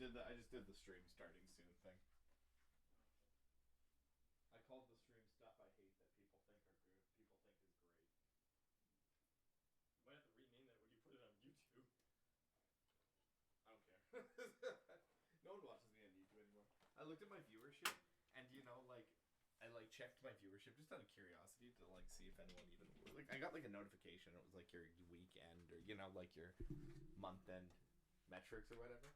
I just did the stream starting soon thing. I called the stream stuff I hate that people think are good. People think is great. You might have to rename that when you put it on YouTube. I don't care. No one watches me on YouTube anymore. I looked at my viewership, and I checked my viewership just out of curiosity to see if anyone even I got a notification. It was your weekend or your month end metrics or whatever,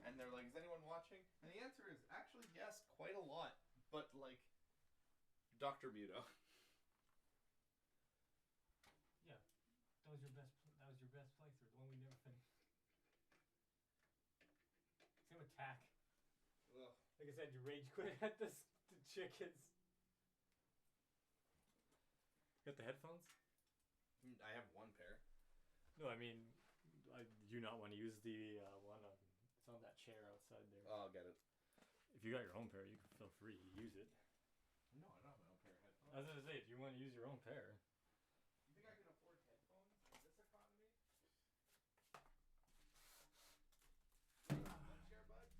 and they're like, "Is anyone watching?" And the answer is actually yes, quite a lot, but Dr. Muto. Yeah, that was your best. That was your best playthrough, the one we never finished. Same attack. Ugh. Like I said, you rage quit at the chickens. Got the headphones? I have one pair. No, I mean, do you not want to use the one it's on that chair outside there? Oh, I'll get it. If you got your own pair, you can feel free to use it. No, I don't have my own pair of headphones. I was gonna say, if you want to use your own pair. You think I can afford headphones in this economy? One chair, bud?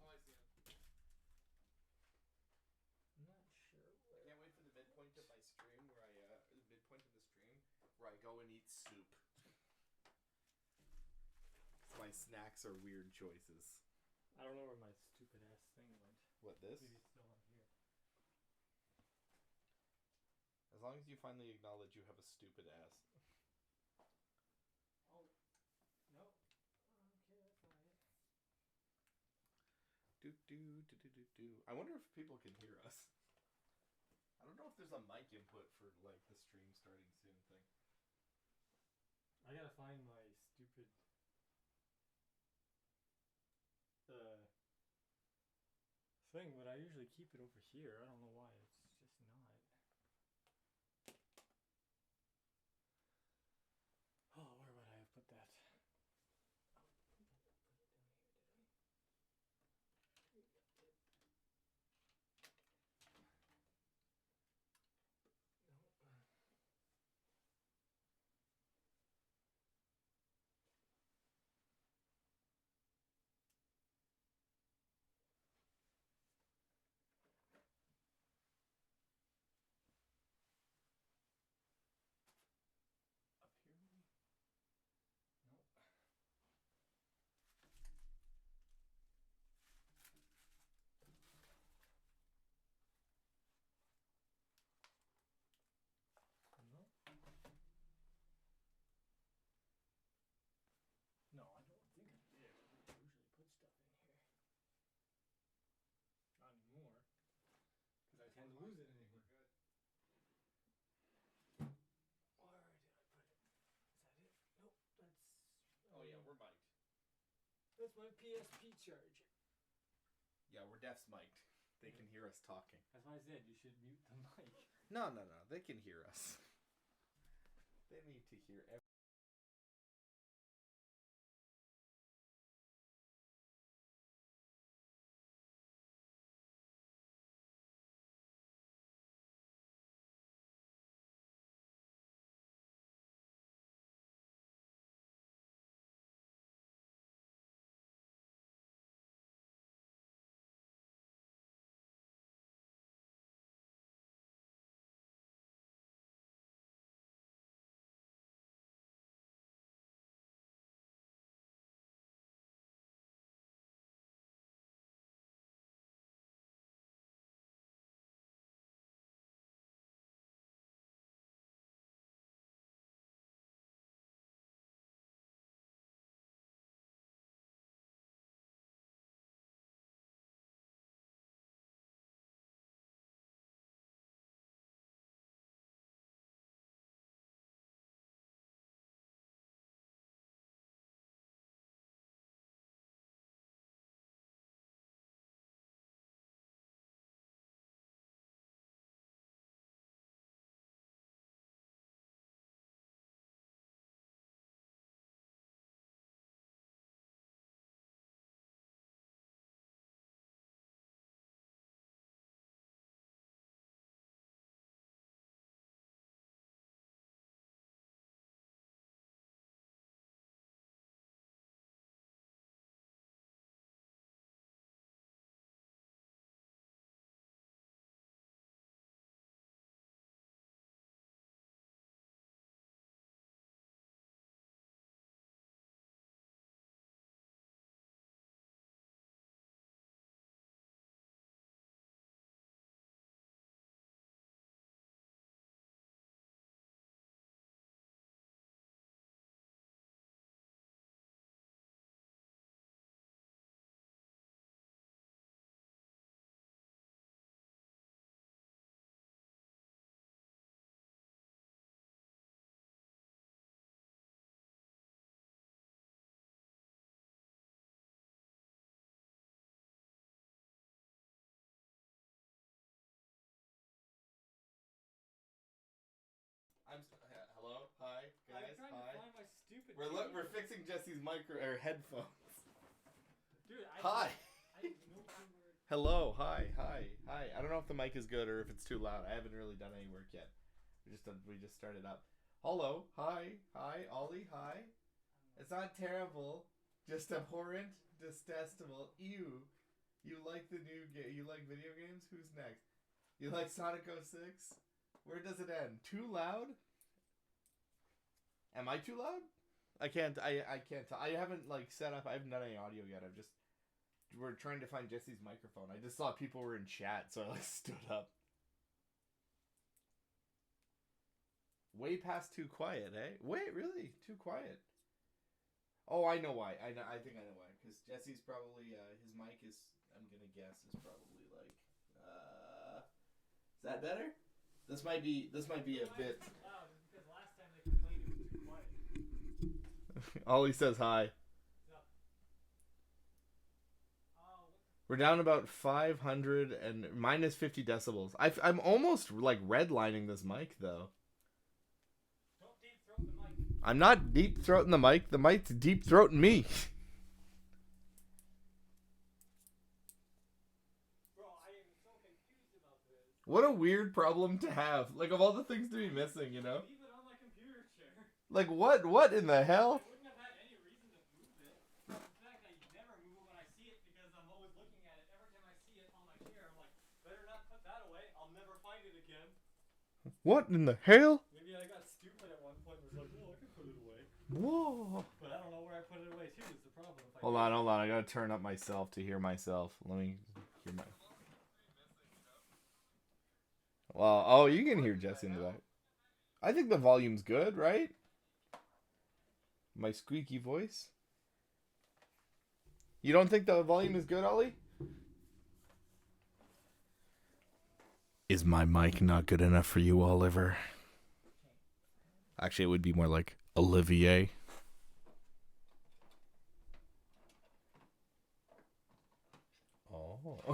Oh, I see him. I'm not sure where. I can't wait for the midpoint of my stream where I go and eat soup. My snacks are weird choices. I don't know where my stupid ass thing went. What, this? Maybe it's still on here. As long as you finally acknowledge you have a stupid ass. Oh, no. Okay, that's not it. I wonder if people can hear us. I don't know if there's a mic input for the stream starting soon thing. I gotta find my stupid thing, but I usually keep it over here. I don't know why it's just not. Oh, where would I have put that? Oh, I put it down here, did I? No. Up here, maybe? Nope. No. No, I don't think I did. I usually put stuff in here. Not anymore. Because I tend to lose it in here. We're good. Where did I put it? Is that it? Nope, that's... Oh yeah, we're mic'd. That's my PSP charger. Yeah, we're deaf's mic'd. They can hear us talking. That's why I said you should mute the mic. No. They can hear us. They need to hear everything. headphones. Dude, Hi. I have no clue where it- Hello. Hi. I don't know if the mic is good or if it's too loud. I haven't really done any work yet. We just started up. Hello. Hi. Ollie. Hi. It's not terrible. Just abhorrent, detestable. Ew. You like the new game? You like video games? Who's next? You like Sonic 06? Where does it end? Too loud? Am I too loud? I can't tell. I haven't set up. I haven't done any audio yet. We're trying to find Jesse's microphone. I just saw people were in chat, so I stood up. Way past too quiet, eh? Wait, really? Too quiet? Oh, I know why. I think I know why. Because Jesse's probably his mic is. I'm gonna guess is probably Is that better? This might be a bit. Loud is because last time they complained it was too quiet. Ollie says hi. Oh, We're down about 500 and minus 50 decibels. I'm almost redlining this mic though. don't deep throat the mic. I'm not deep throating the mic. The mic's deep throating me. Bro, I am so confused about this. What a weird problem to have. Of all the things to be missing, you know? Leave it on my computer chair. What in the hell? I wouldn't have had any reason to move it. In fact, I never move it when I see it because I'm always looking at it. Every time I see it on my chair, I'm like, better not put that away. I'll never find it again. What in the hell? Maybe I got stupid at one point and was like, oh, I can put it away. Whoa. But I don't know where I put it away too is the problem. If I Hold on. I gotta turn up myself to hear myself. Let me hear my... Well, oh, you can hear Jesse in the back. I think the volume's good, right? My squeaky voice. You don't think the volume is good, Ollie? Is my mic not good enough for you, Oliver? Actually, it would be more like Olivier. Oh.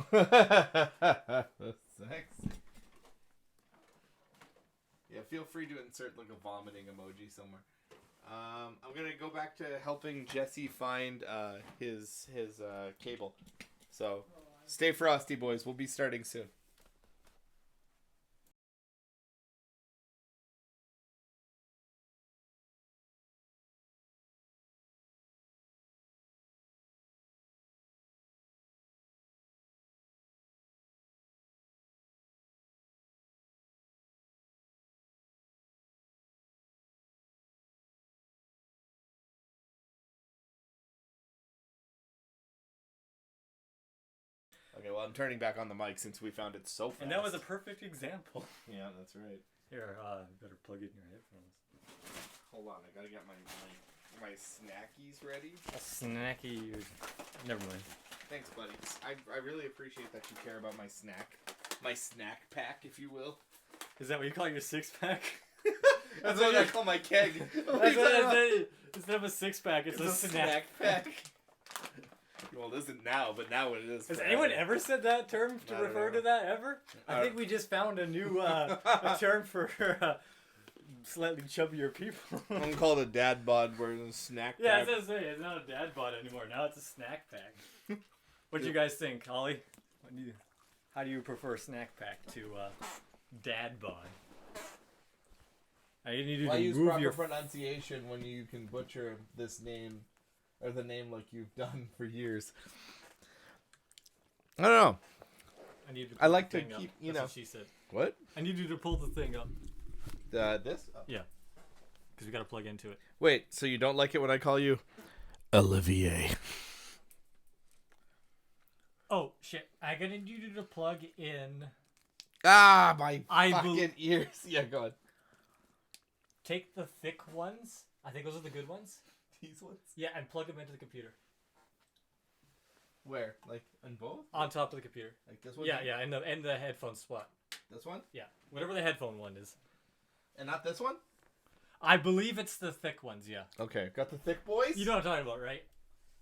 Sexy. Yeah, feel free to insert a vomiting emoji somewhere. I'm gonna go back to helping Jesse find his cable. So stay frosty, boys. We'll be starting soon. Okay, well, I'm turning back on the mic since we found it so fast. And that was a perfect example. Yeah, that's right. Here, better plug it in your headphones. Hold on, I gotta get my snackies ready. A snacky. Never mind. Thanks, buddy. I really appreciate that you care about my snack pack, if you will. Is that what you call your six pack? That's what I call my keg. Instead of a six pack, it's a snack pack. Well, it isn't now, but now it is. Has anyone ever said that term to refer to that ever? I think we just found a new a term for slightly chubbier people. I'm called a dad bod, where it's a snack pack. Yeah, I was gonna say, it's not a dad bod anymore. Now it's a snack pack. What do you guys think, Holly? How do you prefer snack pack to dad bod? I need you Why to use move proper your pronunciation when you can butcher this name, or the name like you've done for years? I don't know. I like to keep, you know. That's what she said. What? I need you to pull the thing up. This? Oh. Yeah. Because we got to plug into it. Wait, so you don't like it when I call you Olivier? Oh, shit. I'm going to need you to plug in. Ah, my fucking ears. Yeah, go on. Take the thick ones. I think those are the good ones. These ones? Yeah, and plug them into the computer. Where? Like, on both? On top of the computer. Like this one? Yeah, yeah, and the headphone spot. This one? Yeah, whatever the headphone one is. And not this one? I believe it's the thick ones, yeah. Okay, got the thick boys? You know what I'm talking about, right?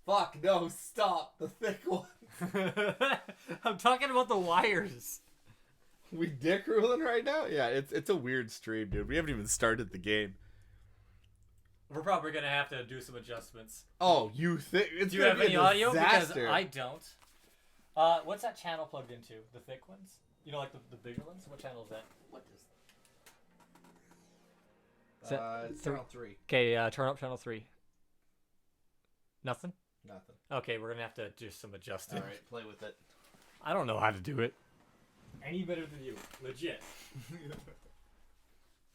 Fuck, no, stop. The thick ones. I'm talking about the wires. We dick ruling right now? Yeah, it's a weird stream, dude. We haven't even started the game. We're probably gonna have to do some adjustments. Oh, you think it's Do you gonna have be any a audio? Because disaster. I don't. What's that channel plugged into? The thick ones? You know, like the bigger ones? What channel is that? What is Is that it's three? channel 3. Okay, turn up channel 3. Nothing? Nothing. Okay, we're gonna have to do some adjusting. All right, play with it. I don't know how to do it. Any better than you. Legit.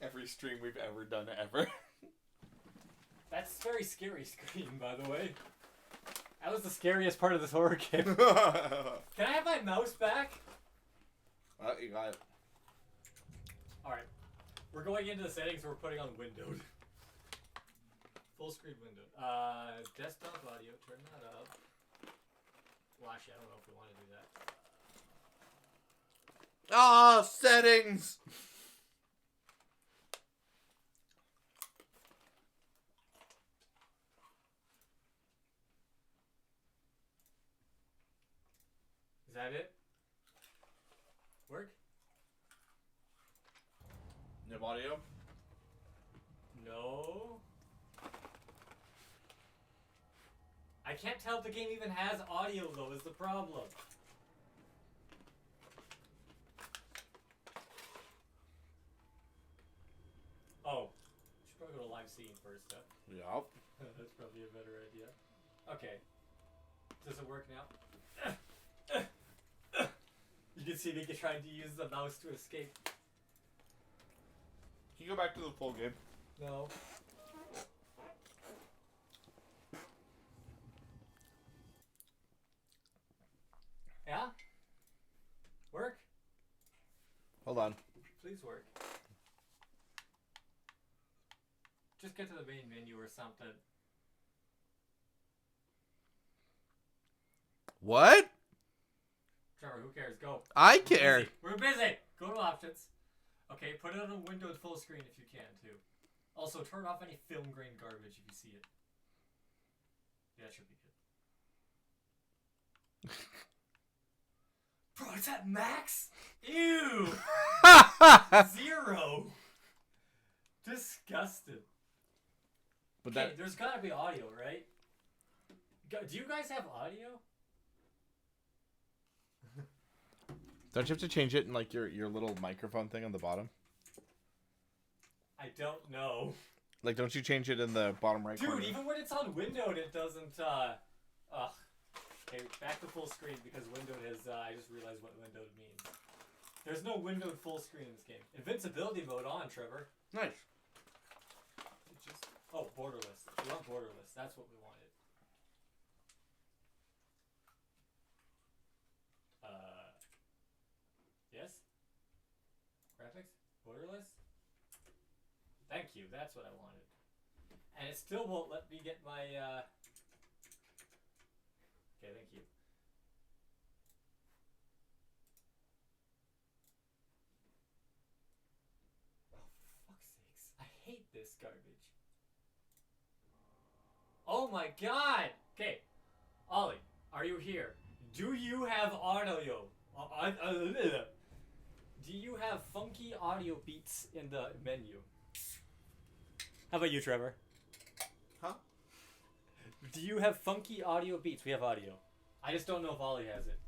Every stream we've ever done ever. That's a very scary screen, by the way. That was the scariest part of this horror game. Can I have my mouse back? You got it. Alright. We're going into the settings, we're putting on windowed. Full screen window. Desktop audio, turn that up. Well, actually, I don't know if we want to do that. Ah, settings. Is that it? Work? No audio. No. I can't tell if the game even has audio, though, is the problem. Oh. Should probably go to live scene first, huh? Yup. That's probably a better idea. Okay. Does it work now? You can see me trying to use the mouse to escape. Can you go back to the full game? No. Yeah? Work? Hold on. Please work. Just get to the main menu or something. What? Trevor, who cares? Go. I We're care. busy. We're busy. Go to options. Okay, put it on a windowed full screen if you can, too. Also, turn off any film grain garbage if you see it. Yeah, that should be good. Bro, is that max? Ew! 0! Disgusted. But Okay, that there's gotta be audio, right? Do you guys have audio? don't you have to change it in like your little microphone thing on the bottom? I don't know. Like, don't you change it in the bottom right corner? Dude, even when it's on windowed, it doesn't, ugh. Okay, back to full screen because windowed is, I just realized what windowed means. There's no windowed full screen in this game. Invincibility mode on, Trevor. Nice. Oh, borderless. We want borderless. That's what we wanted. Yes? Graphics? Borderless? Thank you. That's what I wanted. And it still won't let me get my, Okay, thank you. Oh, for fuck's sakes. I hate this garbage. Oh my god! Okay, Ollie, are you here? Do you have audio? Do you have funky audio beats in the menu? How about you, Trevor? Huh? Do you have funky audio beats? We have audio. I just don't know if Ollie has it.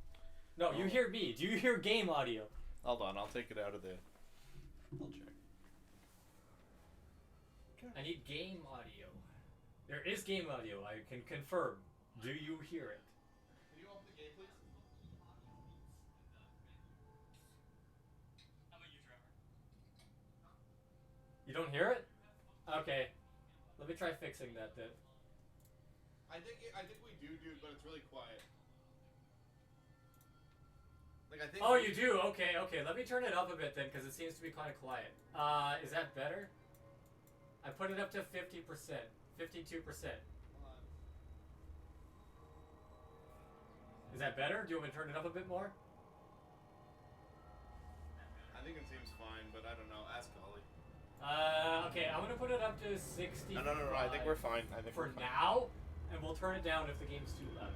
No, you hear me. Do you hear game audio? Hold on, I'll take it out of the... I'll check. I need game audio. There is game audio. I can confirm. Do you hear it? Can you open the game, please? How about you, Trevor? You don't hear it? Okay. Let me try fixing that then. I think we do, dude, but it's really quiet. Like, I think... Oh, you do? Okay, okay. Let me turn it up a bit then, because it seems to be kind of quiet. Is that better? I put it up to 50%. 52%. Is that better? Do you want me to turn it up a bit more? I think it seems fine, but I don't know. Ask Ollie. Okay, I'm gonna put it up to 60. No. I think we're fine. I think for we're fine. now, and we'll turn it down if the game's too loud.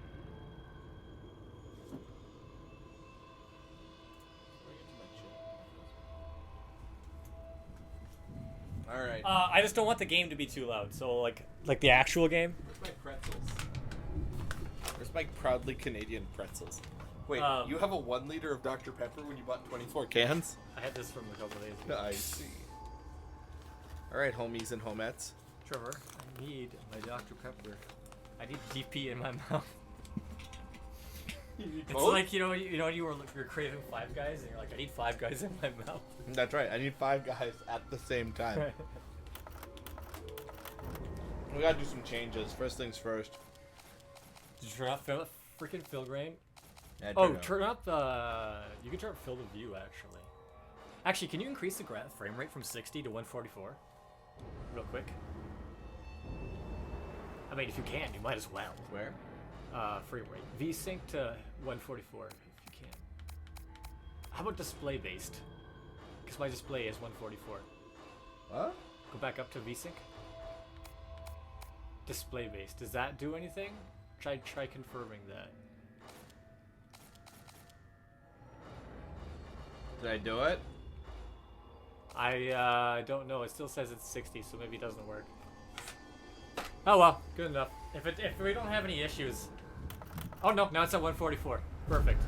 All right. I just don't want the game to be too loud. So like the actual game. Where's my pretzels? Where's my proudly Canadian pretzels? Wait, you have a 1 liter of Dr. Pepper when you bought 24 cans? I had this from a couple days ago. I see. All right, homies and homettes. Trevor, I need my Dr. Pepper. I need DP in my mouth. It's both? like you you're craving Five Guys and you're like, I need Five Guys in my mouth. That's right. I need 5 guys at the same time. We gotta do some changes. First things first. Did you turn off freaking Phil Grain? Yeah, Turn up the. You can turn up Field of View actually. Actually, can you increase the frame rate from 60 to 144? Real quick. I mean, if you can, you might as well. Where? Frame rate. VSync to 144 if you can. How about display based? Because my display is 144. What? Go back up to VSync. Display based. Does that do anything? Try confirming that. Did I do it? I don't know. It still says it's 60, so maybe it doesn't work. Oh well, good enough. If we don't have any issues. Oh no, now it's at 144. Perfect.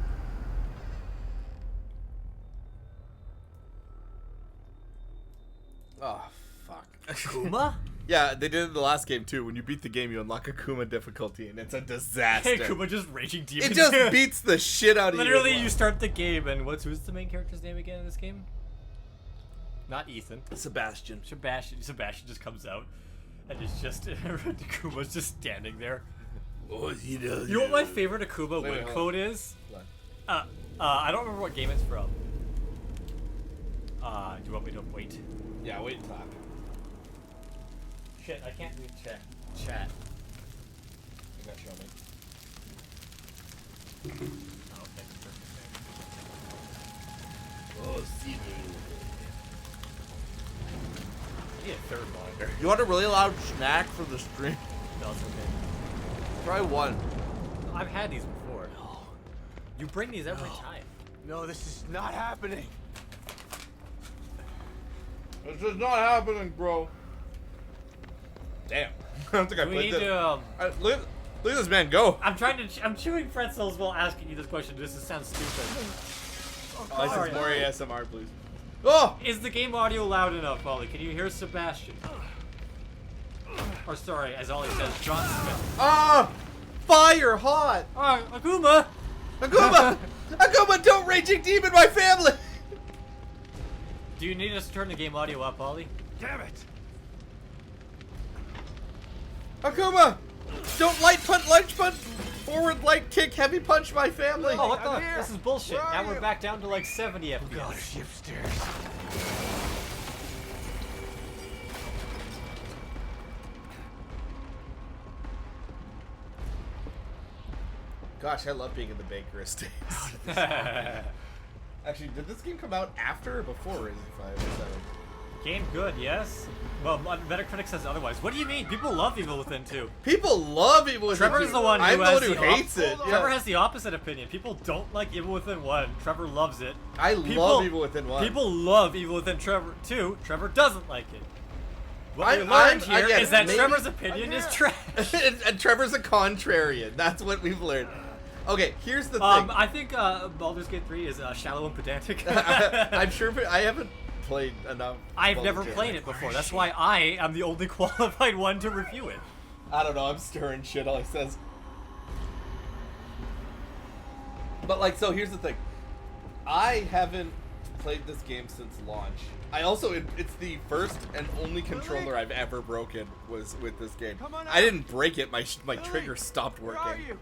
Oh, fuck. Kuma? Yeah, they did it in the last game too. When you beat the game, you unlock a Kuma difficulty, and it's a disaster. Hey, Kuma just raging demons. It just beats the shit out of you. Literally, you start the game, and who's the main character's name again in this game? Not Ethan. Sebastian. Sebastian just comes out, and it's just Akuma's just standing there. You know what my favorite Akuma win quote is? I don't remember what game it's from. Do you want me to wait? Yeah, wait and talk. Shit, I can't read chat. You gotta show me. Oh, thank you. Oh, see I need a third monitor. You want a really loud snack for the stream? No, it's okay. Try one. I've had these before. No. You bring these every time. No, this is not happening. This is not happening, bro. Damn. I don't think I We played need this. to. Look at this man go. I'm chewing pretzels while asking you this question. This sounds stupid. License more ASMR, please. Oh! Is the game audio loud enough, Ollie? Can you hear Sebastian? Or sorry, as Ollie says, John Smith. Ah! Fire hot! Akuma! Akuma! Akuma, don't raging demon my family! Do you need us to turn the game audio up, Ollie? Damn it! Akuma! Don't light punch, forward light kick, heavy punch my family! Oh, what the? I'm here. This is bullshit. Where are Now we're you? back down to like 70 FPS. God, ship stairs. Gosh, I love being in the Baker Estates. Actually, did this game come out after or before Racing 5 or 7? Game good, yes? Well, Metacritic says otherwise. What do you mean? People love Evil Within 2. People love Evil Within Trevor's 2. the one who I'm the has one who the hates it. Trevor has the opposite opinion. People don't like Evil Within 1. Trevor loves it. I love Evil Within 1. People love Evil Within 2. Trevor doesn't like it. What we I'm- learned I here get is it. that Maybe- Trevor's opinion is trash. and Trevor's a contrarian. That's what we've learned. Okay, here's the thing. I think Baldur's Gate 3 is shallow and pedantic. I'm sure I haven't played enough. I've Baldur's never Gate. played it before. That's why I am the only qualified one to review it. I don't know. I'm stirring shit. All he says. But like, so here's the thing. I haven't played this game since launch. I also it's the first and only controller I've ever broken was with this game. Come on I out. didn't break it. My trigger stopped Where are working. you?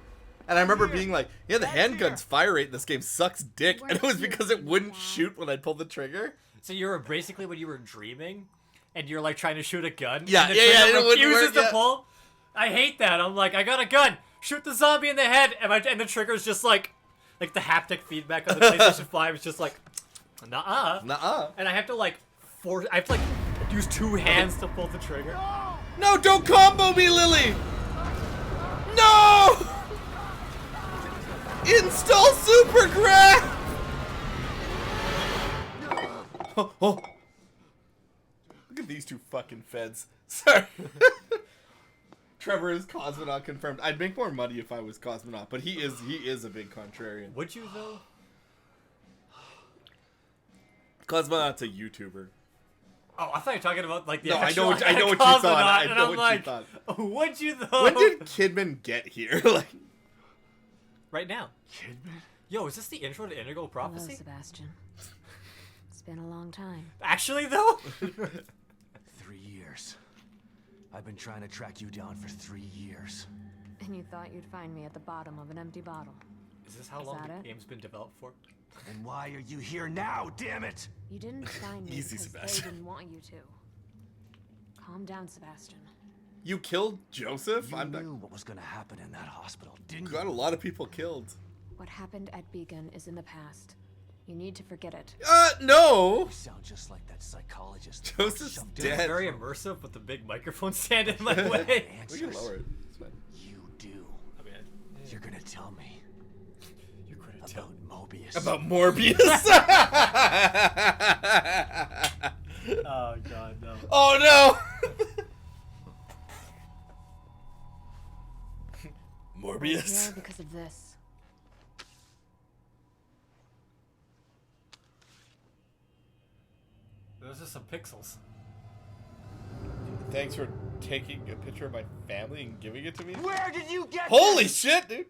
And I remember Here. being like, yeah, the Back handgun's here. fire rate in this game sucks dick. Where And it was is your because it wouldn't dad? shoot when I pulled the trigger. So you were basically when you were dreaming, and you're like trying to shoot a gun. Yeah, and the yeah, yeah, trigger it wouldn't refuses work, to yeah. pull. I hate that. I'm like, I got a gun. Shoot the zombie in the head, and the trigger's just like the haptic feedback on the PlayStation 5 is just like, nuh-uh. Nuh-uh. And I have to like use two hands to pull the trigger. No, don't combo me, Lily! No! Install Super Graph! Oh, oh. Look at these two fucking feds. Sorry. Trevor is Cosmonaut confirmed. I'd make more money if I was Cosmonaut, but he is a big contrarian. Would you though? Cosmonaut's a YouTuber. Oh, I thought you were talking about like the No, I actual know what you Cosmonaut, thought. I and know I'm what like, you thought. Would you though? When did Kidman get here? Like, Right now. Kidman? Yo, is this the intro to Integral Hello, Prophecy? Sebastian. It's been a long time. Actually, though? 3 years. I've been trying to track you down for 3 years. And you thought you'd find me at the bottom of an empty bottle. Is this how Is long that the it? game's been developed for? And why are you here now, damn it? You didn't find me Easy, because they Sebastian. didn't want you to. Calm down, Sebastian. you killed Joseph? You I'm knew what was gonna happen in that hospital, didn't got a you? lot of people killed. What happened at Beacon is in the past. You need to forget it. No! You sound just like that psychologist. Joseph's Shoved Dude, in it's dead. very immersive with the big microphone stand in my way. We can Answers. lower it. It's fine. You do. I mean, You're gonna tell me you're gonna tell about Mobius. About Morbius. Oh god, no. Oh no! We're Morbius. here because of this. Those are some pixels. Thanks for taking a picture of my family and giving it to me. Where did you get Holy this? shit, dude!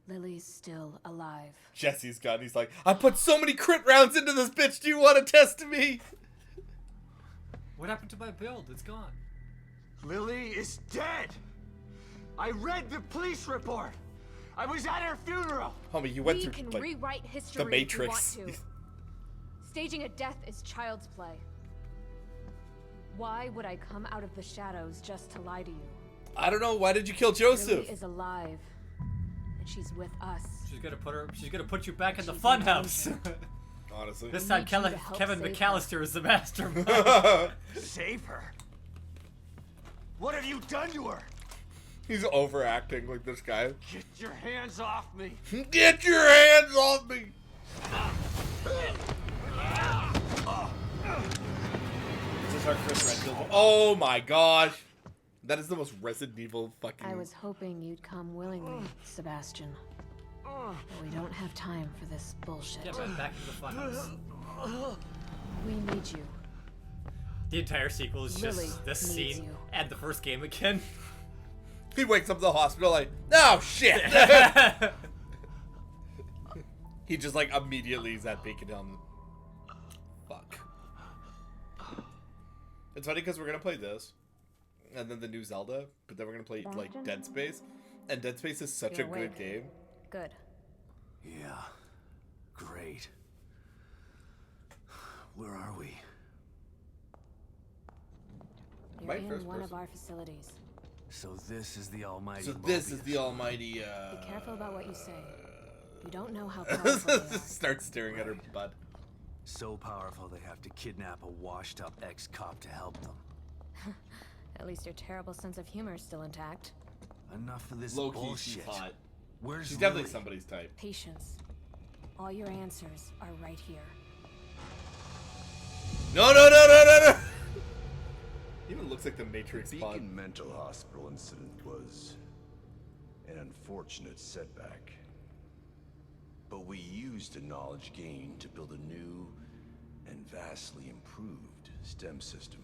Lily's still alive. Jesse's got. He's like, I put so many crit rounds into this bitch. Do you want to test me? What happened to my build? It's gone. Lily is dead. I read the police report. I was at her funeral. Homie, you went We through can like rewrite history the Matrix. if we want to. Staging a death is child's play. Why would I come out of the shadows just to lie to you? I don't know. Why did you kill Joseph? Lily is alive, and she's with us. She's gonna put you back in the She's funhouse. Honestly. This I time need you to help Kevin save McAllister is the mastermind. Save her. What have you done to her? He's overacting like this guy. Get your hands off me. Get your hands off me! Is this our first Resident Evil? Oh my gosh! That is the most Resident Evil fucking. I was hoping you'd come willingly, Sebastian. But we don't have time for this bullshit. Get right back into the funhouse. We need you. The entire sequel is Lily just this needs scene you. and the first game again. He wakes up at the hospital like, oh shit! He just like immediately is at Beacon Hill. Fuck. It's funny because we're gonna play this, and then the new Zelda, but then we're gonna play like Dead Space, and Dead Space is such You're a good awake. game. Good. Yeah. Great. Where are we? You're My in first one person. of our facilities. So this is the almighty So this is Mobius. the almighty. Be careful about what you say. You don't know how powerful they are. Starts staring at her butt. So powerful they have to kidnap a washed-up ex-cop to help them. At least your terrible sense of humor is still intact. Enough of this Low key, she's bullshit. hot. Where's She's definitely Lily? somebody's type. Patience. All your answers are right here. No, no, no, no, no, no! Even looks like the Matrix The pod. Beacon Mental Hospital incident was an unfortunate setback. But we used the knowledge gained to build a new and vastly improved STEM system.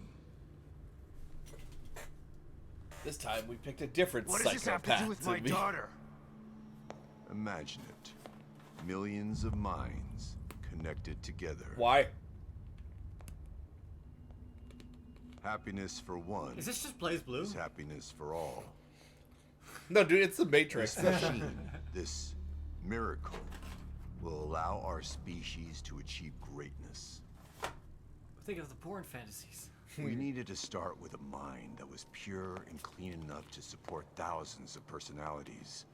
This time we picked a different What does this have to do with my me. daughter? Imagine it. Millions of minds connected together. Why? Happiness for one Is this just Blaze Blue? is happiness for all. No, dude, it's the Matrix. This machine, this miracle, will allow our species to achieve greatness. Think of the porn fantasies. We needed to start with a mind that was pure and clean enough to support thousands of personalities.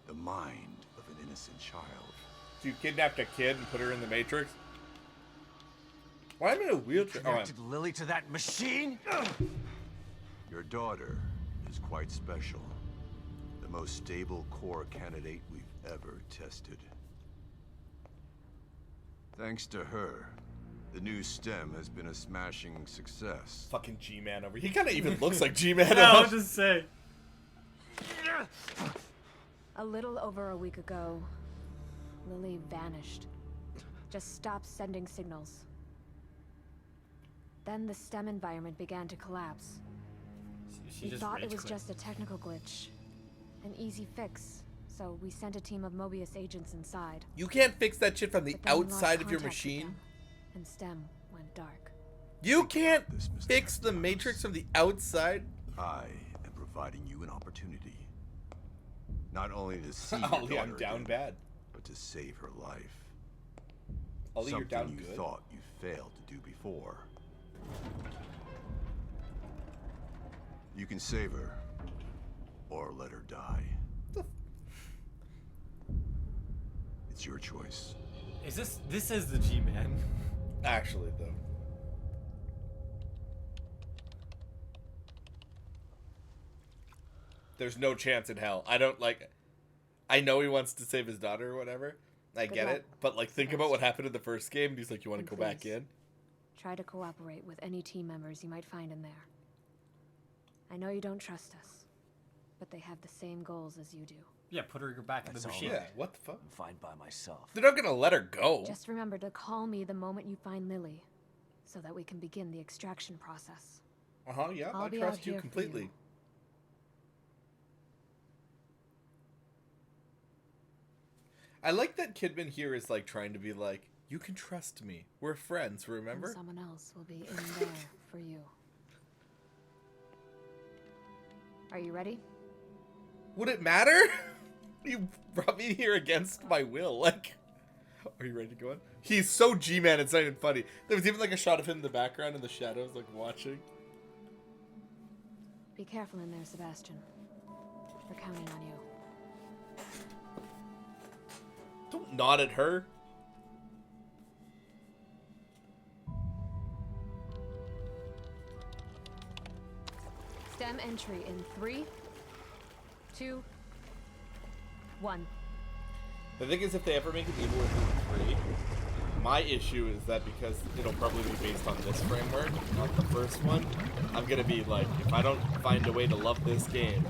The mind of an innocent child. You kidnapped a kid and put her in the Matrix? Why am I in a wheelchair? Oh, Connected Lily to that machine? Your daughter is quite special. The most stable core candidate we've ever tested. Thanks to her, The new stem has been a smashing success. Fucking G-Man over. He kind of even looks like G-Man. Yeah, I was just say. A little over a week ago, Lily vanished. Just stopped sending signals. Then the STEM environment began to collapse. She We just thought it rage was quit. just a technical glitch. An easy fix. So we sent a team of Mobius agents inside. You can't fix that shit from the But then we lost outside of your contact with machine. them, and STEM went dark. You can't This, Mr. fix the Matrix from the outside. I am providing you an opportunity. Not only to see your Ollie, daughter I'm down again, bad. but to save her life. Ollie, you're Something down you good. thought you failed to do before. You can save her, or let her die. It's your choice. Is this is the G-Man? Actually, though. There's no chance in hell. I don't like. I know he wants to save his daughter or whatever. I Good get luck, it. But like, think about what happened in the first game. And he's like, you want to And go back please. in? Try to cooperate with any team members you might find in there. I know you don't trust us, but they have the same goals as you do. Yeah, put her back in the That's all machine. Yeah. What the fuck? I'm fine by myself. They're not gonna let her go. Just remember to call me the moment you find Lily, so that we can begin the extraction process. Uh huh. Yeah. I'll I be out trust you here for completely. you. I like that Kidman here is like trying to be like, you can trust me. We're friends. Remember? And someone else will be in there for you. Are you ready? Would it matter? You brought me here against my will. Like, are you ready to go in? He's so G-Man, it's not even funny. There was even like a shot of him in the background in the shadows, like watching. Be careful in there, Sebastian. We're counting on you. Don't nod at her. STEM entry in 3, 2, 1. The thing is, if they ever make an Evil Within 3, my issue is that because it'll probably be based on this framework, not the first one, I'm gonna be like, if I don't find a way to love this game,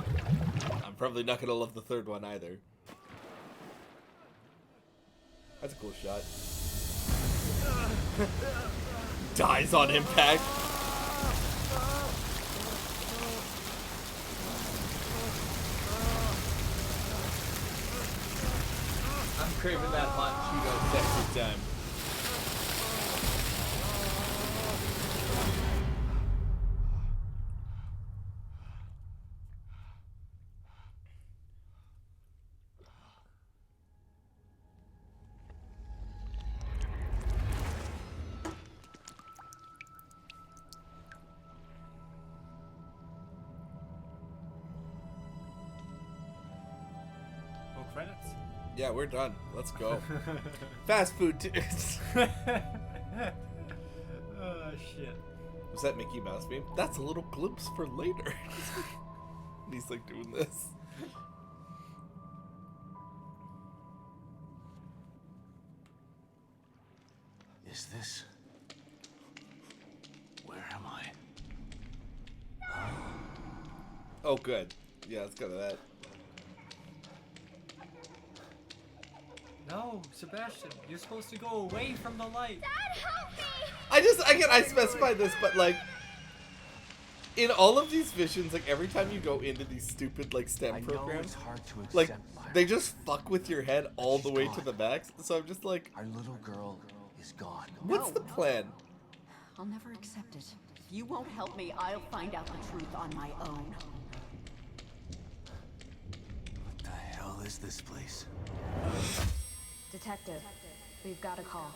I'm probably not gonna love the third one either. That's a cool shot. Dies on impact. I'm craving that hot Cheeto sexy time. No credits. Yeah, we're done. Let's go. Fast food. Oh shit. Was that Mickey Mouse meme? That's a little glimpse for later. And he's like doing this. Is this? Where am I? Oh, good. Yeah, let's go to that. No, Sebastian, you're supposed to go away from the light. I specified this, but like, in all of these visions, like every time you go into these stupid like I STEM know programs, it's hard to accept, like Myra. they just fuck with your head all the she's way to gone. the max. So I'm just like, Our little girl is gone. what's the plan? I'll never accept it. If you won't help me, I'll find out the truth on my own. What the hell is this place? Detective, we've got a call.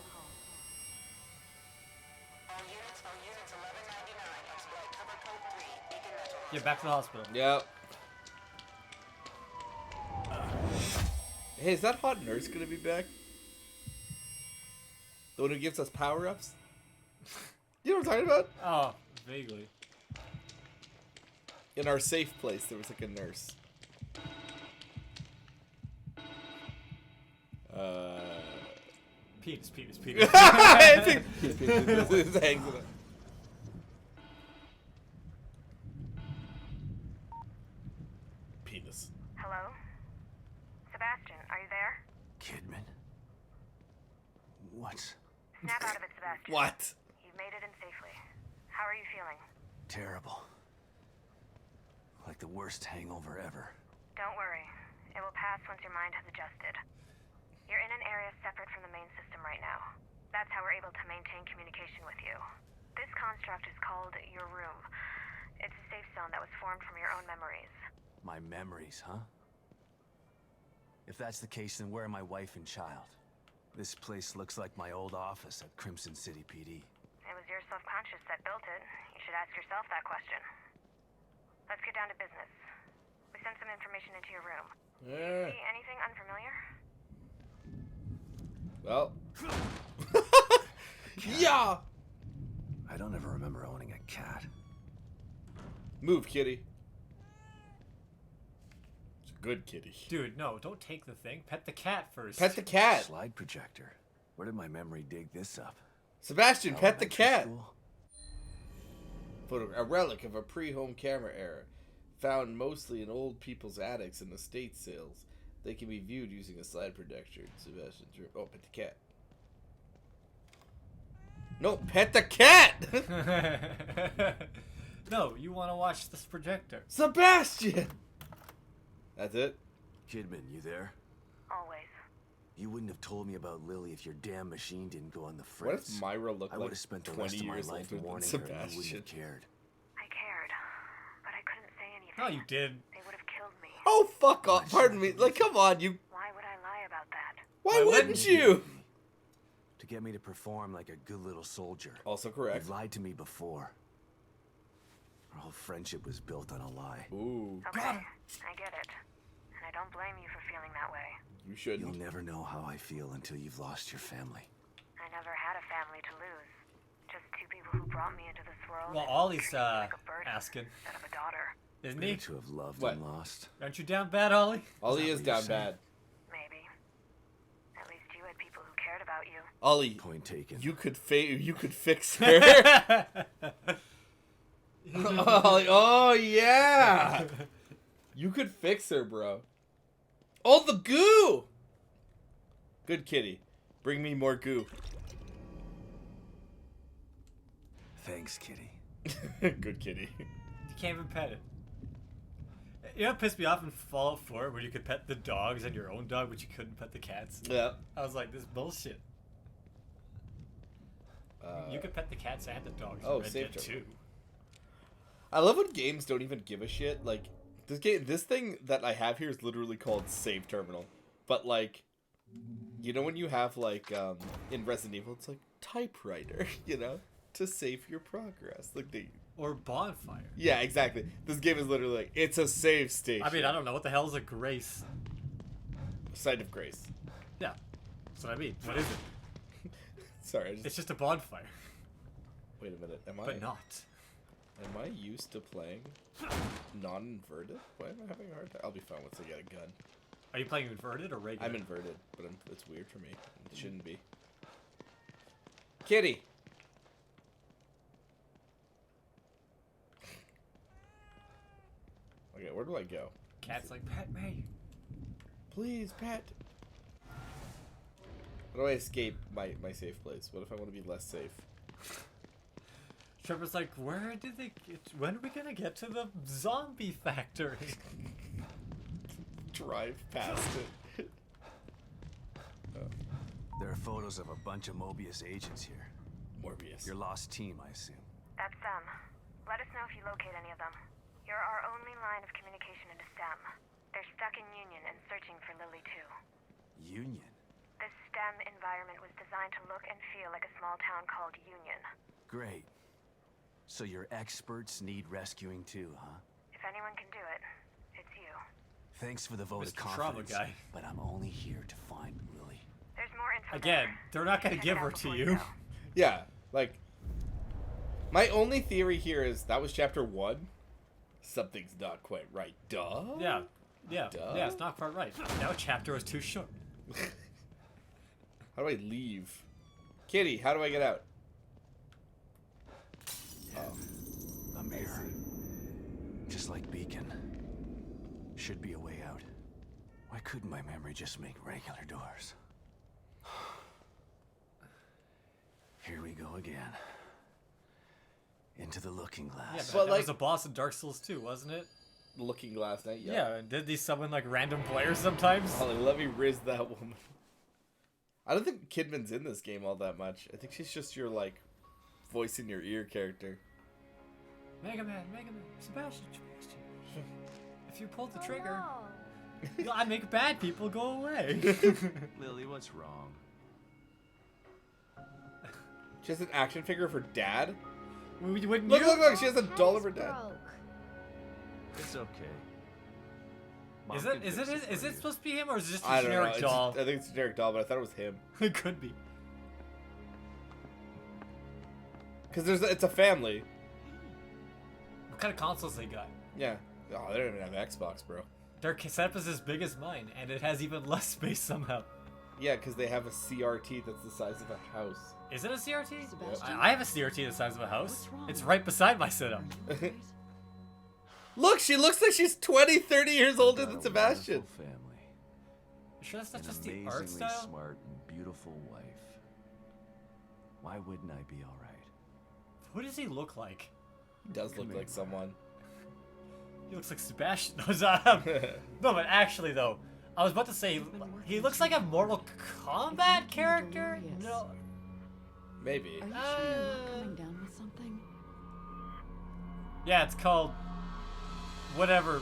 Get back to the hospital. Yep. Hey, is that hot nurse gonna be back? The one who gives us power-ups? You know what I'm talking about? Oh, vaguely. In our safe place, there was like a nurse. Penis. I think this hangs in it. Penis. Hello? Sebastian, are you there? Kidman? What? Snap out of it, Sebastian. What? You've made it in safely. How are you feeling? Terrible. Like the worst hangover ever. Don't worry. It will pass once your mind has adjusted. You're in an area separate from the main system right now. That's how we're able to maintain communication with you. This construct is called your room. It's a safe zone that was formed from your own memories. My memories, huh? If that's the case, then where are my wife and child? This place looks like my old office at Crimson City PD. It was your subconscious that built it. You should ask yourself that question. Let's get down to business. We sent some information into your room. Yeah. See anything unfamiliar? Well. Yeah. I don't ever remember owning a cat. Move, kitty. It's a good kitty. Dude, no, don't take the thing. Pet the cat first. Pet the cat. Slide projector. Where did my memory dig this up? Sebastian, pet the Elementary cat. school? A relic of a pre-home camera era, found mostly in old people's attics and estate sales. They can be viewed using a slide projector. Sebastian's room. Oh, pet the cat. No, pet the cat. No, you want to watch this projector. Sebastian. That's it. Kidman, you there? Always. You wouldn't have told me about Lily if your damn machine didn't go on the What fritz. if Myra looked I like would have spent the 20 rest of my years life older than warning her and you wouldn't Sebastian? have cared. I cared, but I couldn't say anything. No, you did. They would have killed me. Oh, fuck off. Pardon me. Like, come on, you. Why would I lie about that? Why wouldn't you? To get me to perform like a good little soldier. Also correct. You've lied to me before. Our whole friendship was built on a lie. Ooh, Okay, I get it. And I don't blame you for feeling that way. you shouldn't. You'll never know how I feel until you've lost your family. I never had a family to lose. Just two people who brought me into this world. Well, and Ollie's treated me like a burden asking, instead of a daughter. isn't Better he? to have loved What? and lost. Aren't you down bad, Ollie? Ollie is Is that what down you're saying? bad. Maybe. At least you had people who cared about you. Ollie, Point taken. you could fix her. Ollie, oh yeah. You could fix her, bro. Oh, the goo. Good kitty. Bring me more goo. Thanks, kitty. Good kitty. You can't even pet it. You know what pissed me off in Fallout 4 where you could pet the dogs and your own dog, but you couldn't pet the cats? Yeah. I was like, this is bullshit. You could pet the cats and the dogs. oh, in Red save Dead terminal. 2. I love when games don't even give a shit. Like this thing that I have here is literally called Save Terminal. But like, you know when you have like in Resident Evil, it's like typewriter, you know, to save your progress. Like they. Or bonfire. Yeah, exactly. This game is literally like it's a save station. I mean, I don't know. What the hell is a grace? Site of Grace. Yeah. That's what I mean. What is it? Sorry, It's just a bonfire. wait a minute. But not. Am I used to playing non-inverted? Why am I having a hard time? I'll be fine once I get a gun. Are you playing inverted or regular? I'm inverted, but it's weird for me. It shouldn't be. Kitty. Okay, where do I go? Cat's like, pet me. Please, pet. How do I escape my safe place? What if I want to be less safe? Trevor's like, where did they get... When are we gonna get to the zombie factory? Drive past it. There are photos of a bunch of Mobius agents here. Morbius. Your lost team, I assume. That's them. Let us know if you locate any of them. You're our only line of communication into STEM. They're stuck in Union and searching for Lily too. Union? This STEM environment was designed to look and feel like a small town called Union. Great. So your experts need rescuing too, huh? If anyone can do it, it's you. Thanks for the vote of Mr. Trauma confidence, guy. but I'm only here to find Lily. There's more info Again, there. they're not gonna Check give it out her to before you. go. Yeah, like my only theory here is that was chapter 1. Something's not quite right. Duh. Yeah. Yeah. Duh. Yeah, it's not quite right. Now chapter was too short. How do I leave? Kitty, how do I get out? Oh. A mirror. Just like Beacon. Should be a way out. Why couldn't my memory just make regular doors? Here we go again. Into the looking glass. Yeah, but But, that like- was a boss in Dark Souls 2, wasn't it? Looking Glass Knight. Yeah, and did these summon like random players sometimes? Holly, let me riz that woman. I don't think Kidman's in this game all that much. I think she's just your like voice in your ear character. Mega Man, Sebastian. If you pulled the trigger, I make bad people go away. Lily, what's wrong? She has an action figure of her dad. We wouldn't Look, you? look! She has a doll of her dad. It's okay. Mom Is can it fix for is it you. supposed to be him or is it just a I don't know. generic It's doll? just- I think it's a generic doll, but I thought it was him. It could be. Because it's a family. What kind of consoles they got? Yeah. Oh, they don't even have Xbox, bro. Their setup is as big as mine, and it has even less space somehow. Yeah, because they have a CRT that's the size of a house. Is it a CRT? Sebastian? I have a CRT the size of a house. What's wrong? It's right beside my setup. Look, she looks like she's 20, 30 years older Got than a Sebastian. wonderful family. You sure that's not An just the amazingly art style? smart and beautiful wife. Why wouldn't I be all right? Who does he look like? He does look like someone. He looks like Sebastian. No, but actually though, I was about to say he looks like a Mortal Kombat character. Delirious. No, Maybe. Are you sure you're not coming down with something? yeah, it's called whatever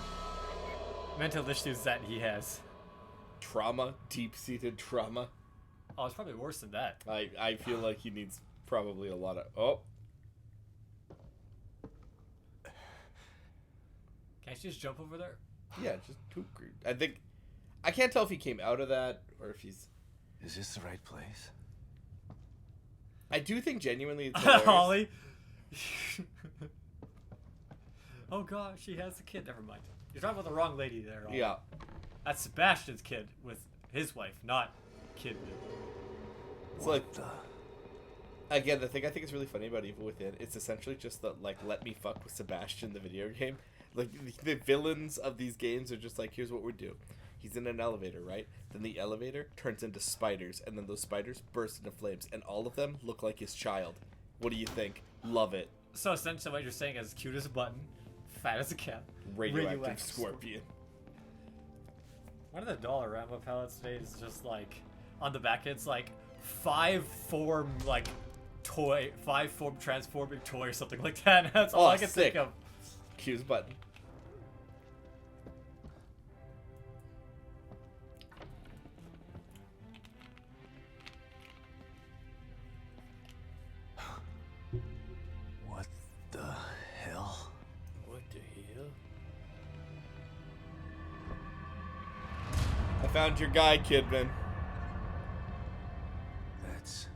mental issues that he has. Trauma, deep-seated trauma. Oh, it's probably worse than that. I feel like he needs probably a lot of. Oh, Can I just jump over there? yeah, just poop greed. I think I can't tell if he came out of that or if he's. Is this the right place? I do think genuinely it's hilarious. Holly. Oh gosh, she has a kid. Never mind. You're talking about the wrong lady there. Holly. Yeah. That's Sebastian's kid with his wife, not kid. It's like again, the thing I think is really funny about Evil Within, it's essentially just the like let me fuck with Sebastian the video game. Like the villains of these games are just like, here's what we do. He's in an elevator, right? Then the elevator turns into spiders, and then those spiders burst into flames, and all of them look like his child. What do you think? Love it. So essentially, what you're saying is cute as a button, fat as a cat, Radioactive scorpion. One of the Dollarama palettes today is just like on the back. It's like 5-form like toy, 5-form transforming toy or something like that. And that's all Oh, I can sick. think of. Q's button. What the hell? What the hell? I found your guy, Kidman. That's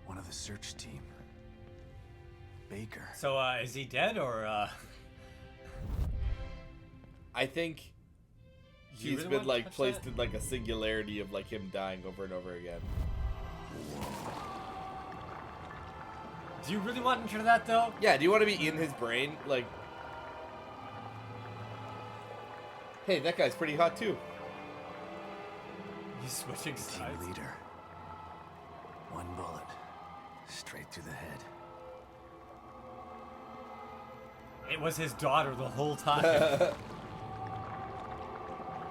one of the search team. Baker. So is he dead or? I think Do you he's really been want to like touch placed that? in like a singularity of like him dying over and over again. Do you really want to enter that though? Yeah, do you want to be in his brain? Like, hey, that guy's pretty hot too. He's switching Team sides. leader. One bullet. Straight through the head. It was his daughter the whole time.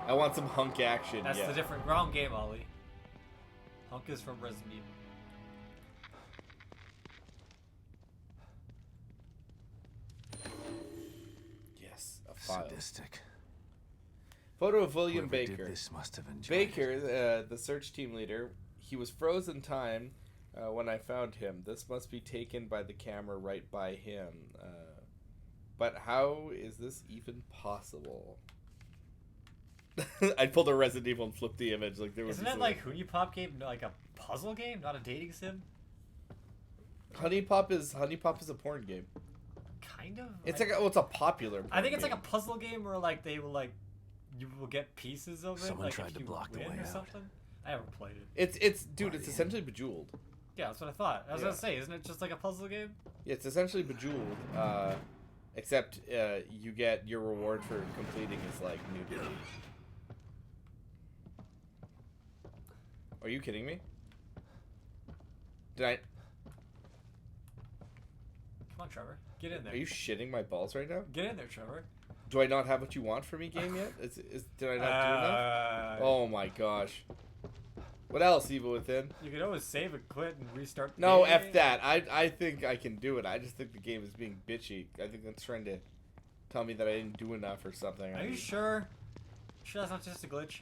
I want some hunk action. That's yeah. the different wrong game, Ollie. Hunk is from Resident Evil. Yes, a file. Sadistic. Photo of William Whoever did Baker. this must have enjoyed Baker, it. the search team leader, he was frozen time when I found him. This must be taken by the camera right by him. But how is this even possible? I pulled a Resident Evil and flipped the image like there was. Isn't that like Hoonie Pop game, like a puzzle game, not a dating sim? Honey Pop is a porn game. Kind of. It's like it's a popular. Porn I think it's like game. a puzzle game where like they will like you will get pieces of it. Someone like tried if to you block the win way or out. something. I haven't played it. It's dude, it's essentially Bejeweled. Yeah, that's what I thought. I was Yeah. gonna say, isn't it just like a puzzle game? Yeah, it's essentially Bejeweled, except you get your reward for completing is like nudity. Are you kidding me? Did I? Come on, Trevor. Get in there. Are you shitting my balls right now? Get in there, Trevor. Do I not have what you want from me, game yet? Did I not do enough? Oh my gosh. What else, Evil Within? You can always save and quit and restart. The No, game. F that. I think I can do it. I just think the game is being bitchy. I think that's trying to tell me that I didn't do enough or something. Are you sure? Sure that's not just a glitch?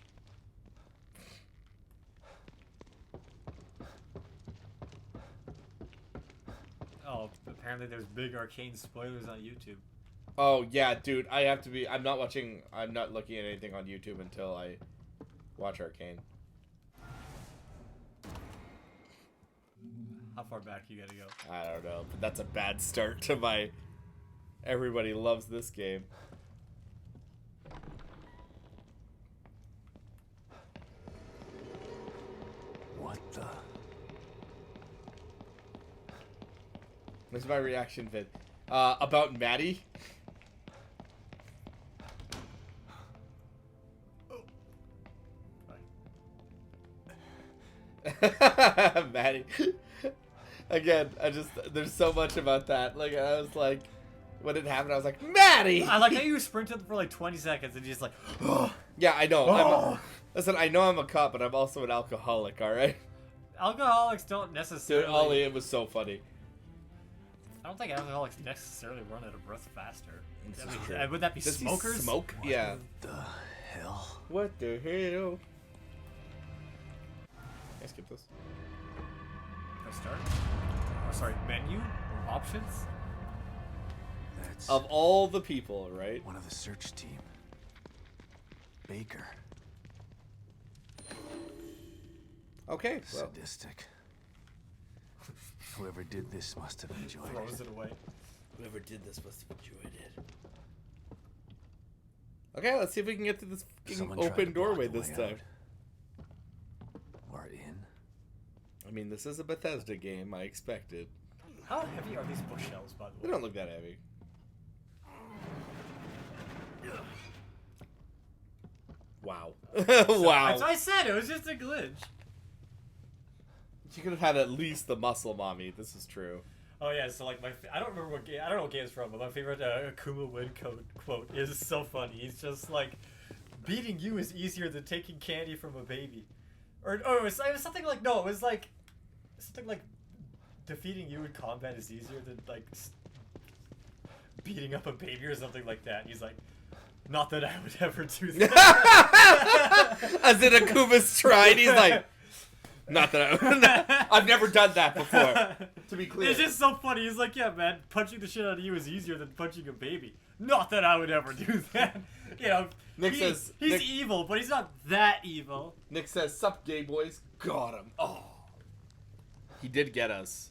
Oh, apparently there's big arcane spoilers on YouTube. Oh yeah, dude. I have to be. I'm not looking at anything on YouTube until I watch Arcane. How far back you gotta go? I don't know, but that's a bad start to my. Everybody loves this game. What the? This is my reaction vid. About Maddie. Maddie. Again, there's so much about that. Like, I was like, when it happened, I was like, Maddie! I like how you sprinted for like 20 seconds and you're just like, Yeah, I know. Listen, I know I'm a cop, but I'm also an alcoholic, alright? alcoholics don't necessarily. Dude, Ollie, it was so funny. I don't think alcoholics necessarily run out of breath faster. This I is mean, true. would that be Does he smokers? smoke? Yeah. The hell? What the hell? Can I skip this? Press start. Oh, sorry, menu or options. That's Of all the people, right? one of the search team. Baker. Okay. Well, Sadistic. Whoever did this must have enjoyed Throws it. it away. whoever did this must have enjoyed it. Okay, let's see if we can get to this fucking Someone tried to open block doorway the this way time. out. Or in. I mean, this is a Bethesda game. I expected. How heavy are these bookshelves, by the They way? don't look that heavy. Wow. That's Wow. what I said. It was just a glitch. You could have had at least the muscle mommy. This is true. Oh yeah, so like I don't remember what game. I don't know what game it's from, but my favorite Akuma Win quote is so funny. He's just like, beating you is easier than taking candy from a baby, or it was something like something like defeating you in combat is easier than like beating up a baby or something like that. And he's like, not that I would ever do that. As in Akuma's tried, he's like, not that I've never done that before. To be clear. It's just so funny. He's like, yeah, man, punching the shit out of you is easier than punching a baby. Not that I would ever do that. You know, Nick says- he's Nick- evil, but he's not that evil. Nick says, sup, gay boys. Got him. Oh. He did get us.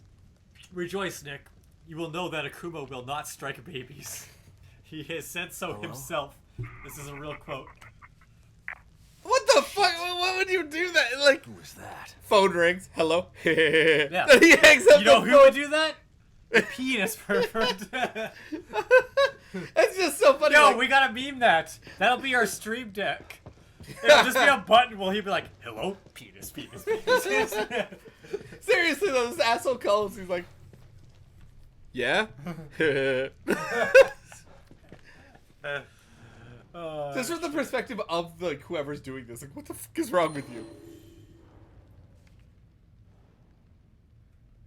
Rejoice, Nick. You will know that Akuma will not strike babies. He has said so Hello? himself. This is a real quote. What the fuck? Why would you do that? Like, Who was that? phone rings. Hello. Yeah. Then he hangs up You know the who phone. would do that? The penis pervert. It's just so funny. Yo, like, we gotta meme that. That'll be our stream deck. It'll just be a button where he'll be like, hello, penis, penis, penis. seriously, though, this asshole calls. He's like, yeah. Just from the perspective of like whoever's doing this, like, what the fuck is wrong with you?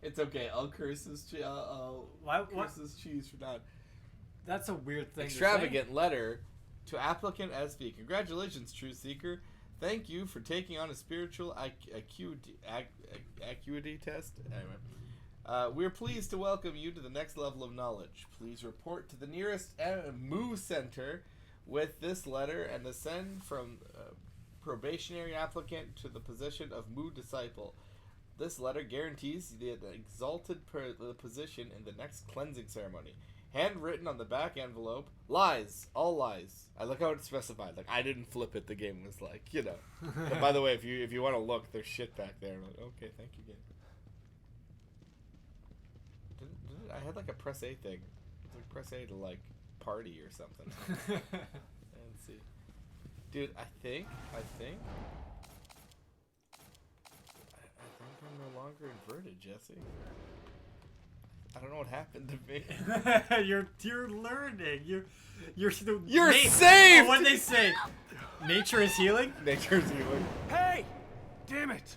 It's okay. I'll curse his What? curse his cheese for that. That's a weird thing. Extravagant letter to applicant SV. Congratulations, Truth Seeker. Thank you for taking on a spiritual acuity test. Anyway, we're pleased to welcome you to the next level of knowledge. Please report to the nearest Moo Center with this letter and ascend from probationary applicant to the position of Moo Disciple. This letter guarantees the exalted position in the next cleansing ceremony. Handwritten on the back envelope. Lies. All lies. I look how it's specified. Like, I didn't flip it. The game was like, you know. And by the way, if you want to look, there's shit back there. I'm like, okay, thank you, game. I had like a press A thing. It's like press A to like party or something. Let's see. Dude, I think I'm no longer inverted, Jesse. I don't know what happened to me. You're learning. You're saved! Oh, what did they say? Nature is healing? Nature's healing. Hey! Damn it!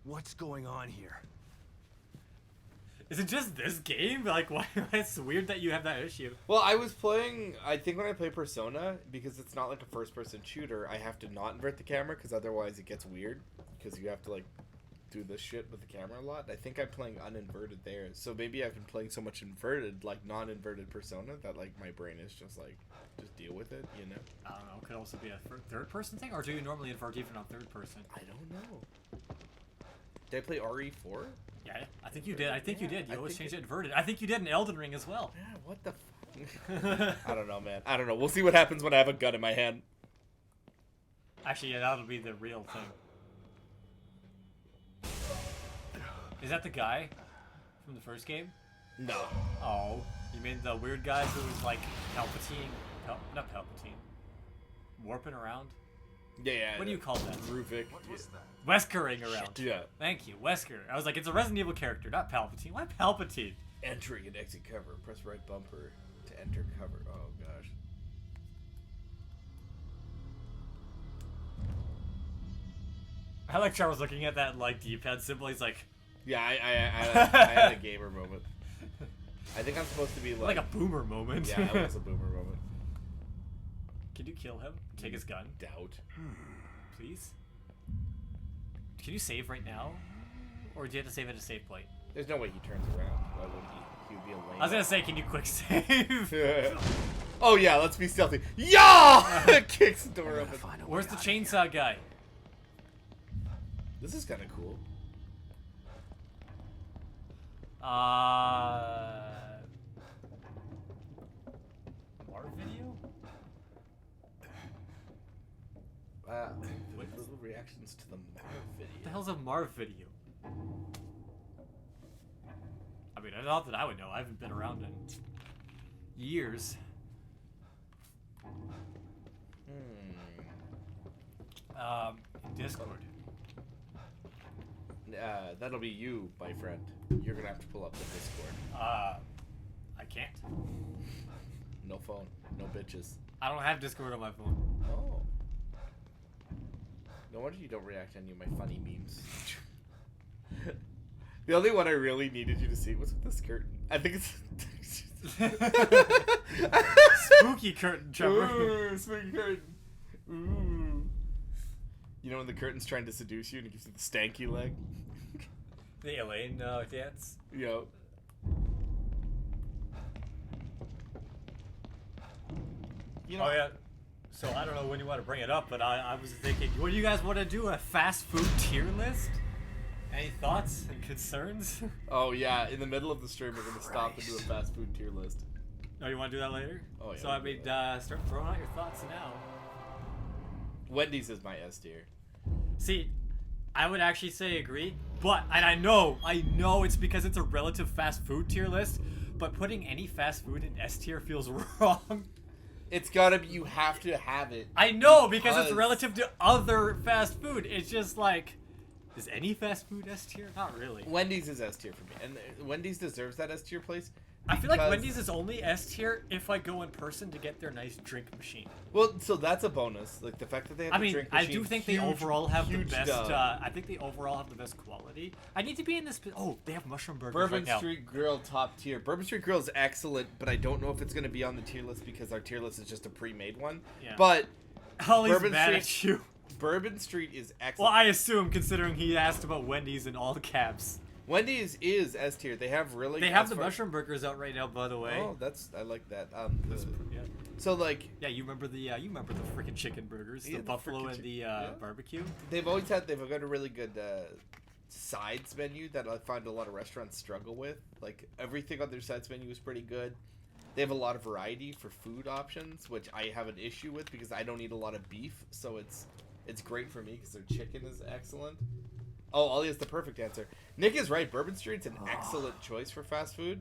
What's going on here? Is it just this game? Like, why? It's weird that you have that issue. Well, I was playing, I think when I play Persona, because it's not like a first-person shooter, I have to not invert the camera, because otherwise it gets weird, because you have to, like, do this shit with the camera a lot. I think I'm playing uninverted there, so maybe I've been playing so much inverted, like, non-inverted Persona, that, like, my brain is just, like, just deal with it, you know? I don't know. Could also be a third-person thing, or do you normally invert even on third-person? I don't know. Did I play RE4? Yeah, I think you did. I think you did. You I always think changed it inverted. I think you did in Elden Ring as well. Yeah, what the fuck? I don't know, man. I don't know. We'll see what happens when I have a gun in my hand. Actually, yeah, that'll be the real thing. Is that the guy from the first game? No. Oh, you mean the weird guy who was like Palpatine? Not Palpatine. Warping around? Yeah. What do you call that? Ruvik. What was that? Weskering around. Yeah. Thank you, Wesker. I was like, it's a Resident Evil character, not Palpatine. Why Palpatine? Entering and exit cover. Press right bumper to enter cover. Oh, gosh. I like Charles looking at that like D-pad symbol. He's like, Yeah, I had a gamer moment. I think I'm supposed to be like a boomer moment. Yeah, it was a boomer moment. Can you kill him? Take his gun, Doubt. please. Can you save right now, or do you have to save at a save point? There's no way he turns around. Why would he? He would be a lame. I was gonna say, can you quick save? Oh yeah, let's be stealthy. Yeah! Kicks the door open. Where's the chainsaw guy? This is kind of cool. Marv video? Little reactions to the Marv video. What the hell's a Marv video? I mean, not that I would know. I haven't been around in years. Discord. That'll be you, my friend. You're gonna have to pull up the Discord. I can't. No phone, no bitches. I don't have Discord on my phone. Oh. No wonder you don't react to any of my funny memes. The only one I really needed you to see was with this curtain. I think it's Spooky curtain, Trevor. Ooh, spooky curtain. Ooh. You know when the curtain's trying to seduce you and it gives you the stanky leg? The Elaine dance. Yo. You know, Oh yeah. So I don't know when you want to bring it up, but I was thinking, what do you guys want to do? A fast food tier list? Any thoughts and concerns? Oh yeah, in the middle of the stream we're gonna stop and do a fast food tier list. Oh, you want to do that later? Oh, yeah, So we I can mean, do that. start throwing out your thoughts now. Wendy's is my S tier. See, I would actually say agree, but and I know it's because it's a relative fast food tier list, but putting any fast food in S tier feels wrong. It's gotta be, you have to have it. I know because it's Because- relative to other fast food. It's just like, is any fast food S tier? Not really. Wendy's is S tier for me, and Wendy's deserves that S tier place. I feel like because- Wendy's is only S tier if I go in person to get their nice drink machine. Well, so that's a bonus. Like the fact that they have I the mean, drink I machine. do think huge, they overall have the huge best. dub. I think they overall have the best quality. I need to be in this. Oh, they have mushroom burgers Bourbon right now. Street Grill top tier. Bourbon Street Grill is excellent, but I don't know if it's going to be on the tier list because our tier list is just a pre-made one. Yeah. But Ollie's Bourbon mad Street- at you. Bourbon Street is Well, excellent. I assume considering he asked about Wendy's in all caps. Wendy's is S tier. They have really. They have as the far- mushroom burgers out right now, by the way. Oh, I like that. Yeah. So like Yeah, you remember the freaking chicken burgers, Yeah, the the buffalo frickin' and the yeah. barbecue. they've got a really good sides menu that I find a lot of restaurants struggle with. Like, everything on their sides menu is pretty good. They have a lot of variety for food options, which I have an issue with because I don't eat a lot of beef, so it's great for me because their chicken is excellent. Oh, Ollie has the perfect answer. Nick is right. Bourbon Street's an excellent choice for fast food,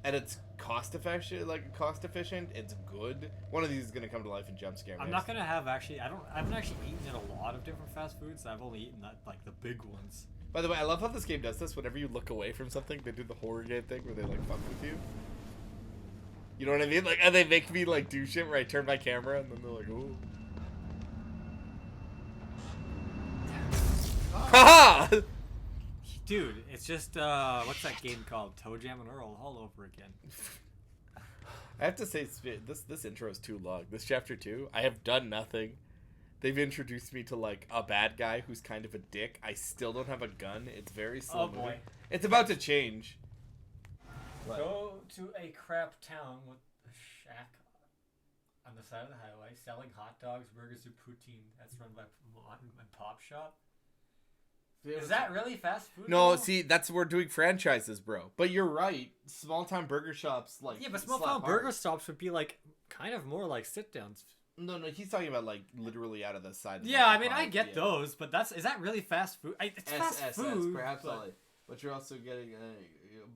and it's cost efficient. It's good. One of these is gonna come to life and jump scare me. I'm not gonna have I haven't actually eaten at a lot of different fast foods. I've only eaten at like the big ones. By the way, I love how this game does this. Whenever you look away from something, they do the horror game thing where they like fuck with you. You know what I mean? Like, and they make me like do shit where I turn my camera and then they're like, ooh. Haha! Dude, it's just what's that game called? Toe Jam and Earl all over again. I have to say, this intro is too long. This chapter 2, I have done nothing. They've introduced me to like a bad guy who's kind of a dick. I still don't have a gun. It's very slow moving. Boy. It's about to change. What? Go to a crap town with a shack on the side of the highway selling hot dogs, burgers, and poutine. That's run by Pop Shop. Is that really fast food? No, though? see, we're doing franchises, bro. But you're right. Small town burger shops, like, Yeah, but small slap town hard. burger shops would be like kind of more like sit downs. No, he's talking about like literally out of the side. Of Yeah, the I mean, I pie, get yeah. those, but is that really fast food? It's fast food. Perhaps, but... Ollie. But you're also getting,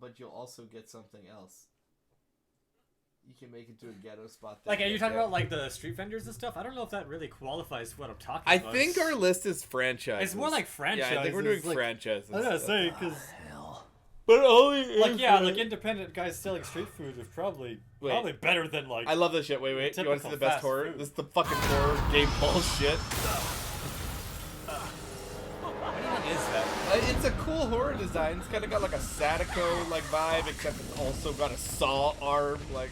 but you'll also get something else. You can make it to a ghetto spot. Like, are you talking about like the street vendors and stuff? I don't know if that really qualifies what I'm talking I about. think our list is franchises. It's more like franchises. Yeah, I think we're doing like, franchises. I was gonna say because. But Ollie, Like like independent guys selling street food is probably better than like. I love this shit. Wait. You want to see typical the best fast horror? food. This is the fucking horror game bullshit. What even is that? It's a cool horror design. It's kind of got like a Sadako like vibe, except it's also got a saw arm. Like,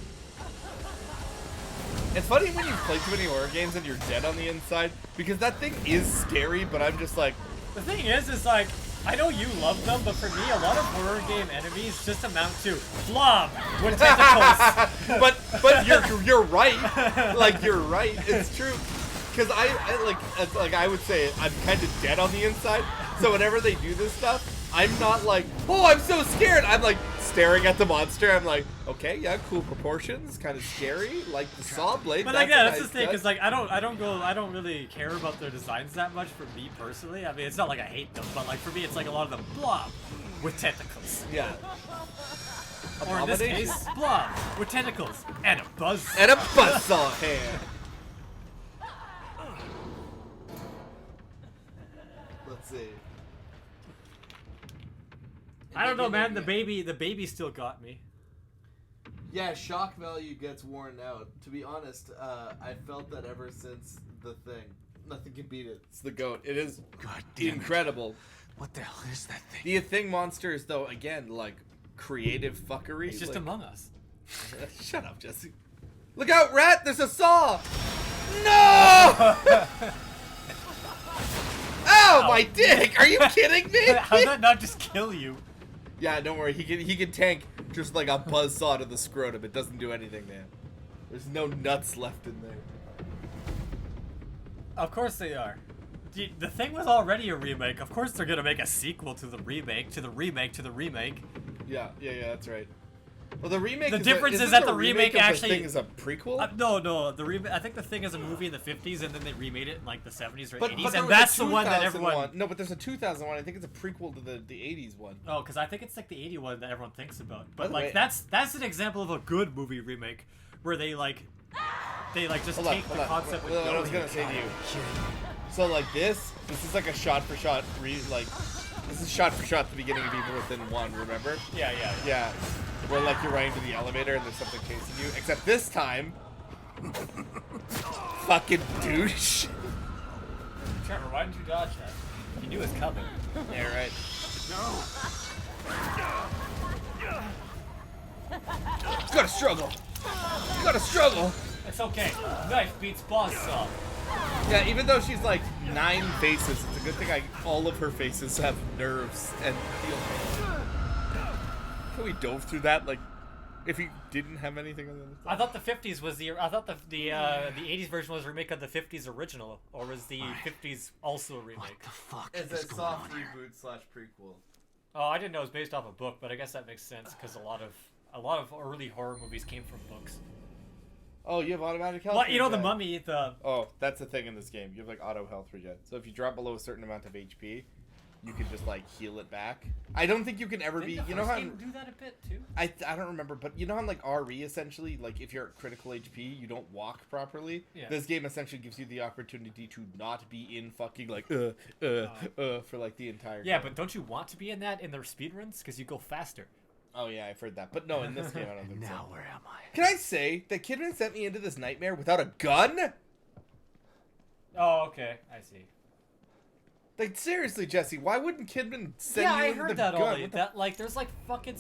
it's funny when you play too many horror games and you're dead on the inside because that thing is scary. But I'm just like, The thing is like. I know you love them, but for me, a lot of horror game enemies just amount to blob with tentacles. but you're right. Like, you're right. It's true. Because I would say I'm kind of dead on the inside. So whenever they do this stuff, I'm not like, oh, I'm so scared. I'm like staring at the monster. I'm like, okay, yeah, cool proportions, kind of scary, like the saw blade. But like, yeah, that's the thing. Cause like, I don't really care about their designs that much. For me personally, I mean, it's not like I hate them, but like for me, it's like a lot of them blob with tentacles. Yeah. Or in this case, blob with tentacles and a buzz. And a buzzsaw hand. Let's see. I don't know, man. The baby still got me. Yeah, shock value gets worn out. To be honest, I felt that ever since The Thing. Nothing can beat it. It's the GOAT. It is incredible. What the hell is that thing? The Thing monsters, though, again, like, creative fuckery. It's just like, Among Us. Shut up, Jesse. Look out, rat! There's a saw! No! Ow, my dick! Are you kidding me? How did that not just kill you? Yeah, don't worry. He can tank just like a buzzsaw to the scrotum. It doesn't do anything, man. There's no nuts left in there. Of course they are. The Thing was already a remake. Of course they're gonna make a sequel to the remake, to the remake, to the remake. Yeah, that's right. Well, the remake. The difference is that the remake actually The Thing is a prequel. No, the remake. I think The Thing is a movie in the 50s, and then they remade it in like the 70s or 80s, there and was that's a the one that 2000 everyone. one. No, but there's a 2001. I think it's a prequel to the 80s one. Oh, because I think it's like the 80 one that everyone thinks about. By But the like way- that's an example of a good movie remake, where they just Hold on, take hold the on. concept What and I go was gonna say to you. here. So like this is like a shot for shot this is shot for shot the beginning of Evil Within 1. Remember? Yeah. Yeah, where like you're running to the elevator and there's something chasing you. Except this time, fucking douche. Trevor, why didn't you dodge that? You knew it was coming. Yeah, right. You gotta struggle. You gotta struggle. It's okay. Knife beats buzzsaw. Yeah, even though she's like 9 faces, it's a good thing all of her faces have nerves and feel pain. How we dove through that like If he didn't have anything on the other I thought the 50s was the. I thought the 80s version was a remake of the 50s original, or was the 50s also a What remake? the fuck It's is a going soft on here? reboot slash prequel. Oh, I didn't know it was based off a book, but I guess that makes sense because a lot of early horror movies came from books. Oh, you have automatic health. Well, you know, the regen. Mummy, the Oh, that's the thing in this game. You have like auto health regen. So if you drop below a certain amount of HP, you can just like heal it back. I don't think you can ever be. didn't the You know first how game do that a bit too? I don't remember, but you know how like RE essentially, like if you're at critical HP, you don't walk properly. Yeah. This game essentially gives you the opportunity to not be in fucking like for like the entire. Yeah, game. but don't you want to be in that in their speedruns because you go faster? Oh yeah, I've heard that. But no, in this game I don't think Now so. where am I? Can I say that Kidman sent me into this nightmare without a gun? Oh, okay, I see. Like seriously, Jesse, why wouldn't Kidman send Yeah, you I into heard the that gun? already. What the That like, there's like fucking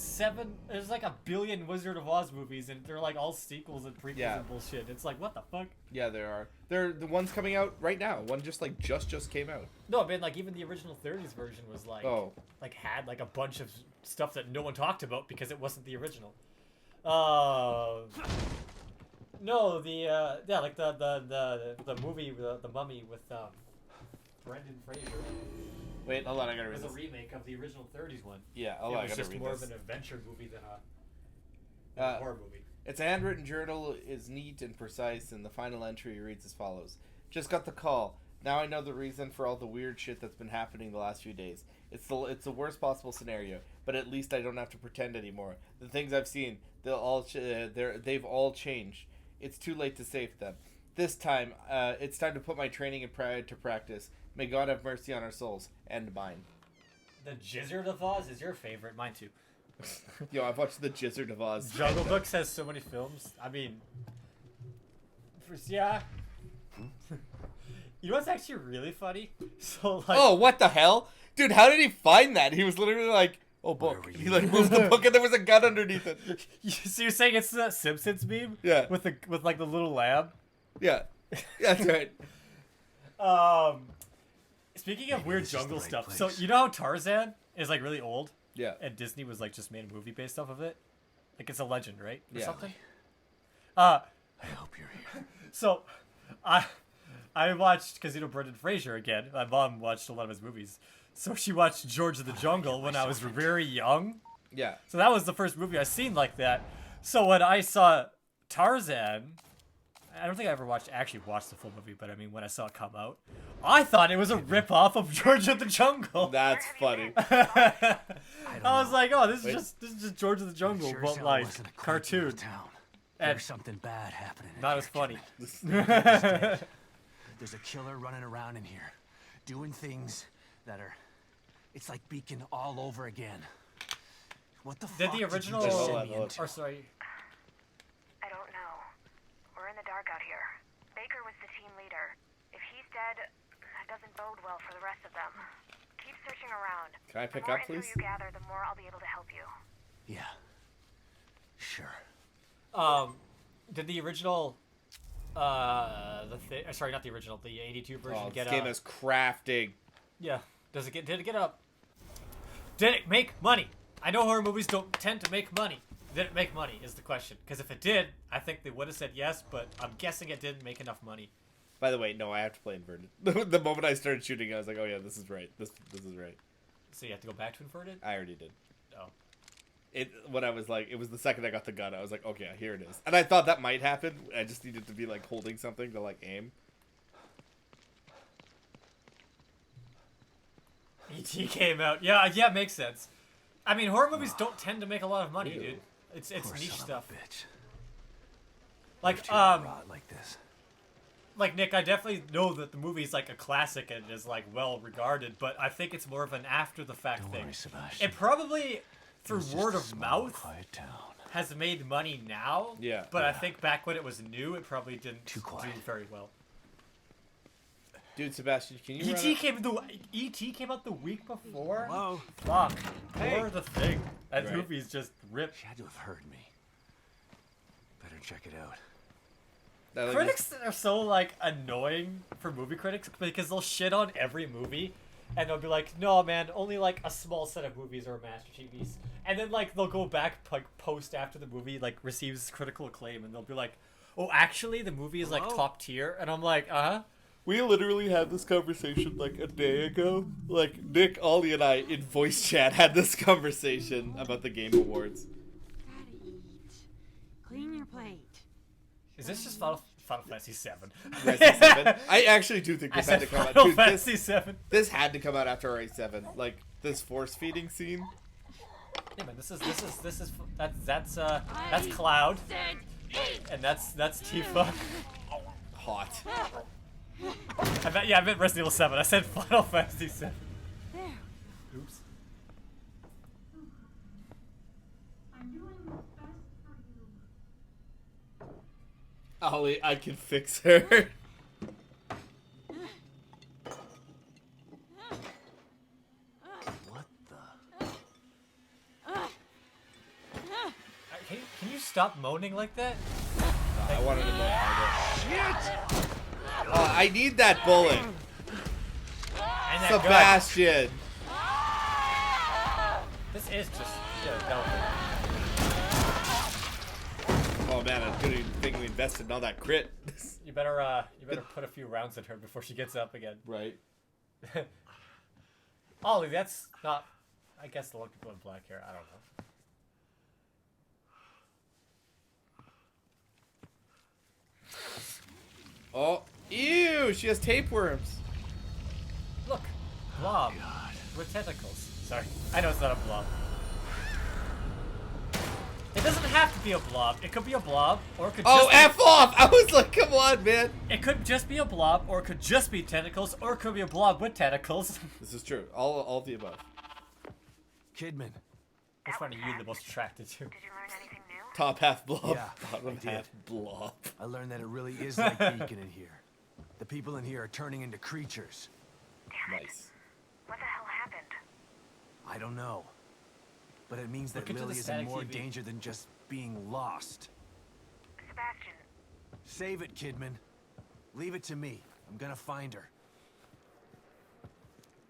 there's like a billion Wizard of Oz movies, and they're like all sequels and prequels Yeah. and bullshit. It's like, what the fuck? Yeah, there are. They're the ones coming out right now. One just came out. No, I mean like even the original 30s version was like, Oh. like had like a bunch of stuff that no one talked about because it wasn't the original. No, the yeah, like the movie the Mummy with Brendan Fraser Wait, hold on, I gotta read was a this. remake of the original 30s one. Yeah, It hold on, I was gotta just read more this. of an adventure movie than a horror movie. Its handwritten journal is neat and precise, and the final entry reads as follows. Just got the call. Now I know the reason for all the weird shit that's been happening the last few days. It's the worst possible scenario, but at least I don't have to pretend anymore. The things I've seen, they've all changed. It's too late to save them. This time, it's time to put my training and pride to practice. May God have mercy on our souls and mine. The Jizzard of Oz is your favorite, mine too. Yo, I've watched the Jizzard of Oz. Jungle Book has so many films. I mean, yeah. You know what's actually really funny? So like, Oh, what the hell? Dude, how did he find that? He was literally like, oh, book. were He you? like moved the book and there was a gun underneath it. so you're saying it's that Simpsons meme? Yeah. With like the little lamb. Yeah. That's right. Speaking of Maybe weird this is the jungle right stuff, place. so you know how Tarzan is like really old, Yeah. and Disney was like just made a movie based off of it, like it's a legend, right, or Yeah. something. I hope you're here. So, I watched because you know Brendan Fraser again. My mom watched a lot of his movies, so she watched George of the Jungle when I was very young. Yeah. So that was the first movie I seen like that. So when I saw Tarzan, I don't think I ever actually watched the full movie, but I mean when I saw it come out, I thought it was a rip-off of George of the Jungle. That's funny. I was know. like, oh, this Wait. is just George of the Jungle, Sure as but hell like wasn't a creep in cartoon. the town. And There's something bad happening. in not here, as funny. Kidman. There's a killer running around in here, doing things that are. It's like Beacon all over again. What the Did fuck the original, you just send Hold me on. into? or sorry, I don't know. We're in the dark out here. Baker was the team leader. If he's dead, that doesn't bode well for the rest of them. Keep searching around. Can I pick the more up, info please? you gather, the more I'll be able to help you. Yeah. Sure. did the original, sorry, not the original, the 82 version Oh, get this game a, is crafting. yeah, did it get up? Did it make money? I know horror movies don't tend to make money. Did it make money is the question. Because if it did, I think they would have said yes, but I'm guessing it didn't make enough money. By the way, no, I have to play Inverted. The moment I started shooting, I was like, oh yeah, this is right. This is right. So you have to go back to Inverted? I already did. Oh. When I was like, it was the second I got the gun, I was like, okay, here it is. And I thought that might happen. I just needed to be like holding something to like aim. E.T. came out. Yeah, makes sense. I mean, horror movies don't tend to make a lot of money, Ew. dude. It's Poor niche son stuff. Of a bitch. Like, Lived here to rot like this. like Nick, I definitely know that the movie's like a classic and is like well regarded, but I think it's more of an after the fact Don't thing. worry, Sebastian. It probably through It's just word a of small, mouth quiet town. has made money now. Yeah. But I Yeah. think back when it was new, it probably didn't Too do quiet. very well. Dude, Sebastian, can you E.T. came out the week before. Hello. Fuck. Hey. Or the thing. That Right. movie's just ripped. She had to have heard me. Better check it out. That, like, Critics are so like annoying for movie critics because they'll shit on every movie and they'll be like, no, man, only like a small set of movies are Master TVs. And then like they'll go back like post after the movie like receives critical acclaim, and they'll be like, oh, actually the movie is like top tier, and I'm like, We literally had this conversation like a day ago. Like Nick, Ollie, and I in voice chat had this conversation about the Game Awards. Gotta eat. Clean your plate. Is this just Final Fantasy 7? Resident 7. I actually do think I this had said to come out. Final Dude, Fantasy 7. this had to come out after RE7. Like this force feeding scene. Yeah, man, that's Cloud, Said eat. and that's Tifa. Hot. I meant Resident Evil 7. I said Final Fantasy 7. There. Oops. I'm doing what's best for you. Ollie, I can fix her. What the? Can you stop moaning like that? I wanted to know harder. I need that bullet. And that gun. Sebastian. This is just no. Oh man, I'm good thing we invested in all that crit. You better put a few rounds in her before she gets up again. Right. Ollie, that's not. I guess the look people with black hair. I don't know. Oh, ew! She has tapeworms. Look, blob with tentacles. Sorry, I know it's not a blob. It doesn't have to be a blob. It could be a blob, or it could just be, F off! I was like, come on, man. it could just be a blob, or it could just be tentacles, or it could be a blob with tentacles. This is true. All of the above. Kidman. Which one are you the most attracted to? Did you learn anything new? Top half blob. Yeah, Bottom I did. half blob. I learned that it really is like Beacon in here. The people in here are turning into creatures. Nice. What the hell happened? I don't know. But it means that Look into Lily the is in static more TV. danger than just being lost. Sebastian, Save it, Kidman. Leave it to me. I'm gonna find her.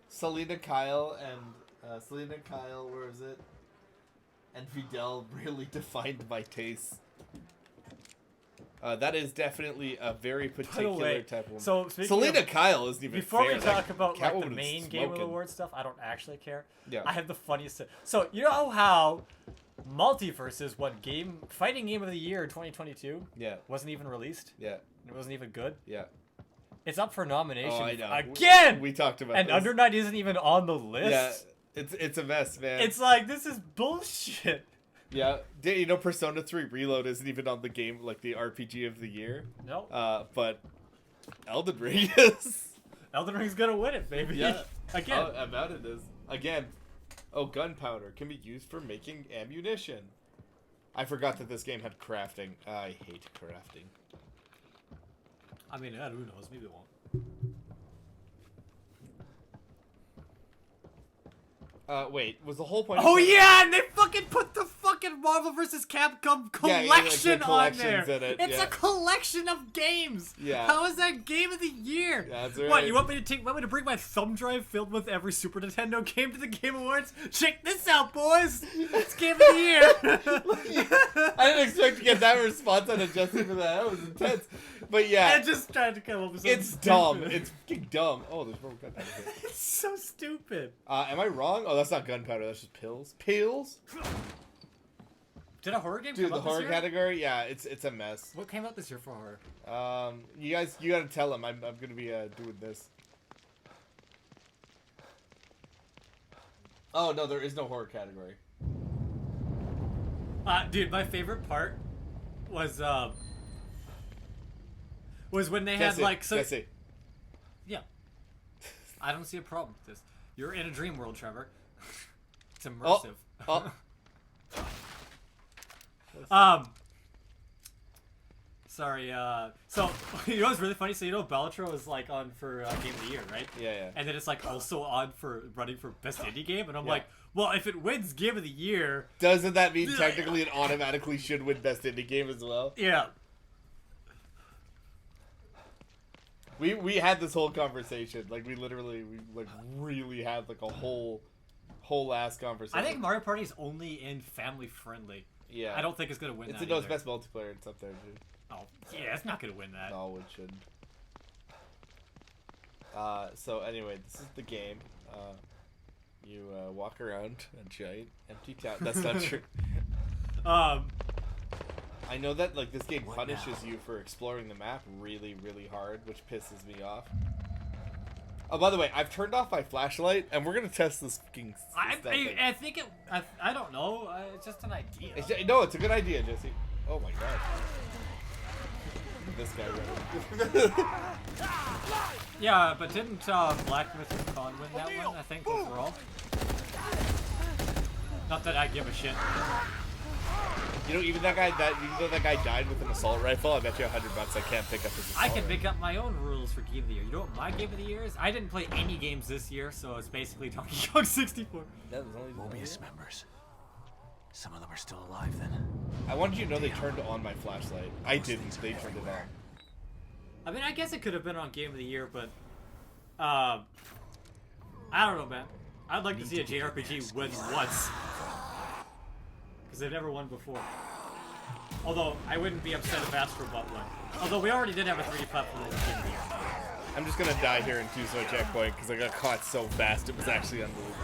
Selena Kyle, where is it? And Vidal really defined my taste. That is definitely a very particular way, type of woman. so speaking Selena of- Kyle isn't even Before fair. we talk about like the Catwoman is main Game smoking. Award stuff, I don't actually care. Yeah. I have the funniest. So you know how Multiverses won Fighting Game of the Year in 2022? Yeah. Wasn't even released. Yeah. It wasn't even good. Yeah. It's up for nomination Oh, I know. again. We talked about and this. Under Night isn't even on the list. Yeah. It's a mess, man. It's like this is bullshit. Yeah. You know, Persona 3 Reload isn't even on the game, like the RPG of the year. No. But Elden Ring is. Elden Ring's gonna win it, baby. Yeah. Again. Oh, about it is. Again. Oh, gunpowder can be used for making ammunition. I forgot that this game had crafting. I hate crafting. I mean, who knows? Maybe it won't. Wait, was the whole point Oh of yeah, and they fucking put the fucking Marvel vs. Capcom Yeah, yeah, like the collection on there. collections in it, It's yeah. a collection of games. Yeah. How is that Game of the Year? Yeah, that's What, right. you want me to bring my thumb drive filled with every Super Nintendo game to the Game Awards? Check this out, boys. It's Game of the Year. I didn't expect to get that response on it just for that. That was intense. But yeah, I just tried to come up with something it's dumb. stupid. It's fucking dumb. Oh, there's more gunpowder here. It's so stupid. Am I wrong? Oh, that's not gunpowder. That's just pills. Pills? Did a horror game Dude, come the out this horror year? category? Yeah, it's a mess. What came out this year for horror? You guys, you gotta tell him. I'm gonna be doing this. Oh no, there is no horror category. Dude, my favorite part was when they had like so. Jesse. Yeah. I don't see a problem with this. You're in a dream world, Trevor. It's immersive. Oh. Sorry, so, you know what's really funny? So, you know Bellatrix is, like, on for Game of the Year, right? Yeah, yeah. And then it's, like, also on for running for Best Indie Game, and I'm Yeah. like, well, if it wins Game of the Year... Doesn't that mean technically it automatically should win Best Indie Game as well? Yeah. We had this whole conversation. Like we really had like a whole ass conversation. I think Mario Party is only in family friendly. Yeah. I don't think it's gonna win. It's that Windows either. best multiplayer. It's up there, dude. Oh yeah, it's not gonna win that. No, it shouldn't. So anyway, this is the game. You walk around a giant empty town. That's not true. I know that like this game punishes you for exploring the map really, really hard, which pisses me off. Oh, by the way, I've turned off my flashlight, and we're gonna test this fucking. I think it. I don't know. It's just an idea. No, it's a good idea, Jesse. Oh my god. This guy running. Yeah, but didn't Black Myth Con win that one? I think overall. Not that I give a shit. You know, even though that guy died with an assault rifle, I bet you $100 I can't pick up his assault I can rifle. pick up my own rules for Game of the Year. You know what my Game of the Year is? I didn't play any games this year, so it's basically Donkey Kong 64. That was only Mobius members. Some of them are still alive then. I wanted you to know they turned on my flashlight. I didn't. They turned it on. I mean, I guess it could have been on Game of the Year, but I don't know, man. I'd like to see a JRPG win once, because they've never won before. Although I wouldn't be upset if Astro Bot won. Although we already did have a 3D platform in Game of the Year. I'm just gonna die here in Tuzo checkpoint because I got caught so fast. It was actually unbelievable.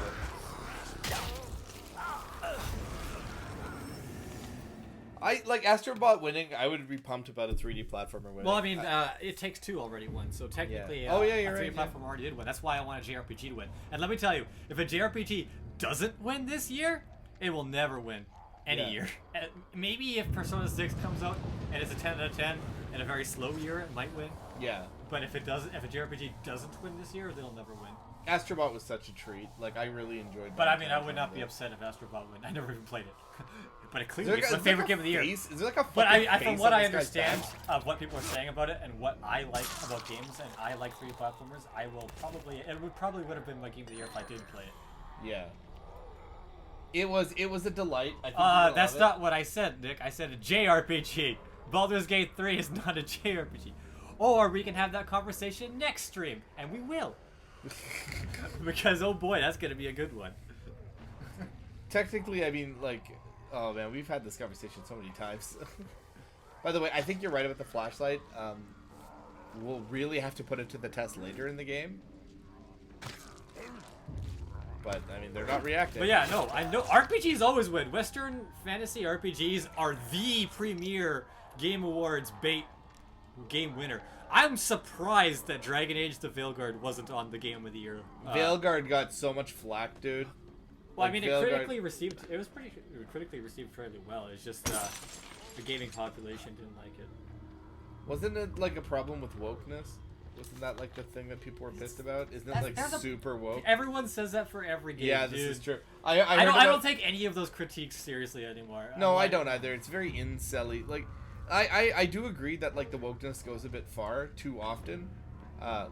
I like Astrobot winning. I would be pumped about a 3D platformer winning. Well, I mean, It Takes Two already won, so technically, Yeah. Oh, yeah, you're a 3D right, platform already did win. That's why I want a JRPG to win. And let me tell you, if a JRPG doesn't win this year, it will never win any year. Maybe if Persona 6 comes out and it's a 10 out of 10 and a very slow year, it might win. Yeah. But if it doesn't, if a JRPG doesn't win this year, they'll never win. Astrobot was such a treat. Like I really enjoyed. But I mean, I would not be upset if Astrobot win. I never even played it. But it clearly it's my favorite game of the year. Is there like a but fucking from face what on I this guy's understand back? of what people are saying about it and what I like about games, and I like 3D platformers, it would have been my game of the year if I did play it. Yeah. It was a delight. I think That's not what I said, Nick. I said a JRPG. Baldur's Gate 3 is not a JRPG. Or we can have that conversation next stream, and we will. Because oh boy, that's gonna be a good one. Technically, I mean, like, oh man, we've had this conversation so many times. By the way, I think you're right about the flashlight. We'll really have to put it to the test later in the game. But I mean, they're not reacting. But yeah, no, I know RPGs always win. Western fantasy RPGs are the premier Game Awards bait game winner. I'm surprised that Dragon Age the Veilguard wasn't on the Game of the Year. Veilguard got so much flack, dude. Well, like, I mean, Veilguard... it was pretty critically received fairly well. It's just the gaming population didn't like it. Wasn't it like a problem with wokeness? Wasn't that like the thing that people were pissed about? Isn't it like super woke? Everyone says that for every game. Yeah, dude. this is true. I don't take any of those critiques seriously anymore. No, I don't either. It's very incel-y. Like, I do agree that like the wokeness goes a bit far too often.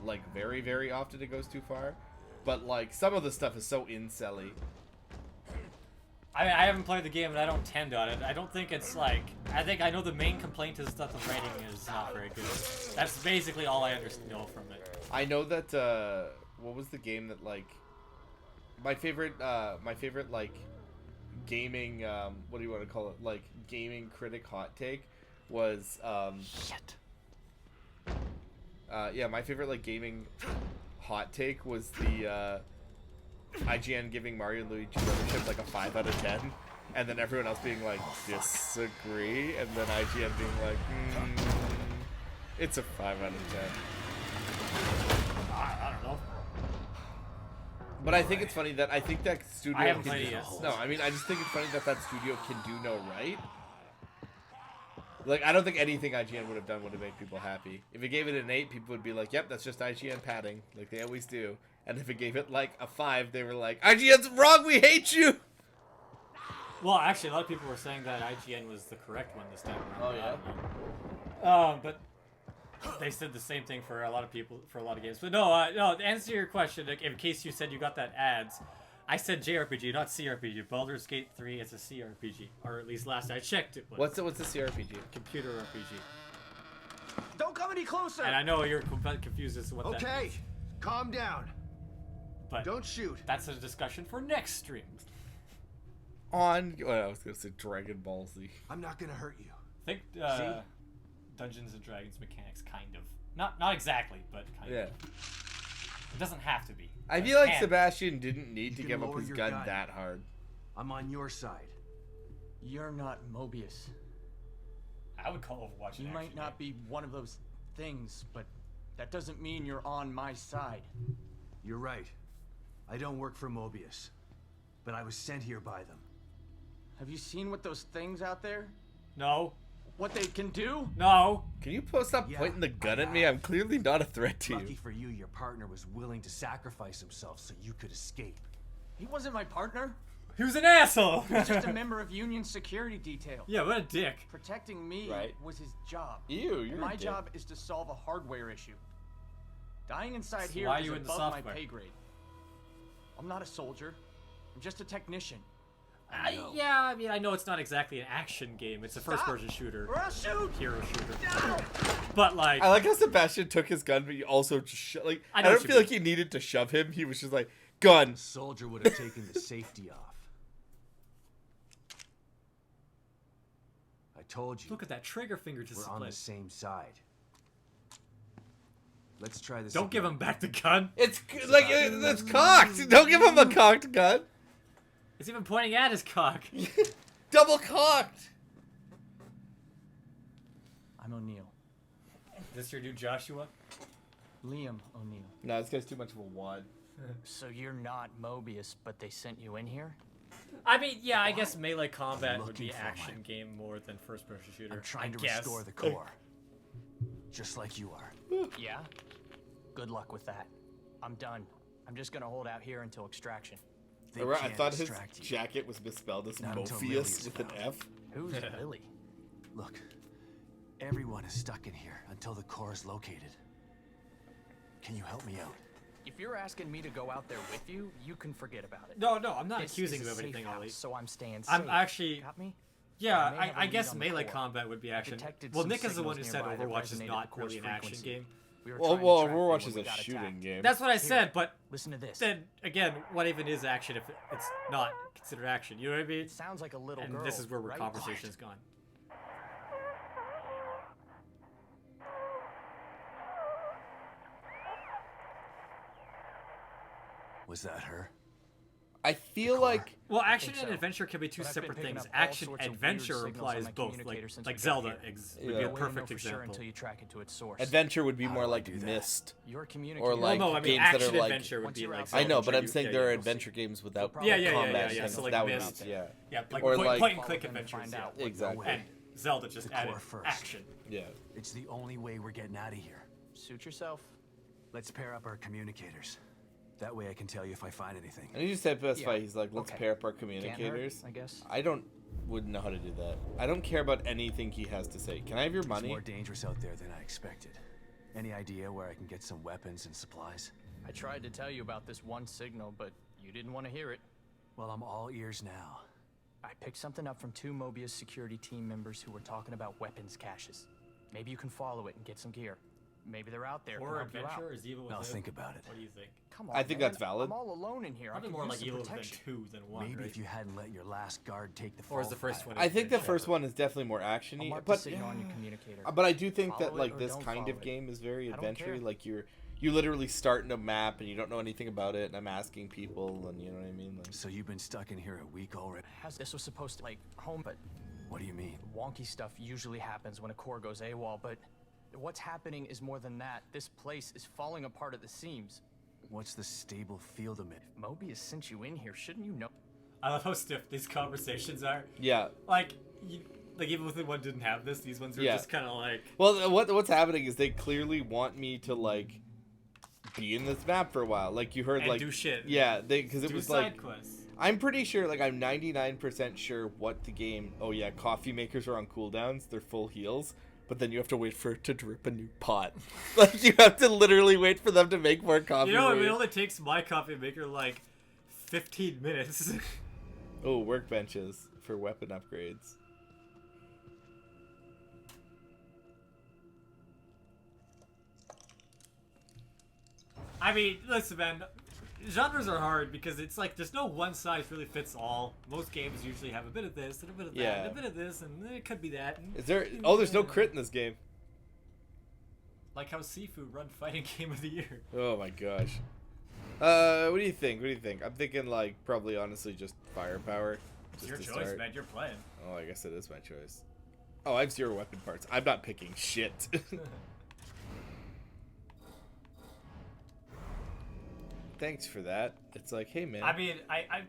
Like very, very often it goes too far. But like some of the stuff is so incel-y. I haven't played the game and I don't tend on it. I don't think it's like... I know the main complaint is that the writing is not very good. That's basically all I know from it. I know that, what was the game that, like... My favorite, like, gaming, what do you want to call it? Like, gaming critic hot take was, Shit. Yeah, my favorite, like, gaming hot take was the, IGN giving Mario and Luigi Ownership like a 5 out of 10, and then everyone else being like, disagree, and then IGN being like, it's a 5 out of 10. I don't know. But I think it's funny that I think that studio I haven't can played it do, yet. no, I mean I just think it's funny that that studio can do no right. Like I don't think anything IGN would have done would have made people happy. If it gave it an 8, people would be like, "Yep, that's just IGN padding," like they always do. And if it gave it like a 5, they were like, "IGN's wrong, we hate you." Well, actually, a lot of people were saying that IGN was the correct one this time around. Oh yeah. But they said the same thing for a lot of people for a lot of games. But no, to answer your question, like, in case you said you got that ads, I said JRPG, not CRPG. Baldur's Gate 3 is a CRPG, or at least last I checked it was. What's the CRPG? Computer RPG. Don't call come any closer. And I know you're confused as to what that Okay, means. calm down. But Don't shoot. that's a discussion for next stream. I was gonna say Dragon Ball Z. I'm not gonna hurt you. I think See? Dungeons and Dragons mechanics, kind of. Not exactly, but kind Yeah. of. It doesn't have to be. I but feel it like can. Sebastian didn't need You to can give up lower his your gun gun. that hard. I'm on your side. You're not Mobius. I would call Overwatch You an might action not game. be one of those things, but that doesn't mean you're on my side. You're right. I don't work for Mobius, but I was sent here by them. Have you seen what those things out there? No. What they can do? No. Can you stop Yeah, pointing the gun I at me? have. I'm clearly not a threat to Lucky you. for you, your partner was willing to sacrifice himself so you could escape. He wasn't my partner. He was an asshole. He was just a member of Union security detail. Yeah, what a dick. Protecting me Right. was his job. Ew, you're And a my dick. job is to solve a hardware issue. Dying inside So here why are is you in the above my software? pay grade. I'm not a soldier. I'm just a technician. Yeah, I mean, I know it's not exactly an action game. It's a first-person shooter, Or I'll shoot! hero shooter. But like, I like how Sebastian took his gun, but he also just I I know don't what you feel like he needed to shove him. He was just like, gun. A soldier would have taken the safety off. I told you, look at that trigger finger we're on discipline. the same side. Let's try this Don't give again. him back the gun. It's it's cocked. Don't give him a cocked gun. It's even pointing at his cock. Double cocked. I'm O'Neill. Is this your new Joshua? Liam O'Neill. No, this guy's too much of a wad. So you're not Mobius, but they sent you in here? I mean, yeah, I guess melee combat would Looking be for action my- game more than first-person shooter. I'm trying to I guess. restore the core. Just like you are. Yeah? Good luck with that. I'm done. I'm just gonna hold out here until extraction. They I can't thought his distract you. jacket was misspelled as Not until Lily Morpheus is with an found. F. Who's Lily? Look, everyone is stuck in here until the core is located. Can you help me out? If you're asking me to go out there with you, you can forget about it. No, I'm not This accusing is you a of anything, safe Ollie. house, so I'm staying safe. I'm actually, Got me? yeah, I may have a I lead guess on the melee core. combat would be action. Detected Well, some Nick is the one who signals said nearby that Overwatch is resonated not the core's really an action frequency. game. We were Well, trying to track them Overwatch when is we a got shooting attacked. game. That's what I said, but Listen to this. then again, what even is action if it's not considered action? You know what I mean? It sounds like a little And girl. this is where right? conversation's gone. Was that her? I feel like Well, action think and so. adventure can be two But I've been separate picking things. up all Action sorts of weird adventure signals on implies my both, communicator since like we got Zelda here. would be Yeah. a You won't know perfect for sure example. until you track it to its source. adventure would be How more do I like do that? Mist. Your communicator. Or like well, no, I mean games that action are like. adventure would Once be you're like. outside I Zelda, know, but where I'm you- saying yeah, there are you'll see. adventure games without Yeah, combat. yeah. and So like that would Myst. be, yeah. Yeah, like Or point, like- point and Follow click them and adventures. find Yeah. out what Exactly. they're And Zelda just The added core first. action. Yeah. It's the only way we're getting out of here. Suit yourself. Let's pair up our communicators. That way I can tell you if I find anything. And he just said specify. Yeah. He's like, let's Okay. pair up our Can't hurt, communicators. I guess. I wouldn't know how to do that. I don't care about anything he has to say. Can I have your It's money? more dangerous out there than I expected. Any idea where I can get some weapons and supplies? I tried to tell you about this one signal, but you didn't want to hear it. Well, I'm all ears now. I picked something up from 2 Mobius security team members who were talking about weapons caches. Maybe you can follow it and get some gear. Maybe they're out there. Or can help you adventure out. or is Evil I'll Within? think about it. What do you think? Come on, I think man. that's valid. I'm all alone in here. Probably I more could like use Evil some Within protection. 2 than 1, Maybe right? if you hadn't let your last guard take the fall. Or is the first one? I think the adventure? first one is definitely more I'll actiony, mark the but signal on your communicator. but I do think Follow that it like or this don't kind follow of it. game is very I don't adventure. care. Like you literally start in a map and you don't know anything about it, and I'm asking people, and you know what I mean. Like, So you've been stuck in here a week already? This was supposed to like home, but What do you mean? wonky stuff usually happens when a core goes AWOL. But what's happening is more than that. This place is falling apart at the seams. What's the stable field emit? Mobius sent you in here, shouldn't you know? I love how stiff these conversations are. yeah. Like, like Evil Within 1 didn't have this. These ones are Yeah. just kind of like. Well, what's happening is they clearly want me to like be in this map for a while. Like you heard, And like do shit. Yeah, because it Do was side like quests. I'm pretty sure, like I'm 99% sure what the game. Oh yeah, coffee makers are on cooldowns. They're full heals. But then you have to wait for it to drip a new pot. Like, you have to literally wait for them to make more coffee. You know, for it you. only takes my coffee maker like 15 minutes. Oh, workbenches for weapon upgrades. I mean, listen, man. Genres are hard because it's like there's no one size really fits all. Most games usually have a bit of this and a bit of that and a bit of this, and it could be that. And, Is there? Oh, there's no crit in this game. Like how Sifu run fighting game of the year. Oh my gosh. What do you think? What do you think? I'm thinking like probably honestly just firepower. It's your choice, man. You're playing. Oh, I guess it is my choice. Oh, I have 0 weapon parts. I'm not picking shit. Thanks for that. It's like, hey man. I mean, I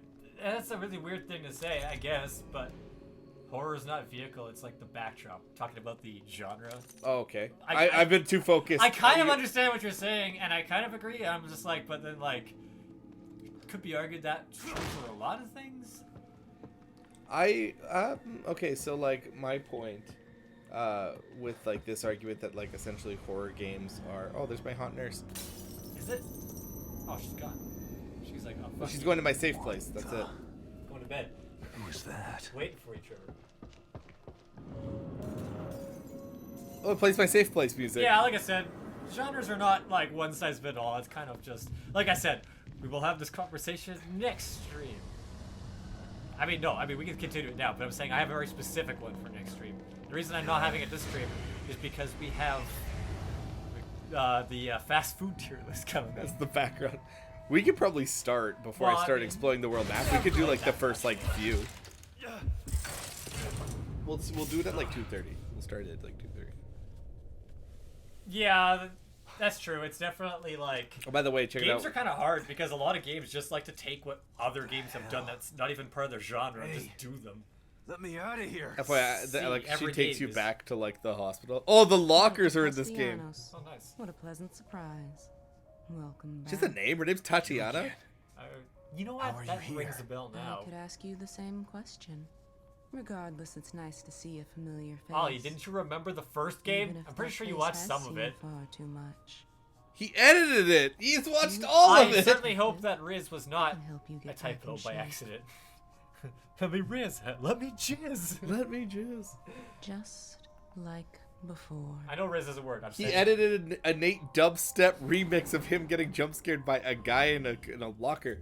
that's a really weird thing to say, I guess, but horror is not vehicle. It's like the backdrop. Talking about the genre. Oh, okay. I've been too focused. I kind of understand what you're saying, and I kind of agree. I'm just like, but then like, could be argued that's true for a lot of things. Okay, so like my point with like this argument that like essentially horror games are, oh, there's my haunt nurse. Is it? Oh, she's gone. She's like, oh, fuck. She's going to my safe place. That's it. Going to bed. Who's that? Waiting for each other. Oh, it plays my safe place music. Yeah, like I said, genres are not like one size fit all. It's kind of just like I said. We will have this conversation next stream. I mean, we can continue it now, but I'm saying I have a very specific one for next stream. The reason I'm not having it this stream is because we have the fast food tier list coming up. That's the background. We could probably start before I start exploring the world map. We could do like the first like few. We'll do it at like 2:30. We'll start it at like 2:30. Yeah, that's true. It's definitely like. Oh, by the way, check it out. Games are kind of hard because a lot of games just like to take what other games have done that's not even part of their genre and just do them. Let me out of here. FYI, like she takes you back to like the hospital. Oh, the lockers are in this game. Oh, nice. What a pleasant surprise. Welcome back. She's a name. Her name's Tatiana. You know what? That rings a bell now. I could ask you the same question. Regardless, it's nice to see a familiar face. Ollie, didn't you remember the first game? I'm pretty sure you watched some of it. Far too much. He edited it. He's watched all of it. I certainly hope that Riz was not a typo by accident. Let me Riz. Let me jizz. Let me jizz. Just like before. I know Riz is a word. He edited a Nate dubstep remix of him getting jump scared by a guy in a locker.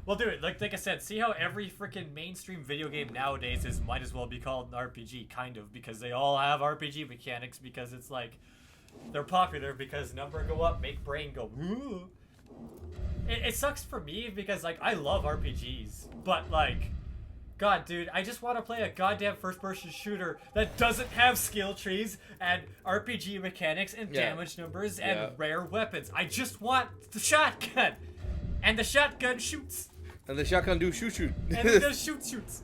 Well, dude, like I said, see how every freaking mainstream video game nowadays might as well be called an RPG, kind of, because they all have RPG mechanics, because it's like, they're popular because number go up, make brain go, woo. It sucks for me because, like, I love RPGs, but, like, God, dude, I just want to play a goddamn first-person shooter that doesn't have skill trees and RPG mechanics and damage numbers and rare weapons. I just want the shotgun, and the shotgun shoots. And the shotgun do shoot. And it does shoots.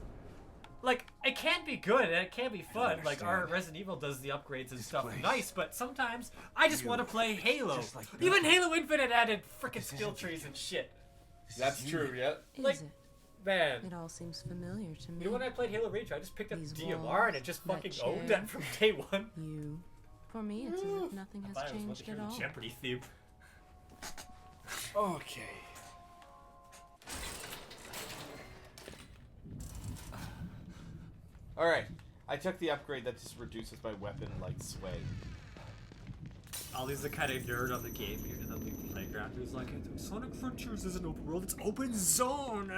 Like, it can be good and it can be fun. Like, our Resident Evil does the upgrades and stuff nice, but sometimes I just want to play Halo. Even Halo Infinite added frickin' skill trees and shit. That's true, yeah. Like, man. It all seems familiar to me. You know, when I played Halo Reach, I just picked up DMR and it just fucking owned that from day one. For me, it's as if nothing has changed at all. Jeopardy theme. Okay. Alright, I took the upgrade that just reduces my weapon, like, sway. Ollie's the kind of nerd on the game here in the playground who's like, Sonic Frontiers isn't open world, it's open zone!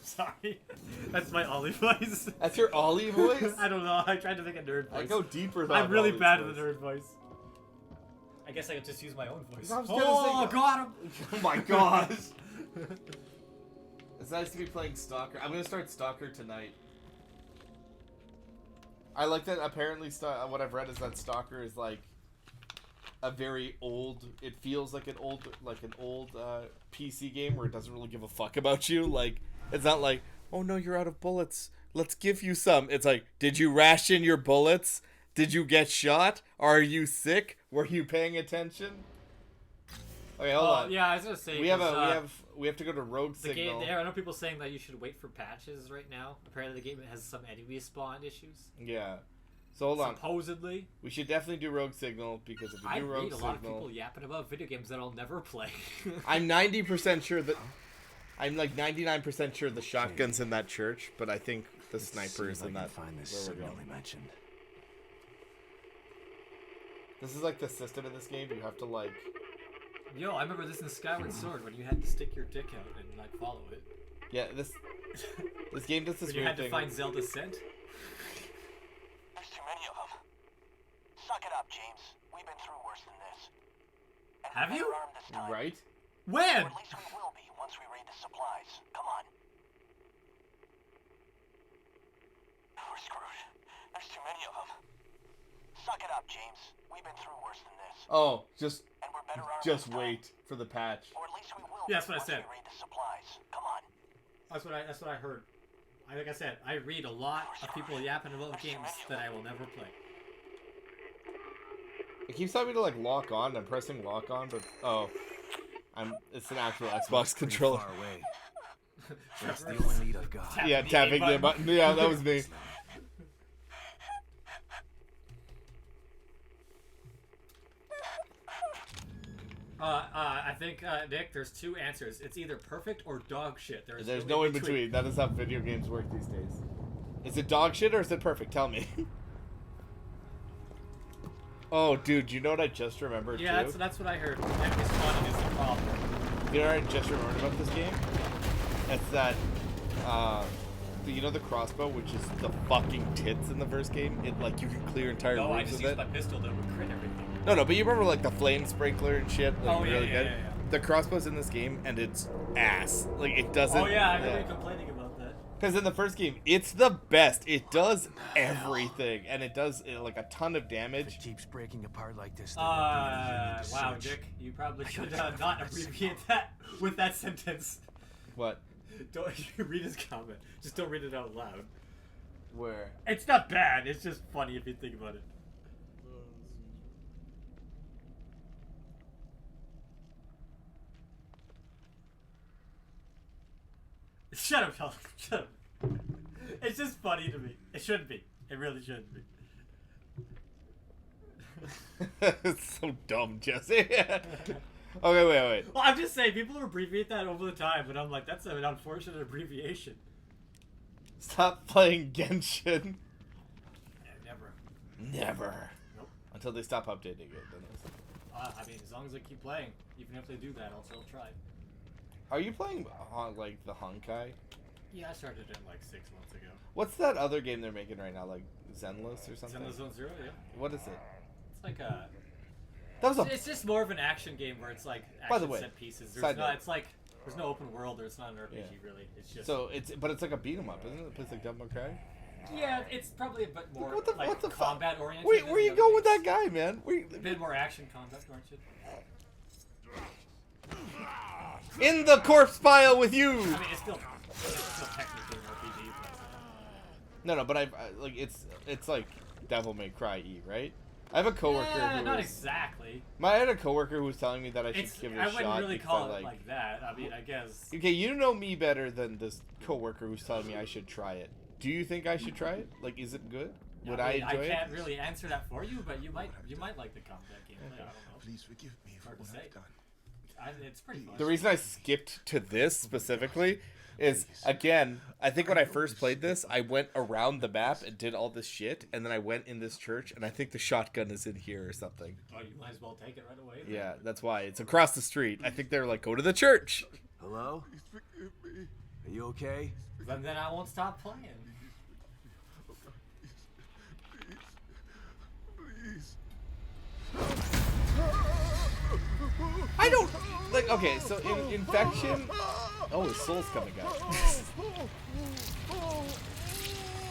Sorry. That's my Ollie voice. That's your Ollie voice? I don't know, I tried to make a nerd voice. I go deeper than I'm really Ollie's bad voice. at the nerd voice. I guess I could just use my own voice. I was Oh, say, got him! Oh my gosh! It's nice to be playing Stalker. I'm gonna start Stalker tonight. I like that. Apparently, what I've read is that Stalker is like a very old. It feels like an old PC game where it doesn't really give a fuck about you. Like, it's not like, oh no, you're out of bullets. Let's give you some. It's like, did you ration your bullets? Did you get shot? Are you sick? Were you paying attention? Okay, hold on. Yeah, I was gonna say we have to go to Rogue Signal. I know people saying that you should wait for patches right now. Apparently, the game has some enemy spawn issues. Yeah. So hold on. Supposedly. We should definitely do Rogue Signal because if we do Rogue Signal, I read a lot of people yapping about video games that I'll never play. I'm 90% sure that. I'm like 99% sure the shotgun's in that church, but I think the sniper is in that. Find this signal they mentioned. This is like the system in this game. You have to like. Yo, I remember this in Skyward Sword when you had to stick your dick out and like follow it. Yeah, this game does this when you weird had to thing. find Zelda's scent. There's too many of them. Suck it up, James. We've been through worse than this. And Have you? armed this time. Right? When? Or at least we will be once we raid the supplies. Come on. We're screwed. There's too many of them. Suck it up, James. We've been through worse than this. Oh, just wait for the patch. Or at least we will. Yeah, that's what I said. We raid the supplies. Come on. That's what I heard. Like I said, I read a lot of people yapping about games that I will never play. It keeps telling me to like lock on. I'm pressing lock on, but it's an actual Xbox controller. Far away. That's the only lead I've got. Yeah, tapping the button. Yeah, that was me. I think, Nick, there's two answers. It's either perfect or dog shit. There's no in between. That is how video games work these days. Is it dog shit or is it perfect? Tell me. Oh, dude, you know what I just remembered Yeah, too? that's what I heard. And respawning is the problem. You know what I just remembered about this game? It's that, you know the crossbow, which is the fucking tits in the first game? It, like, you can clear entire No, I rooms just with used it. my pistol that would crit everything. No, but you remember, like, the flame sprinkler and shit? Like, Oh, yeah, really yeah, good? yeah. The crossbow's in this game, and it's ass. Like, it doesn't... Oh, yeah, I remember you complaining about that. Because in the first game, it's the best. It does everything, and it does like a ton of damage. If it keeps breaking apart like this. Wow, Dick, you probably should not abbreviate that with that sentence. What? Don't read his comment. Just don't read it out loud. Where? It's not bad. It's just funny if you think about it. Shut up, Sheldon. Shut up. It's just funny to me. It shouldn't be. It really shouldn't be. It's so dumb, Jesse. Okay, wait. Well, I'm just saying, people abbreviate that over the time, but I'm like, that's an unfortunate abbreviation. Stop playing Genshin. Yeah, never. Never. Nope. Until they stop updating it. Then I mean, as long as they keep playing, even if they do that, I'll still try. Are you playing like the Honkai? Yeah, I started it like 6 months ago. What's that other game they're making right now? Like Zenless or something? Zenless Zone Zero, yeah. What is it? It's like a. That was a. It's just more of an action game where it's like action By the way, set pieces. side There's note. it's like there's no open world or it's not an RPG really. It's just. So but it's like a beat 'em up, isn't it? It plays like Devil May Cry. Yeah, it's probably a bit more What the combat oriented. Wait, where you going with that guy, man? A bit more action combat oriented. In the corpse pile with you. I mean, it's still technically an RPG. But... No, but I like it's like Devil May Cry E, right? I have a coworker Yeah, who not was, exactly. I had a coworker who was telling me that I should give it a I shot. wouldn't really because call I, it like that. I mean, I guess. Okay, you know me better than this coworker who's telling me I should try it. Do you think I should try it? Like, is it good? Would I enjoy it? I can't really answer that for you, but you might like the combat gameplay. I don't know. Please forgive me for Hard to what say. I've done. It's pretty fun. The reason I skipped to this specifically is, again, I think when I first played this, I went around the map and did all this shit, and then I went in this church, and I think the shotgun is in here or something. Oh, you might as well take it right away. Yeah, that's why. It's across the street. I think they're like, go to the church. Hello? Are you okay? Then I won't stop playing. Please. I don't like. Okay, so in Infection. Oh, his soul's coming out.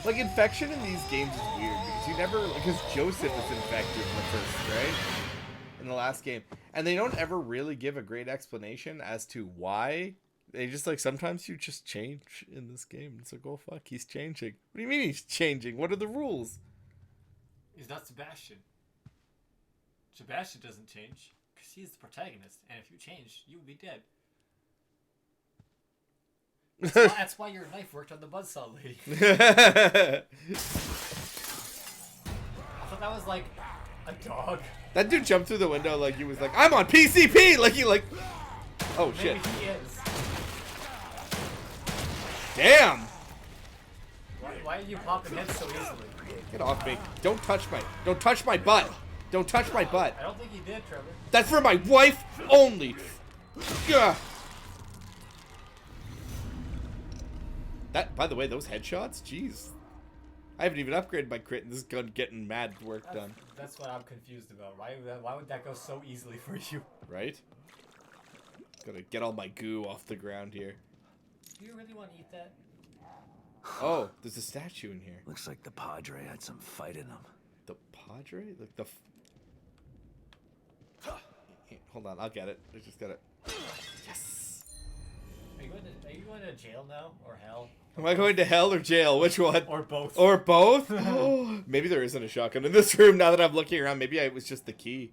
Like Infection in these games is weird because you never because Joseph is infected in the first, right? In the last game, and they don't ever really give a great explanation as to why. They just like sometimes you just change in this game. It's like, oh fuck, he's changing. What do you mean he's changing? What are the rules? He's not Sebastian. Sebastian doesn't change because he's the protagonist, and if you change, you would be dead. That's why your knife worked on the buzzsaw lady. I thought that was like a dog. That dude jumped through the window like he was like, I'm on PCP! Like he like... Oh shit. Maybe he is. Damn! Why are you popping heads so easily? Get off me. Don't touch my butt. Don't touch my butt. I don't think he did, Trevor. That's for my wife only. Gah. That, by the way, those headshots, jeez. I haven't even upgraded my crit and this gun getting mad work done. That's what I'm confused about. Why would that go so easily for you? Right? Gotta get all my goo off the ground here. Do you really want to eat that? Oh, there's a statue in here. Looks like the Padre had some fight in him. The Padre? Like the... Hold on, I'll get it. I just gotta... Yes! Are you going to jail now? Or hell? Am I going to hell or jail? Which one? Or both. Or both? Oh, maybe there isn't a shotgun in this room now that I'm looking around. Maybe it was just the key.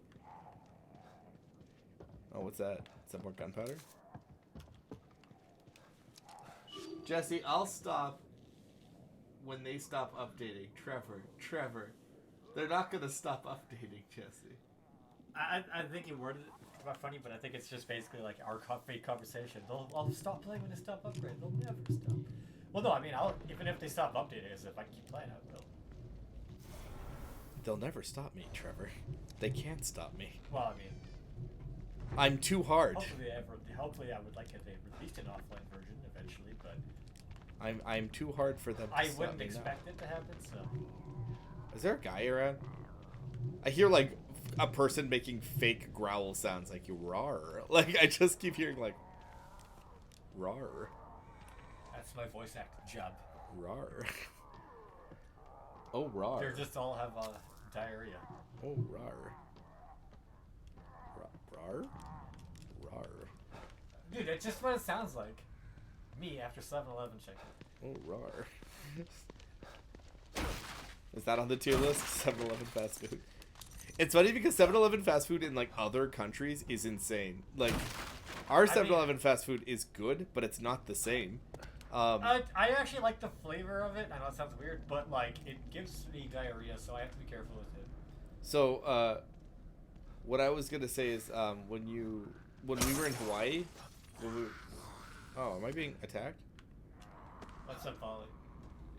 Oh, what's that? Is that more gunpowder? Jesse, I'll stop when they stop updating. Trevor. They're not going to stop updating, Jesse. I think you worded it funny, but I think it's just basically like our fake conversation. I'll stop playing when they stop upgrading. They'll never stop. Well, no, I mean, even if they stop updating us, if I keep playing, I will. They'll never stop me, Trevor. They can't stop me. Well, I mean... I'm too hard. Hopefully I would like if they released an offline version eventually, but... I'm too hard for them to I stop wouldn't me expect it to happen, so... Is there a guy around? I hear, like, a person making fake growl sounds, like, rawr. Like, I just keep hearing, like, rawr. That's my voice act job. Rawr. Oh, rawr. They just all have diarrhea. Oh, rawr. Rawr? Rawr. Dude, that's just what it sounds like. Me after 7-Eleven chicken. Oh, rawr. Is that on the tier list? 7-Eleven fast food. It's funny because 7-Eleven fast food in like other countries is insane. Like our 7-Eleven fast food is good, but it's not the same. I actually like the flavor of it. I know it sounds weird, but like it gives me diarrhea, so I have to be careful with it. So what I was gonna say is when we were in Hawaii, oh, am I being attacked? What's up, Polly?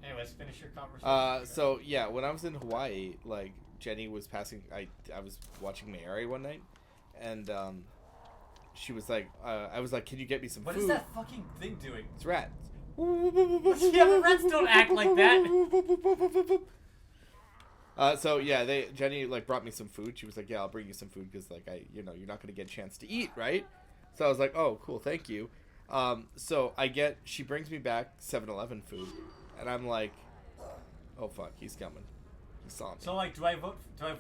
Anyways, finish your conversation. So yeah, when I was in Hawaii, like Jenny was passing. I was watching Mayari one night, and she was like, I was like, "Can you get me some food?" What is that fucking thing doing? It's rats. Yeah, but rats don't act like that. So yeah, Jenny like brought me some food. She was like, "Yeah, I'll bring you some food because like you're not gonna get a chance to eat, right?" So I was like, "Oh, cool, thank you." So she brings me back 7-Eleven food, and I'm like, "Oh fuck, he's coming." He saw me. So like, do I vote for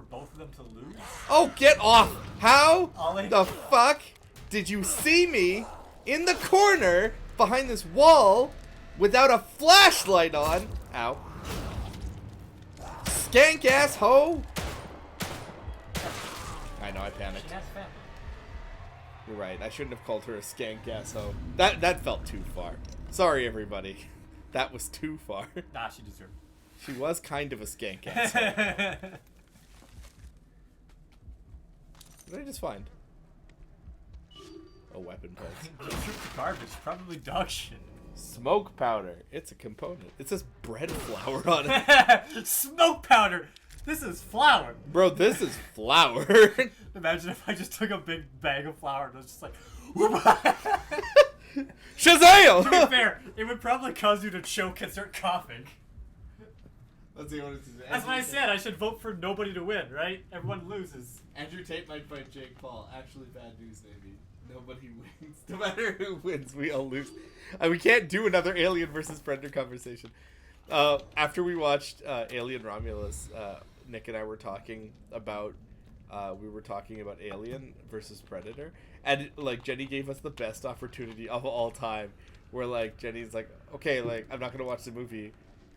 both of them to lose? Oh, get off! How the fuck did you see me in the corner behind this wall without a flashlight on? Ow. Skank ass hoe! I know, I panicked. She has family. You're right, I shouldn't have called her a skank ass hoe. That felt too far. Sorry, everybody. That was too far. Nah, she deserved it. She was kind of a skank ass hoe. What did I just find? A weapon parts. Garbage, probably dog shit. Smoke powder. It's a component. It says bread flour on it. Smoke powder! This is flour! Bro, this is flour. Imagine if I just took a big bag of flour and was just like... Shazam! To be fair, it would probably cause you to choke and start coughing. Let's see what it says. That's why I said I should vote for nobody to win, right? Everyone loses. Andrew Tate might fight Jake Paul. Actually, bad news, baby. Nobody wins. No matter who wins, we all lose. We can't do another Alien versus Predator conversation. After we watched Alien Romulus, Nick and I were talking about Alien versus Predator, and like Jenny gave us the best opportunity of all time. Where like Jenny's like, okay, like I'm not gonna watch the movie.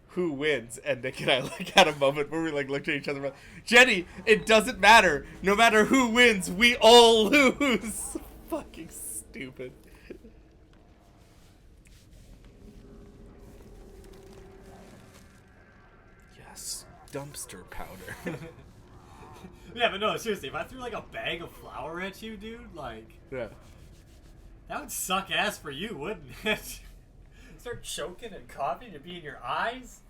Who wins? And Nick and I like had a moment where we like looked at each other. Like, Jenny, it doesn't matter. No matter who wins, we all lose. Fucking stupid. Yes, dumpster powder. Yeah, but no, seriously, if I threw like a bag of flour at you, dude, like... Yeah. That would suck ass for you, wouldn't it? Start choking and coughing and be in your eyes?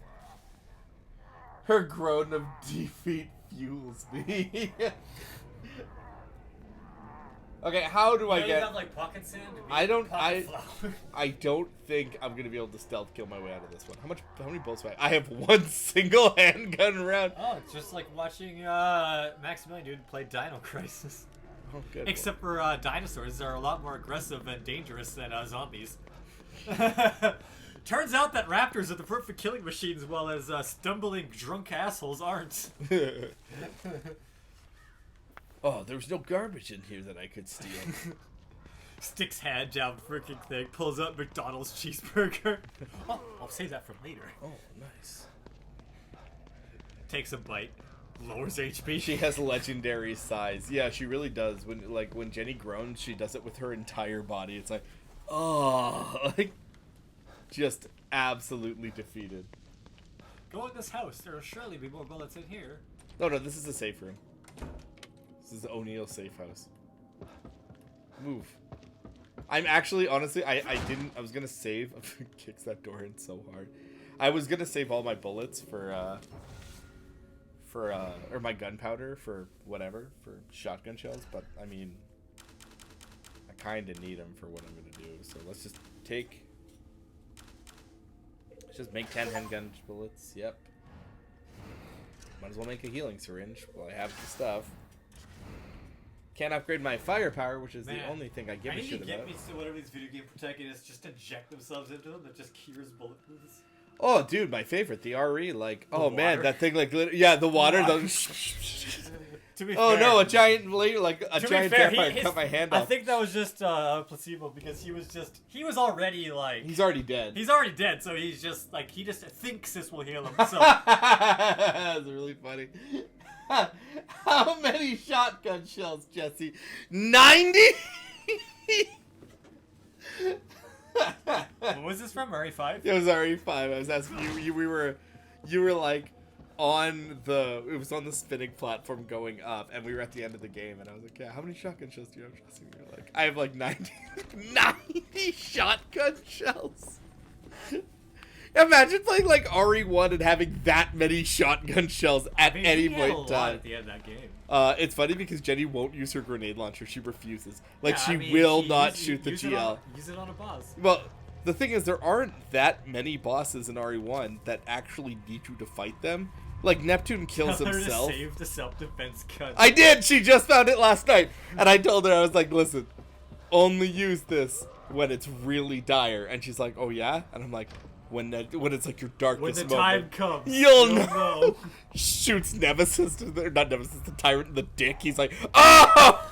Her groan of defeat fuels me. Okay, how do I You get? have, like, pocket sand? I don't. Pocket flour. I don't think I'm gonna be able to stealth kill my way out of this one. How many bullets do I have? I have one single handgun round. Oh, it's just like watching Maximilian dude play Dino Crisis. Oh, good. Except for dinosaurs are a lot more aggressive and dangerous than zombies. Turns out that raptors are the perfect killing machines, while as stumbling drunk assholes aren't. Oh, there was no garbage in here that I could steal. Sticks hand down freaking thing, pulls up McDonald's cheeseburger. Oh, I'll save that for later. Oh, nice. Takes a bite, lowers HP. She has legendary size. Yeah, she really does. When Jenny groans, she does it with her entire body. It's like, oh, like just absolutely defeated. Go in this house. There will surely be more bullets in here. Oh no, this is a safe room. This is O'Neill's safe house. Move. I'm actually, honestly, I was gonna save. Kicks that door in so hard. I was gonna save all my bullets or my gunpowder for whatever, for shotgun shells, but I mean, I kind of need them for what I'm gonna do. So let's just make 10 handgun bullets. Yep. Might as well make a healing syringe while I have the stuff. Can't upgrade my firepower, which is the only thing I give a shit about. Get me to whatever these video game protagonists just inject themselves into them that just cures bullet wounds. Oh, dude, my favorite, the RE. Like, The oh man, water? that thing, like, yeah, the water. To be Oh fair, no, a giant vampire cut my hand I off. think that was just a placebo because he was already like. He's already dead. He's already dead, so he's just like he just thinks this will heal him. So That's really funny. How many shotgun shells, Jesse? 90. what was this from? RE5? It was RE5. I was asking you. You were like it was on the spinning platform going up, and we were at the end of the game, and I was like, yeah, how many shotgun shells do you have, Jesse? And you're like, I have like 90 shotgun shells. Imagine playing like RE1 and having that many shotgun shells at any point in time. At the end of that game. It's funny because Jenny won't use her grenade launcher. She refuses. Like, Yeah, she I mean, will she not use- shoot the use it GL. use it on a boss. Well, the thing is, there aren't that many bosses in RE1 that actually need you to fight them. Like, Neptune kills Tell her to himself. save the self-defense gun. I did! She just found it last night! And I told her, I was like, listen, only use this when it's really dire. And she's like, oh yeah? And I'm like, when it's like your darkest When the moment, time comes, you'll you'll know. Shoots Nemesis, not Nemesis, the tyrant in the dick. He's like, oh!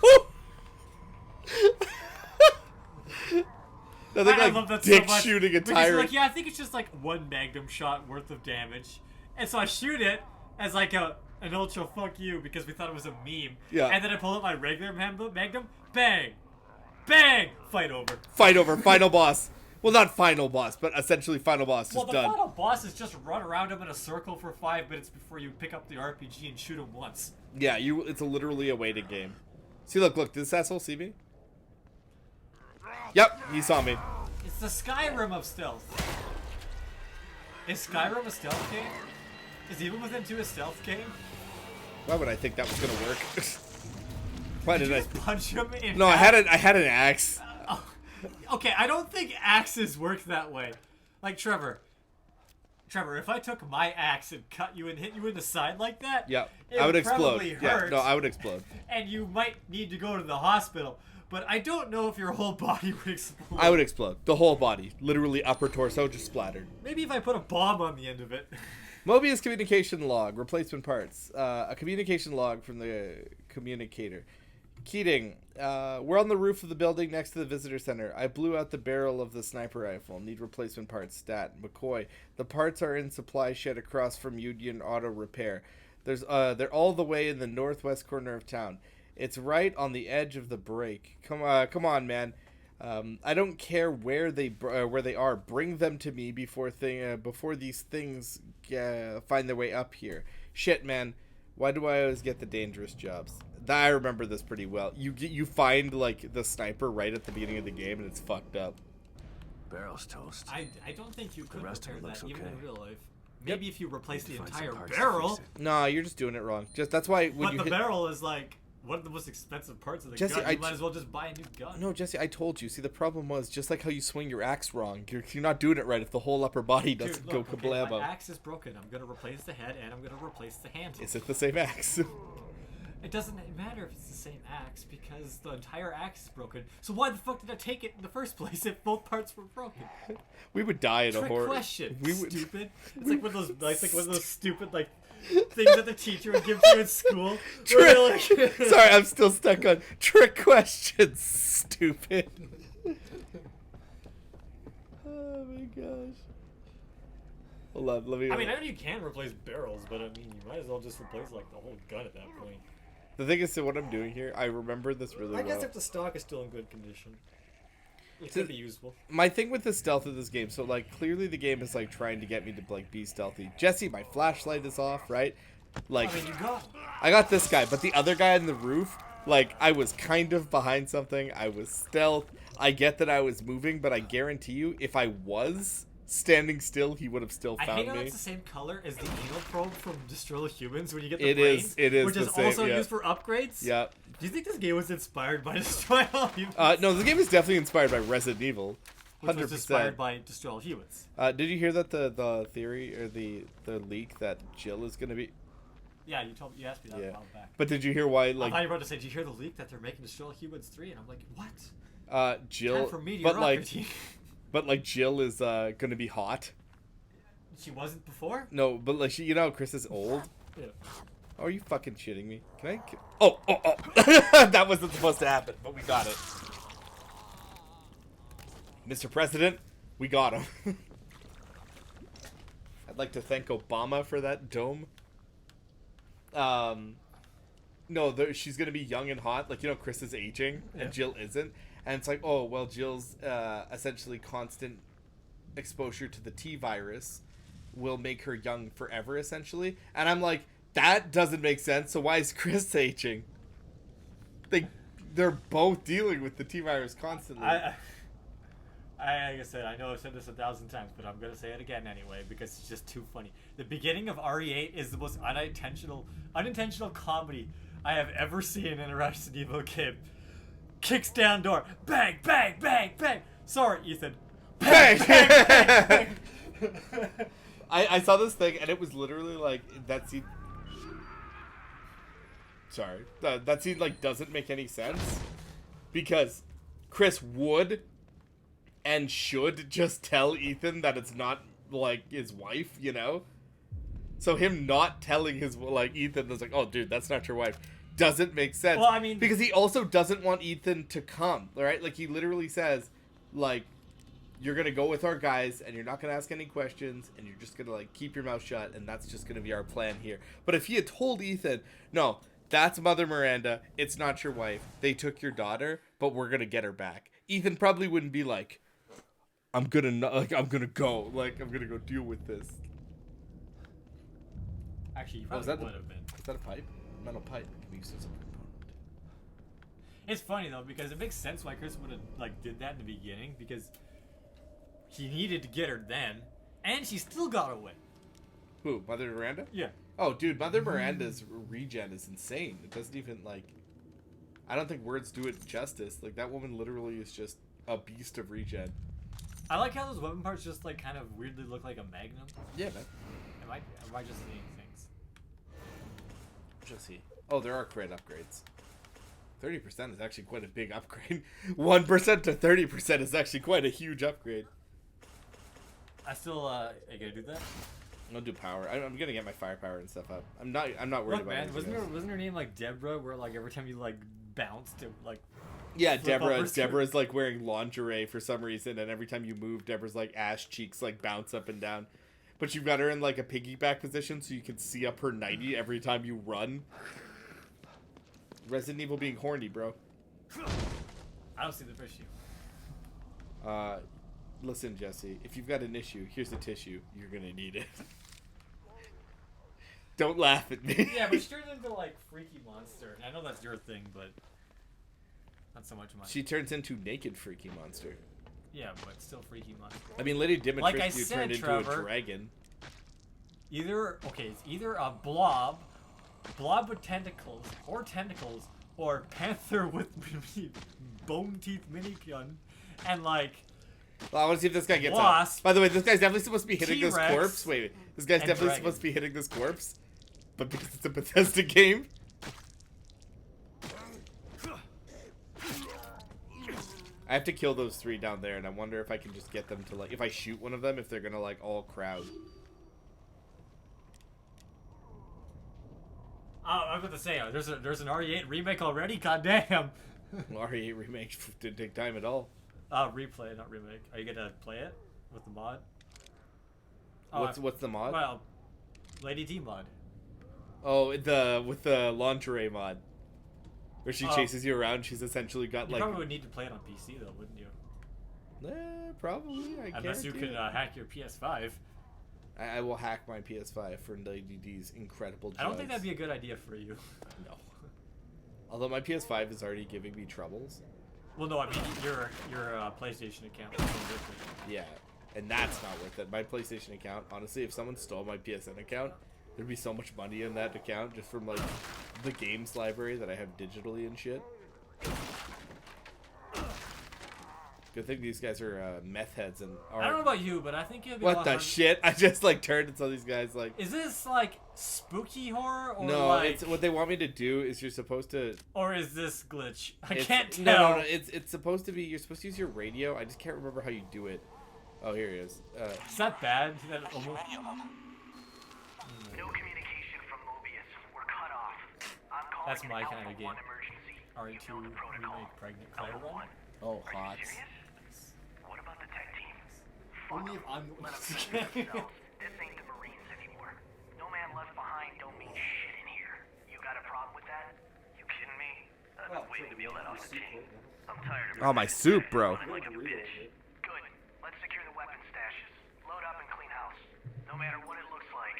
Nothing I like love that dick so much. shooting a Because tyrant. Like, yeah, I think it's just like one magnum shot worth of damage. And so I shoot it as like an ultra fuck you because we thought it was a meme. Yeah. And then I pull up my regular magnum, bang! Bang! Fight over. Fight over, final boss. Well, not final boss, but essentially final boss. Just Well, the done. final boss is just run around him in a circle for 5 minutes before you pick up the RPG and shoot him once. Yeah, it's literally a waiting game. See, look, did this asshole see me? Yep, he saw me. It's the Skyrim of stealth. Is Skyrim a stealth game? Is Evil Within 2 a stealth game? Why would I think that was gonna work? Why did I just punch him in? No, I had an axe. Okay, I don't think axes work that way. Like Trevor, if I took my axe and cut you and hit you in the side like that, Yeah, it I would probably explode. Yeah, hurt, no, I would explode. and you might need to go to the hospital. But I don't know if your whole body would explode. I would explode. The whole body, literally upper torso, just splattered. Maybe if I put a bomb on the end of it. Mobius communication log, replacement parts. A communication log from the communicator. Keating, we're on the roof of the building next to the visitor center. I blew out the barrel of the sniper rifle. Need replacement parts. Stat. McCoy, the parts are in supply shed across from Union Auto Repair. They're all the way in the northwest corner of town. It's right on the edge of the break. Come on, man. I don't care where they are. Bring them to me before these things find their way up here. Shit, man. Why do I always get the dangerous jobs? I remember this pretty well. You find like the sniper right at the beginning of the game, and it's fucked up. Barrel's toast. I don't think you could rest of repair it looks that even okay. in real life. Maybe if you replace the Find some entire parts to barrel. fix it. Nah, you're just doing it wrong. Just that's why when But you the hit... barrel is like one of the most expensive parts of the Jesse, gun. You might as well just buy a new gun. No, Jesse, I told you. See, the problem was just like how you swing your axe wrong. You're not doing it right if the whole upper body doesn't Dude, look, go okay, kablamo. my axe is broken. I'm gonna replace the head and I'm gonna replace the handle. Is it the same axe? It doesn't matter if it's the same axe because the entire axe is broken. So why the fuck did I take it in the first place if both parts were broken? We would die in a Trick horror. question. We would. Stupid. It's like one of those, like one of those stupid like things that the teacher would give you in school. Where they're like, Sorry, I'm still stuck on trick questions. Stupid. Oh my gosh. Hold on, let me. I mean, I know you can replace barrels, but I mean, you might as well just replace like the whole gun at that point. The thing is, so what I'm doing here, I remember this really well. I guess if the stock is still in good condition, it could be useful. My thing with the stealth of this game, so like clearly the game is like trying to get me to like be stealthy. Jesse, my flashlight is off, right? Like I mean, you got. I got this guy, but the other guy on the roof, like I was kind of behind something. I was stealth. I get that I was moving, but I guarantee you, if I was standing still, he would have still I found hate how me. it's the same color as the anal probe from Destroy All Humans when you get the It brains, is. It is which the is same, also yeah. used for upgrades. Yeah. Do you think this game was inspired by Destroy All Humans? No, the game is definitely inspired by Resident Evil. 100%. Which was inspired by Destroy All Humans. Did you hear that the theory or the leak that Jill is gonna be? Yeah, you asked me that a while back. But did you hear why? I Like, thought you were about to say, did you hear the leak that they're making Destroy All Humans 3? And I'm like, what? Jill. Time for mediocrity. but like Jill is gonna be hot. She wasn't before? No, but like she, you know, Chris is old. Yeah. Oh, are you fucking shitting me? Can I? Oh. That wasn't supposed to happen, but we got it. Mr. President, we got him. I'd like to thank Obama for that dome. No, she's gonna be young and hot. Like, you know, Chris is aging and Jill isn't, and it's like, oh well, Jill's essentially constant exposure to the T virus will make her young forever, essentially. And I'm like, that doesn't make sense. So why is Chris aging? They're both dealing with the T virus constantly. Like I said, I know I've said this 1,000 times, but I'm gonna say it again anyway because it's just too funny. The beginning of RE8 is the most unintentional comedy I have ever seen in a Resident Evil game. Kicks down door, bang, bang, bang, bang. Sorry, Ethan. Bang, bang, bang, bang. I saw this thing and it was literally like that scene. Sorry, that scene like doesn't make any sense because Chris would and should just tell Ethan that it's not like his wife, you know. So him not telling his like Ethan is like, oh dude, that's not your wife, doesn't make sense. Well, I mean, because he also doesn't want Ethan to come, right? Like he literally says, like, you're gonna go with our guys and you're not gonna ask any questions and you're just gonna like keep your mouth shut and that's just gonna be our plan here. But if he had told Ethan, no, that's Mother Miranda, it's not your wife, they took your daughter, but we're gonna get her back, Ethan probably wouldn't be like, I'm gonna go deal with this. Actually, you Oh, probably would have been. Is that a pipe? Metal pipe. Can we use this as a component? It's funny though because it makes sense why Chris would have like did that in the beginning because he needed to get her then, and she still got away. Who? Mother Miranda? Yeah. Oh, dude, Mother Miranda's regen is insane. It doesn't even like. I don't think words do it justice. Like that woman literally is just a beast of regen. I like how those weapon parts just like kind of weirdly look like a magnum. Yeah, man. Am I just seeing things? Just see. Oh, there are crit upgrades. 30% is actually quite a big upgrade. 1% to 30% is actually quite a huge upgrade. I still are you gonna do that? I'm gonna do power. I'm gonna get my firepower and stuff up. I'm not worried Look, about man, it. wasn't her name like Deborah? Where like every time you like bounced, it like yeah, flip up her skirt? Deborah's like wearing lingerie for some reason, and every time you move, Deborah's like ass cheeks like bounce up and down. But you've got her in like a piggyback position, so you can see up her 90 every time you run. Resident Evil being horny, bro. I don't see the issue. Listen, Jesse, if you've got an issue, here's a tissue. You're gonna need it. Don't laugh at me. Yeah, but she turned into like freaky monster. I know that's your thing, but not so much mine. She turns into naked freaky monster. Yeah, but still freaky monster. I mean, Lady Dimitrescu like I said, turned into Trevor, a dragon. It's either a blob with tentacles, or panther with bone teeth minigun, and like. Well, I want to see if this guy gets Wasp, up. By the way, this guy's definitely supposed to be hitting this T-Rex, corpse. Wait, this guy's definitely dragon. supposed to be hitting this corpse, but because it's a Bethesda game. I have to kill those 3 down there, and I wonder if I can just get them to, like, if I shoot one of them, if they're gonna, like, all crowd. Oh, I was about to say, there's an RE8 remake already. Goddamn. RE8 remake didn't take time at all. Replay, not remake. Are you gonna play it with the mod? What's the mod? Well, Lady D mod. Oh, with the lingerie mod, where she chases you around. She's essentially got you like. You probably would need to play it on PC though, wouldn't you? Probably. Unless you could hack your PS5. I will hack my PS5 for Lady D's incredible drugs. I don't think that'd be a good idea for you. No. Although my PS5 is already giving me troubles. Well, no, I mean your PlayStation account. Yeah, and that's not worth it. My PlayStation account, honestly, if someone stole my PSN account, there'd be so much money in that account just from like the games library that I have digitally and shit. Good thing these guys are meth heads and are. I don't know about you, but I think it'd be what the shit? I just like turned and saw these guys like. Is this like spooky horror or no? like... It's what they want me to do is you're supposed to. Or is this glitch? I can't tell. No. It's supposed to be. You're supposed to use your radio. I just can't remember how you do it. Oh, here he is. Is that bad? That No communication from Mobius. We're cut off. I'm calling That's my kind of Alpha game. 1 emergency. RE2 remake pregnant Claire run. Oh, hot. What about the tech team? Only if I'm Let them figure themselves. This ain't the Marines anymore. No man left behind don't mean shit in here. You got a problem with that? You kidding me? I've been waiting to be let off the chain. I'm tired of Oh, my soup, bro. like a bitch. Good. Let's secure the weapon stashes. Load up and clean house. No matter what it looks like,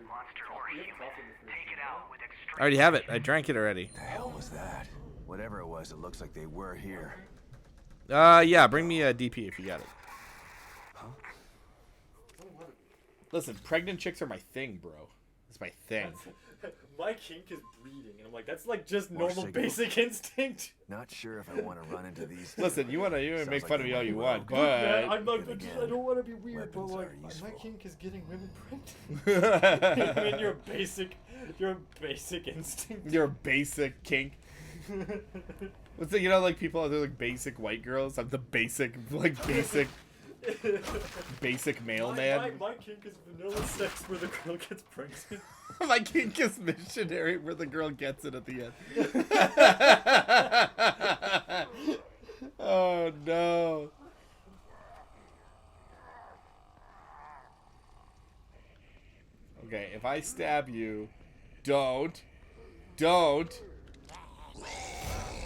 monster or human, take it out with extreme. I already have it. I drank it already. The hell was that? Whatever it was, it looks like they were here. Yeah, bring me a DP if you got it. Huh? Listen, pregnant chicks are my thing, bro. It's my thing. My kink is breeding, and I'm like, that's like just More normal signals. basic instinct. Not sure if I want to run into these. Listen, you wanna Sounds make like fun they of me all might you be want, well but Man, I'm not. Then I again, don't want to be weird, but weapons like, are my useful. kink is getting women pregnant. I mean, your basic instinct. your basic kink. What's the, you know, like people they're like basic white girls. I'm the basic mailman. My kink is vanilla sex where the girl gets pregnant. My kink is missionary where the girl gets it at the end. Oh no. Okay, if I stab you, don't.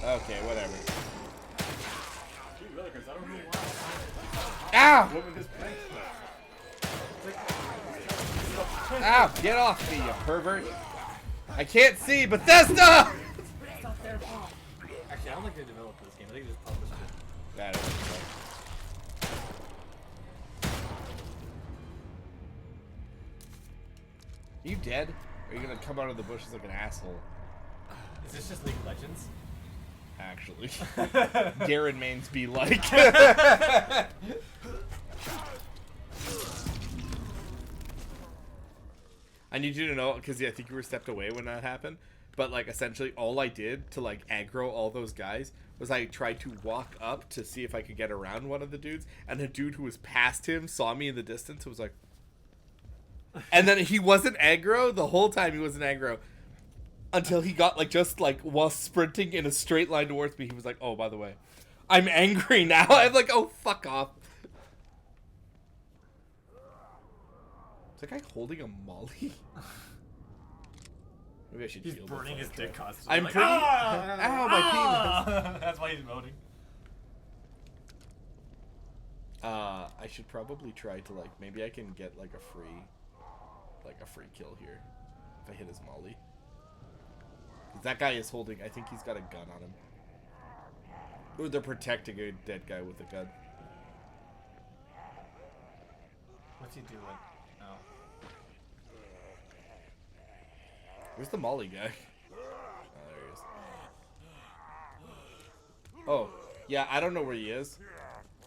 Okay, whatever. Ow! Ow! Get off me, you pervert! I can't see, Bethesda! It's not their fault. Actually, I don't think they developed this game. I think they just published it. That is Are you dead? Or are you gonna come out of the bushes like an asshole? Is this just League of Legends? Actually. Garen mains be like. I need you to know, because I think you were stepped away when that happened, but like essentially all I did to like aggro all those guys was I tried to walk up to see if I could get around one of the dudes, and the dude who was past him saw me in the distance and was like, and then he wasn't aggro the whole time. He wasn't aggro until he got like just like while sprinting in a straight line towards me. He was like, "Oh, by the way, I'm angry now." I'm like, "Oh, fuck off." Is that guy holding a molly? Maybe I should. He's heal burning before his I try. dick constantly. I'm like, pretty. Ah! Ow, my penis. That's why he's moaning. I should probably try to like maybe I can get like a free kill here if I hit his molly. 'Cause that guy is holding. I think he's got a gun on him. Or they're protecting a dead guy with a gun. What's he doing? Oh. Where's the Molly guy? Oh, there he is. Oh, yeah, I don't know where he is.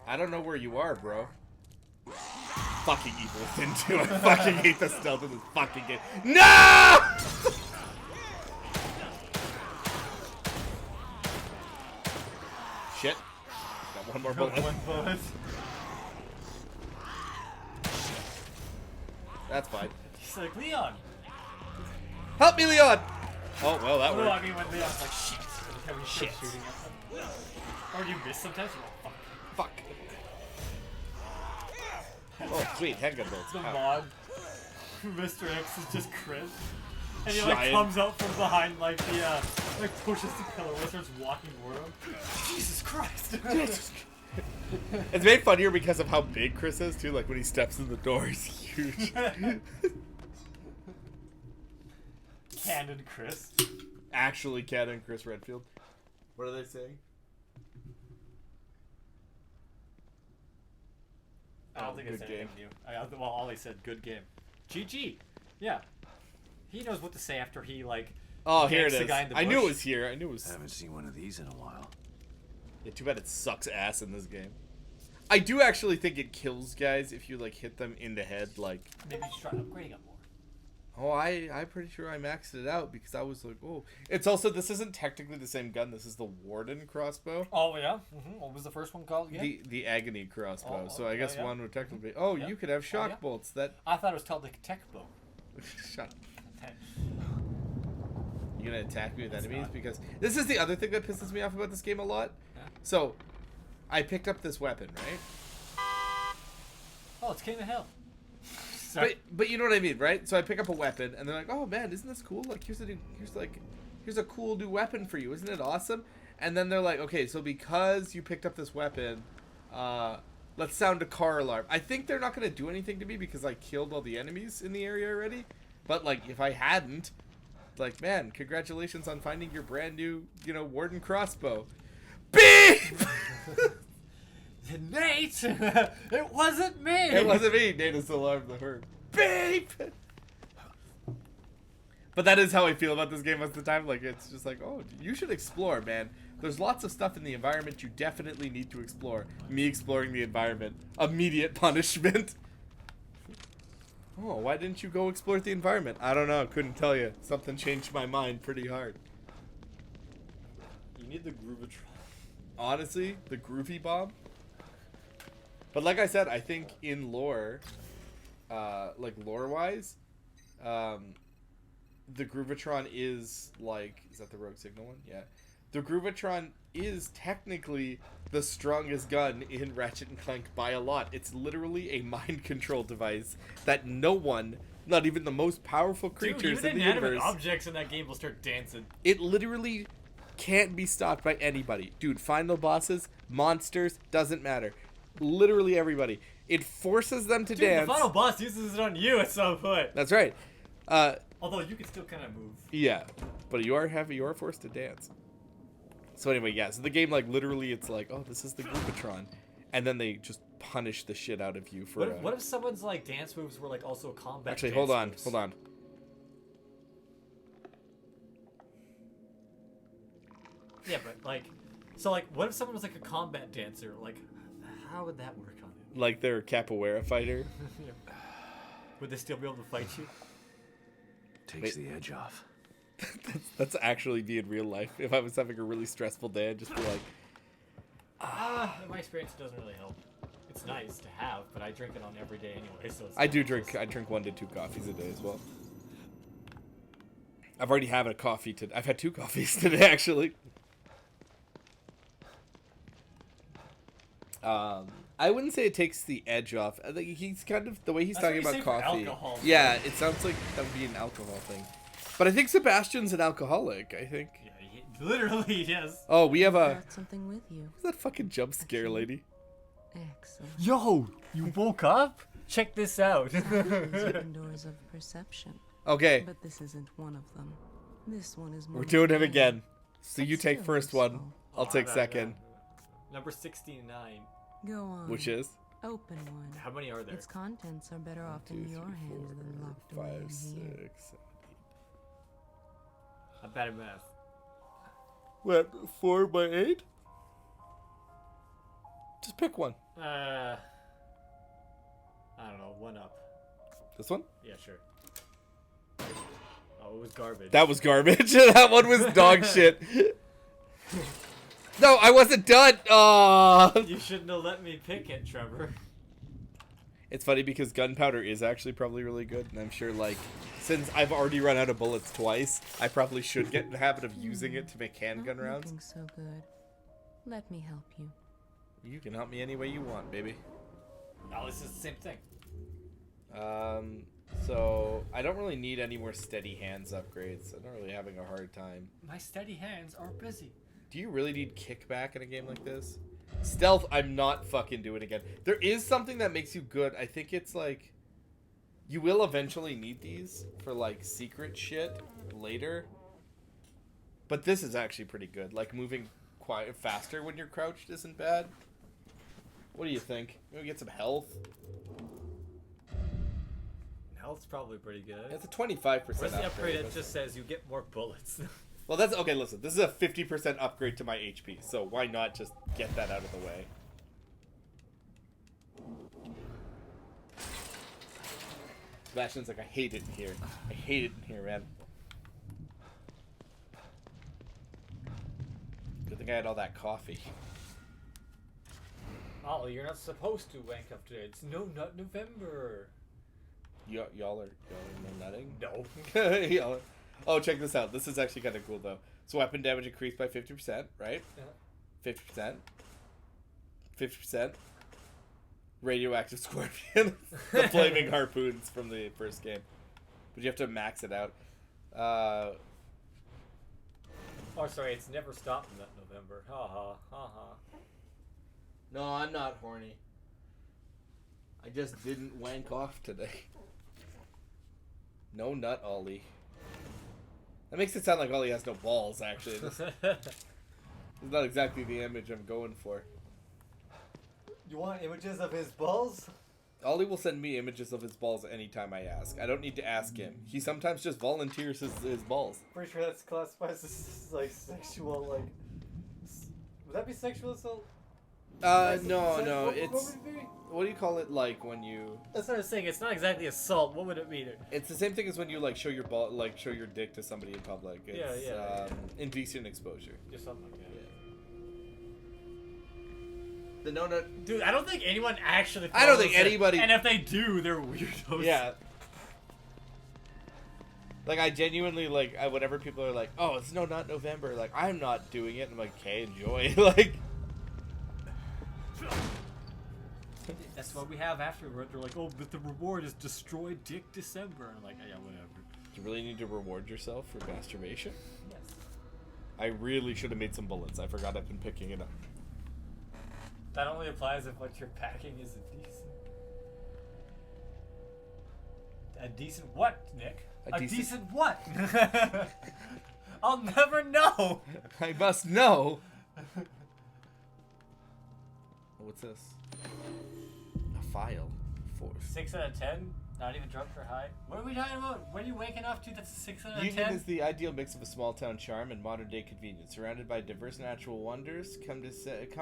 I don't know where you are, bro. Fucking Evil Within 2. I fucking hate the stealth of this fucking game. No! Shit. Got one more bullet. One bullet. That's fine. He's like, Leon! Help me, Leon! Oh, well, that No, worked. I mean when Leon's like, shit. And he starts shooting at them. Or you miss sometimes. You're like, fuck. Oh, sweet. Handgun bullets. The Ow. mod, Mr. X is just Chris. And he like Giant. comes out from behind like the, like pushes the pillar and starts walking toward him. Jesus Christ! It's made funnier because of how big Chris is, too. Like, when he steps in the door, he's huge. Canon Chris. Actually, Canon Chris Redfield. What are they saying? I don't think it's good anything new. Well, Ollie said good game. GG. Yeah. He knows what to say after he like. Oh, here it yanks the is. guy in the I knew it bush. was here. I knew it was. I haven't seen one of these in a while. Yeah, too bad it sucks ass in this game. I do actually think it kills guys if you like hit them in the head. Like, Maybe you should try upgrading it more. oh, I'm pretty sure I maxed it out because I was like, oh. It's also, this isn't technically the same gun. This is the Warden crossbow. Oh yeah. What was the first one called again? The Agony crossbow. Oh, So I guess yeah. one would technically be. Oh, Yeah. you could have shock yeah. bolts. That. I thought it was called the tech bow. Shut up. You gonna attack me with It's enemies? not. Because this is the other thing that pisses me off about this game a lot. Yeah. So, I picked up this weapon, right? Oh, it's King of Hell. But you know what I mean, right? So I pick up a weapon, and they're like, "Oh man, isn't this cool? Like here's a cool new weapon for you, isn't it awesome?" And then they're like, "Okay, so because you picked up this weapon, let's sound a car alarm." I think they're not gonna do anything to me because I killed all the enemies in the area already. But like, if I hadn't, like, man, congratulations on finding your brand new, Warden crossbow. Beep. Nate, it wasn't me. It wasn't me. Nate is alarmed the herd. Beep. But that is how I feel about this game most of the time. Like, it's just like, oh, you should explore, man. There's lots of stuff in the environment you definitely need to explore. Me exploring the environment. Immediate punishment. Oh, why didn't you go explore the environment? I don't know. Couldn't tell you. Something changed my mind pretty hard. You need the Groovitron. Honestly, the Groovy Bomb. But like I said, I think in lore, like lore-wise, the Groovitron is like... Is that the Rogue Signal one? Yeah. The Groovitron is technically the strongest gun in Ratchet & Clank by a lot. It's literally a mind control device that no one, not even the most powerful creatures Dude, even in the inanimate universe... objects in that game will start dancing. It literally can't be stopped by anybody. Dude, final bosses, monsters, doesn't matter. Literally everybody. It forces them to Dude, dance. the final boss uses it on you at some point. That's right. Although you can still kind of move. Yeah, but you are forced to dance. So anyway, yeah. So the game, like, literally, it's like, oh, this is the Groovitron, and then they just punish the shit out of you for. What if someone's like dance moves were like also combat? Actually, dance hold on, moves? hold on. Yeah, but like, so like, what if someone was like a combat dancer? Like, how would that work on it? Like they're a capoeira fighter. Yeah. Would they still be able to fight you? Takes the edge off. That's actually me in real life. If I was having a really stressful day, I'd just be like, In my experience, it doesn't really help. It's nice to have, but I drink it on every day anyway. So it's I not do just- drink. I drink 1 to 2 coffees a day as well. I've already had a coffee today. I've had 2 coffees today, actually. I wouldn't say it takes the edge off. I think he's kind of the way he's That's talking what you about say for coffee. alcohol, Yeah, it sounds like that would be an alcohol thing. But I think Sebastian's an alcoholic. I think. Yeah, literally, yes. Oh, we have a. Brought something with you. What's that fucking jump scare lady? Excellent. Yo, you woke up? Check this out. These open doors of perception. Okay. But this isn't one of them. This one is more. We're doing it mundane, again. So but you take still first one. useful. I'll take second. Number 69. Go on. Which is? Open one. How many are there? Its contents are better off in your hands than locked away 5, in here. 6, 7, I'm bad at math. What, 4 by 8? Just pick one. I don't know, 1 up. This one? Yeah, sure. Oh, it was garbage. That was garbage. That one was dog shit. No, I wasn't done. Aww. You shouldn't have let me pick it, Trevor. It's funny because gunpowder is actually probably really good, and I'm sure, like, since I've already run out of bullets twice, I probably should get in the habit of using it to make handgun Not rounds. looking so good. Let me help you. You can help me any way you want, baby. No, this is the same thing. So I don't really need any more steady hands upgrades. I'm not really having a hard time. My steady hands are busy. Do you really need kickback in a game like this? Stealth, I'm not fucking doing again. There is something that makes you good. I think it's like, you will eventually need these for like secret shit later. But this is actually pretty good. Like moving quiet faster when you're crouched isn't bad. What do you think? Maybe get some health. Health's probably pretty good. It's a 25% Where's the upgrade? It but- just says you get more bullets. Well, that's okay. Listen, this is a 50% upgrade to my HP, so why not just get that out of the way? Sebastian's like, I hate it in here. I hate it in here, man. Good thing I had all that coffee. Oh, you're not supposed to wank up today. It's No Nut November. Y'all are no nutting? No. Y'all are... Oh, check this out. This is actually kind of cool, though. So weapon damage increased by 50%, right? Yeah. 50%. 50%. Radioactive scorpion. The flaming harpoons from the first game. But you have to max it out. Oh, sorry. It's never stopped in that November. Ha ha. Ha ha. No, I'm not horny. I just didn't wank off today. No nut Ollie. That makes it sound like Ollie has no balls, actually. It's not exactly the image I'm going for. You want images of his balls? Ollie will send me images of his balls anytime I ask. I don't need to ask him. He sometimes just volunteers his balls. Pretty sure that's classified as like sexual, like. Would that be sexual assault? No, What it's... would it be? What do you call it, like, when you... That's what I was saying. It's not exactly assault. What would it be? It's the same thing as when you, like, show your ball, like, show your dick to somebody in public. It's, Yeah. indecent exposure. Just something like that. The no nut... Dude, I don't think anyone actually. I don't think follows it. anybody- And if they do, they're weirdos. Yeah. Like, I genuinely, like, whenever people are like, oh, it's not November, like, I'm not doing it, I'm like, okay, enjoy. Like... That's what we have afterward. They're like, oh, but the reward is destroy Dick December. And I'm like, yeah, whatever. Do you really need to reward yourself for masturbation? Yes. I really should have made some bullets. I forgot I've been picking it up. That only applies if what you're packing is decent. A decent what, Nick? A decent what? I'll never know. I must know. What's this? A file. 6 out of 10? Not even drunk or high? What are we talking about? What are you waking up to that's a 6 out of Union 10? is the ideal mix of a small town charm and modern day convenience. Surrounded by diverse natural wonders, come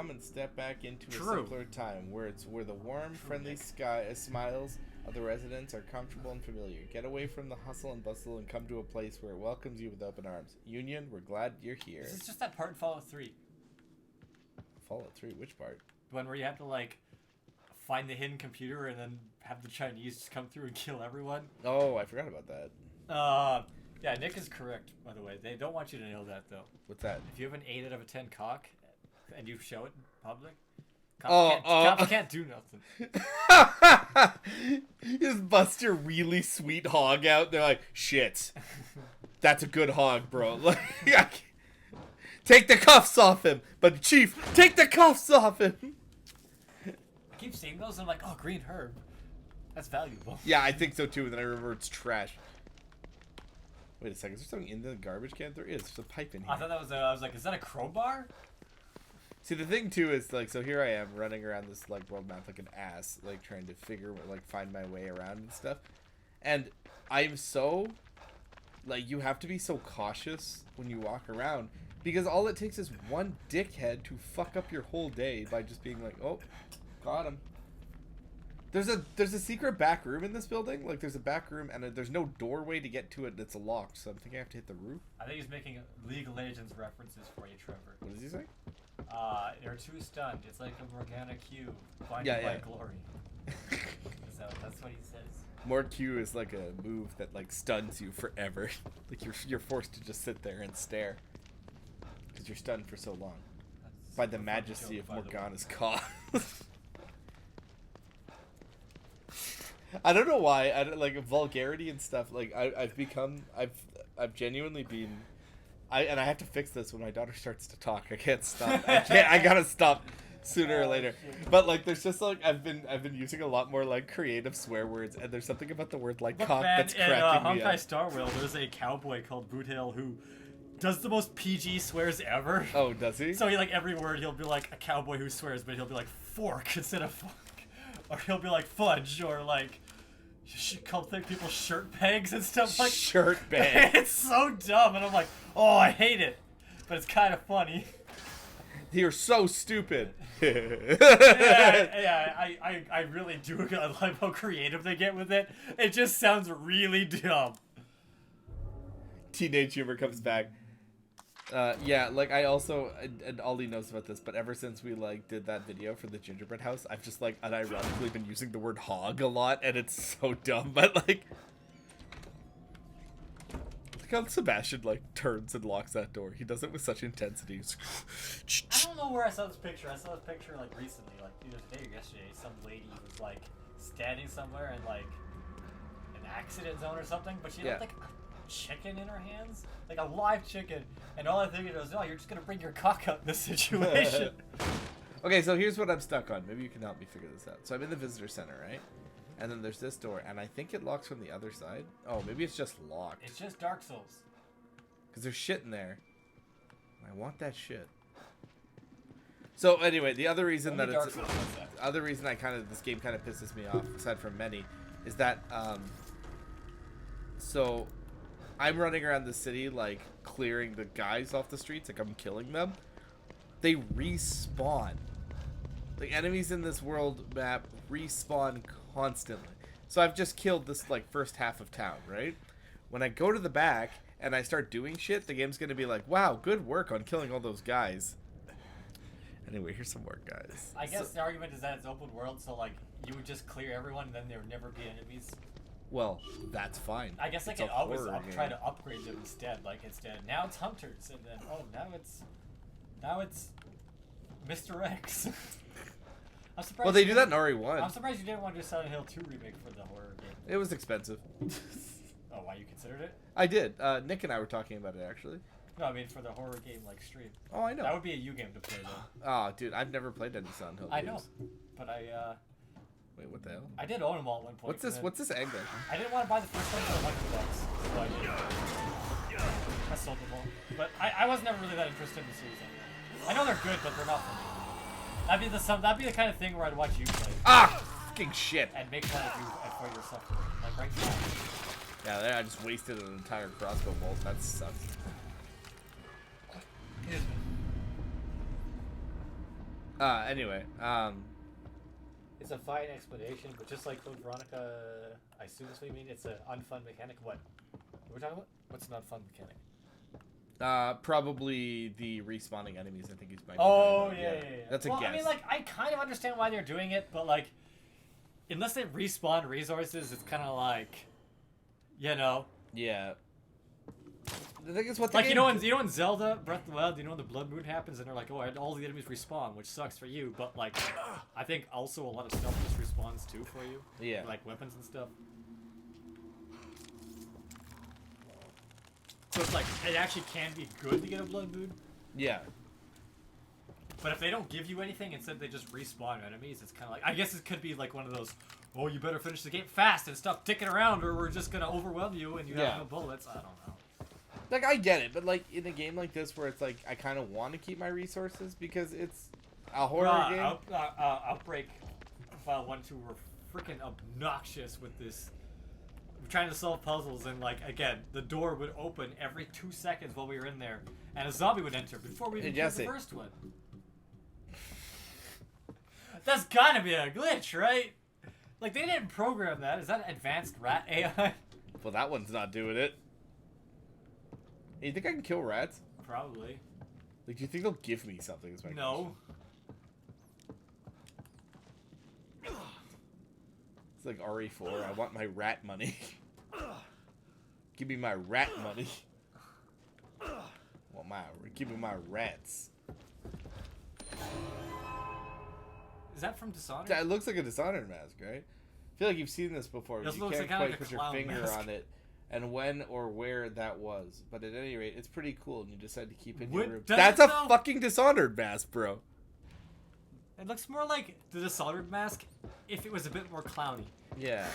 and step back into a simpler time where the warm, friendly smiles of the residents are comfortable and familiar. Get away from the hustle and bustle and come to a place where it welcomes you with open arms. Union, we're glad you're here. This is just that part in Fallout 3. Fallout 3, which part? The one where you have to, like, find the hidden computer and then have the Chinese just come through and kill everyone. Oh, I forgot about that. Yeah, Nick is correct, by the way. They don't want you to know that, though. What's that? If you have an 8 out of a 10 cock and you show it in public, cops can't do nothing. Just bust your really sweet hog out. They're like, shit. That's a good hog, bro. Like, take the cuffs off him. But Chief, take the cuffs off him. I keep seeing those and I'm like, oh, green herb. That's valuable. Yeah, I think so too. And then I remember it's trash. Wait a second. Is there something in the garbage can? There is. There's a pipe in here. I thought that was I was like, is that a crowbar? See, the thing too is, like, so here I am running around this, like, world map like an ass, like, trying to find my way around and stuff. And I'm so like you have to be so cautious when you walk around because all it takes is one dickhead to fuck up your whole day by just being like, oh, got him. There's a secret back room in this building. Like there's a back room and there's no doorway to get to it. It's locked, so I'm thinking I have to hit the roof. I think he's making League of Legends references for you, Trevor. What does he say? You're too stunned. It's like a Morgana Q blinded by glory. So that's what he says. More Q is like a move that like stuns you forever. Like you're forced to just sit there and stare because you're stunned for so long by the majesty of Morgana's cause. I don't know why. I don't, like vulgarity and stuff. Like I've genuinely been. I have to fix this when my daughter starts to talk. I can't stop. I gotta stop sooner or later. But like, there's just like I've been using a lot more like creative swear words, and there's something about the word like cock that's cracking me up. In Star Wheel, there's a cowboy called Boothale who does the most PG swears ever. Oh, does he? So he like every word he'll be like a cowboy who swears, but he'll be like fork instead of fuck, or he'll be like fudge, or like call people shirt bags and stuff like shirt bags. It's so dumb, and I'm like, oh, I hate it, but it's kind of funny. You're so stupid. I really do like how creative they get with it. It just sounds really dumb. Teenage humor comes back. Yeah, like I also, and Ollie knows about this, but ever since we like did that video for the gingerbread house, I've just like unironically been using the word hog a lot, and it's so dumb, but like look how Sebastian like turns and locks that door. He does it with such intensity. I don't know where I saw this picture. I saw this picture like recently, like either today or yesterday. Some lady was like standing somewhere in like an accident zone or something, but she had like a chicken in her hands, like a live chicken, and all I figured was, oh, you're just gonna bring your cock out in this situation. Okay, so here's what I'm stuck on. Maybe you can help me figure this out. So I'm in the visitor center, right? And then there's this door, and I think it locks from the other side. Oh, maybe it's just locked. It's just Dark Souls. Because there's shit in there. I want that shit. So anyway, the other reason that it's the other reason this game kind of pisses me off, aside from many, is that so I'm running around the city like clearing the guys off the streets, like I'm killing them. They respawn. The enemies in this world map respawn constantly. So I've just killed this like first half of town, right? When I go to the back and I start doing shit, the game's gonna be like, wow, good work on killing all those guys. Anyway, here's some more guys. I guess the argument is that it's open world, so like you would just clear everyone and then there would never be enemies. Well, that's fine. I guess I can always try to upgrade them instead. Like instead, now it's hunters, and then now it's Mr. X. I'm surprised. Well, they do that in RE1. I'm surprised you didn't want to do Silent Hill 2 remake for the horror game. It was expensive. Oh, why you considered it? I did. Nick and I were talking about it actually. No, I mean for the horror game like stream. Oh, I know. That would be a U game to play though. Oh, dude, I've never played any Silent Hill games. I know, but Wait, what the hell? I did own them all at one point. What's this egg then? I didn't want to buy the first one for $100, so I did. I sold them all. But I was never really that interested in the series anyway. I know they're good, but they're not for me. That'd be the kind of thing where I'd watch you play. Ah! Fucking shit. And make fun of you for your suffering. Like right now. Yeah, there I just wasted an entire crossbow bolt. That sucks. Anyway, it's a fine explanation, but just like Code Veronica, I assume that's what you mean. It's an unfun mechanic. What we're talking about? What's an unfun mechanic? Probably the respawning enemies. I think he's. Oh yeah. That's a guess. I guess. mean, like I kind of understand why they're doing it, but like, unless they respawn resources, it's kind of like, you know. Yeah. The thing is, what like you know in Zelda Breath of the Wild, you know when the blood moon happens and they're like, oh, all the enemies respawn, which sucks for you, but like, I think also a lot of stuff just respawns too for you. Yeah. Like weapons and stuff. So it's like it actually can be good to get a blood moon. Yeah. But if they don't give you anything, instead they just respawn enemies, it's kind of like, I guess it could be like one of those, oh, you better finish the game fast and stop dicking around or we're just gonna overwhelm you and you have no bullets. I don't know. Like, I get it, but like in a game like this where it's like I kind of want to keep my resources because it's a horror game. Outbreak File 1 and 2 were freaking obnoxious with this trying to solve puzzles, and like again, the door would open every 2 seconds while we were in there, and a zombie would enter before we even killed the first one. That's gotta be a glitch, right? Like they didn't program that. Is that advanced rat AI? Well, that one's not doing it. Hey, you think I can kill rats? Probably. Like, do you think they'll give me something? Is my No. It's like RE4. I want my rat money. Give me my rat money. Well, give me my rats. Is that from Dishonored? It looks like a Dishonored mask, right? I feel like you've seen this before, but you can't quite put your finger on it and when or where that was. But at any rate, it's pretty cool, and you decide to keep it in your room. That's a fucking Dishonored mask, bro. It looks more like the Dishonored mask if it was a bit more clowny. Yeah.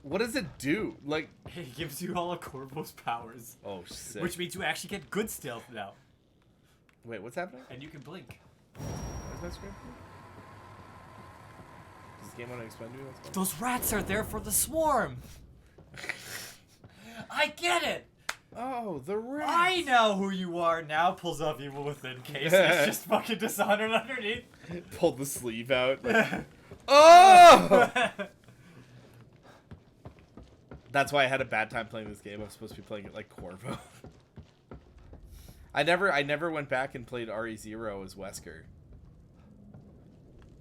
What does it do? Like, it gives you all of Corvo's powers. Oh, sick. Which means you actually get good stealth now. Wait, what's happening? And you can blink. Where's my screen? Does this game want to explain to me what's going on? Those rats are there for the swarm. I get it. Oh, the rats. I know who you are now. Pulls off Evil Within case. It's just fucking Dishonored underneath. Pulled the sleeve out. Like, oh! That's why I had a bad time playing this game. I'm supposed to be playing it like Corvo. I never went back and played RE0 as Wesker.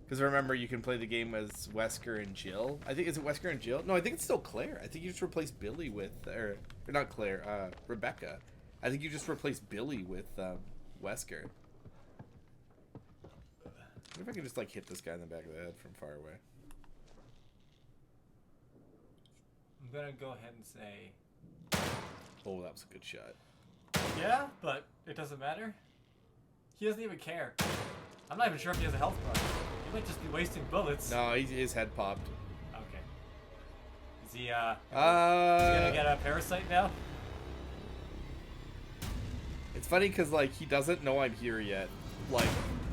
Because remember, you can play the game as Wesker and Jill. I think, is it Wesker and Jill? No, I think it's still Claire. I think you just replace Billy with, or not Claire, Rebecca. I think you just replace Billy with Wesker. I wonder if I can just like hit this guy in the back of the head from far away. I'm gonna go ahead and say... Oh, that was a good shot. Yeah, but it doesn't matter. He doesn't even care. I'm not even sure if he has a health bar. He might just be wasting bullets. No, his head popped. Okay. Is he gonna get a parasite now? It's funny because, like, he doesn't know I'm here yet. Like,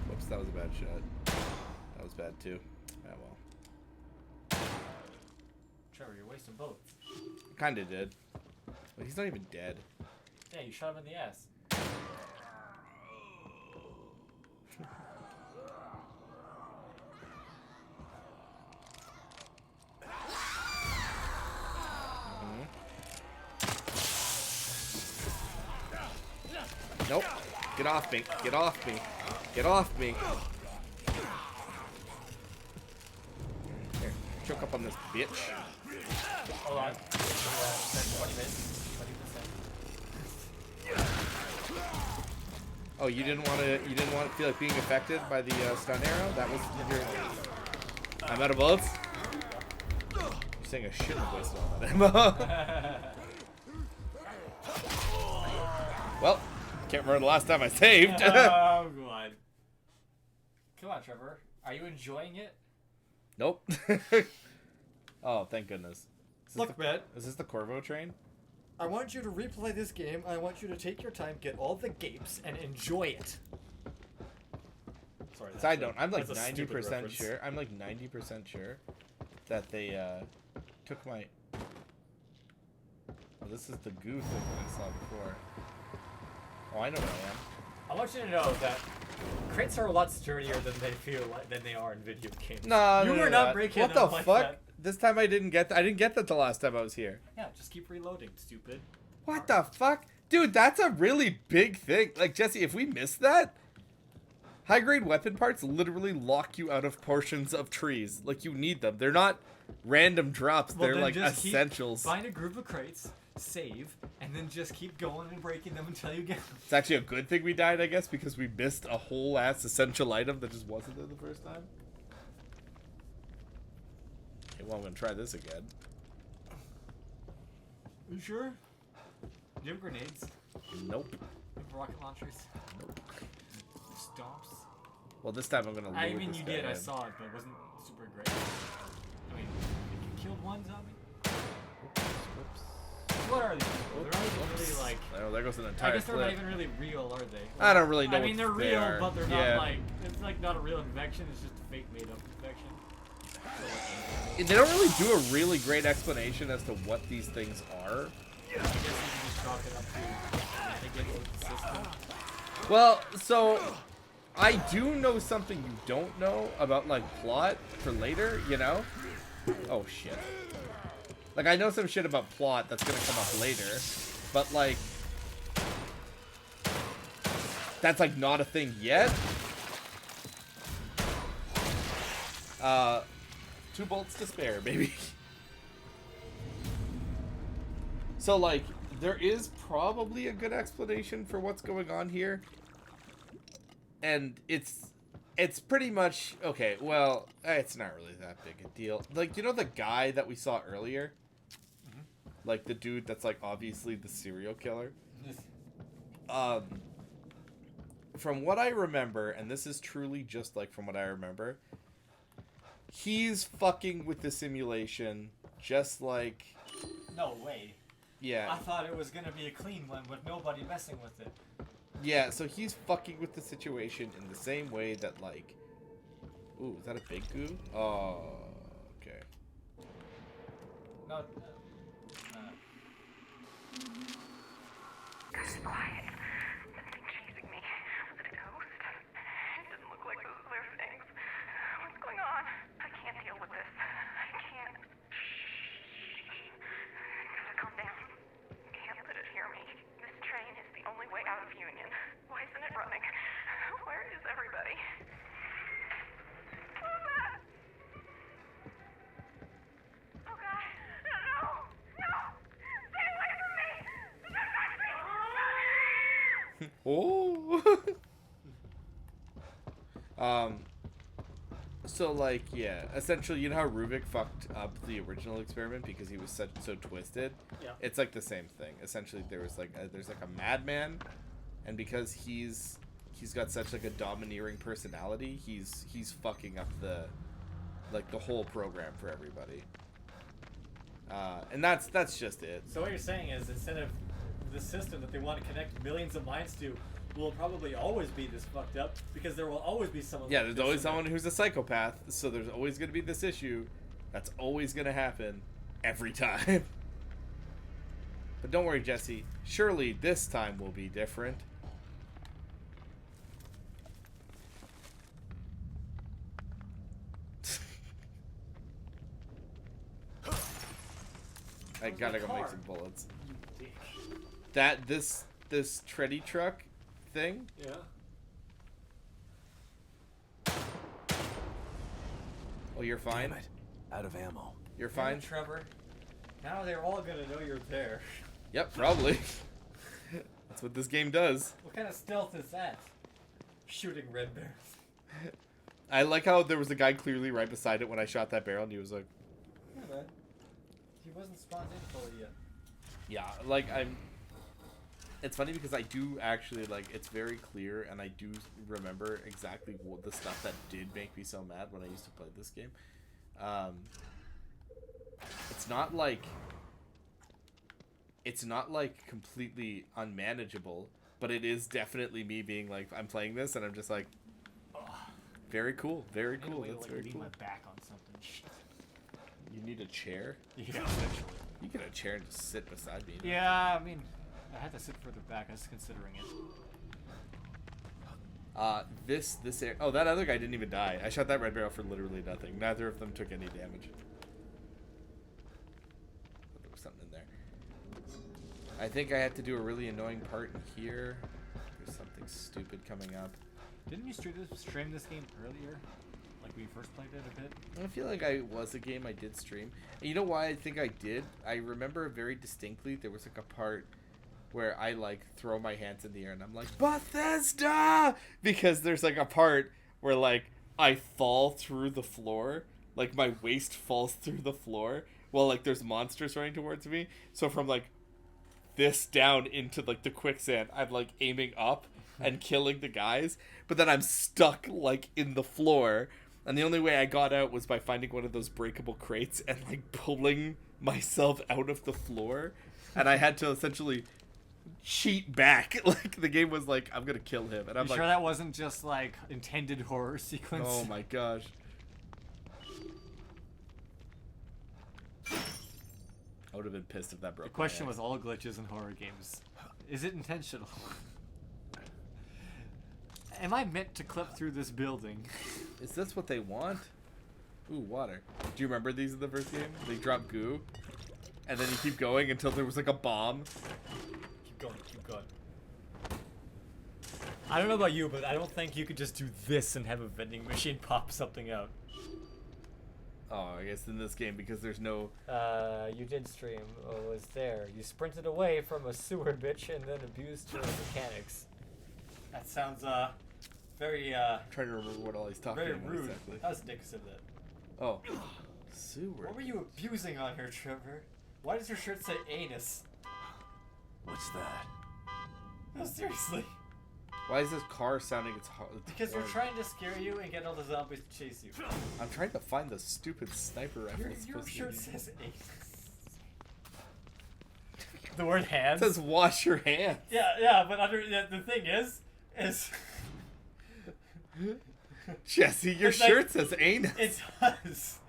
whoops, that was a bad shot. That was bad, too. Ah, well. Trevor, you're wasting bullets. Kinda did. But he's not even dead. Yeah, you shot him in the ass. Nope. Get off me. Get off me. Get off me. Here, choke up on this bitch. Hold on. 20 minutes. 20%. Oh, you didn't want to feel like being affected by the stun arrow? That was your... I'm out of bullets? You're saying I shouldn't have wasted all that ammo. Well, can't remember the last time I saved. Oh, God. Come on, Trevor. Are you enjoying it? Nope. Oh, thank goodness. Look, man. Is this the Corvo train? I want you to replay this game. I want you to take your time, get all the gapes, and enjoy it. Sorry. Side note, I'm like 90% sure. I'm like 90% sure that they took my... Oh, this is the goo thing that I saw before. Oh, I know what I am. I want you to know that crates are a lot sturdier than they feel like than they are in video games. No, you were not breaking them. What the fuck? This time I didn't get that. I didn't get that the last time I was here. Yeah, just keep reloading, stupid. What the fuck? Dude, that's a really big thing. Like, Jesse, if we miss that, high-grade weapon parts literally lock you out of portions of trees. Like, you need them. They're not random drops. Well, they're like essentials. Find a group of crates, save, and then just keep going and breaking them until you get them. It's actually a good thing we died, I guess, because we missed a whole-ass essential item that just wasn't there the first time. Okay, well, I'm going to try this again. You sure? Do you have grenades? Nope. You have rocket launchers? Nope. Stomps? Well, this time I'm going to lure I mean, this you guy did. I in. saw it, but it wasn't super great. I mean, you killed one zombie? What are these people? They're not even really like... Oh, there goes an entire I guess they're clip. not even really real, are they? I don't really know. I mean, they're what they real, are. but they're Yeah. not like... It's like not a real infection, it's just a fake made-up infection. They don't really do a really great explanation as to what these things are. I guess you can just chalk it up to the system. Well, so I do know something you don't know about like plot for later, you know? Oh shit. Like I know some shit about plot that's gonna come up later, but like that's like not a thing yet. 2 bolts to spare, baby. So like there is probably a good explanation for what's going on here. And it's pretty much okay, well, it's not really that big a deal. Like, you know the guy that we saw earlier? Like the dude that's like obviously the serial killer? From what I remember, and this is truly just like from what I remember, he's fucking with the simulation just like... No way. Yeah. I thought it was gonna be a clean one with nobody messing with it. Yeah, so he's fucking with the situation in the same way that like... Ooh, is that a big goo? Oh, okay. No. Quiet. Something chasing me. Was it a ghost? It didn't look like those other things. What's going on? I can't deal with this. I can't. Gotta calm down. Can't let it hear me. This train is the only way out of Union. Why isn't it running? Where is everybody? What was that? Oh God. No! No! Stay away from me! Don't touch me! Oh. So like, yeah, essentially, you know how Ruvik fucked up the original experiment because he was so twisted? Yeah. It's like the same thing. Essentially, there's like a madman, and because he's got such like a domineering personality, he's fucking up the whole program for everybody. And that's just it. So what you're saying is, instead of the system that they want to connect millions of minds to will probably always be this fucked up, because there will always be someone. Yeah, there's always someone who's a psychopath, so there's always going to be this issue that's always going to happen every time. But don't worry, Jesse. Surely this time will be different. I gotta go make some bullets. This tready truck thing? Yeah. Oh, you're fine? Damn it. Out of ammo. You're fine? Trevor. Now they're all gonna know you're there. Yep, probably. That's what this game does. What kind of stealth is that? Shooting red bears. I like how there was a guy clearly right beside it when I shot that barrel, and he was like... Yeah, man. He wasn't spawned in fully yet. Yeah, like, it's funny because I do actually, like, it's very clear, and I do remember exactly what the stuff that did make me so mad when I used to play this game. It's not like completely unmanageable, but it is definitely me being like, I'm playing this, and I'm just like, very cool, very cool. That's very cool. My back on something. Shit. You need a chair? Yeah, essentially. You get a chair and just sit beside me. Yeah, I mean, I had to sit further back. I was considering it. This air. Oh, that other guy didn't even die. I shot that red barrel for literally nothing. Neither of them took any damage. There was something in there. I think I had to do a really annoying part in here. There's something stupid coming up. Didn't you stream this game earlier? Like we first played it a bit? I feel like I was a game I did stream. And you know why I think I did? I remember very distinctly there was like a part where I like throw my hands in the air and I'm like, Bethesda! Because there's like a part where like I fall through the floor. Like my waist falls through the floor while like there's monsters running towards me. So from like this down into like the quicksand, I'm like aiming up and killing the guys. But then I'm stuck like in the floor. And the only way I got out was by finding one of those breakable crates and like pulling myself out of the floor. And I had to essentially cheat back. Like the game was like, I'm gonna kill him. And I'm like, sure that wasn't just like intended horror sequence? Oh my gosh. I would have been pissed if that broke. The question my was all glitches in horror games. Is it intentional? Am I meant to clip through this building? Is this what they want? Ooh, water. Do you remember these in the first game? They drop goo, and then you keep going until there was like a bomb. Keep going, keep going. I don't know about you, but I don't think you could just do this and have a vending machine pop something out. Oh, I guess in this game, because there's no... You did stream. Was there. You sprinted away from a sewer bitch and then abused her mechanics. That sounds, very, I'm trying to remember what all he's talking very about rude. exactly. How does Nick say that? Oh. Sewer. What were you abusing on her, Trevor? Why does your shirt say anus? What's that? No, seriously. Why is this car sounding it's Because we're trying to scare you and get all the zombies to chase you. I'm trying to find the stupid sniper rifle. Your shirt says anus. The word hands? It says wash your hands. Yeah, but the thing is Jesse, your shirt says anus. It does.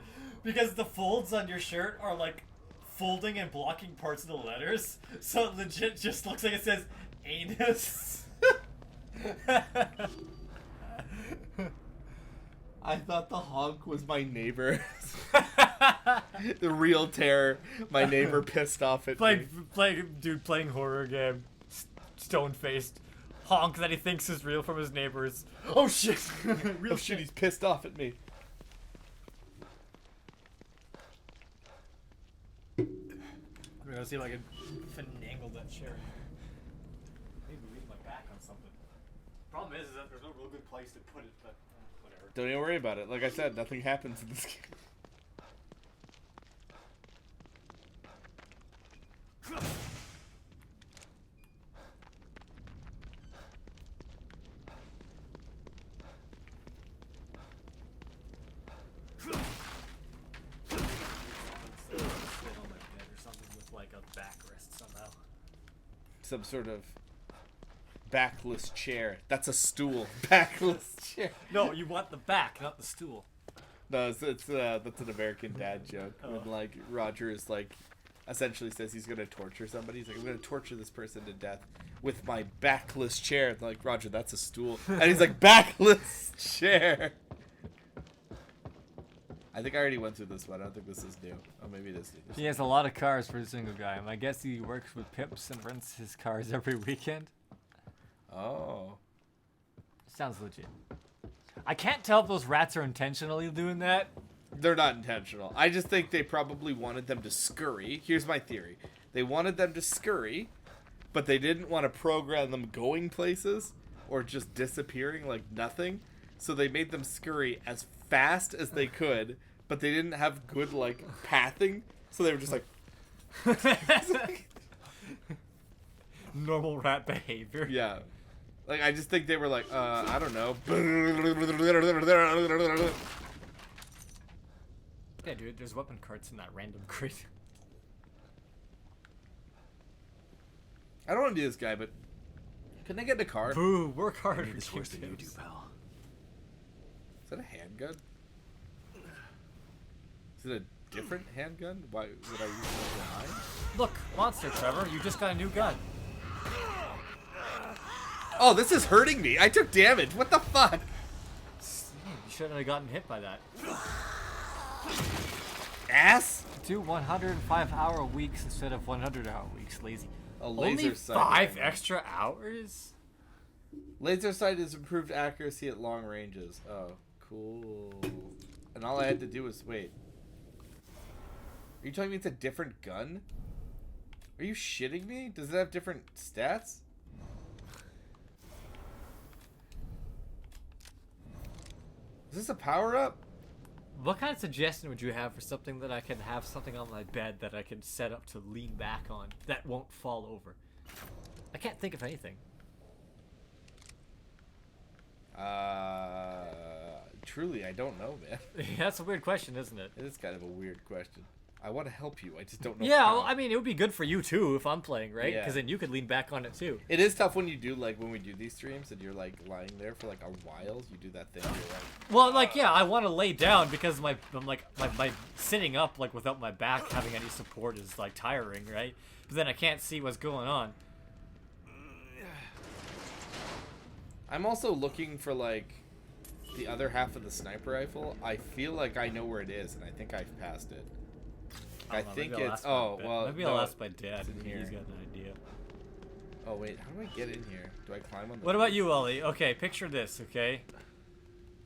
Because the folds on your shirt are like folding and blocking parts of the letters. So it legit just looks like it says anus. I thought the honk was my neighbor. The real terror. My neighbor pissed off at me. Playing horror game. Stone faced. Honk that he thinks is real from his neighbors. Oh shit! Real shit, he's pissed off at me. I'm gonna see if I can finagle that chair. Maybe leave my back on something. Problem is that there's no real good place to put it, but whatever. Don't even worry about it. Like I said, nothing happens in this game. Some sort of backless chair. That's a stool. Backless chair. No, you want the back, not the stool. No, it's that's an American Dad joke. When like Roger is like, essentially says he's gonna torture somebody. He's like, I'm gonna torture this person to death with my backless chair. And like, Roger, that's a stool. And he's like, backless chair. I think I already went through this one. I don't think this is new. Oh, maybe it is new. He has a lot of cars for a single guy. I guess he works with pimps and rents his cars every weekend. Oh. Sounds legit. I can't tell if those rats are intentionally doing that. They're not intentional. I just think they probably wanted them to scurry. Here's my theory. They wanted them to scurry, but they didn't want to program them going places or just disappearing like nothing. So they made them scurry as fast as they could, but they didn't have good like pathing. So they were just like normal rat behavior. Yeah. Like I just think they were like, I don't know. Yeah, dude, there's weapon carts in that random crate. I don't want to do this guy, but can I get in a car? Boo, work harder. It's worse than you do, pal. Is that a handgun? Is it a different handgun? Why would I use it behind? Look, monster, Trevor, you just got a new gun. Oh, this is hurting me. I took damage. What the fuck? You shouldn't have gotten hit by that. Ass? Do 105-hour weeks instead of 100-hour weeks, lazy. A laser Only sight. 5 extra hours? Laser sight is improved accuracy at long ranges. Oh, cool. And all I had to do was wait. Are you telling me it's a different gun? Are you shitting me? Does it have different stats? Is this a power-up? What kind of suggestion would you have for something that I can have something on my bed that I can set up to lean back on that won't fall over? I can't think of anything. Truly, I don't know, man. That's a weird question, isn't it? It is kind of a weird question. I want to help you. I just don't know. Yeah, how. well, I mean, it would be good for you too if I'm playing, right? Yeah. Because then you could lean back on it too. It is tough when you do like when we do these streams and you're like lying there for like a while. You do that thing. You're like, Well, like yeah, I want to lay down because my sitting up like without my back having any support is like tiring, right? But then I can't see what's going on. I'm also looking for like the other half of the sniper rifle. I feel like I know where it is, and I think I've passed it. I think it's maybe I'll ask my dad. It's in here. He's got an idea. Oh wait, how do I get in here? Do I climb on the What about you, Ollie? Okay, picture this, okay?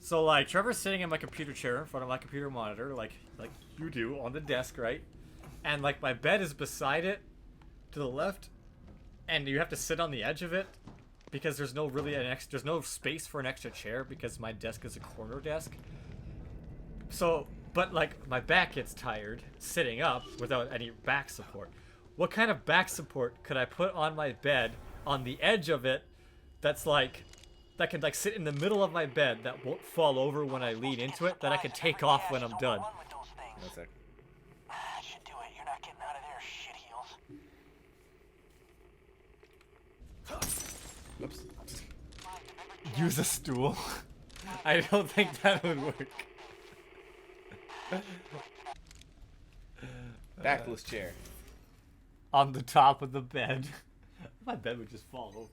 So like Trevor's sitting in my computer chair in front of my computer monitor, like you do on the desk, right? And like my bed is beside it to the left, and you have to sit on the edge of it because there's no there's no space for an extra chair because my desk is a corner desk. So, but like my back gets tired sitting up without any back support. What kind of back support could I put on my bed on the edge of it that can like sit in the middle of my bed that won't fall over when I lean into it, that I can take off when I'm done? One sec. Should do it. You're not getting out of there, shit heels. Oops. Use a stool? I don't think that would work. Backless chair. On the top of the bed. My bed would just fall over.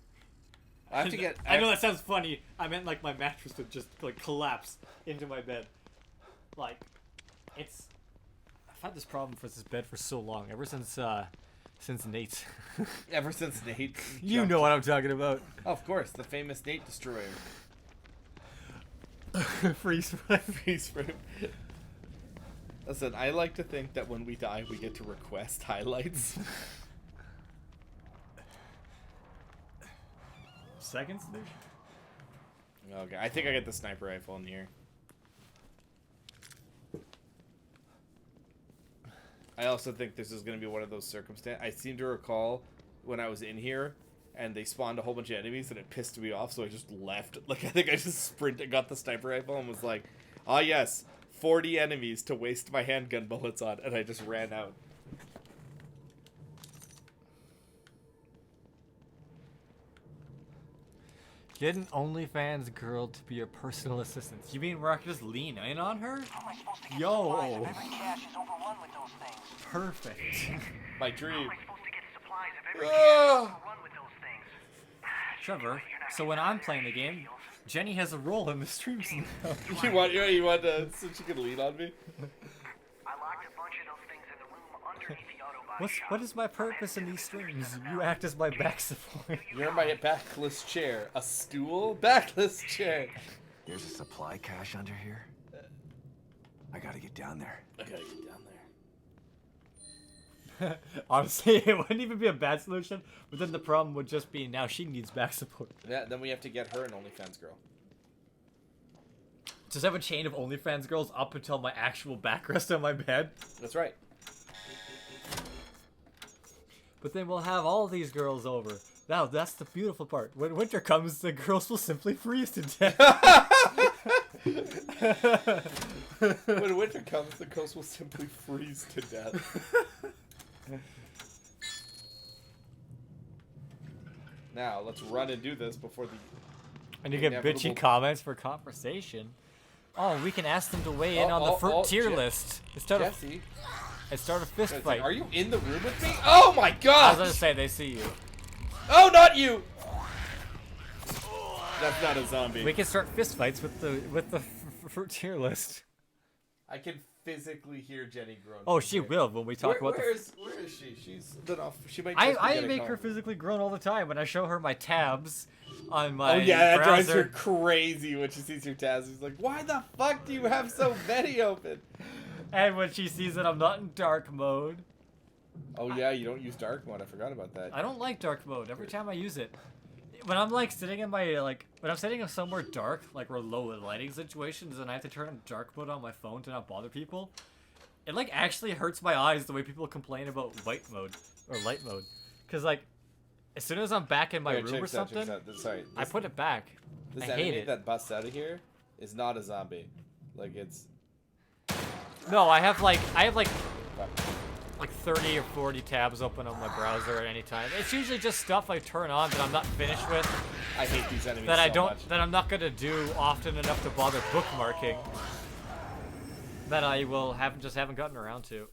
I have to get. I know that sounds funny. I meant like my mattress would just like collapse into my bed. Like, it's. I've had this problem for this bed for so long. Ever since Nate. Ever since Nate. You know what I'm talking about. Oh, of course, the famous Nate Destroyer. Freeze frame. Freeze frame. Listen, I like to think that when we die, we get to request highlights. Seconds there? Okay, I think I get the sniper rifle in here. I also think this is going to be one of those circumstances. I seem to recall when I was in here and they spawned a whole bunch of enemies and it pissed me off, so I just left. Like, I think I just sprinted, got the sniper rifle and was like, ah yes, 40 enemies to waste my handgun bullets on, and I just ran out. Get an OnlyFans girl to be your personal assistant. You mean where I can just lean in on her? Yo! Every cache is overrun with those things. Perfect. My dream. Trevor, so when I'm playing the game, Jenny has a role in the streams now. you want to, so she can lean on me? I locked a bunch of those things in the room underneath the auto body. What is my purpose in these streams? You act as my back support. You're my backless chair. A stool? Backless chair. There's a supply cache under here. I gotta get down there. I gotta get down there. Honestly, it wouldn't even be a bad solution, but then the problem would just be now she needs back support. Yeah, then we have to get her an OnlyFans girl. Just have a chain of OnlyFans girls up until my actual backrest on my bed. That's right. But then we'll have all these girls over. Now, that's the beautiful part. When winter comes, the girls will simply freeze to death. When winter comes, the girls will simply freeze to death. Now, let's run and do this before the... And you get bitchy comments for conversation. Oh, we can ask them to weigh in on the tier list. Start a fist fight. Are you in the room with me? Oh my god! I was gonna say, they see you. Oh, not you! That's not a zombie. We can start fist fights with the fruit tier list. I can physically hear Jenny groan. Oh, she will when we talk about where is she? She's been off. She might. I make her physically groan all the time when I show her my tabs on my Oh yeah, that drives browser. her crazy when she sees your tabs. She's like, "Why the fuck do you have so many open?" And when she sees that I'm not in dark mode. Oh yeah, you don't use dark mode. I forgot about that. I don't like dark mode. Every time I use it, when I'm like sitting in my when I'm sitting in somewhere dark, like we're low lighting situations, and I have to turn on dark mode on my phone to not bother people, it like actually hurts my eyes the way people complain about white mode or light mode, because like as soon as I'm back in my room or something, Sorry, I put it back. This I hate enemy it. that busts out of here is not a zombie. Like it's. No, I have like Fuck fuck. Like 30 or 40 tabs open on my browser at any time. It's usually just stuff I turn on that I'm not finished with. I hate these enemies That I so don't, much. that I'm not gonna do often enough to bother bookmarking. That I will haven't gotten around to.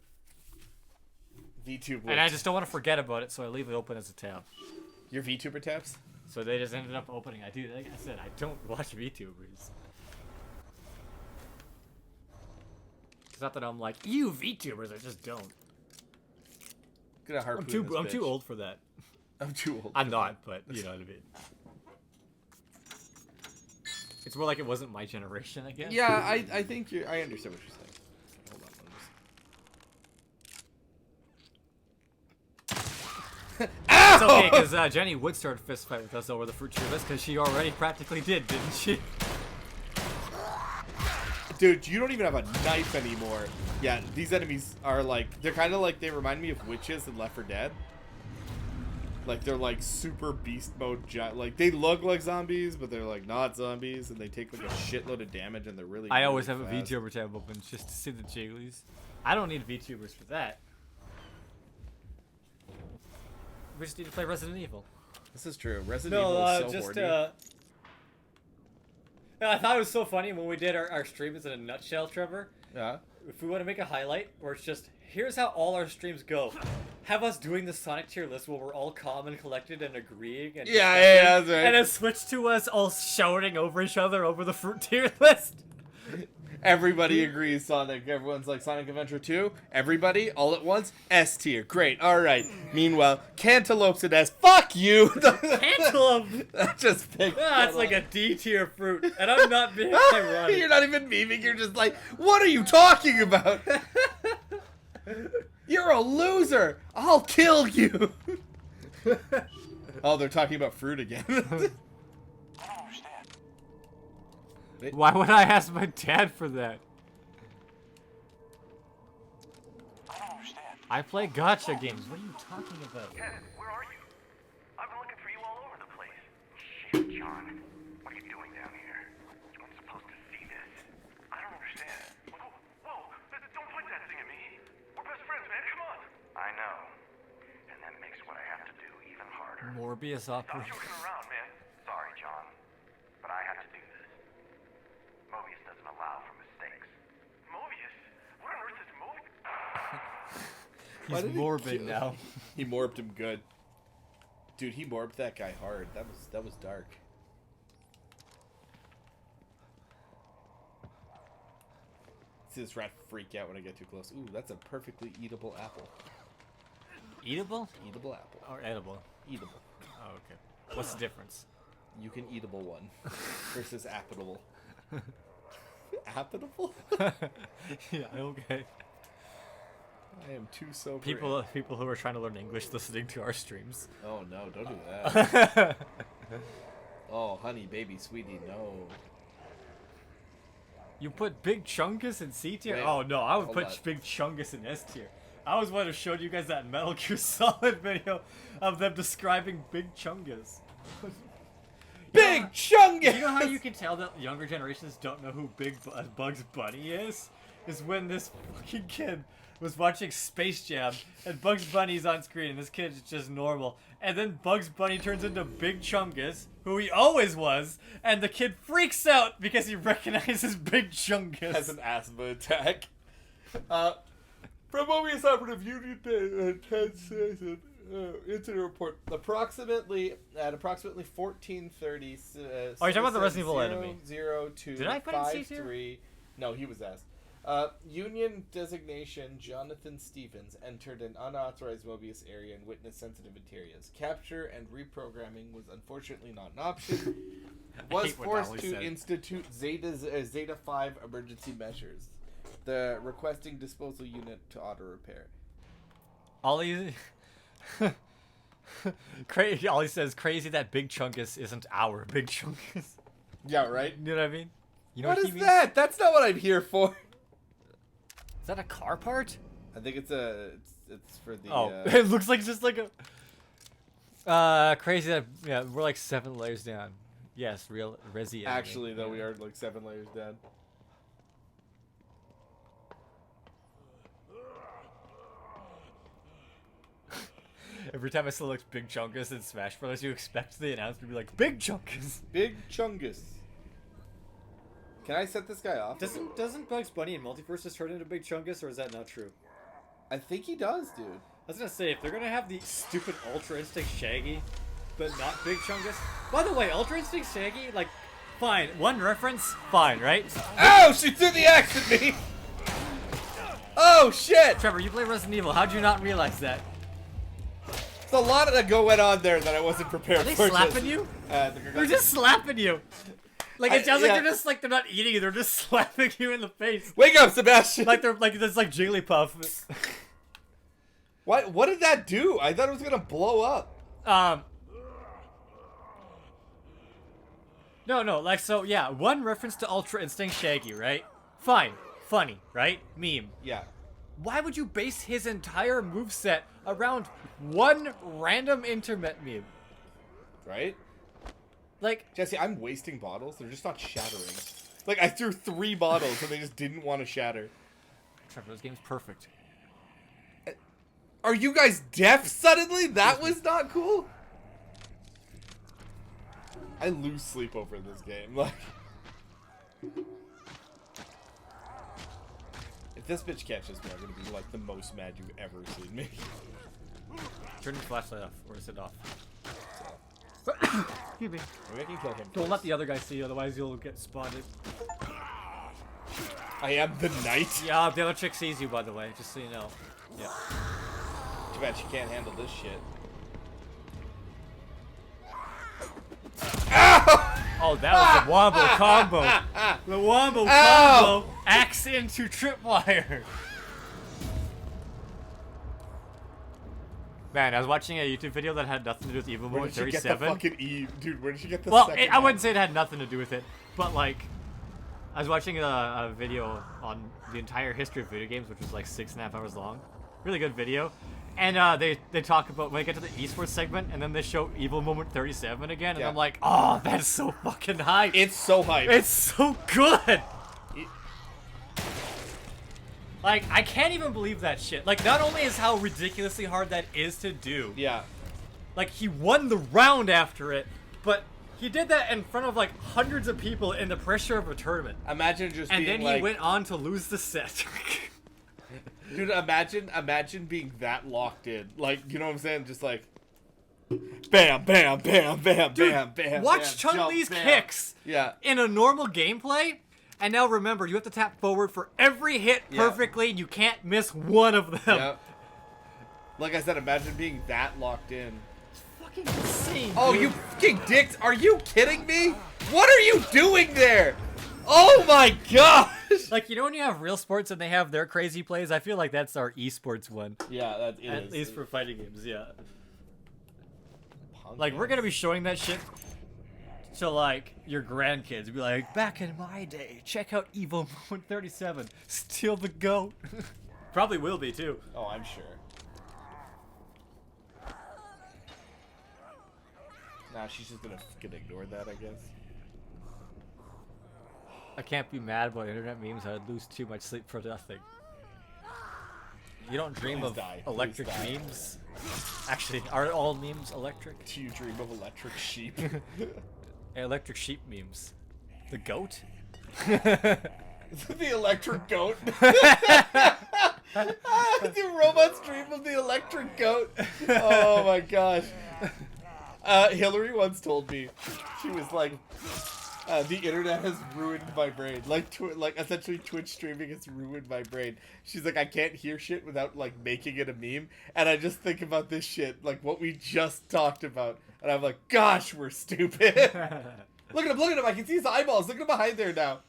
VTuber. And I just don't want to forget about it, so I leave it open as a tab. Your VTuber tabs? So they just ended up opening. I do, like I said, I don't watch VTubers. It's not that I'm like, you VTubers, I just don't. Gonna I'm too old for that. I'm too old. I'm not, but you know what I mean. It's more like it wasn't my generation, I guess. Yeah, I think I understand what you're saying. Hold on, It's okay, because Jenny would start a fist fight with us over the fruit tier list, because she already practically did, didn't she? Dude, you don't even have a knife anymore. Yeah, these enemies are like, they're kind of like, they remind me of witches in Left 4 Dead. Like, they're like super beast mode, like, they look like zombies, but they're like not zombies, and they take like a shitload of damage, and they're really, I always really have a fast. VTuber tab open just to see the jigglies. I don't need VTubers for that. We just need to play Resident Evil. This is true. Resident Evil is so horny. I thought it was so funny when we did our streams in a nutshell, Trevor. Yeah. If we want to make a highlight where it's just, here's how all our streams go. Have us doing the Sonic tier list where we're all calm and collected and agreeing. And Yeah, that's right. And then switch to us all shouting over each other over the fruit tier list. Everybody agrees Sonic. Everyone's like, Sonic Adventure 2? Everybody, all at once? S tier. Great. Alright. Meanwhile, Cantaloupe's an S. Fuck you! Cantaloupe! I just picked It's like a D tier fruit. And I'm not being ironic. You're not even memeing. You're just like, what are you talking about? You're a loser. I'll kill you. Oh, they're talking about fruit again. Why would I ask my dad for that? I don't understand. I play gacha games. What are you talking about? Ken, where are you? I've been looking for you all over the place. Shit, John. What are you doing down here? You weren't supposed to see this. I don't understand. Whoa, don't point that thing at me. We're best friends, man. Come on. I know. And that makes what I have to do even harder. Morbius Stop opera. joking around, man. Sorry, John. But I have to do this. Mobius doesn't allow for mistakes. Mobius? What on earth is Mobius? He's morbid now. He morbed him good. Dude, he morbed that guy hard. That was dark. See this rat freak out when I get too close. Ooh, that's a perfectly eatable apple. Eatable? Eatable apple. Or edible? Eatable. Oh, okay. What's the difference? You can eatable one versus appetable. Appetable? Yeah, okay. I am too sober. People who are trying to learn English listening to our streams. Oh no, don't do that. Oh, honey, baby, sweetie, no. You put Big Chungus in C tier? Wait, Oh no, I would hold put on. Big Chungus in S tier. I was one who showed you guys that Metal Gear Solid video of them describing Big Chungus. Big Chungus! You know how you can tell that younger generations don't know who Bugs Bunny is? Is when this fucking kid was watching Space Jam and Bugs Bunny's on screen and this kid is just normal. And then Bugs Bunny turns into Big Chungus, who he always was, and the kid freaks out because he recognizes Big Chungus. Has an asthma attack. From Mobius Operative Unit 10 Season Incident Report. Approximately 14:30. Oh, you're talking about the Resident Evil enemy. 002 Did I put in C tier? 53. No, he was asked. Union designation Jonathan Stevens entered an unauthorized Mobius area and witnessed sensitive areas. Capture and reprogramming was unfortunately not an option. Was forced to institute Zeta 5 emergency measures. The requesting disposal unit to auto repair. Ollie says crazy that Big Chungus isn't our Big Chungus. Yeah, right? You know what I mean? You know what he is means? that? That's not what I'm here for. Is that a car part? I think it's for the. Oh, it looks like just like a. Crazy that we're like 7 layers down. Yes, real Resi. Actually, though, we are like 7 layers down. Every time I select Big Chungus in Smash Brothers, you expect the announcer to be like, Big Chungus! Big Chungus. Can I set this guy off? Doesn't Bugs Bunny in Multiverse just turn into Big Chungus, or is that not true? I think he does, dude. I was gonna say, if they're gonna have the stupid Ultra Instinct Shaggy, but not Big Chungus. By the way, Ultra Instinct Shaggy, like, fine. One reference, fine, right? Oh, she threw the axe at me! Oh, shit! Trevor, you play Resident Evil. How'd you not realize that? There's a lot that went on there that I wasn't prepared Are they for. slapping you? They're just slapping you. Like, it sounds like yeah. they're not eating you. They're just slapping you in the face. Wake up, Sebastian! Like it's like Jigglypuff. What did that do? I thought it was gonna blow up. No, like, so, yeah, one reference to Ultra Instinct Shaggy, right? Fine. Funny, right? Meme. Yeah. Why would you base his entire moveset around one random internet meme? Right? Like, Jesse, I'm wasting bottles. They're just not shattering. Like, I threw 3 bottles and they just didn't want to shatter. Trevor, this game's perfect. Are you guys deaf suddenly? That was not cool? I lose sleep over this game. Like, if this bitch catches me, I'm gonna be like the most mad you've ever seen me. Turn your flashlight off, or is it off? Excuse me. Maybe I can kill him. Don't let the other guy see you, otherwise you'll get spotted. I am the knight. Yeah, the other chick sees you, by the way, just so you know. Yeah. Too bad she can't handle this shit. Oh, that was the Wombo combo. The Wombo combo. Axe into tripwire. Man, I was watching a YouTube video that had nothing to do with Evil Moment 37. Where did she get the fucking Eve? Dude, where did she get the Well, I wouldn't say it had nothing to do with it, but like, I was watching a video on the entire history of video games, which was like 6.5 hours long. Really good video. And they talk about, when they get to the esports segment, and then they show Evil Moment 37 again, and I'm like, oh, that's so fucking hype. It's so hype. It's so good. Like, I can't even believe that shit. Like, not only is how ridiculously hard that is to do. Yeah. Like, he won the round after it, but he did that in front of, like, hundreds of people in the pressure of a tournament. Imagine just and being then like... he went on to lose the set. Dude, imagine being that locked in. Like, you know what I'm saying? Just like... Bam, bam, bam, bam, Dude, bam, bam, watch bam, Chun-Li's jump, bam. kicks Yeah. in a normal gameplay. And now remember, you have to tap forward for every hit perfectly, and you can't miss one of them. Yep. Like I said, imagine being that locked in. It's fucking insane. Oh, dude. you fucking dicks! Are you kidding me? What are you doing there? Oh my gosh! Like, you know when you have real sports and they have their crazy plays? I feel like that's our esports one. Yeah, that is. At least for fighting games, yeah. Punk Like, we're gonna be showing that shit to, like, your grandkids. Be like, back in my day, check out Evil Moment 37. Steal the goat. Probably will be, too. Oh, I'm sure. Nah, she's just gonna fucking ignore that, I guess. I can't be mad about internet memes. I'd lose too much sleep for nothing. You don't dream of electric memes? Actually, are all memes electric? Do you dream of electric sheep? Electric sheep memes. The goat? The electric goat. Do robots dream of the electric goat? Oh my gosh. Hillary once told me, she was like, the internet has ruined my brain. Like essentially Twitch streaming has ruined my brain. She's like, I can't hear shit without like making it a meme. And I just think about this shit, like what we just talked about. And I'm like, gosh, we're stupid. Look at him, I can see his eyeballs. Look at him behind there now.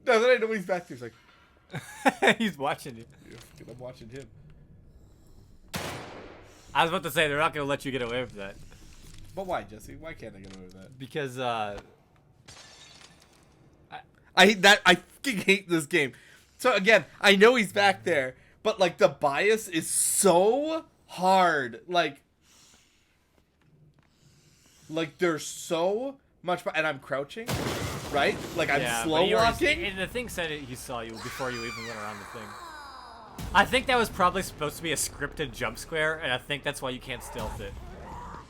Now that I know he's back there, he's like... He's watching you. Yeah, I'm watching him. I was about to say, they're not going to let you get away with that. But why, Jesse? Why can't I get away with that? Because, I fucking hate this game. So again, I know he's back there, but like the bias is so hard. Like there's so much, and I'm crouching, right? Like I'm slow walking. And the thing said he saw you before you even went around the thing. I think that was probably supposed to be a scripted jump scare, and I think that's why you can't stealth it.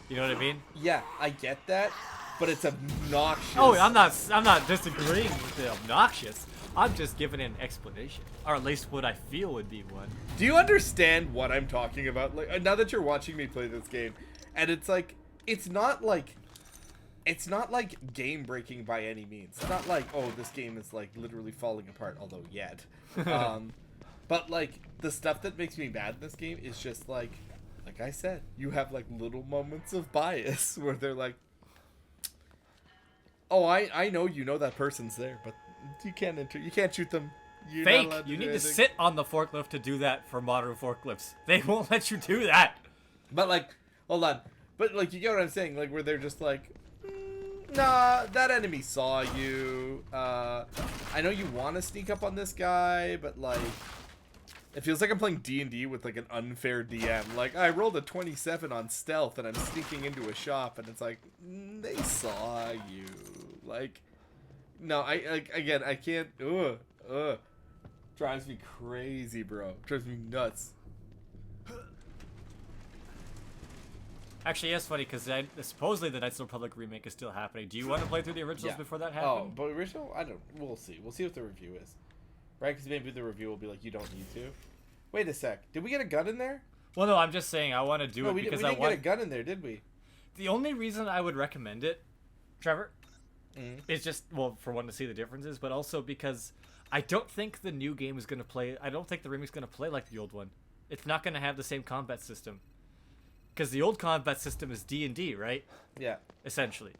You know what I mean? Yeah, I get that, but it's obnoxious. Oh, I'm not disagreeing with the obnoxious. I'm just giving an explanation, or at least what I feel would be one. Do you understand what I'm talking about? Like, now that you're watching me play this game, and it's not like game breaking by any means. It's not like, oh, this game is like literally falling apart, although yet. But like the stuff that makes me mad in this game is just like I said, you have like little moments of bias where they're like, oh, I know you know that person's there, but you can't you can't shoot them. You're Fake! not allowed You do need to anything. sit on the forklift to do that for modern forklifts. They won't let you do that. But like, hold on. But like, you get what I'm saying? Like, where they're just like, nah, that enemy saw you. I know you want to sneak up on this guy, but like, it feels like I'm playing D&D with like an unfair DM. Like, I rolled a 27 on stealth and I'm sneaking into a shop, and it's like, they saw you. Like, no, again, I can't. Drives me crazy, bro. Drives me nuts. Actually, that's funny because supposedly the Knights of the Republic remake is still happening. Do you want to play through the originals before that happens? Oh, but original? I don't. We'll see. We'll see what the review is. Right? Because maybe the review will be like, you don't need to. Wait a sec. Did we get a gun in there? Well, no, I'm just saying I want to do No, it we because didn't I want. get a gun in there, did we? The only reason I would recommend it, Trevor, Mm. is just, well, for one, to see the differences, but also because I don't think the new game is going to play. I don't think the remake's going to play like the old one. It's not going to have the same combat system. Because the old combat system is D&D, right? Yeah. Essentially.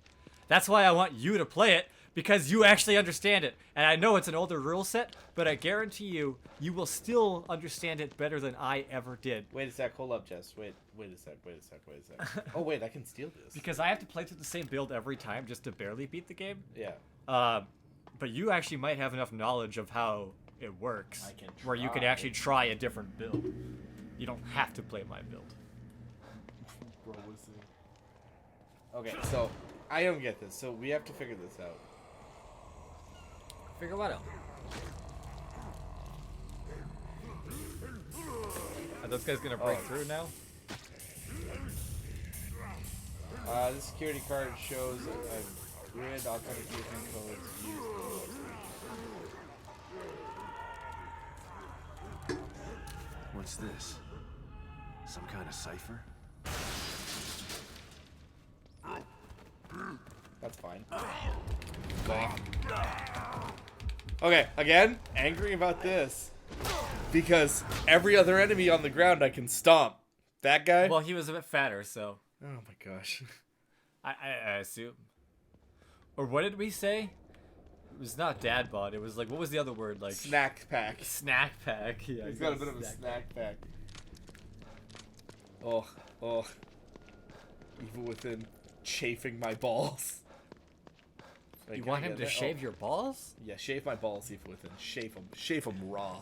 That's why I want you to play it, because you actually understand it. And I know it's an older rule set, but I guarantee you, you will still understand it better than I ever did. Wait a sec. Hold up, Jess. Wait a sec. Oh, wait. I can steal this. Because I have to play through the same build every time just to barely beat the game. Yeah. But you actually might have enough knowledge of how it works, I can where you can try. actually try a different build. You don't have to play my build. Bro, listen. Okay, so I don't get this. So we have to figure this out. Figure what out? Are those guys gonna break through now? The security card shows a grid authentication codes used. What's this? Some kind of cipher? That's fine. Okay, again, angry about this. Because every other enemy on the ground I can stomp. That guy? Well, he was a bit fatter, so. Oh my gosh. I assume. Or what did we say? It was not dad bod. It was like, what was the other word? Like Snack pack. Snack pack. Yeah, He's got a bit of a snack pack. Oh. Evil within chafing my balls. Wait, You can want I him get to that? shave Oh. your balls? Yeah, shave my balls, Evil within. Shave them raw.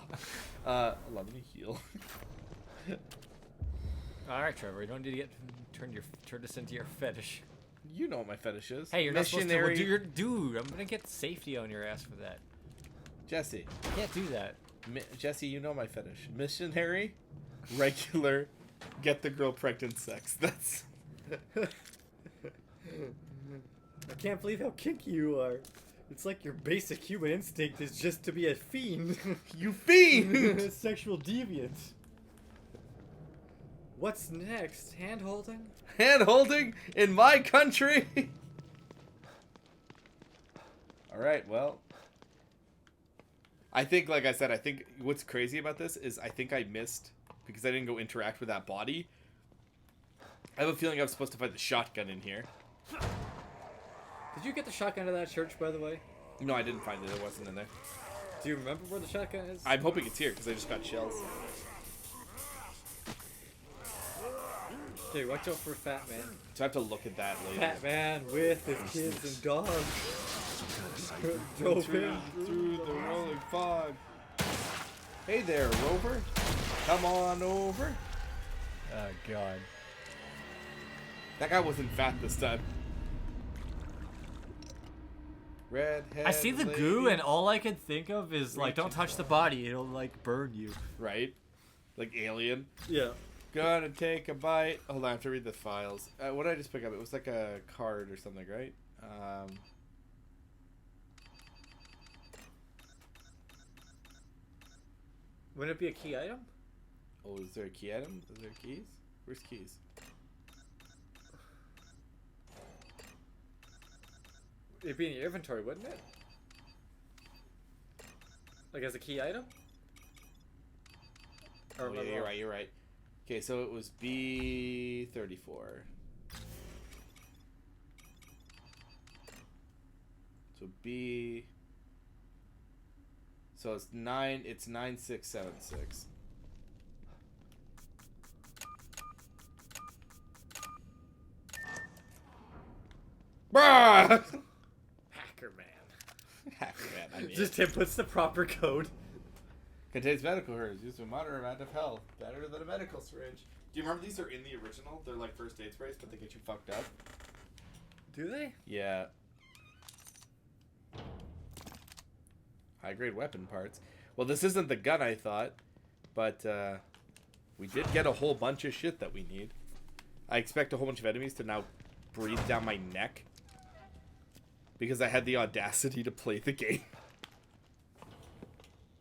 Let me heal. All right, Trevor. You don't need to turn this into your fetish. You know what my fetish is. Hey, you're not supposed to. Well, Missionary- dude, I'm gonna get safety on your ass for that. Jesse. You can't do that. Jesse, you know my fetish. Missionary, regular, get the girl pregnant sex. That's. I can't believe how kinky you are. It's like your basic human instinct is just to be a fiend. You fiend! Sexual deviant. What's next? Hand holding? Hand holding in my country. All right, well. I think, like I said, I think what's crazy about this is I think I missed because I didn't go interact with that body. I have a feeling I was supposed to find the shotgun in here. Did you get the shotgun to that church, by the way? No, I didn't find it. It wasn't in there. Do you remember where the shotgun is? I'm hoping it's here because I just got shells. Okay, watch out for Fat Man. So I have to look at that later. Fat Man with his kids and dogs. Drove him through the rolling fog. Hey there, Rover. Come on over. Oh, God. That guy wasn't fat this time. Redhead. I see the goo, and all I can think of is, like, don't touch the body. It'll, like, burn you. Right? Like Alien. Yeah. Gonna take a bite. Hold on, I have to read the files. What did I just pick up? It was like a card or something, right? Wouldn't it be a key item? Oh, is there a key item? Is there keys? Where's keys? It'd be in your inventory, wouldn't it? Like as a key item? Oh, yeah, you're right, you're right. Okay, so it was B34. So B... So it's 9676. Bruh! Hacker man. Hacker man, I mean. Just inputs the proper code. Contains medical herbs used to moderate amount of health. Better than a medical syringe. Do you remember these are in the original? They're like first aid sprays, but they get you fucked up. Do they? Yeah. High grade weapon parts. Well, this isn't the gun I thought, but we did get a whole bunch of shit that we need. I expect a whole bunch of enemies to now breathe down my neck because I had the audacity to play the game.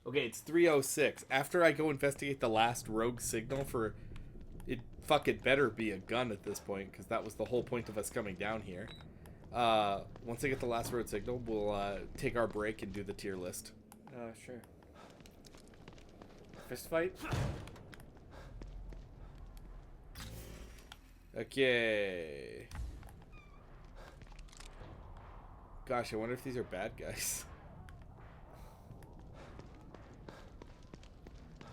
Okay, it's 3:06. After I go investigate the last rogue signal for it, fuck, it better be a gun at this point because that was the whole point of us coming down here. Once I get the last rogue signal, we'll take our break and do the tier list. Sure. Fist fight? Okay. Gosh, I wonder if these are bad guys.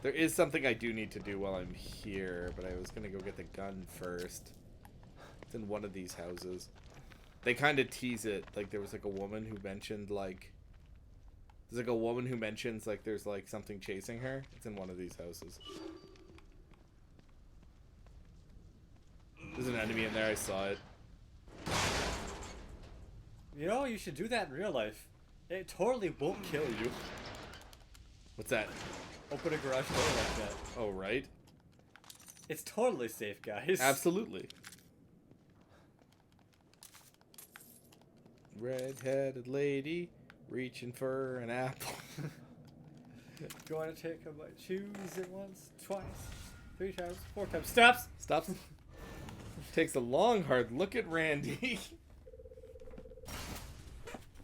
There is something I do need to do while I'm here, but I was gonna go get the gun first. It's in one of these houses. They kind of tease it. Like, there was like a woman who mentioned like... There's like a woman who mentions like there's like something chasing her. It's in one of these houses. There's an enemy in there, I saw it. You know, you should do that in real life. It totally won't kill you. What's that? Open a garage door like that. Oh, right. It's totally safe, guys. Absolutely. Red-headed lady reaching for an apple. Going to take a bite. Choose it once, twice, 3 times, 4 times. Stops! Stops. Takes a long, hard look at Randy.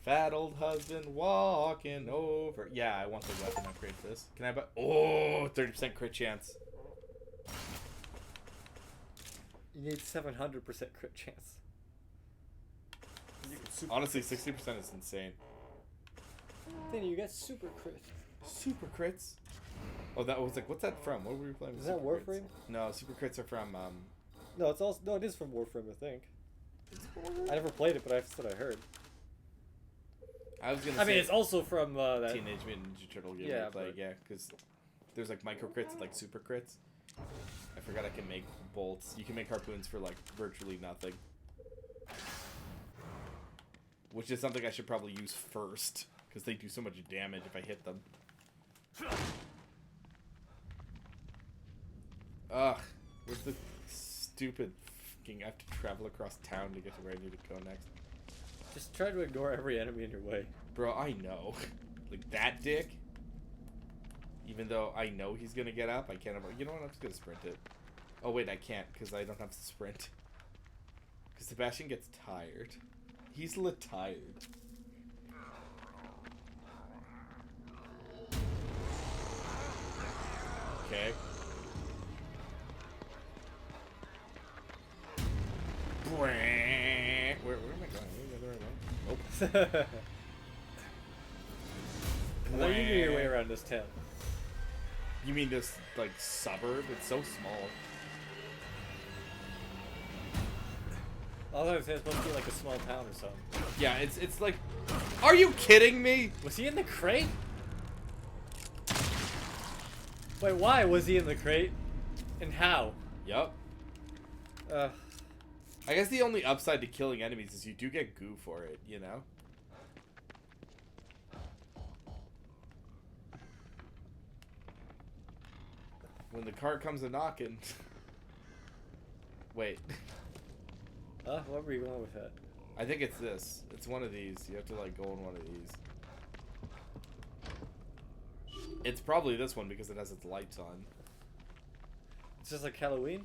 Fat old husband walking over. Yeah, I want the weapon upgrade for this. Can I buy? Oh, 30% crit chance. You need 700% crit chance. Honestly, 60% is insane. Then you get super crit. Super crits? Oh, that was like, what's that from? What were we playing with? Is that super Warframe? crits? No, super crits are from, No, it's also it is from Warframe, I think. I never played it, but that's what I heard. I was gonna. I mean, it's also from that Teenage Mutant Ninja Turtle game. Yeah, Play, yeah, because there's like micro crits and like super crits. I forgot I can make bolts. You can make harpoons for like virtually nothing, which is something I should probably use first because they do so much damage if I hit them. Ugh, where's the stupid fucking? I have to travel across town to get to where I need to go next. Just try to ignore every enemy in your way. Bro, I know. Like, that dick. Even though I know he's gonna get up, I can't. You know what? I'm just gonna sprint it. Oh, wait, I can't because I don't have to sprint. Because Sebastian gets tired. He's tired. Okay. Where am I going? Nope. How do you get your way around this town? You mean this, like, suburb? It's so small. I thought it was supposed to be like a small town or something. Yeah, it's like... Are you kidding me? Was he in the crate? Wait, why was he in the crate? And how? Yup. I guess the only upside to killing enemies is you do get goo for it, you know? When the car comes a knocking. Wait. What were you going with that? I think it's this. It's one of these. You have to like go in one of these. It's probably this one because it has its lights on. It's just like Halloween?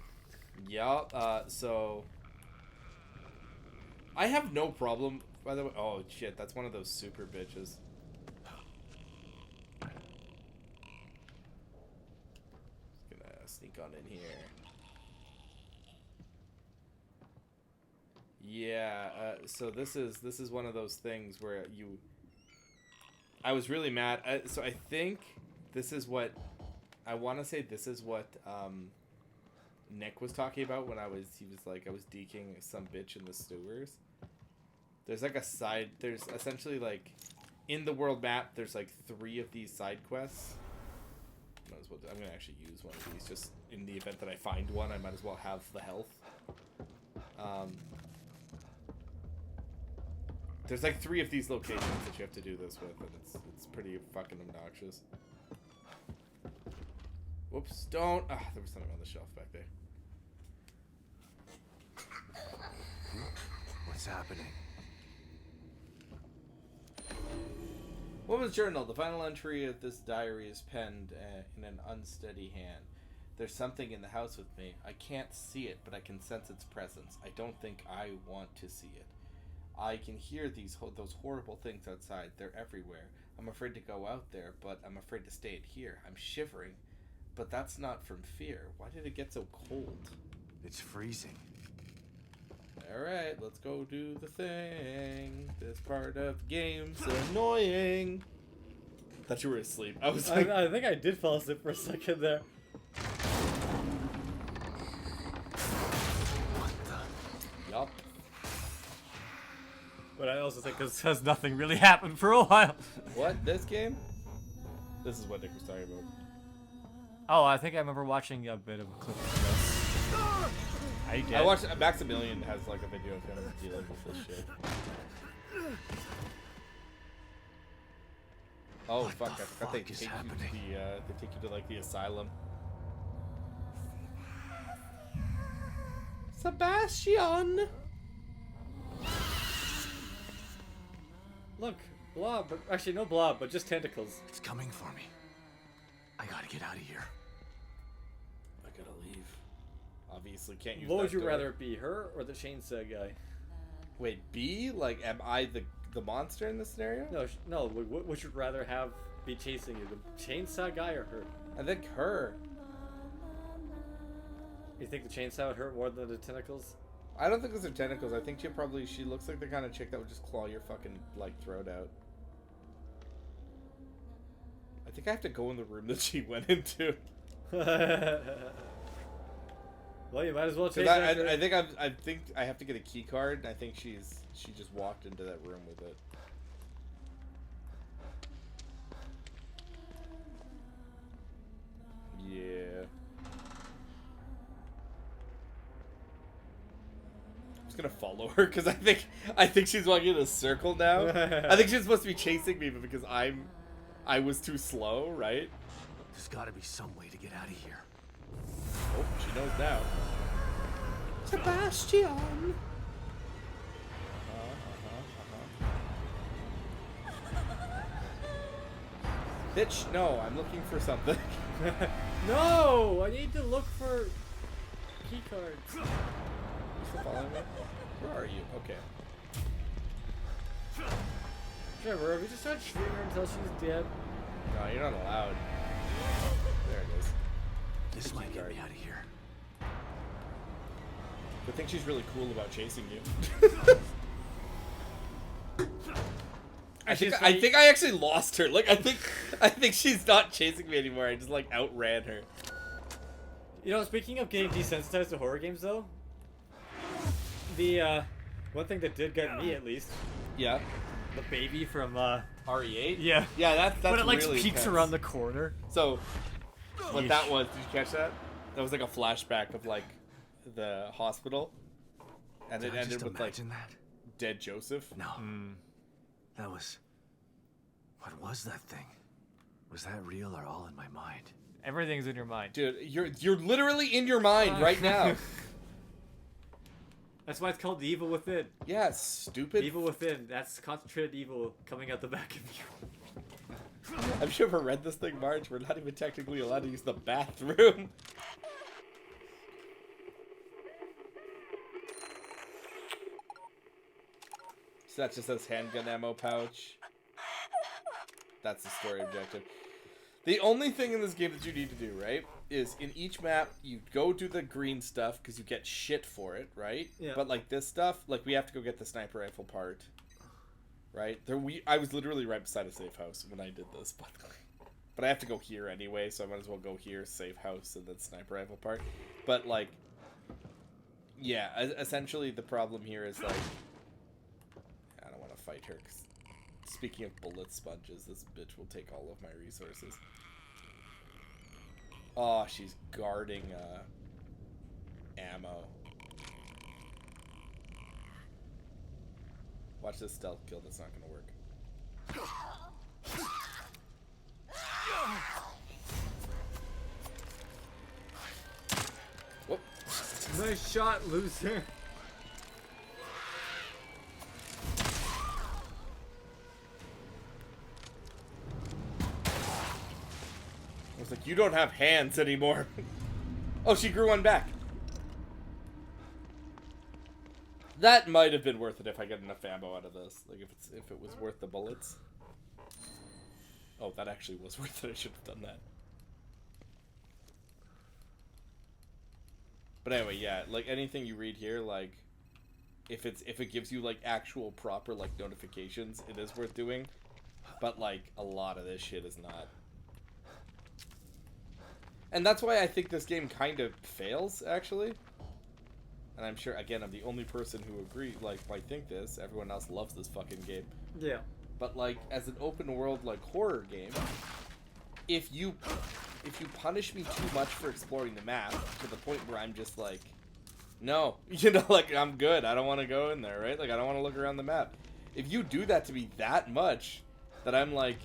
Yeah, so... I have no problem, by the way. Oh, shit, that's one of those super bitches. Just gonna sneak on in here. Yeah, so this is one of those things where you... I was really mad. So I think this is what... I want to say this is what Nick was talking about when I was deking some bitch in the sewers. There's like a side... There's essentially like... In the world map, there's like 3 of these side quests. Might as well, I'm going to actually use one of these just in the event that I find one. I might as well have the health. There's like 3 of these locations that you have to do this with, and it's pretty fucking obnoxious. Whoops, don't. Ah, there was something on the shelf back there. What's happening? Woman's journal. The final entry of this diary is penned in an unsteady hand. There's something in the house with me. I can't see it, but I can sense its presence. I don't think I want to see it. I can hear those horrible things outside. They're everywhere. I'm afraid to go out there, but I'm afraid to stay here. I'm shivering, but that's not from fear. Why did it get so cold? It's freezing. Alright, let's go do the thing. This part of the game's annoying. Thought you were asleep. I was like... I think I did fall asleep for a second there. What the? Yup. But I also think because nothing really happened for a while. What? This game? This is what Nick was talking about. Oh, I think I remember watching a bit of a clip of this. Are you dead? I watched Maximilian has like a video of him dealing with this shit. Oh What fuck! the I forgot fuck is happening? they take you to like the asylum. Sebastian. Look, blob, but actually no blob, but just tentacles. It's coming for me. I gotta get out of here. I gotta leave. Obviously can't use. What would that you door. rather be, her or the chainsaw guy? Wait, B? Like, am I the monster in this scenario? No. What would you rather have be chasing you, the chainsaw guy or her? I think her. You think the chainsaw would hurt more than the tentacles? I don't think those are tentacles. I think she looks like the kind of chick that would just claw your fucking like throat out. I think I have to go in the room that she went into. Well, you might as well chase I think I have to get a key card. And I think she just walked into that room with it. Yeah. I'm just gonna follow her because I think she's walking in a circle now. I think she's supposed to be chasing me, but because I was too slow, right? There's gotta be some way to get out of here. Oh, she knows now. Sebastian! Bitch, no, I'm looking for something. No! I need to look for key cards. You still following me? Where are you? Okay. Trevor, have you just started shooting her until she's dead? No, you're not allowed. There it is. This might get me out of here. I think she's really cool about chasing you. I think I actually lost her. Like I think she's not chasing me anymore. I just like outran her. You know, speaking of getting desensitized to horror games, though, the one thing that did get me at least, yeah, the baby from RE8. Yeah, yeah, that's when it like really peeks intense. around the corner. So, what Yeesh. that was? Did you catch that? That was like a flashback of like the hospital, and Did it I ended just with like imagine that? dead Joseph. No. That was... What was that thing? Was that real or all in my mind? Everything's in your mind. Dude, you're literally in your mind right now. That's why it's called the evil within. Yeah, stupid. Evil within. That's concentrated evil coming out the back of you. I've never read this thing, Marge. We're not even technically allowed to use the bathroom. So that just says handgun ammo pouch. That's the story objective. The only thing in this game that you need to do, right, is in each map, you go do the green stuff because you get shit for it, right? Yeah. But, like, this stuff, like, we have to go get the sniper rifle part, right? I was literally right beside a safe house when I did this, but I have to go here anyway, so I might as well go here, safe house, and then sniper rifle part. But, like, yeah, essentially the problem here is, like, I don't want to fight her, because speaking of bullet sponges, this bitch will take all of my resources. Oh, she's guarding ammo. Watch this stealth kill. That's not gonna work. Whoop. Nice shot, loser. I was like, you don't have hands anymore. Oh, she grew one back. That might have been worth it if I get enough ammo out of this. Like, if it was worth the bullets. Oh, that actually was worth it. I should have done that. But anyway, yeah, like anything you read here, like if it gives you like actual proper like notifications, it is worth doing. But like a lot of this shit is not. And that's why I think this game kind of fails, actually. And I'm sure, again, I'm the only person who might think this. Everyone else loves this fucking game. Yeah. But, like, as an open world, like, horror game, if you punish me too much for exploring the map, to the point where I'm just like, no, you know, like, I'm good. I don't want to go in there, right? Like, I don't want to look around the map. If you do that to me that much, that I'm like,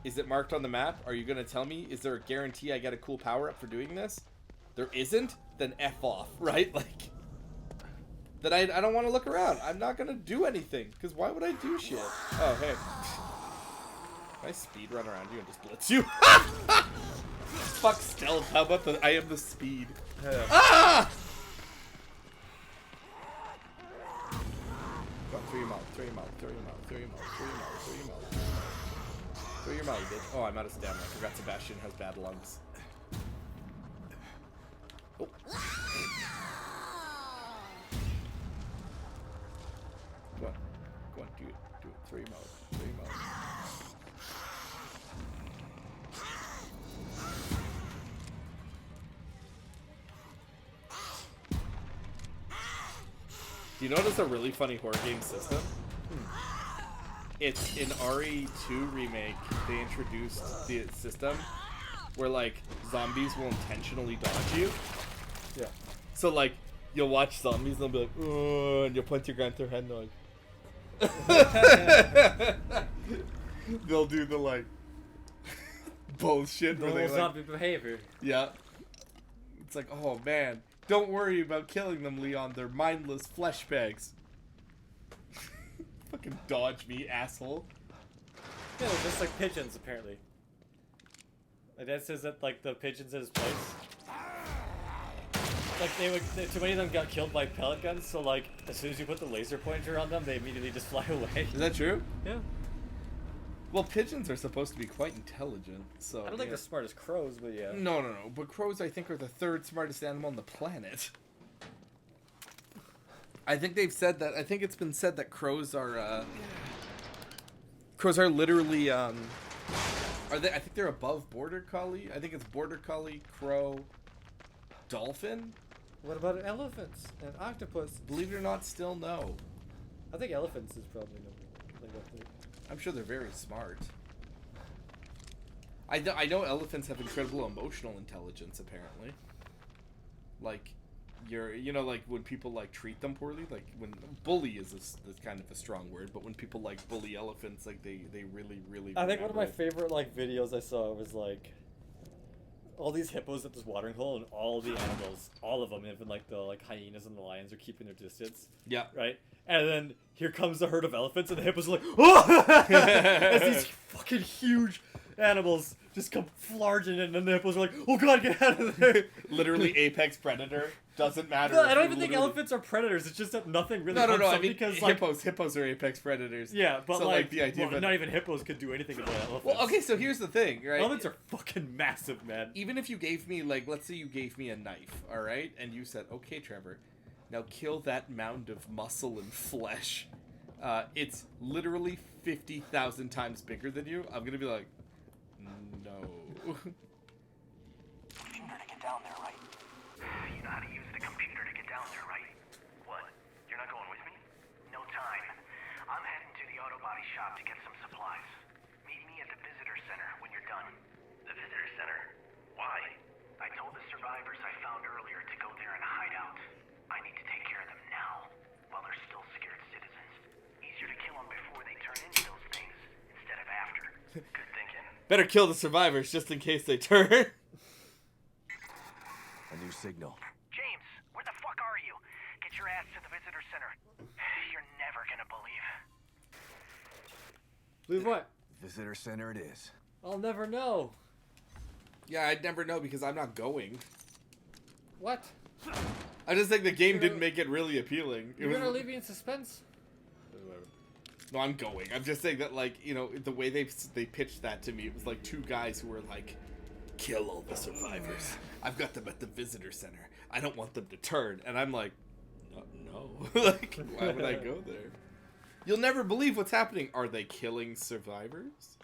is it marked on the map? Are you going to tell me? Is there a guarantee I get a cool power-up for doing this? There isn't? Then F off, right? Like, that I don't want to look around. I'm not going to do anything. Because why would I do shit? Oh, hey. Can I speed run around you and just blitz you? Fuck stealth. How about I am the speed? Ah! Go on, through your mouth, through your mouth, through your mouth, through your mouth, through your mouth, through your mouth. Through your mouth, you bitch. Oh, I'm out of stamina. I forgot Sebastian has bad lungs. Oh. Go on. Go on, do it. Do it. Through your mouth. Through your mouth. Do you notice a really funny horror game system? It's in RE2 remake, they introduced the system where, like, zombies will intentionally dodge you. Yeah. So, like, you'll watch zombies and they'll be like, oh, and you'll point your gun at their head and like... They'll do the, like, bullshit. Normal zombie behavior. Yeah. It's like, oh, man. Don't worry about killing them, Leon. They're mindless flesh bags. Fucking dodge me, asshole. Yeah, they're just like pigeons, apparently. My dad says that, like, the pigeons in his place. Like, too many of them got killed by pellet guns, so, like, as soon as you put the laser pointer on them, they immediately just fly away. Is that true? Yeah. Well, pigeons are supposed to be quite intelligent, so... I don't think they're smart as crows, but yeah. No. But crows, I think, are the third smartest animal on the planet. I think they've said that... I think it's been said that crows are, Crows are literally, Are they... I think they're above Border Collie. I think it's Border Collie, crow, dolphin? What about elephants and octopus? Believe it or not, still no. I think elephants is probably like up there. I'm sure they're very smart. I know elephants have incredible emotional intelligence, apparently. Like, you know, like, when people, like, treat them poorly, like, when... Bully is kind of a strong word, but when people, like, bully elephants, like, they really, really... I think one of my favorite, like, videos I saw was, like... all these hippos at this watering hole, and all the animals, all of them, even like the hyenas and the lions, are keeping their distance. Yeah. Right. And then here comes the herd of elephants, and the hippos are like, oh! As these fucking huge animals just come flarging in, and then the hippos are like, oh god, get out of there! Literally apex predator. Doesn't matter. No, I don't even think elephants are predators. It's just that nothing really. No. I mean, because hippos are apex predators. Yeah, but so, like the idea well, not even hippos could do anything about elephants. Well, okay, so here's the thing, right? Elephants are fucking massive, man. Even if you gave me, like, let's say you gave me a knife, all right, and you said, okay, Trevor, now kill that mound of muscle and flesh. It's literally 50,000 times bigger than you. I'm gonna be like, no. Computer to get down there, right? You know how to use the computer to get down there, right? What? You're not going with me? No time. I'm heading to the auto body shop to get some supplies. Meet me at the visitor center when you're done. The visitor center? Why? I told the survivors I found earlier to go there and hide out. I need to take care of them now, while they're still scared citizens. Easier to kill them before they turn into those things, instead of after. Good thinking. Better kill the survivors just in case they turn. A new signal. James, where the fuck are you? Get your ass to the visitor center. You're never gonna believe. Believe what? Visitor center it is. I'll never know. Yeah, I'd never know because I'm not going. What? I just think the game didn't make it really appealing. You're gonna leave me in suspense? No, I'm going. I'm just saying that, like, you know, the way they pitched that to me, it was like two guys who were like, kill all the survivors. I've got them at the visitor center. I don't want them to turn. And I'm like, no. Like, why would I go there? You'll never believe what's happening. Are they killing survivors?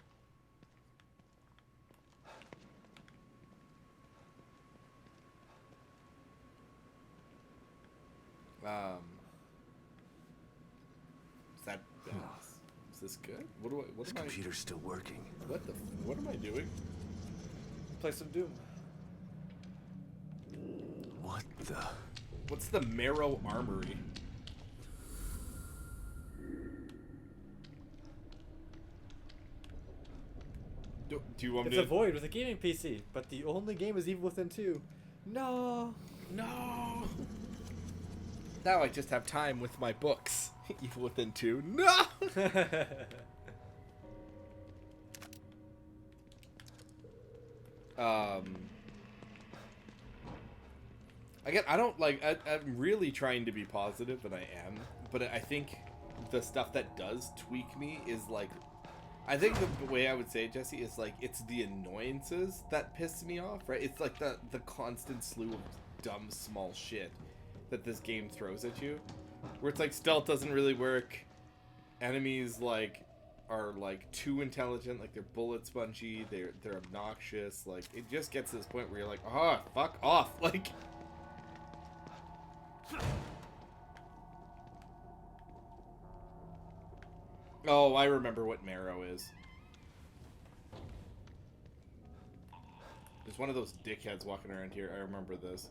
Is that is this good? What This am I? computer's still working. What am I doing? Play some Doom. What the? What's the Marrow Armory? Do you want me It's to? a void with a gaming PC, but the only game is Evil Within 2. No. No. Now I just have time with my books. Evil Within 2. No. Again, I don't like. I'm really trying to be positive, and I am. But I think the stuff that does tweak me is like. I think the way I would say it, Jesse, is like it's the annoyances that piss me off, right? It's like the constant slew of dumb small shit that this game throws at you, where it's like stealth doesn't really work, enemies like are like too intelligent, like they're bullet spongy, they're obnoxious, like it just gets to this point where you're like, oh, fuck off, like. Oh, I remember what Marrow is. There's one of those dickheads walking around here. I remember this.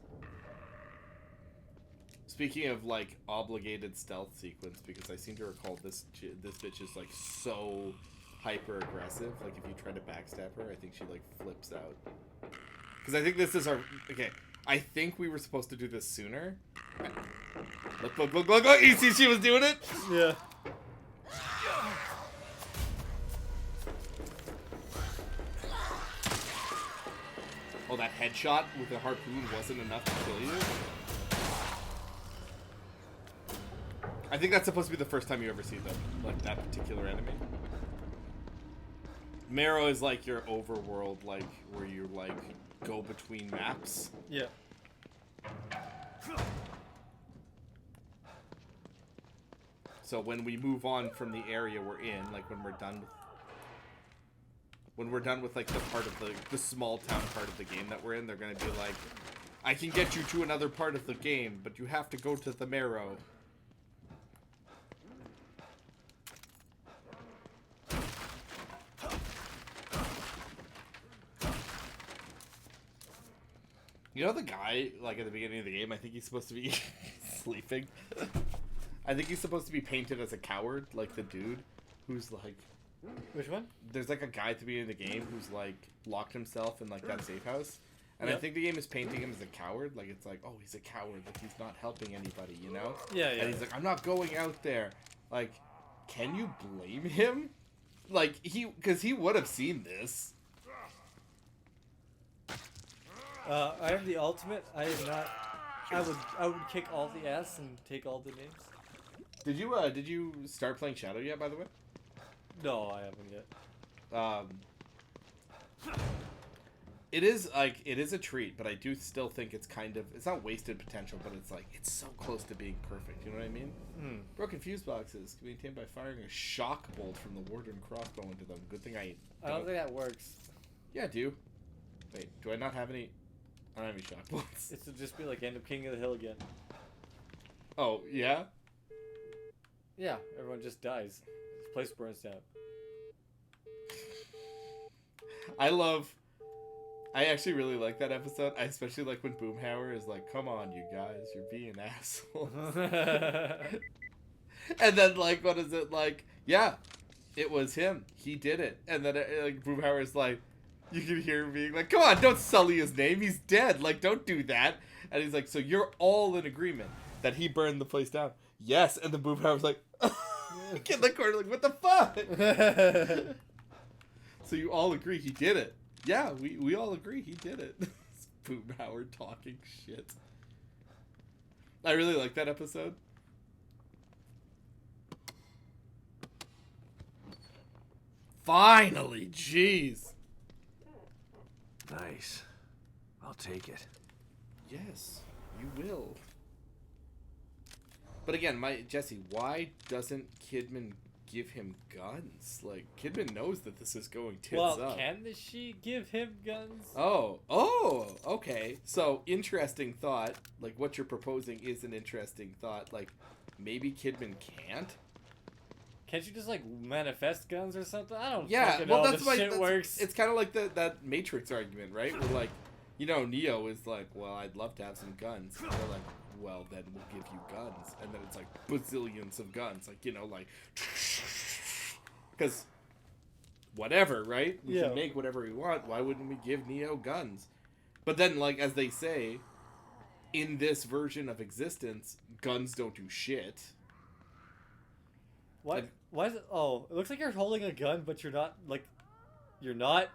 Speaking of, like, obligated stealth sequence, because I seem to recall this bitch is, like, so hyper-aggressive. Like, if you try to backstab her, I think she, like, flips out. Because I think this is our... Okay, I think we were supposed to do this sooner. Look. You see she was doing it? Yeah. Oh, that headshot with the harpoon wasn't enough to kill you? I think that's supposed to be the first time you ever see them, like that particular enemy. Marrow is like your overworld, like where you like go between maps. Yeah. So when we move on from the area we're in, like when we're done with like the part of the small town part of the game that we're in, they're gonna be like, I can get you to another part of the game, but you have to go to the Marrow. You know the guy, like, at the beginning of the game, I think he's supposed to be sleeping. I think he's supposed to be painted as a coward, like the dude who's, like... Which one? There's, like, a guy at the beginning of the game who's, like, locked himself in, like, that safe house. And I Yep. think the game is painting him as a coward. Like, it's like, oh, he's a coward. Like, he's not helping anybody, you know? Yeah, yeah. And he's like, I'm not going out there. Like, can you blame him? Like, because he would have seen this. I am the ultimate. I am not. I would kick all the ass and take all the names. Did you start playing Shadow yet, by the way? No, I haven't yet. It is a treat, but I do still think it's it's not wasted potential, but it's like, it's so close to being perfect. You know what I mean? Broken fuse boxes can be obtained by firing a shock bolt from the Warden crossbow into them. Good thing I don't think that works. Yeah, I do. Wait, do I not have any? I don't have any shock bolts. It's to just be like end up King of the Hill again. Oh, yeah? Yeah, everyone just dies. This place burns down. I actually really like that episode. I especially like when Boomhauer is like, come on, you guys, you're being assholes. And then, like, what is it, like, yeah, it was him. He did it. And then, like, Boomhauer is like, you can hear him being like, come on, don't sully his name. He's dead. Like, don't do that. And he's like, so you're all in agreement that he burned the place down? Yes. And the Boomhauer's like, in the corner, like, what the fuck? So you all agree he did it. Yeah, we all agree he did it. Boomhauer talking shit. I really like that episode. Finally, jeez. Nice. I'll take it. Yes, you will. But again, Jesse, why doesn't Kidman give him guns? Like, Kidman knows that this is going tits up. Well, can she give him guns? Oh, okay. So, interesting thought. Like, what you're proposing is an interesting thought. Like, maybe Kidman can't? Can't you just, like, manifest guns or something? I don't Yeah, fucking well, know that's this shit works. It's kind of like that Matrix argument, right? Where, like, you know, Neo is like, well, I'd love to have some guns. And they're like, well, then we'll give you guns. And then it's like bazillions of guns. Like, you know, like, because whatever, right? We can make whatever we want. Why wouldn't we give Neo guns? But then, like, as they say, in this version of existence, guns don't do shit. What? Why is it? Oh, it looks like you're holding a gun, but you're not. Like, you're not.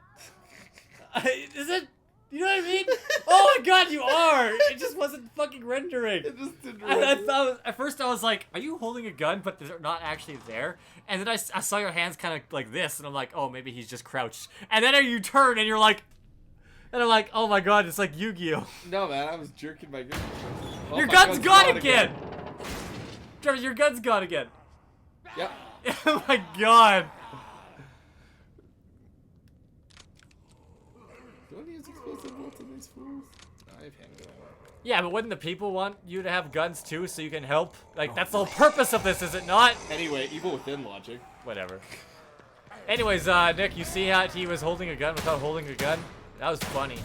Is it? You know what I mean? Oh my god, you are! It just wasn't fucking rendering. It just didn't render. At first I was like, are you holding a gun, but they're not actually there? And then I saw your hands kind of like this, and I'm like, oh, maybe he's just crouched. And then you turn, and you're like, and I'm like, oh my god, it's like Yu-Gi-Oh! No, man, I was jerking my gun. Oh, Your gun's gone again! Trevor, your gun's gone again. Yep. Oh my god. Don't use explosive bolts on these fools. I have handgun. Yeah, but wouldn't the people want you to have guns too so you can help? Like, that's the whole purpose of this, is it not? Anyway, Evil Within logic. Whatever. Anyways, Nick, you see how he was holding a gun without holding a gun? That was funny.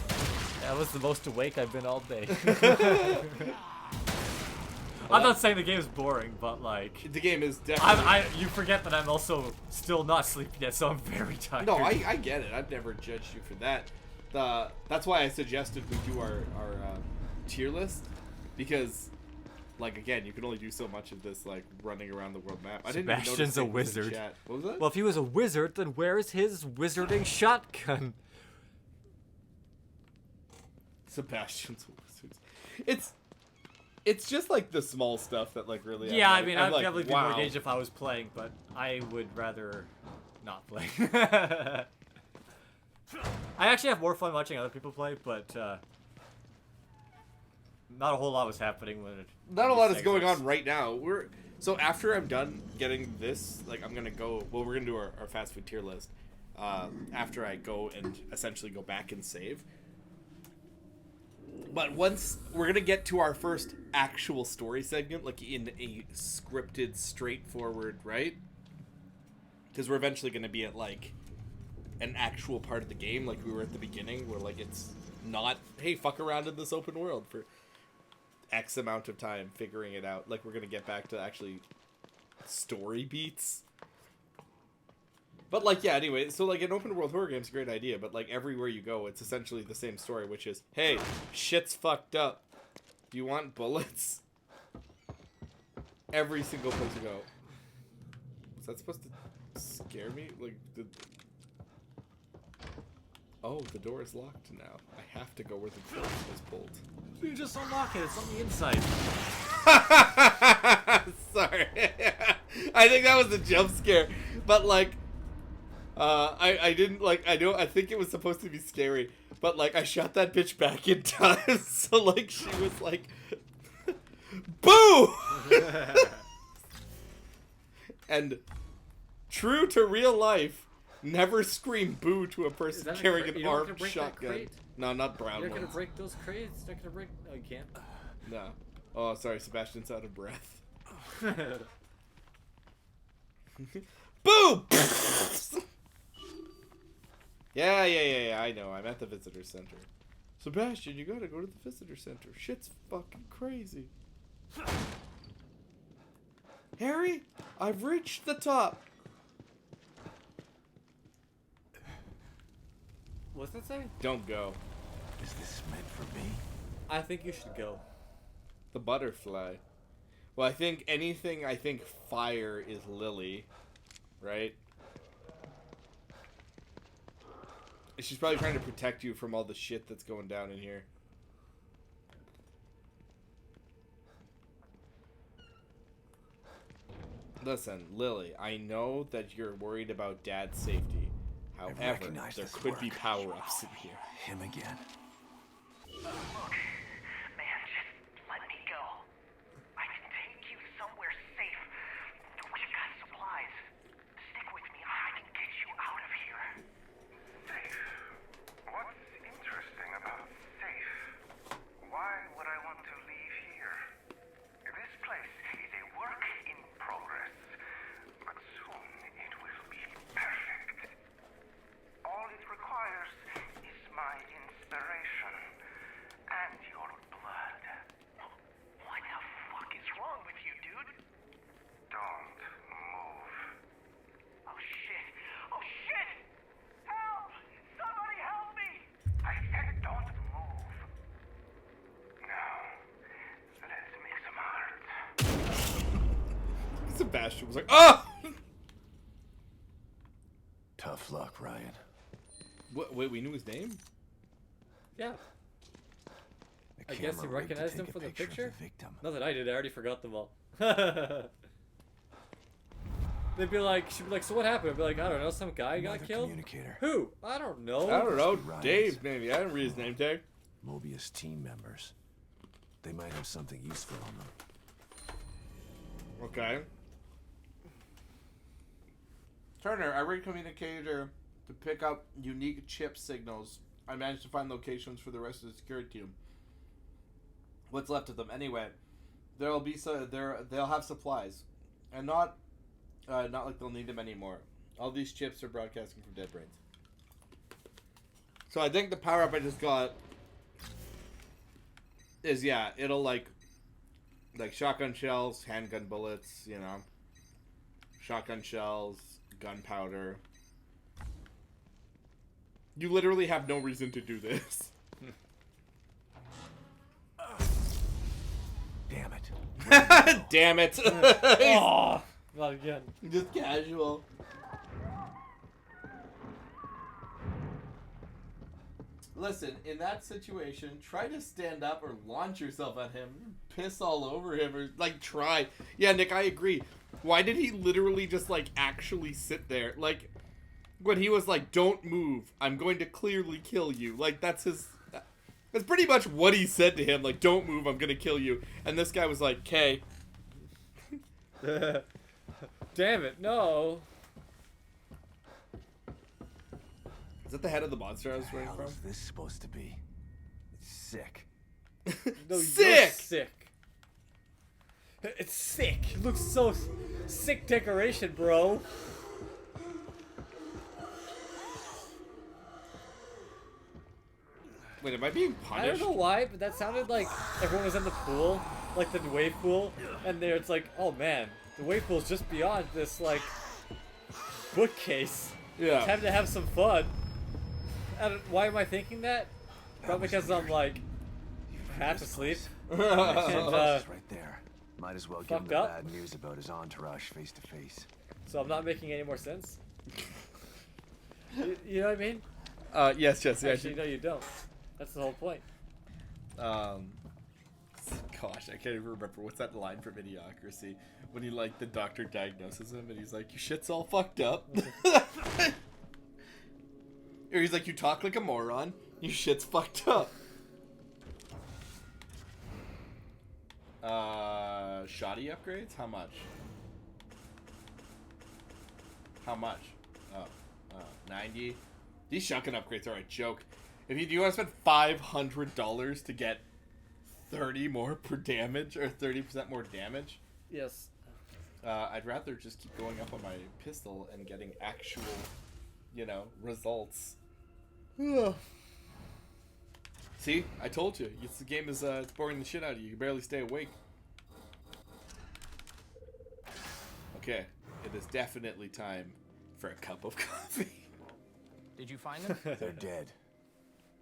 That was the most awake I've been all day. I'm not saying the game is boring, but like... The game is definitely... You forget that I'm also still not sleeping yet, so I'm very tired. No, I get it. I've never judged you for that. That's why I suggested we do our tier list, because, like, again, you can only do so much of this, like, running around the world map. I didn't even notice Sebastian's a it was in wizard. chat. What was that? Well, if he was a wizard, then where's his wizarding shotgun? Sebastian's wizards. It's just like the small stuff that like really. Yeah, I'm I mean, I'm I'd like, definitely be wow. more engaged if I was playing, but I would rather not play. I actually have more fun watching other people play, but not a whole lot was happening when it. Not a lot is going on right now. So after I'm done getting this, like I'm gonna go. Well, we're gonna do our fast food tier list. After I go and essentially go back and save. But once we're gonna get to our first actual story segment, like in a scripted, straightforward, right? Because we're eventually gonna be at like an actual part of the game, like we were at the beginning, where like it's not, hey, fuck around in this open world for X amount of time figuring it out. Like we're gonna get back to actually story beats. But like, yeah. Anyway, so like an open world horror game's a great idea, but like everywhere you go, it's essentially the same story, which is, hey, shit's fucked up. Do you want bullets? Every single place you go. Is that supposed to scare me? Like, oh, the door is locked now. I have to go where the door is pulled. You just unlock it. It's on the inside. Sorry. I think that was a jump scare, but like, I didn't like. I think it was supposed to be scary, but like, I shot that bitch back in time, so like, she was like, "Boo!" And true to real life, never scream "boo" to a person carrying an armed shotgun. No, not brown You're ones. gonna break those crates. You're not gonna break. Oh, you can't. No. Oh, sorry, Sebastian's out of breath. Boo! Yeah, I know. I'm at the visitor center. Sebastian, you gotta go to the visitor center. Shit's fucking crazy. Harry, I've reached the top. What's that say? Don't go. Is this meant for me? I think you should go. The butterfly. Well, I think fire is Lily, right? She's probably trying to protect you from all the shit that's going down in here. Listen, Lily, I know that you're worried about Dad's safety. However, there could be power-ups in here. Him again. Look, man, just let me go. I can take you somewhere safe. We've got supplies. Stick with me. I can get you out of here. Safe? What's interesting about safe? Why would I want to leave here? This place is a work in progress, but soon it will be perfect. All it requires is my inspiration and your blood. What the fuck is wrong with you, dude? Don't move. Oh shit! Oh shit! Help! Somebody help me! I said don't move. Now, let's make some hearts. Sebastian was like, "Oh!" Tough luck, Ryan. What, wait, we knew his name? Yeah. I guess you recognized him from the picture? Not that I did, I already forgot them all. They'd be like, she'd be like, so what happened? I'd be like, I don't know, some guy got killed? Who? I don't know. I don't know. Dave, maybe. I didn't read his name tag. Mobius team members. They might have something useful on them. Okay. Turner, I rigged communicator to pick up unique chip signals. I managed to find locations for the rest of the security team. What's left of them? Anyway, they'll have supplies, and not like they'll need them anymore. All these chips are broadcasting from Dead Brains. So I think the power up I just got is, yeah, it'll like shotgun shells, handgun bullets, you know, shotgun shells, gunpowder. You literally have no reason to do this. Damn it. Damn it. Oh, not again. Just casual. Listen, in that situation, try to stand up or launch yourself at him. Piss all over him or, like, try. Yeah, Nick, I agree. Why did he literally just, like, actually sit there? Like, when he was like, don't move, I'm going to clearly kill you. Like, that's pretty much what he said to him. Like, don't move, I'm going to kill you. And this guy was like, "'Kay." Damn it, no. Is that the head of the monster I was running What from? is this supposed to be? It's sick. No, Sick! You're sick. It's sick. It looks so sick decoration, bro. Wait, am I being punished? I don't know why, but that sounded like everyone was in the pool, like the wave pool, and it's like, oh man, the wave pool's just beyond this, like, bookcase. Yeah. Time to have some fun. Why am I thinking that? Probably because I'm like half asleep. And, right there. Might as well give him fucked the up. bad news about his entourage face to face. So I'm not making any more sense. You know what I mean? Yes, yes, yes. Actually, no, you don't. That's the whole point. Gosh, I can't even remember what's that line from Idiocracy when he like the doctor diagnoses him and he's like, "Your shit's all fucked up," or he's like, "You talk like a moron. Your shit's fucked up." Shoddy upgrades? How much? How much? Oh, 90. These shotgun upgrades are a joke. If you do want to spend $500 to get 30 more per damage or 30% more damage, Yes. I'd rather just keep going up on my pistol and getting actual, results. See, I told you. The game is it's boring the shit out of you. You can barely stay awake. Okay, it is definitely time for a cup of coffee. Did you find them? They're dead.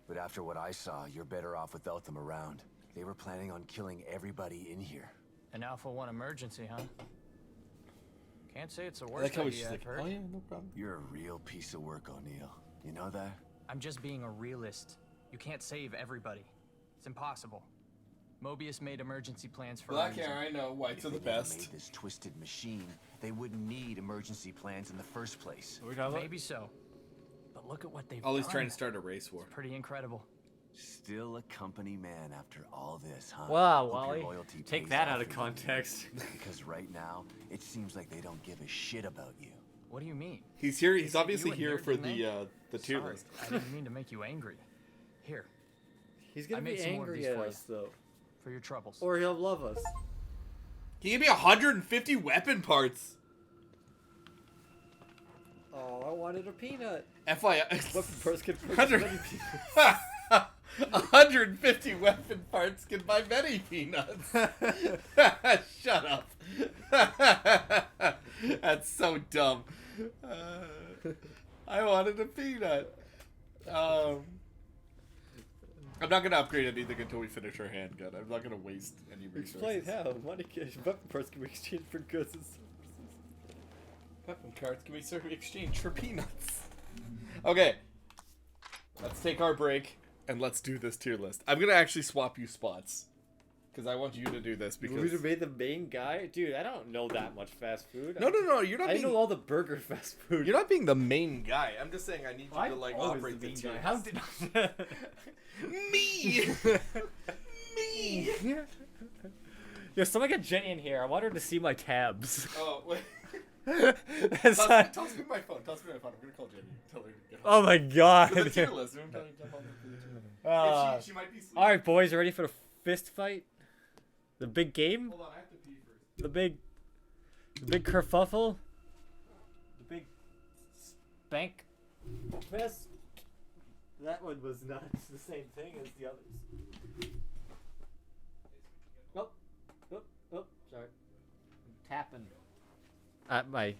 But after what I saw, you're better off without them around. They were planning on killing everybody in here. An Alpha 1 emergency, huh? Can't say it's the I worst like how idea she's I've like, heard. "Oh yeah, no problem." You're a real piece of work, O'Neill. You know that? I'm just being a realist. You can't save everybody. It's impossible. Mobius made emergency plans for Black a reason. hair, I know. Whites If are the they never best. made this twisted machine, they wouldn't need emergency plans in the first place. Maybe so. But look at what they've Ollie's done. trying to start a race war. It's pretty incredible. Still a company man after all this, huh? Wow, Hope your Wally. loyalty Take pays that off out of in the context. end. Because right now, it seems like they don't give a shit about you. What do you mean? He's here. They He's sent obviously you in here for didn't they? the tier Sorry, list. I didn't mean to make you angry. Here. He's I gonna made be some more of angry these at for you. us, though. For your troubles. Or he'll love us. He gave me 150 weapon parts. Oh, I wanted a peanut. FYI. Weapon parts can purchase 100 many peanuts. 150 weapon parts can buy many peanuts. Shut up. That's so dumb. I wanted a peanut. I'm not gonna upgrade anything until we finish our handgun. I'm not gonna waste any resources. Explain how money weapon parts can be exchanged for goods and services. Weapon cards can be exchanged for peanuts. Okay, let's take our break and let's do this tier list. I'm gonna actually swap you spots because I want you to do this You because want me to be the main guy? Dude, I don't know that much fast food. No, you're not. I being, know all the burger fast food. You're not being the main guy. I'm just saying I need you I'm to like always operate the the main tier guy. list. How did Me. Me. Yo, someone get Jenny in here. I want her to see my tabs. Oh wait. That's not- Toss me my phone. Toss me my phone. I'm gonna call Jenny. Tell her to get Oh my god. For the tier list. I'm telling you to jump on the tier list. If she might be sleeping. Alright, boys, ready for the fist fight? The big game? Hold on, I have to pee first. The big kerfuffle? The big spank fest? That one was not the same thing as the others. Oh, sorry. I'm tapping at my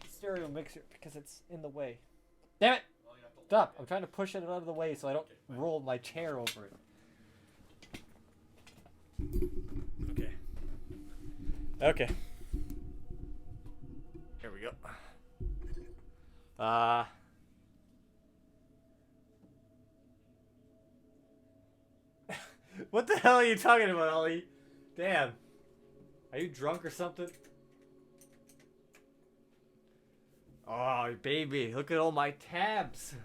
stereo mixer because it's in the way. Damn it! Stop! I'm trying to push it out of the way so I don't roll my chair over it. Okay. Here we go. What the hell are you talking about, Ollie? Damn. Are you drunk or something? Oh, baby, look at all my tabs.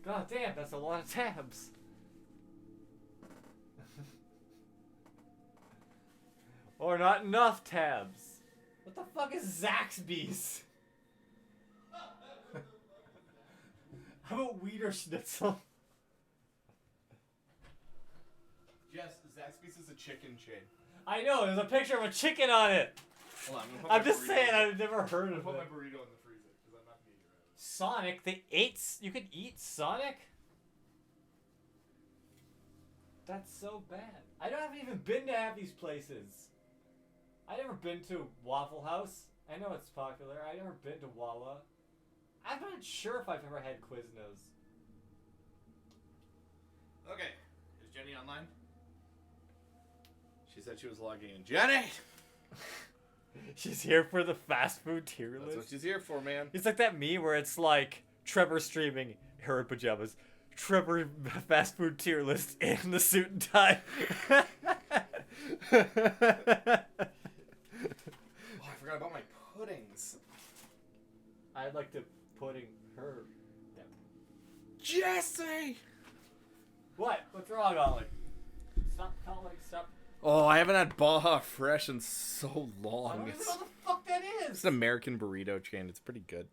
God damn, that's a lot of tabs. Or not enough tabs. What the fuck is Zaxby's? How about Wiener Schnitzel? Yes, Zaxby's is a chicken chain. I know, there's a picture of a chicken on it. Hold on, I'm just saying, I've never heard I'm of gonna it. put my burrito in the freezer because I'm not gonna eat it right away. Sonic? They ate. You could eat Sonic? That's so bad. I haven't even been to half these places. I never been to Waffle House. I know it's popular. I've never been to Wawa. I'm not sure if I've ever had Quiznos. Okay, is Jenny online? She said she was logging in. Jenny! She's here for the fast food tier list. That's what she's here for, man. It's like that meme where it's like Trevor streaming, her in pajamas. Trevor fast food tier list in the suit and tie. Oh, I forgot about my puddings. I'd like to pudding her. Jesse! What? What's wrong, Ollie? Stop calling. Stop. Oh, I haven't had Baja Fresh in so I long. don't even know what the fuck that is. It's an American burrito chain. It's pretty good.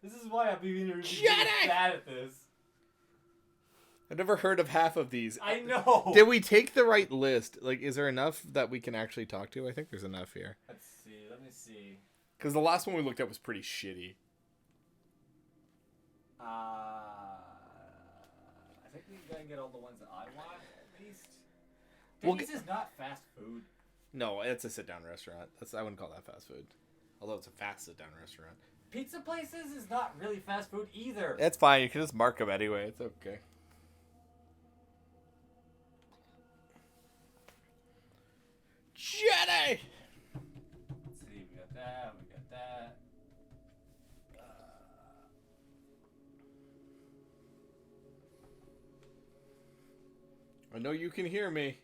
This is why I'm being Jenny! bad at this. I've never heard of half of these. I know. Did we take the right list? Like, is there enough that we can actually talk to? I think there's enough here. Let's see. Let me see. Because the last one we looked at was pretty shitty. I think we gotta get all the ones that I want at least. We'll Denny's is not fast food. No, it's a sit-down restaurant. I wouldn't call that fast food. Although it's a fast sit-down restaurant. Pizza places is not really fast food either. It's fine. You can just mark them anyway. It's okay. Jenny! Let's see. We got that. We got that. I know you can hear me.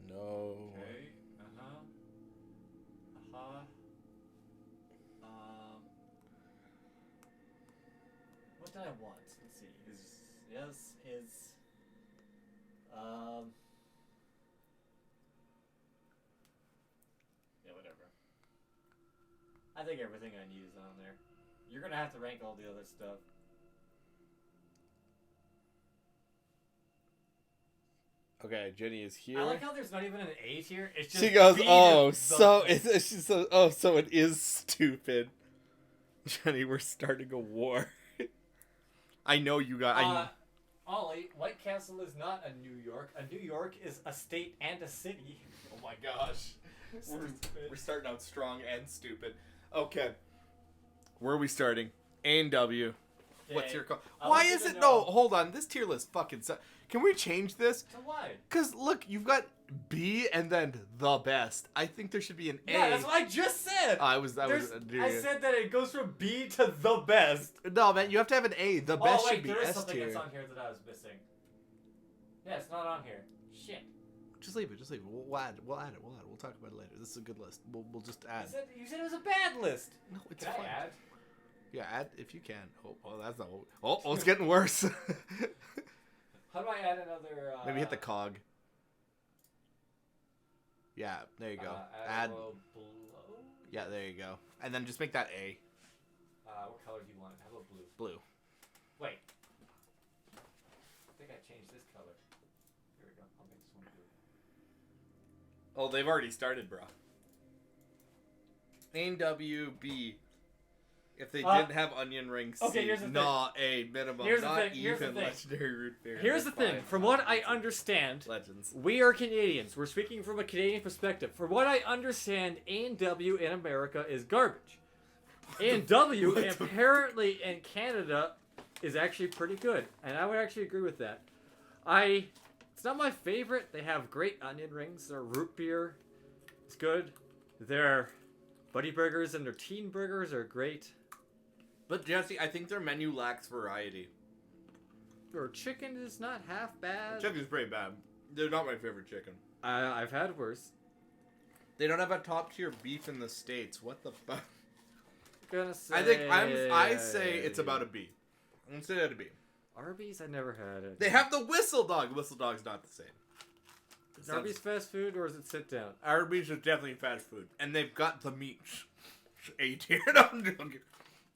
No. Okay. What did I want? Let's see. Yeah, whatever. I think everything I need is on there. You're gonna have to rank all the other stuff. Okay, Jenny is here. I like how there's not even an A tier. It's just She goes, B oh, to so the- it's she says, oh, so it is stupid. Jenny, we're starting a war. I know you got. Ollie, White Castle is not a New York. A New York is a state and a city. Oh my gosh. We're starting out strong and stupid. Okay. Where are we starting? A&W. What's Okay. your call? I Why want you is to it? know- No, hold on. This tier list fucking sucks. Can we change this? So why? Because look, you've got B and then the best. I think there should be an A. Yeah, that's what I just said. I was. I said that it goes from B to the best. No, man, you have to have an A. The best Oh wait, should be there is S something tier. that's on here that I was missing. Yeah, it's not on here. Shit. Just leave it. Just leave it. We'll add it. We'll add it. We'll talk about it later. This is a good list. We'll just add. You said it was a bad list. No, it's Can fine. I add? Yeah, add if you can. Oh, that's not. Oh, it's getting worse. How do I add another? Maybe hit the cog. Yeah, there you go. Add Add. a little blue. Yeah, there you go. And then just make that A. What color do you want? How about blue? Blue. Wait. I think I changed this color. Here we go. I'll make this one blue. Oh, they've already started, bro. A&WB. If they didn't have onion rings, okay, here's the not a minimum, Here's the not thing, here's the even thing. legendary root beer. Here's the thing. From what I understand, Legends. we are Canadians. We're speaking from a Canadian perspective. From what I understand, A&W in America is garbage. A&W apparently in Canada is actually pretty good, and I would actually agree with that. It's not my favorite. They have great onion rings. Their root beer is good. Their Buddy Burgers and their Teen Burgers are great. But Jesse, I think their menu lacks variety. Their chicken is not half bad. Chicken's pretty bad. They're not my favorite chicken. I've had worse. They don't have a top tier beef in the States. What the fuck? Gonna say. I say it's about a B. I'm gonna say that a B. Arby's, I never had it. They have the Whistle Dog. Whistle Dog's not the same. Is Arby's fast food or is it sit down? Arby's is definitely fast food, and they've got the meats. A tier. No, I'm joking.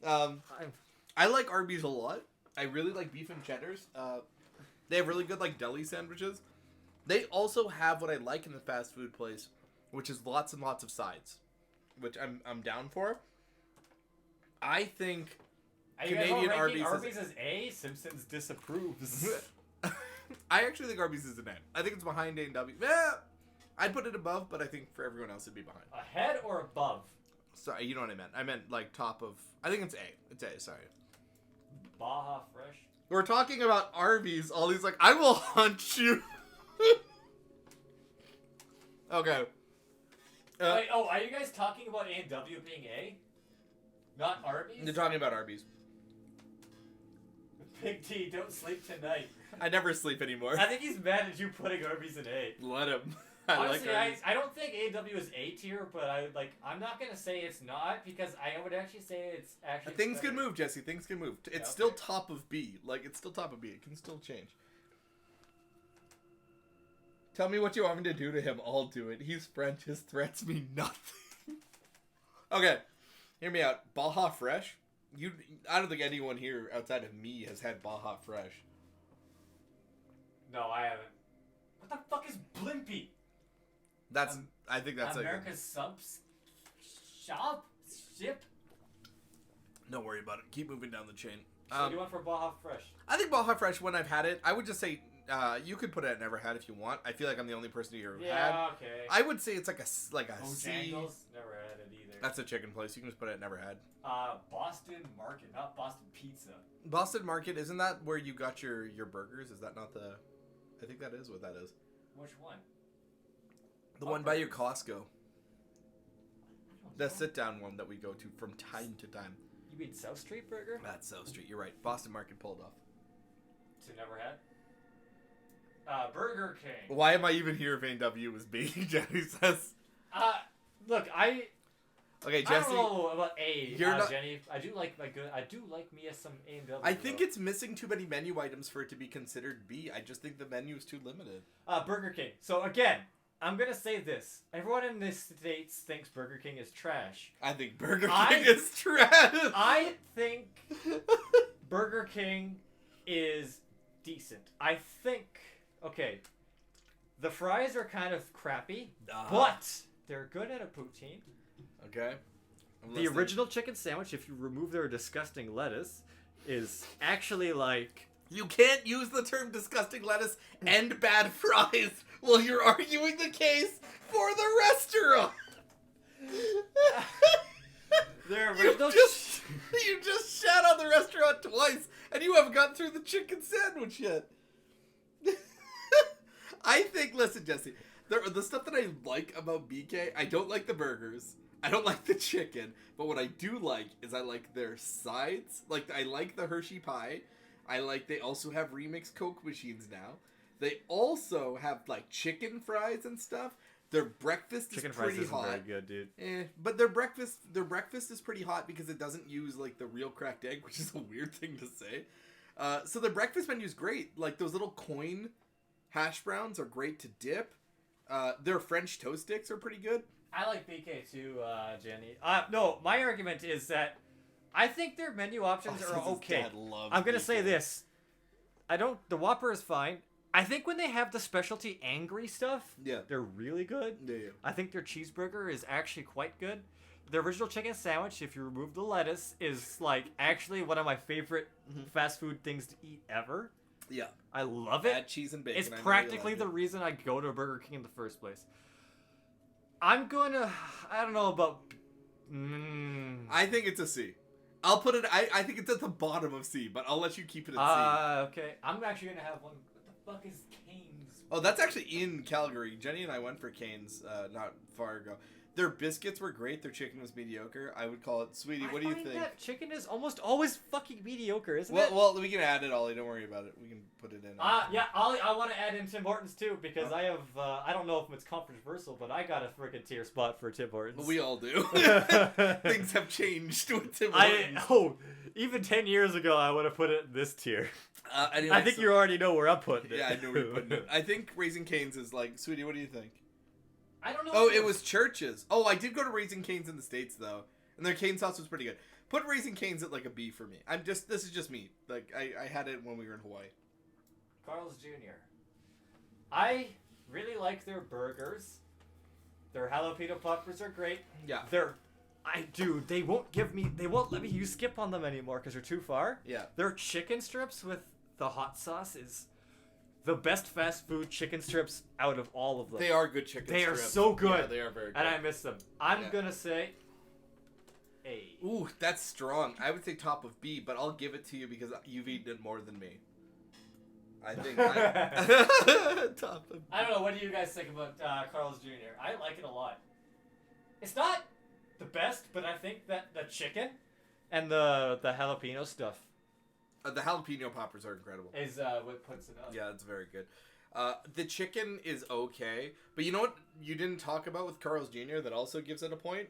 I like Arby's a lot. I really like beef and cheddars. They have really good like deli sandwiches. They also have what I like in the fast food place, which is lots and lots of sides, which I'm down for. I think Canadian Arby's is A. Simpsons disapproves. I actually think Arby's is an A. I think it's behind A&W. Yeah, I'd put it above, but I think for everyone else it'd be behind. Ahead or above? Sorry, you know what I meant. I meant like top of. I think it's A. It's A. Sorry. Baja Fresh. We're talking about Arby's. Ollie's like, I will hunt you. Okay. Wait, are you guys talking about A&W being A? Not Arby's? You're talking about Arby's. Big T, don't sleep tonight. I never sleep anymore. I think he's mad at you putting Arby's in A. Let him. Honestly, like Arby's. I don't think A&W is A tier, but I'm not gonna say it's not because I would actually say it's actually. Things better. can move, Jesse. Things can move. It's Yeah, okay. still top of B. Like, it's still top of B. It can still change. Tell me what you want me to do to him. I'll do it. He's French. His threats mean nothing. Okay. Hear me out. Baja Fresh. I don't think anyone here outside of me has had Baja Fresh. No, I haven't. What the fuck is Blimpie? I think that's America's subs ship. Don't worry about it. Keep moving down the chain. So you went for Baja Fresh? I think Baja Fresh, when I've had it, I would just say you could put it at never had if you want. I feel like I'm the only person who ever had. Yeah, okay. I would say it's like a C. Bojangles? Never had it either. That's a chicken place. You can just put it at never had. Boston Market, not Boston Pizza. Boston Market, isn't that where you got your burgers? Is that not the... I think that is what that is. Which one? The one by your Costco. The sit-down one that we go to from time to time. You mean South Street Burger? That's South Street. You're right. Boston Market pulled off. So never had? Burger King. Why am I even here if A&W was B? Jenny says. Look, Okay, Jesse. I don't know about A. You're not... Jenny. I do like me some A&W. I think it's missing too many menu items for it to be considered B. I just think the menu is too limited. Burger King. So again, I'm gonna say this. Everyone in the States thinks Burger King is trash. I think Burger King is trash. I think Burger King is decent. I think, okay, the fries are kind of crappy, but they're good at a poutine. Okay. The original chicken sandwich, if you remove their disgusting lettuce, is actually like... You can't use the term disgusting lettuce and bad fries while you're arguing the case for the restaurant. Their original... You just shat on the restaurant twice, and you haven't gotten through the chicken sandwich yet. I think, listen, Jesse, the stuff that I like about BK, I don't like the burgers. I don't like the chicken, but what I do like is I like their sides. Like, I like the Hershey pie. They also have remixed Coke machines now. They also have, like, chicken fries and stuff. Their breakfast is pretty hot. Chicken fries isn't very good, dude. But their breakfast is pretty hot because it doesn't use, like, the real cracked egg, which is a weird thing to say. So their breakfast menu is great. Like, those little coin hash browns are great to dip. Their French toast sticks are pretty good. I like BK too, Jenny. No, my argument is that I think their menu options are okay. I'm gonna say this. The Whopper is fine. I think when they have the specialty angry stuff, they're really good. Yeah. I think their cheeseburger is actually quite good. The original chicken sandwich, if you remove the lettuce, is like actually one of my favorite fast food things to eat ever. Yeah. I love it. Add cheese and bacon. It's practically the reason I go to Burger King in the first place. I don't know about... I think it's a C. I'll put it... I think it's at the bottom of C, but I'll let you keep it at C. Okay. I'm actually going to have one... What the fuck is Cane's? Oh, that's actually in Calgary. Jenny and I went for Cane's not far ago. Their biscuits were great. Their chicken was mediocre. I would call it... Sweetie, what do you think? That chicken is almost always fucking mediocre, isn't it? Well, we can add it, Ollie. Don't worry about it. We can put it in. Yeah, Ollie, I want to add in Tim Hortons too because I have... I don't know if it's controversial, but I got a freaking tier spot for Tim Hortons. We all do. Things have changed with Tim Hortons. Even 10 years ago, I would have put it in this tier. Anyway, I think you already know where I'm putting it. Yeah, I know where you're putting it. I think Raising Cane's is like... Sweetie, what do you think? I don't know. Oh, it was Church's. Oh, I did go to Raising Cane's in the States, though. And their cane sauce was pretty good. Put Raising Cane's at, like, a B for me. This is just me. Like, I had it when we were in Hawaii. Carl's Jr. I really like their burgers. Their jalapeno poppers are great. Yeah. They won't let me use skip on them anymore because they're too far. Yeah. Their chicken strips with the hot sauce is the best fast food chicken strips out of all of them. They are good chicken They strips. are so good. Yeah, they are very good. And I miss them. I'm Yeah. gonna say A. Ooh, that's strong. I would say top of B, but I'll give it to you because you've eaten it more than me. I think top of I don't know. What do you guys think about Carl's Jr.? I like it a lot. It's not the best, but I think that the chicken And the jalapeno stuff. The jalapeno poppers are incredible. is what puts it up. Yeah, it's very good. The chicken is okay, but you know what you didn't talk about with Carl's Jr. that also gives it a point?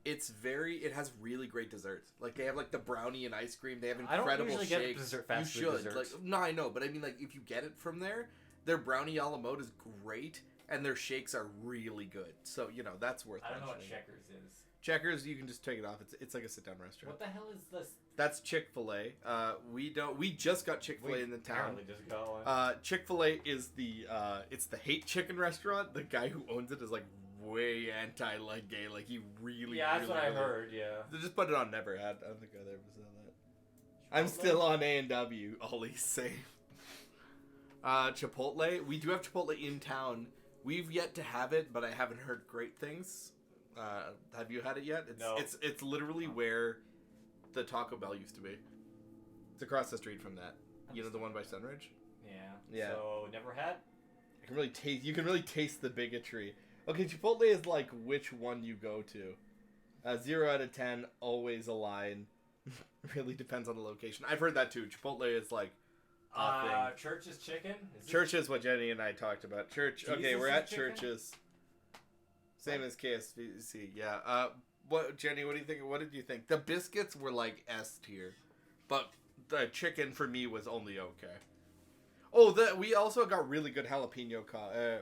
It has really great desserts. Like they have like the brownie and ice cream. They have I don't incredible usually get shakes. fast You food should. desserts. Like no, I know, but I mean like if you get it from there, their brownie a la mode is great and their shakes are really good. So, you know, that's worth I don't know what mentioning. Checkers is. Checkers, you can just take it off. It's like a sit down restaurant. What the hell is this? That's Chick-fil-A. We just got Chick-fil-A in the town. apparently just got one. Chick-fil-A is it's the hate chicken restaurant. The guy who owns it is like way anti like gay. Like he really Yeah, that's really, what I really- heard. Yeah. They just put it on Never Had. I don't think I'd ever said that. I'm still on A&W. Always safe. Chipotle. We do have Chipotle in town. We've yet to have it, but I haven't heard great things. Have you had it yet? No. It's literally where the Taco Bell used to be. It's across the street from that. You know the one by Sunridge? Yeah. Yeah. So never had. You can really taste the bigotry. Okay, Chipotle is like which one you go to. 0 out of 10, always a line. Really depends on the location. I've heard that too. Chipotle is like a thing. Church's Chicken. Church is what Jenny and I talked about. Church. Okay, Jesus' we're at Chicken? Churches. Same as KFC. Yeah. What Jenny? What do you think? What did you think? The biscuits were like S tier, but the chicken for me was only okay. Oh, we also got really good jalapeno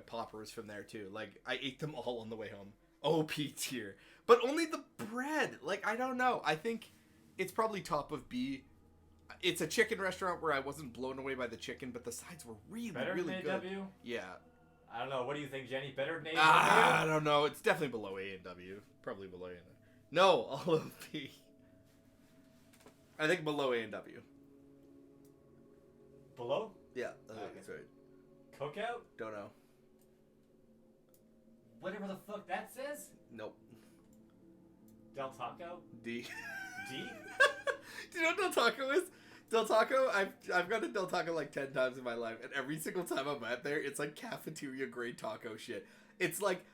poppers from there too. Like I ate them all on the way home. OP tier, but only the bread. Like I don't know. I think it's probably top of B. It's a chicken restaurant where I wasn't blown away by the chicken, but the sides were really, Better really than good. A&W? Yeah. I don't know. What do you think, Jenny? Better than A&W? I don't know. It's definitely below A&W. Probably below A&W. No, all of B. I think below A&W. Below? Yeah, I think that's right. Cookout? Don't know. Whatever the fuck that says? Nope. Del Taco? D. D? Do you know what Del Taco is? Del Taco, I've gone to Del Taco like 10 times in my life, and every single time I'm at there, it's like cafeteria grade taco shit. It's like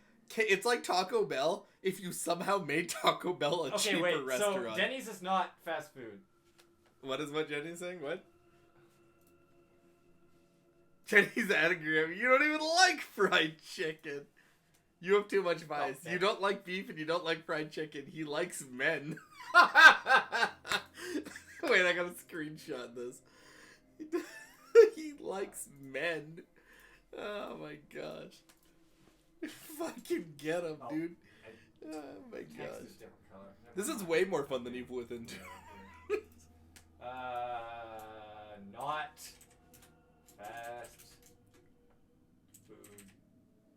Taco Bell if you somehow made Taco Bell a Okay, cheaper wait. restaurant. So Denny's is not fast food. What is what Jenny's saying? What? Jenny's angry at me. You don't even like fried chicken. You have too much bias. Oh, You don't like beef and you don't like fried chicken. He likes men. Wait, I gotta screenshot this. He likes men. Oh my gosh. Fucking get him, dude. Oh my Text gosh. is different color. Never This is mind. way more fun than Evil Within 2. Not fast food.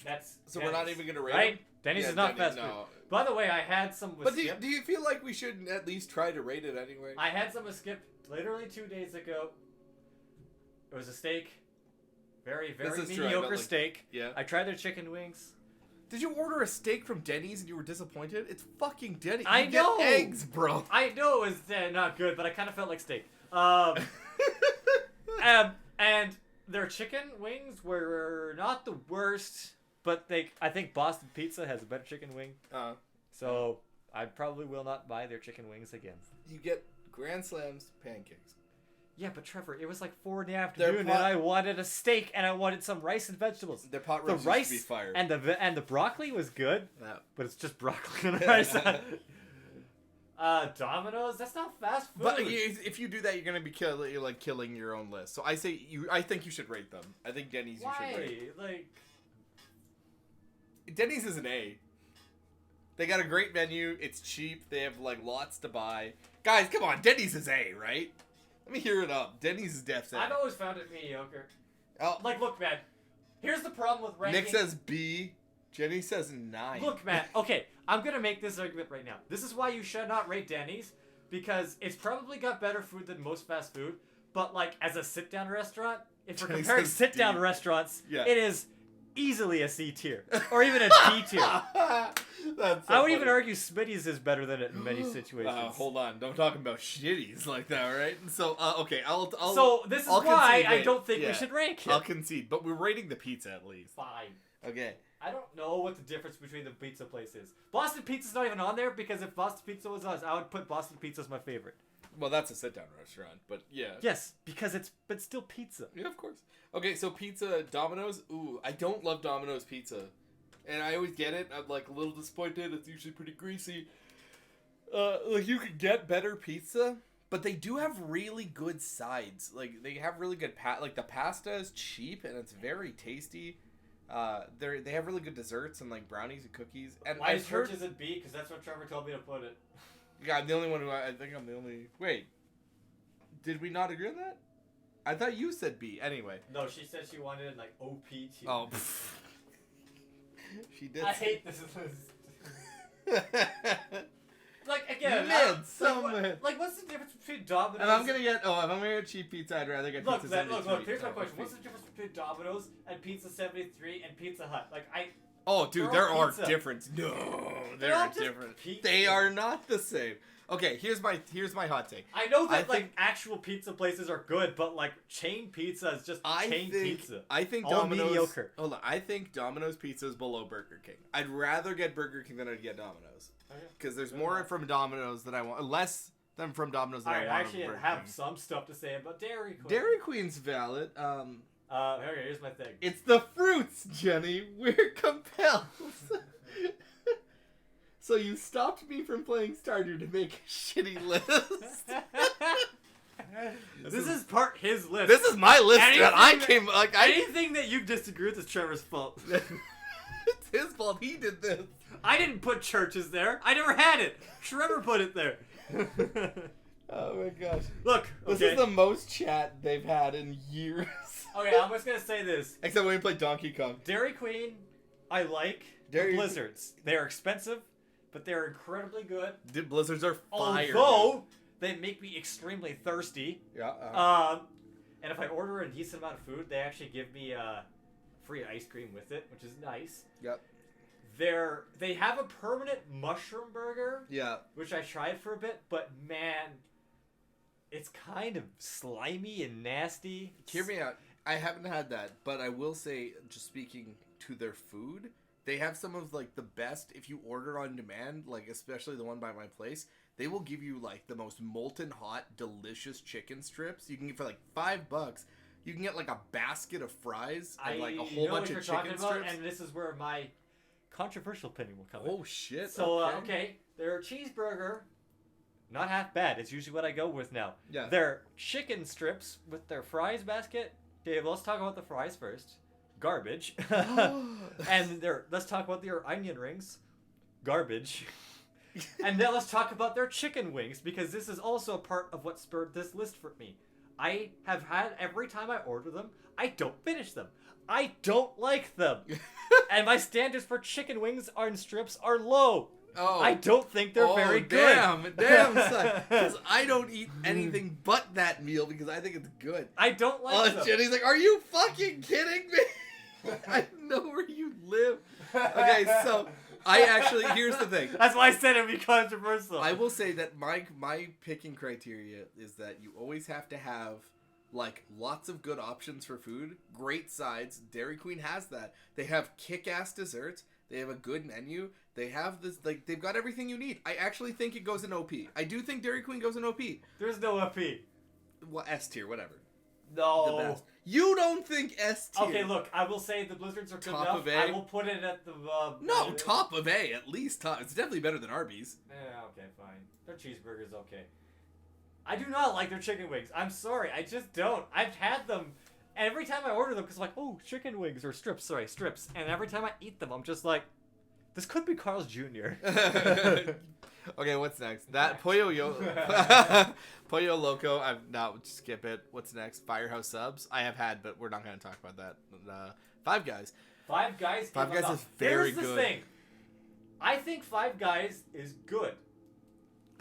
That's So we're not Denny's, even gonna rate right? them? Denny's Yeah, is not Denny's, fast no. food. By the way, I had some with But Skip. do you feel like we should at least try to rate it anyway? I had some with Skip literally 2 days ago. It was a steak. Very, very This is true, I mediocre don't like- steak. Yeah. I tried their chicken wings. Did you order a steak from Denny's and you were disappointed? It's fucking Denny's. I You know. Get eggs, bro. I know it was not good, but I kind of felt like steak. And their chicken wings were not the worst, but I think Boston Pizza has a better chicken wing. So I probably will not buy their chicken wings again. You get Grand Slams pancakes. Yeah, but Trevor, it was like 4 in the afternoon, and I wanted a steak and I wanted some rice and vegetables. Their pot The roast rice used to be fire. and the broccoli was good, Yeah. but it's just broccoli and rice. Domino's, that's not fast food. But if you do that, you're gonna be killing your own list. So I think you should rate them. I think Denny's you should rate. Like, Denny's is an A. They got a great menu. It's cheap. They have like lots to buy. Guys, come on. Denny's is A, right? Let me hear it up. Denny's is def A. I've always found it mediocre. Oh. Like, look, man. Here's the problem with ranking. Nick says B. Jenny says 9. Look, man. Okay, I'm gonna make this argument right now. This is why you should not rate Denny's, because it's probably got better food than most fast food. But like, as a sit-down restaurant, if we're Jenny comparing says sit-down D. restaurants, Yeah. it is easily a C tier or even a D tier. That's so I would even funny. argue Smitty's is better than it in many situations. Hold on, don't talk about shitties like that, right? So, okay, I'll So this is I'll why concede, I wait, don't think yeah. we should rank it. I'll concede, but we're rating the pizza at least. Fine. Okay. I don't know what the difference between the pizza place is. Boston Pizza's not even on there because if Boston Pizza was us, I would put Boston Pizza as my favorite. Well, that's a sit-down restaurant, but yeah. Yes, because but still pizza. Yeah, of course. Okay, so pizza, Domino's. Ooh, I don't love Domino's pizza, and I always get it. I'm like a little disappointed. It's usually pretty greasy. Like you could get better pizza, but they do have really good sides. Like they have really good like the pasta is cheap and it's very tasty. They have really good desserts and like brownies and cookies. And Why I've is heard, Churches at B? Because that's what Trevor told me to put it. yeah, I'm the only one who I think I'm the only. Wait, did we not agree on that? I thought you said B. Anyway. No, she said she wanted it like OP tier. Oh. She did. I hate this list. Like again, like what's the difference between Domino's? If I'm gonna get cheap pizza, I'd rather get Look, pizza 73. look. Here's my question: what's the difference between Domino's and Pizza 73 and Pizza Hut? Oh, dude, they're there all are pizza. different. No, They're they're all just different. pizza. They are not the same. Okay, here's my hot take. I know that I think- actual pizza places are good, but like chain pizza is just chain pizza. I think all Domino's. mediocre. Hold on, I think Domino's pizza is below Burger King. I'd rather get Burger King than I'd get Domino's because there's more from Domino's that I want, less than from Domino's that Alright, I I want. actually from Burger have King. some stuff to say about Dairy Queen. Dairy Queen's valid. Okay, here's my thing. It's the fruits, Jenny. We're compelled. So you stopped me from playing Stardew to make a shitty list. This is part his list. This is my list that I came. Like anything that you disagree with is Trevor's fault. It's his fault. He did this. I didn't put churches there. I never had it. Trevor put it there. Oh my gosh. Look, This okay. is the most chat they've had in years. Okay, I'm just gonna say this. Except when we played Donkey Kong. Dairy Queen, I like. Dairy- The Blizzards. They are expensive, but they're incredibly good. Dude, Blizzards are fire. Although they make me extremely thirsty. Yeah. And if I order a decent amount of food, they actually give me free ice cream with it, which is nice. Yep. They have a permanent mushroom burger. Yeah. Which I tried for a bit, but man, it's kind of slimy and nasty. Hear me out. I haven't had that, but I will say, just speaking to their food, they have some of like the best. If you order on demand, like especially the one by my place, they will give you like the most molten hot, delicious chicken strips. You can get for like $5. You can get like a basket of fries and like a whole know bunch what of you're talking chicken about, strips. and this is where my controversial opinion will come in. Oh shit! So okay, their cheeseburger, not half bad. It's usually what I go with now. Yeah. Their chicken strips with their fries basket. Dave, let's talk about the fries first. Garbage. And let's talk about their onion rings. Garbage. And then let's talk about their chicken wings, because this is also a part of what spurred this list for me. I have had, every time I order them, I don't finish them. I don't like them. And my standards for chicken wings and strips are low. Oh. I don't think they're very good. Damn, son. Because I don't eat anything but that meal because I think it's good. I don't like them. Jenny's like, are you fucking kidding me? I know where you live. Okay, so here's the thing. That's why I said it'd be controversial. I will say that my picking criteria is that you always have to have like lots of good options for food, great sides. Dairy Queen has that. They have kick-ass desserts. They have a good menu. They have this, like, they've got everything you need. I actually think it goes in OP. I do think Dairy Queen goes in OP. There's no OP. Well, S tier, whatever. No. The best. You don't think S tier? Okay, look, I will say the Blizzards are good Top enough. of A? I will put it at the... No, top of A, at least top. It's definitely better than Arby's. Yeah, okay, fine. Their cheeseburger's okay. I do not like their chicken wings. I'm sorry, I just don't. I've had them, and every time I order them, because like, oh, chicken wings, or strips, and every time I eat them, I'm just like, this could be Carl's Jr. Okay, what's next? That Pollo Loco. Skip it. What's next? Firehouse Subs. I have had, but we're not going to talk about that. Five Guys. Five Guys. Five Guys is very Here's the good. thing. I think Five Guys is good.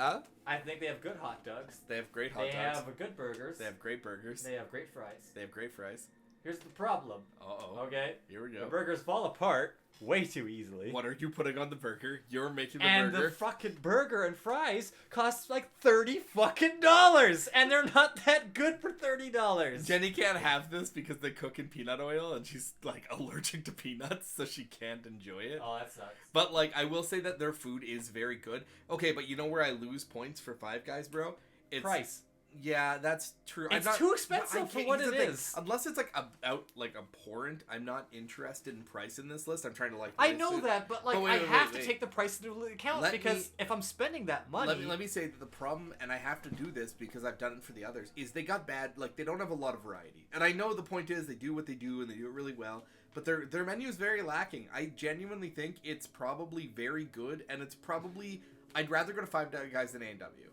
Huh? I think they have good hot dogs. They have great hot They dogs. have good burgers. They have great burgers. They have great fries. They have great fries. Here's the problem. Uh-oh. Okay? Here we go. The burgers fall apart way too easily. What are you putting on the burger? You're making the And burger. the fucking burger and fries cost like $30 fucking dollars, and they're not that good for $30. Jenny can't have this because they cook in peanut oil, and she's like allergic to peanuts, so she can't enjoy it. Oh, that sucks. But like, I will say that their food is very good. Okay, but you know where I lose points for Five Guys, bro? It's Price. Yeah, that's true. It's I'm not, too expensive I for can't- what here's it the thing. is. Unless it's like abhorrent, I'm not interested in price in this list. I'm trying to like. I list know it. that, but like wait, I wait, have wait. to take the price into account Let because me- if I'm spending that money, Let me say that the problem, and I have to do this because I've done it for the others, is they got bad. Like they don't have a lot of variety. And I know the point is they do what they do and they do it really well, but their menu is very lacking. I genuinely think it's probably very good, and it's probably I'd rather go to Five Guys than A&W.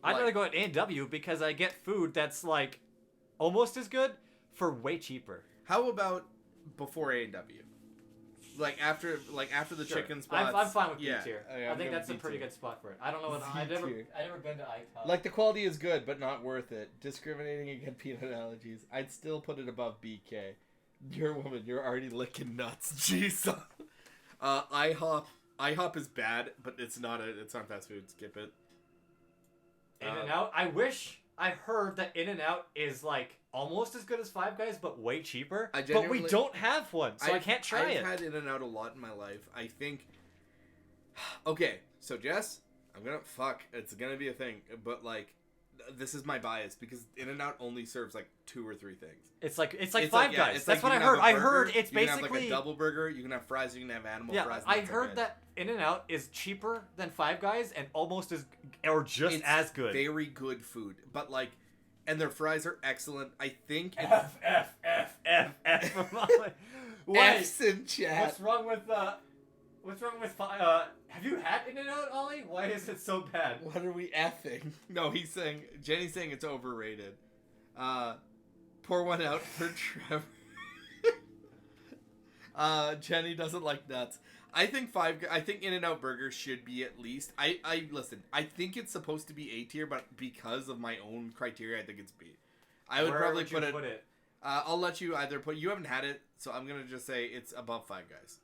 I'd rather go at A&W because I get food that's like almost as good for way cheaper. How about before A&W? Like after the Sure. chicken spots. I'm fine with B yeah, tier. I'm I think going that's a with B pretty tier. good spot for it. I don't know. C I've never tier. been to ITOP. Like the quality is good, but not worth it. Discriminating against peanut allergies. I'd still put it above BK. You're a woman. You're already licking nuts. Jeez. IHOP is bad, but it's not fast food. Skip it. In-N-Out. I heard that In-N-Out is like almost as good as Five Guys, but way cheaper. But we genuinely- don't have one, so I can't try it. I've had In-N-Out a lot in my life. I think. Okay, so Jess, it's gonna be a thing, but like, this is my bias because In-N-Out only serves like 2 or 3 things. It's like Five yeah, Guys. it's That's like what you I can heard. have a I heard burger, it's you can have basically like a double burger. You can have fries. You can have animal fries. and I that's heard okay. that In-N-Out is cheaper than Five Guys and almost as or just It's as good. Very good food, but like, and their fries are excellent. I think F. Why? F's in chat. What's wrong with have you had In-N-Out, Ollie? Why is it so bad? What are we effing? No, Jenny's saying it's overrated. Pour one out for Trevor. Jenny doesn't like nuts. I think In-N-Out Burger should be at least. Listen. I think it's supposed to be A tier, but because of my own criteria, I think it's B. I would Where probably would you put it? I'll let you either put. You haven't had it, so I'm gonna just say it's above Five Guys.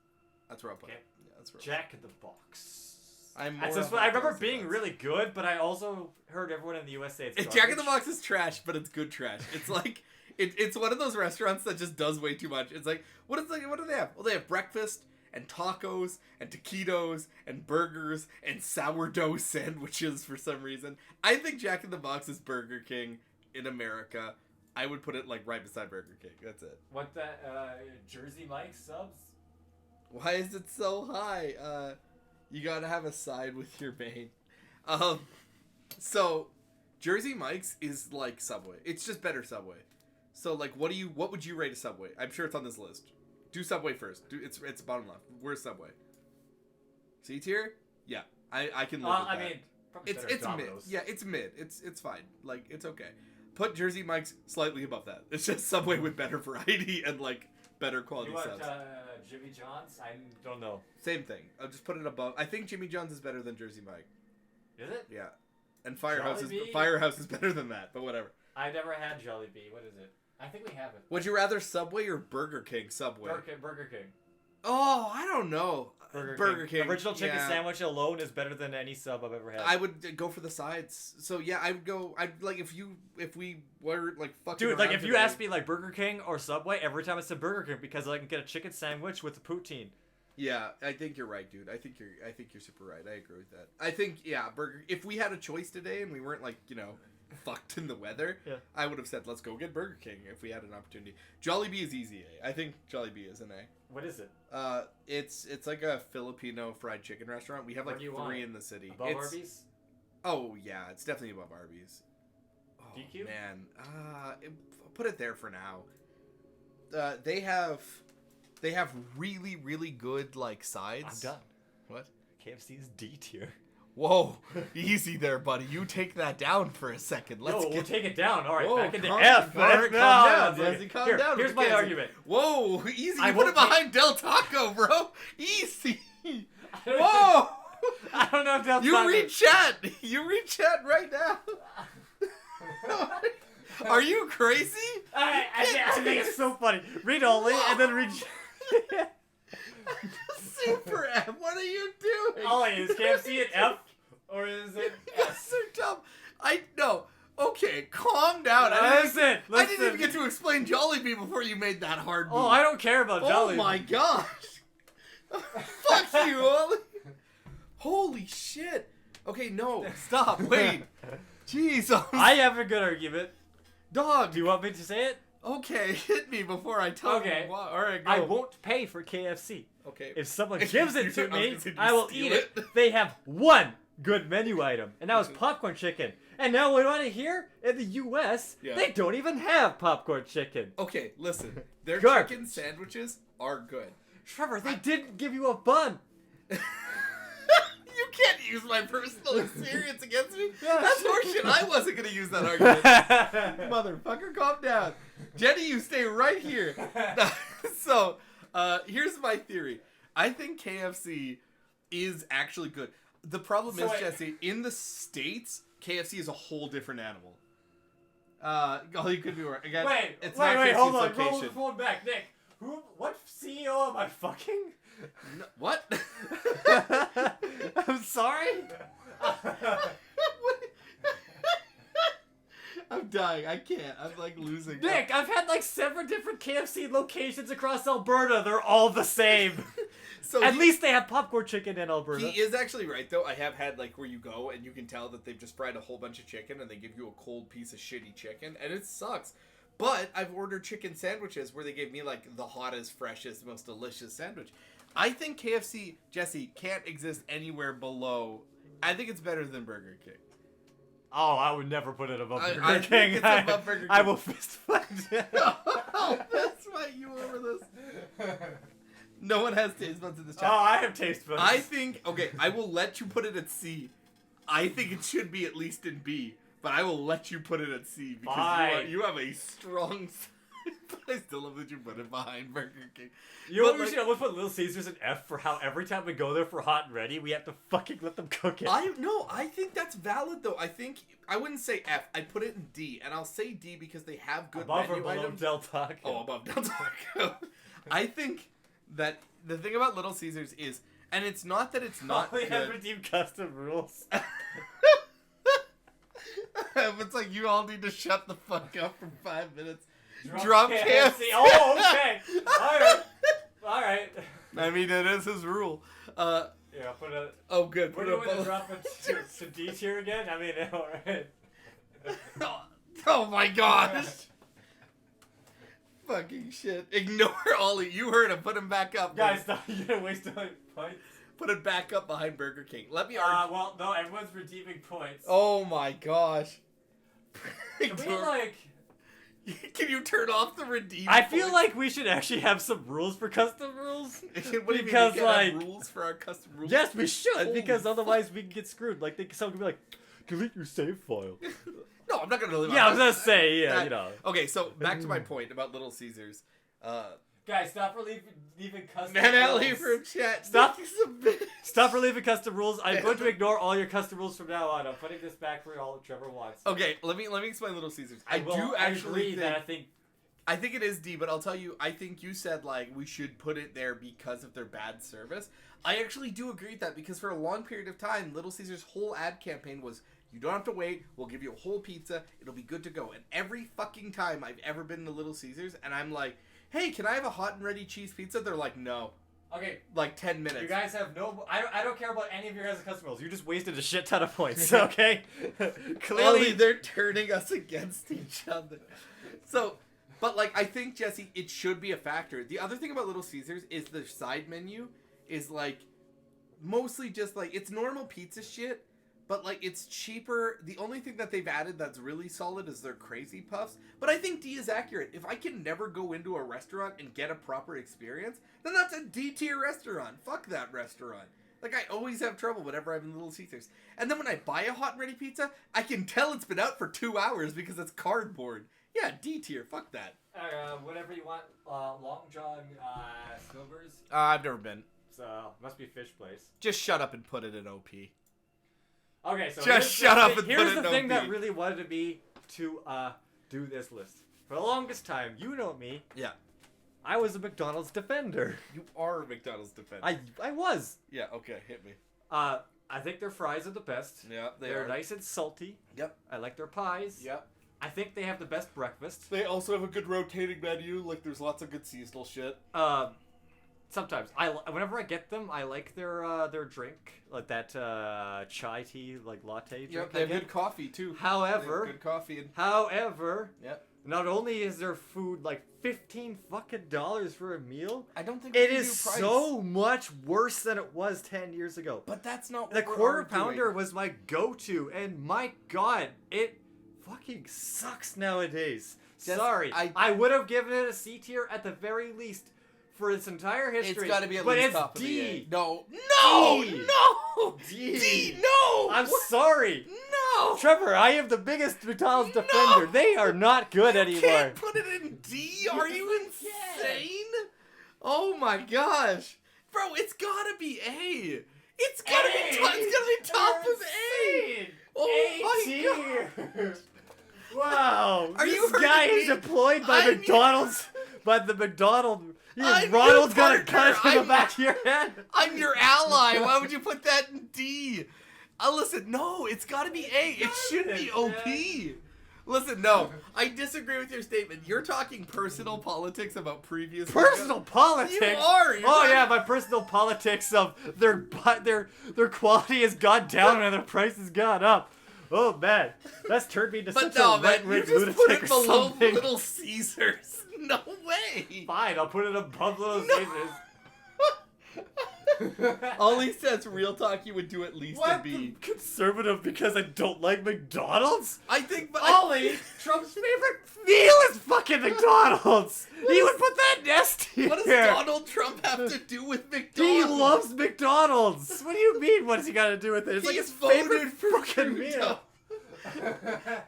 That's where I'll put it. Yeah, that's where Jack in the Box. I'm That's more just of what I a remember Jack in the being Box. really good, but I also heard everyone in the US say it's Jack in the garbage. Box is trash, but it's good trash. It's like it's one of those restaurants that just does way too much. It's like what do they have? Well, they have breakfast and tacos and taquitos and burgers and sourdough sandwiches for some reason. I think Jack in the Box is Burger King in America. I would put it like right beside Burger King. That's it. What that Jersey Mike subs? Why is it so high? You gotta have a side with your main. So Jersey Mike's is like Subway. It's just better Subway. So like, what would you rate a Subway? I'm sure it's on this list. Do Subway first. It's bottom left. Where's Subway? C tier? Yeah, I can live with that. I mean, probably it's better mid. Domino's. Yeah, it's mid. It's fine. Like it's okay. Put Jersey Mike's slightly above that. It's just Subway with better variety and like better quality You want subs. Jimmy John's? I don't know. Same thing. I'll just put it above. I think Jimmy John's is better than Jersey Mike. Is it? Yeah, and Firehouse Jollibee? is better than that. But whatever. I never had Jollibee. What is it? I think we have it. Would you rather Subway or Burger King? Subway. Burger King. Oh, I don't know. Burger King. Original chicken yeah. sandwich alone is better than any sub I've ever had. I would go for the sides. So yeah, I'd like if we were like fucking. Dude, like around if you today- ask me like Burger King or Subway, every time I said Burger King because I can get a chicken sandwich with a poutine. Yeah, I think you're right, dude. I think you're super right. I agree with that. I think Burger. If we had a choice today and we weren't like fucked in the weather, yeah. I would have said let's go get Burger King if we had an opportunity. Jollibee is easy A. I think Jollibee is an A. What is it? It's like a Filipino fried chicken restaurant. We have like 3 in the city. Above It's- Arby's? Oh yeah, it's definitely above Arby's. Oh, DQ? Man, put it there for now. They have really really good like sides. I'm done. What? KFC is D tier. Whoa, easy there, buddy. You take that down for a second. We'll take it down. All right, Whoa, back into calm- F. all right, calm down, Jesse, Jesse, calm down. Here's my Jesse. argument. Whoa, easy. I You put it won't behind Del Taco, bro. Easy. Whoa. don't know if that's You read chat. You read chat right now. Are you crazy? I think it's so funny. Read only and then read. Super F. What are you doing? Ollie, is KFC an F or is it S or dumb? No. Okay, calm down. I didn't even get to explain Jollibee before you made that hard move. Oh, I don't care about Jollibee. Oh my gosh. Fuck you, Ollie. Holy shit. Okay, no. Stop. Wait. Jesus. I have a good argument. Dog. Do you want me to say it? Okay, hit me before I tell Okay. you. All right, go. I won't pay for KFC. Okay. If someone gives it to me, Did you I will steal eat it. They have one good menu item, and that was popcorn chicken. And now we want to hear in the U.S. Yeah. they don't even have popcorn chicken. Okay, listen. Their Garbage. chicken sandwiches are good. Trevor, they didn't give you a bun. You can't use my personal experience against me. Yeah. That's horseshit. I wasn't going to use that argument. Motherfucker, calm down. Jenny, you stay right here. So, here's my theory. I think KFC is actually good. The problem is, Jesse, in the States, KFC is a whole different animal. You could be right. Again, Wait, Hold on. location. Roll back, Nick. What CEO am I fucking? No, what? I'm sorry? I'm dying. I can't. I'm like losing. Nick, I've had like 7 different KFC locations across Alberta. They're all the same. So At least they have popcorn chicken in Alberta. He is actually right, though. I have had, like, where you go and you can tell that they've just fried a whole bunch of chicken and they give you a cold piece of shitty chicken, and it sucks. But I've ordered chicken sandwiches where they gave me, like, the hottest, freshest, most delicious sandwich. I think KFC, Jesse, can't exist anywhere below. I think it's better than Burger King. Oh, I would never put it above Burger I King. think it's above Burger King. I will fist fight. I'll fist fight you over this. No one has taste buds in this chat. Oh, I have taste buds. I think, okay, I will let you put it at C. I think it should be at least in B, but I will let you put it at C because you have a strong side. I still love that you put it behind Burger King. You know what we should almost put Little Caesars in F for how every time we go there for hot and ready, we have to fucking let them cook it. I think that's valid though. I wouldn't say F. I put it in D, and I'll say D because they have good above menu or below items. Del Taco. Oh, above Del Taco. I think that the thing about Little Caesars is, and it's not that it's not we good. have redeemed custom rules. It's like you all need to shut the fuck up for 5 minutes. Drop KFC. Oh, okay. All right. I mean, it is his rule. Yeah, put a. Oh, good. Put it in drop it to D tier again. I mean, all right. Oh my gosh. Fucking shit. Ignore Ollie. You heard him. Put him back up. Guys, you're gonna waste all your points. Put it back up behind Burger King. Let me argue. Well, no, everyone's redeeming points. Oh my gosh. Can we, like... Can you turn off the redeem? I feel like we should actually have some rules for custom rules. What do you mean? Because, We can't like, have rules for our custom rules? yes, we should, Holy because otherwise we can get screwed. Like, someone could be like, delete your save file. No, I'm not gonna delete. Yeah, I was gonna say, yeah, you know. Okay, so back to my point about Little Caesars. Guys, stop leaving custom Nanelli rules. from chat. Stop relieving custom rules. I'm going to ignore all your custom rules from now on. I'm putting this back for all Trevor wants. Okay, let me explain Little Caesars. I agree that I think it is D, but I'll tell you, I think you said, like, we should put it there because of their bad service. I actually do agree with that, because for a long period of time, Little Caesars' whole ad campaign was, you don't have to wait, we'll give you a whole pizza, it'll be good to go. And every fucking time I've ever been to Little Caesars, and I'm like, hey, can I have a hot and ready cheese pizza? They're like, no. Okay. Like 10 minutes. You guys have no... I don't care about any of your guys' custom rules. You just wasted a shit ton of points, okay? Clearly, they're turning us against each other. So... But, like, I think, Jesse, it should be a factor. The other thing about Little Caesars is the side menu is, like, mostly just, like, it's normal pizza shit, but, like, it's cheaper. The only thing that they've added that's really solid is their Crazy Puffs. But I think D is accurate. If I can never go into a restaurant and get a proper experience, then that's a D-tier restaurant. Fuck that restaurant. Like, I always have trouble whenever I'm in Little Caesars. And then when I buy a hot and ready pizza, I can tell it's been out for 2 hours because it's cardboard. Yeah, D tier. Fuck that. Whatever you want. Long John Silver's. I've never been. Must be Fish Place. Just shut up and put it in OP. Okay, so Just shut up and put here's it in the thing OP. that really wanted me to do this list. For the longest time, you know me. Yeah. I was a McDonald's defender. You are a McDonald's defender. I was. Yeah, okay, hit me. I think their fries are the best. Yeah, They're are. nice and salty. Yep. I like their pies. Yep. I think they have the best breakfast. They also have a good rotating menu. Like, there's lots of good seasonal shit. Sometimes whenever I get them, I like their drink, like that chai tea, like latte drink. Yep, they have good coffee too. However, good coffee. And... Yep. Not only is their food like $15 fucking for a meal, I don't think it we is do price. so much worse than it was 10 years ago. But that's not what the we're quarter arguing. pounder was my go-to, and my god, it fucking sucks nowadays. Sorry, I would have given it a C tier at the very least for its entire history. It's got to be at but least it's top of D. the A. No, no, D. no. I'm sorry. No. Trevor, I am the biggest McDonald's defender. They are not good anymore. Can't put it in D. Are you insane? Oh my gosh, bro! It's gotta be A. It's gotta be. It's gotta be top of A. Oh my god. Wow. Are you this guy hurting is me? employed by I'm McDonald's. By the McDonald's. I'm Ronald's your got a cut partner. in the I'm- back of your head. I'm your ally. Why would you put that in D? Listen, no, it's got to be A. It shouldn't be OP. Listen, no, I disagree with your statement. You're talking personal politics about previous. Personal politics. You are. You're talking- yeah, my personal politics of their quality has gone down and their price has gone up. Oh man, that's turned me into But such no, a man, you right-wing just put lunatic it or below something. Little Caesars. No way. Fine, I'll put it above Little Caesars. Ollie says real talk, you would do at least a B. Conservative because I don't like McDonald's? I think, but Ollie, Trump's favorite meal is fucking McDonald's. He would put that nest here. What does Donald Trump have to do with He McDonald's? loves McDonald's. What do you mean? What has he got to do with it? It's like He's his favorite voted for fucking meal.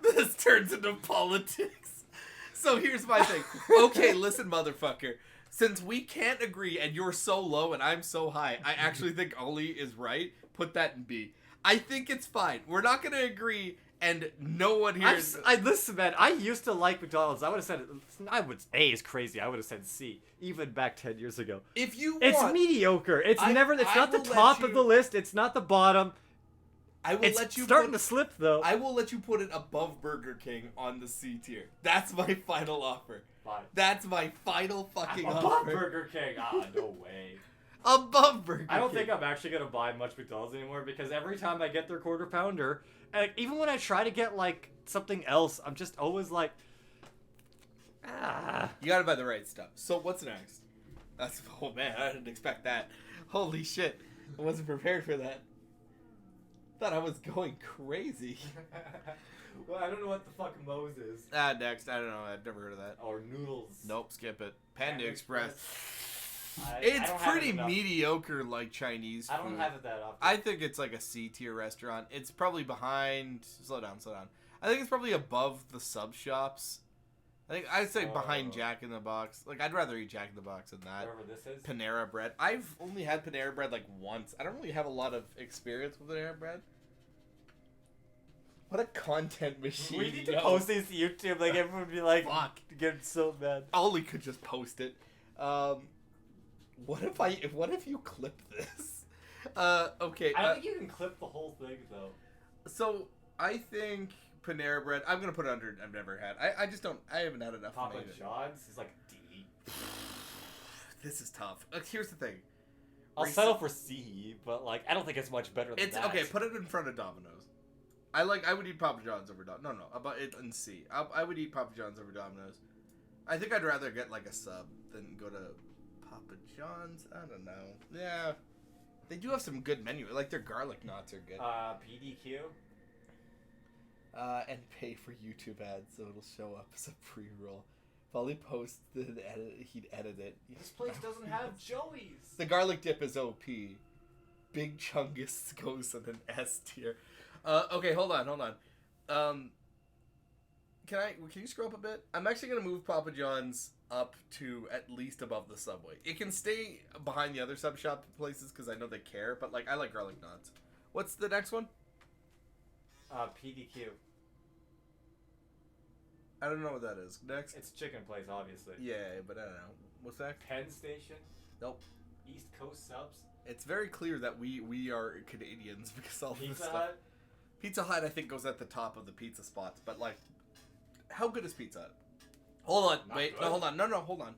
This turns into politics. So here's my thing. Okay, listen, motherfucker. Since we can't agree and you're so low and I'm so high, I actually think Ollie is right. Put that in B. I think it's fine. We're not going to agree, and no one here is... Listen, man, I used to like McDonald's. I would have said A is crazy. I would have said C, even back 10 years ago. If you It's want, mediocre. It's I not the will let top of you- the list. It's not the bottom. I will It's let you starting put, to slip, though. I will let you put it above Burger King on the C tier. That's my final offer. Fine. That's my final fucking Above offer. Burger King. no way. Above Burger King. I don't think I'm actually going to buy much McDonald's anymore because every time I get their quarter pounder, and even when I try to get, like, something else, I'm just always like, You gotta buy the right stuff. So what's next? Oh man, I didn't expect that. Holy shit. I wasn't prepared for that. Thought I was going crazy. Well, I don't know what the fuck Moe's is. Next. I don't know. I've never heard of that. Or Noodles. Nope, skip it. Panda Express. I It's don't have it pretty enough. mediocre, like Chinese food. I don't have it that often. I think it's like a C tier restaurant. It's probably behind. Slow down. I think it's probably above the sub shops. I'd say behind Jack in the Box. Like, I'd rather eat Jack in the Box than that. Wherever this is. Panera Bread. I've only had Panera Bread like once. I don't really have a lot of experience with Panera Bread. What a content machine. We need to yo. post these to YouTube. Like, everyone would be like, Fuck. get so mad. Ollie could just post it. What if you clip this? Okay. I don't think you can clip the whole thing, though. So, I think Panera Bread, I'm going to put it under I've never had. I just don't, I haven't had enough. Papa to name it. John's is like D. This is tough. Here's the thing. I'll settle for C, but like, I don't think it's much better than It's that. okay. Put it in front of Domino's. I would eat Papa John's over Domino's. No, about it in C. I would eat Papa John's over Domino's. I think I'd rather get like a sub than go to Papa John's. I don't know. Yeah, they do have some good menu. Like their garlic knots are good. PDQ. And pay for YouTube ads so it'll show up as a pre-roll. If Ollie posts the edit, he'd edit it. This place doesn't have Joey's. The garlic dip is OP. Big Chungus goes in an S tier. Okay, hold on. Can you scroll up a bit? I'm actually gonna move Papa John's up to at least above the Subway. It can stay behind the other sub shop places because I know they care, but like I like garlic knots. What's the next one? PDQ. I don't know what that is. Next. It's chicken place, obviously. Yeah, but I don't know. What's that? Penn Station. Nope. East Coast Subs. It's very clear that we are Canadians because all Pizza this stuff. Hut. Pizza Hut, I think, goes at the top of the pizza spots, but like, how good is Pizza Hut? Hold on, Not wait, good. no, hold on, hold on.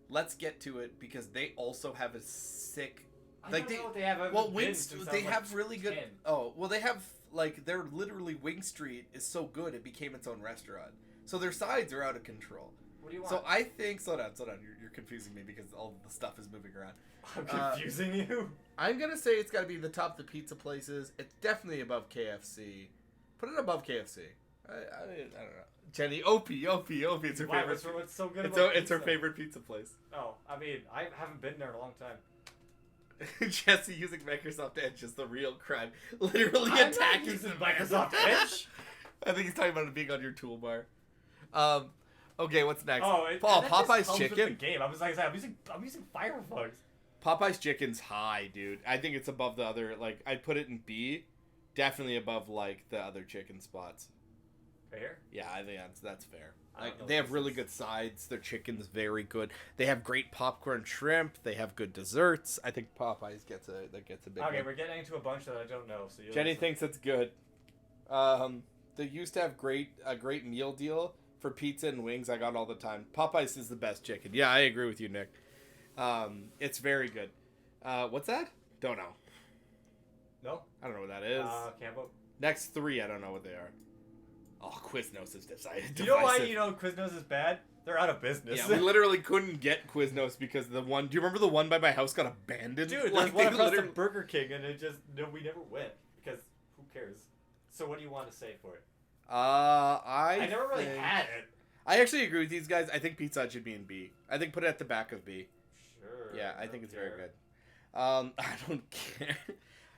Let's get to it because they also have a sick. I don't know what they have. I haven't Well, been Wings, since I they was, like, have really good. 10. Oh, well, they have like they're literally Wing Street is so good it became its own restaurant. So their sides are out of control. What do you want? So I think slow down. You're confusing me because all the stuff is moving around. I'm confusing you. I'm gonna say it's got to be the top of the pizza places. It's definitely above KFC. Put it above KFC. I don't know. Jenny, Opie. It's her Why? favorite. What's so good It's, about it's her pizza? favorite pizza place. Oh, I mean, I haven't been there in a long time. Jesse using Microsoft Edge is the real crime. Literally I'm not attacking using the Microsoft Edge. I think he's talking about it being on your toolbar. Okay, what's next? Oh, that comes Popeye's with chicken. the game. I was like, I'm using Firefox. Popeye's chicken's high, dude. I think it's above the other. Like, I'd put it in B, definitely above like the other chicken spots. Fair? Yeah, I think that's fair. I don't Like, know they have this really is. good sides. Their chicken's very good. They have great popcorn shrimp. They have good desserts. I think Popeyes gets a big. Okay, one. we're getting into a bunch that I don't know. So Jenny thinks it's good. They used to have a great meal deal for pizza and wings. I got all the time. Popeyes is the best chicken. Yeah, I agree with you, Nick. It's very good. What's that? Don't know. No? I don't know what that is. Cambo. Next three, I don't know what they are. Oh, Quiznos is decided. You know why Quiznos is bad? They're out of business. Yeah, we literally couldn't get Quiznos because the one. Do you remember the one by my house got abandoned? Dude, like, there's one they across literally- from Burger King, and we never went because who cares? So what do you want to say for it? I never really think- had it. I actually agree with these guys. I think Pizza Hut should be in B. I think put it at the back of B. Sure. Yeah, I think it's very good. I don't care.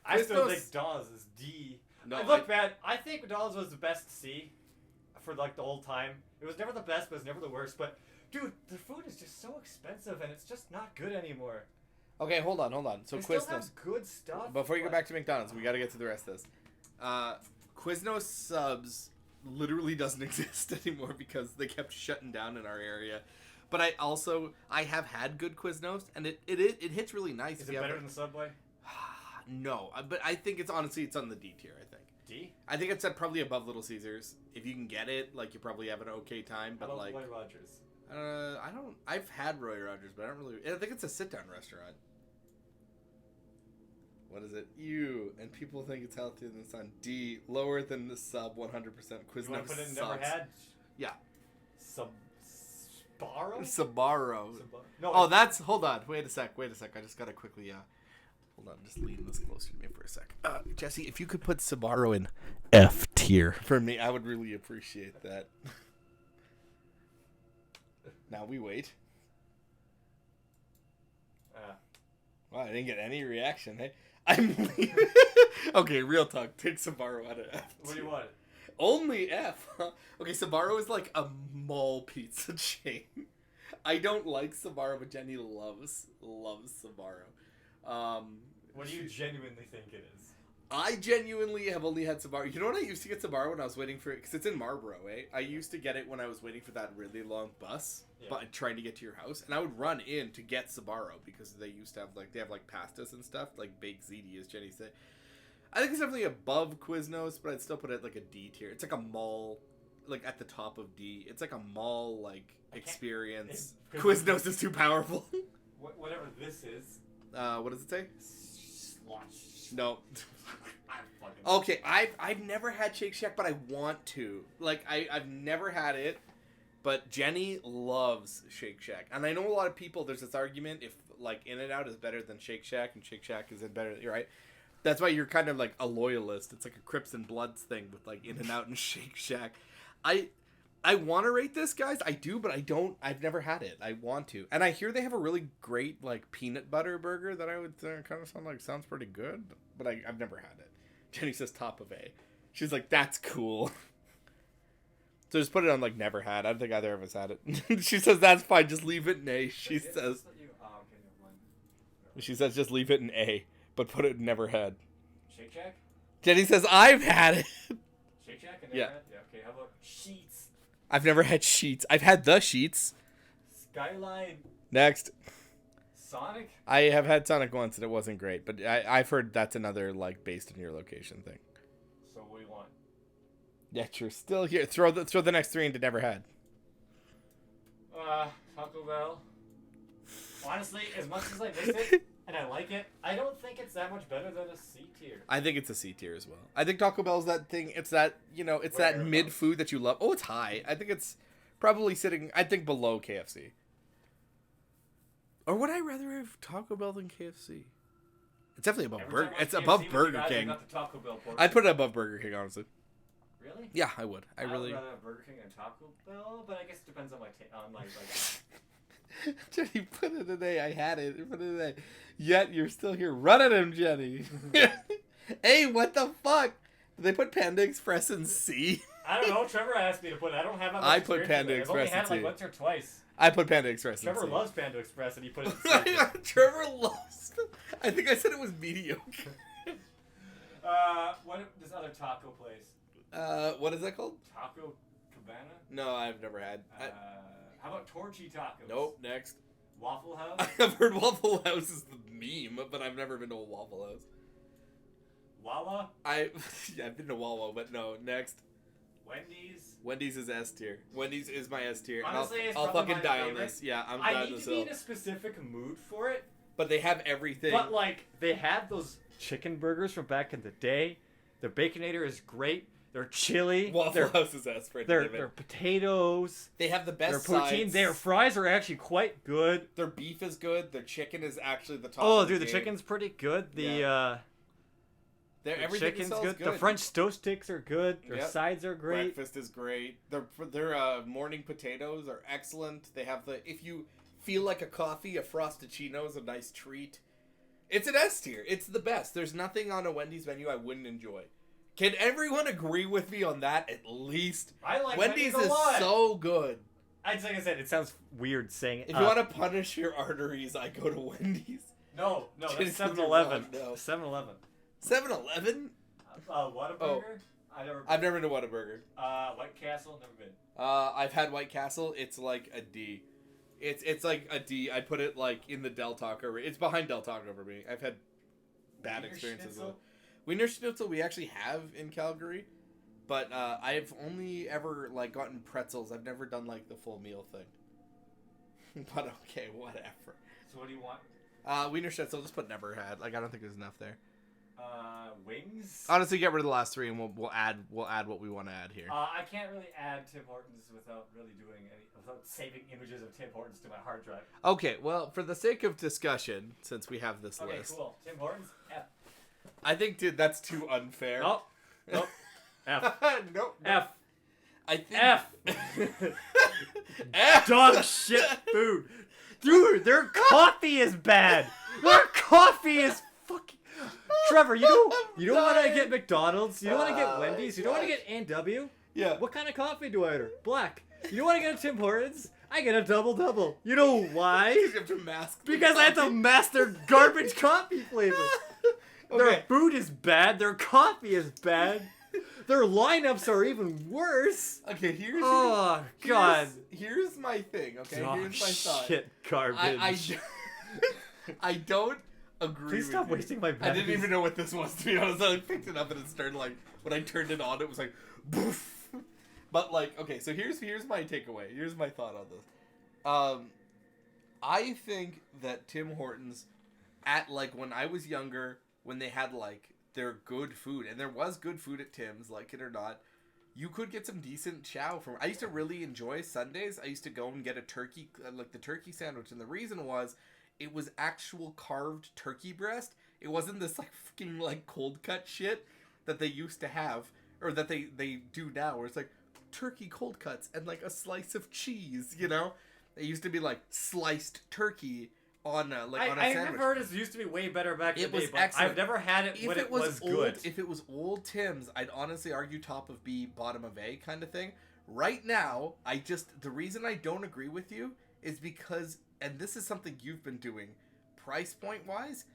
I still Quiznos- think Donald's is D. No, Look, man, I think Donald's was the best C for like the old time. It was never the best, but it's never the worst. But dude, the food is just so expensive, and it's just not good anymore. Okay, hold on. So They still Quiznos. have good stuff. Before you go but- back to McDonald's, we got to get to the rest of this. Quiznos subs literally doesn't exist anymore because they kept shutting down in our area. But I have had good Quiznos, and it hits really nice. Is if it you have better than Subway? No, but I think it's on the D tier. I think. D? I think it's at probably above Little Caesars. If you can get it, like you probably have an okay time. But How about like, Roy Rogers? I don't. I've had Roy Rogers, but I don't really. I think it's a sit-down restaurant. What is it? U, and people think it's healthier than the sun. D, lower than the sub 100%. Quiznos You want to put in sucks. never had? Yeah. Sbarro? Sabaro. No, Oh, it's- that's. Hold on. Wait a sec. I just gotta quickly. Hold on. Just lean this closer to me for a sec. Jesse, if you could put Sabaro in F tier for me, I would really appreciate that. Now we wait. Wow, I didn't get any reaction. Hey, I'm leaving. Okay, real talk. Take Sabaro out of F. What do you want? Only F. Huh? Okay, Sabaro is like a mall pizza chain. I don't like Sabaro, but Jenny loves Sabaro. What do you genuinely think it is? I genuinely have only had Sabaro. You know what I used to get Sabaro when I was waiting for it? Because it's in Marlborough, eh? I used to get it when I was waiting for that really long bus, but trying to get to your house. And I would run in to get Sabaro because they used to have, they have, pastas and stuff, like baked ziti, as Jenny said. I think it's definitely above Quiznos, but I'd still put it like a D tier. It's like a mall, at the top of D. It's like a mall, experience. Quiznos is too powerful. Whatever this is. What does it say? Slush. No. Okay, I've never had Shake Shack, but I want to. I've never had it, but Jenny loves Shake Shack. And I know a lot of people, there's this argument if, In-N-Out is better than Shake Shack, and Shake Shack is better, right? That's why you're kind of, a loyalist. It's like a Crips and Bloods thing with, In-N-Out and Shake Shack. I want to rate this, guys. I do, but I don't. I've never had it. I want to. And I hear they have a really great, peanut butter burger that I would kind of sounds pretty good, but I've never had it. Jenny says top of A. She's like, that's cool. So just put it on like never had. I don't think either of us had it. She says that's fine. Just leave it in A. She says. She says just leave it in A, but put it in never had. Shake Shack? Jenny says I've had it. Shake Shack and Yeah. never had? Yeah. Okay. How about Sheets? I've never had Sheets. I've had the Sheets. Skyline. Next. Sonic? I have had Sonic once and it wasn't great, but I've heard that's another like based on your location thing. So what do you want? Yeah, you're still here. Throw the next 3 into never had. Taco Bell. Honestly, as much as I miss it and I like it, I don't think it's that much better than a C tier. I think it's a C tier as well. I think Taco Bell's that thing. It's that it's that mid food that you love. Oh, it's high. I think it's probably sitting. I think below KFC. Or would I rather have Taco Bell than KFC? It's definitely above Burger. It's above Burger King. I'd put it above Burger King, honestly. Really? Yeah, I would. I really. would rather have Burger King and Taco Bell, but I guess it depends on my like. Jenny, put it in A. I had it. Put it in A. Yet you're still here. Run at him, Jenny. Hey, what the fuck? Did they put Panda Express in C? I don't know. Trevor asked me to put it. I don't have that much I put experience Panda with it. Express I've only had in it like C. once or twice. I put Panda Express in C. Trevor loves Panda Express, and he put it in C. Trevor loves. I think I said it was mediocre. What this other taco place? What is that called? Taco Cabana? No, I've never had. How about Torchy Tacos? Nope. Next. Waffle House? I've heard Waffle House is the meme, but I've never been to a Waffle House. Wawa? Yeah, I've been to Wawa, but no. Next. Wendy's? Wendy's is S tier. Wendy's is my S tier. Honestly, and it's I'll probably fucking my die on favorite. this. Yeah, I'm I dying need this to be hill. in a specific mood for it. But they have everything. But like, they had those chicken burgers from back in the day. Their Baconator is great. Their chili. Waffle House is S for their potatoes. They have the best Their poutine. sides. Their fries are actually quite good. Their beef is good. Their chicken is actually the top. Oh, of the dude, the game. chicken's pretty good. The Their the everything chicken's sells good. good. The French toast sticks are good. Their Yep. sides are great. Breakfast is great. Their morning potatoes are excellent. They have if you feel like a coffee, a Frosted-Chino is a nice treat. It's an S tier. It's the best. There's nothing on a Wendy's menu I wouldn't enjoy. Can everyone agree with me on that at least? I like Wendy's a is lot. so good. Like I said, it sounds weird saying it. If you want to punish your arteries, I go to Wendy's. No, that's Jason, 7-Eleven. you're wrong, no. 7-Eleven. 7-Eleven? Whataburger? Oh. I've never been to Whataburger. White Castle, never been. I've had White Castle. It's like a D. It's like a D. I'd put it like in the Del Taco. It's behind Del Taco for me. I've had bad Wiener experiences with it. Schnitzel? Wiener Schnitzel we actually have in Calgary, but I've only ever like gotten pretzels. I've never done like the full meal thing. But okay, whatever. So what do you want? Wiener Schnitzel, just put never had. Like I don't think there's enough there. Wings? Honestly, get rid of the last 3 and we'll add what we want to add here. I can't really add Tim Hortons without really doing without saving images of Tim Hortons to my hard drive. Okay, well, for the sake of discussion, since we have this Okay, list, cool. Tim Hortons, F. I think, dude, that's too unfair. Nope. Nope. F. Nope. F. I think F. F. Dog shit food. Dude, their coffee is bad. Their coffee is fucking... Trevor, you don't want to get McDonald's? You don't want to get Wendy's? You don't want to get A&W? Yeah. What kind of coffee do I order? Black. You don't want to get a Tim Hortons? I get a double-double. You know why? You have to mask the Because I have to mask their garbage coffee flavor. Their Okay. food is bad. Their coffee is bad. Their lineups are even worse. Okay, here's God. Here's my thing. Okay, Dog here's my thought. shit garbage. I don't agree. Please with stop you. wasting my I didn't batteries. even know what this was, to be honest. I picked it up and it started like when I turned it on, it was like, boof. But like, okay, so here's my takeaway. Here's my thought on this. I think that Tim Hortons, at like when I was younger, when they had like their good food, and there was good food at Tim's, like it or not, you could get some decent chow from. I used to really enjoy Sundays. I used to go and get a turkey, like the turkey sandwich, and the reason was, it was actual carved turkey breast. It wasn't this like fucking like cold cut shit that they used to have, or that they do now, where it's like turkey cold cuts and like a slice of cheese. You know, it used to be like sliced turkey on a on a I've sandwich. heard it used to be way better back in It the was day, but excellent. I've never had it when it was old, good. If it was old Tim's, I'd honestly argue top of B, bottom of A kind of thing. Right now, the reason I don't agree with you is because, and this is something you've been doing, price point wise,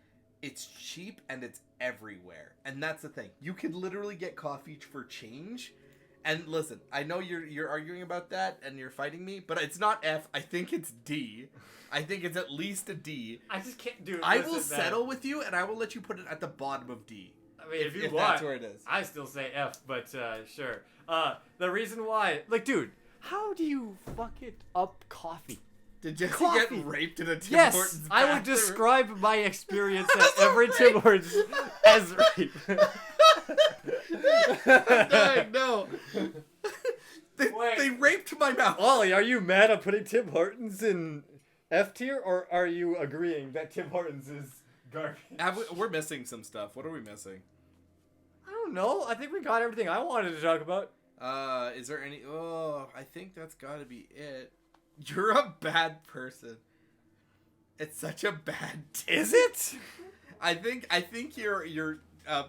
it's cheap and it's everywhere. And that's the thing. You can literally get coffee for change. And listen, I know you're arguing about that and you're fighting me, but it's not F. I think it's D. I think it's at least a D. I just can't do it. I will settle with you and I will let you put it at the bottom of D. I mean, if you want, that's where it is. I still say F, but sure. The reason why, like, dude, how do you fuck it up coffee? Did Jesse Coffee. get raped in a Tim Yes, Hortons I would bathroom? describe my experience at every Tim Hortons as rape. I'm dying, no. They raped my mouth. Ollie, are you mad at putting Tim Hortons in F tier, or are you agreeing that Tim Hortons is garbage? We're missing some stuff. What are we missing? I don't know. I think we got everything I wanted to talk about. Is there any... Oh, I think that's gotta be it. You're a bad person. It's such a bad... Is it? I think your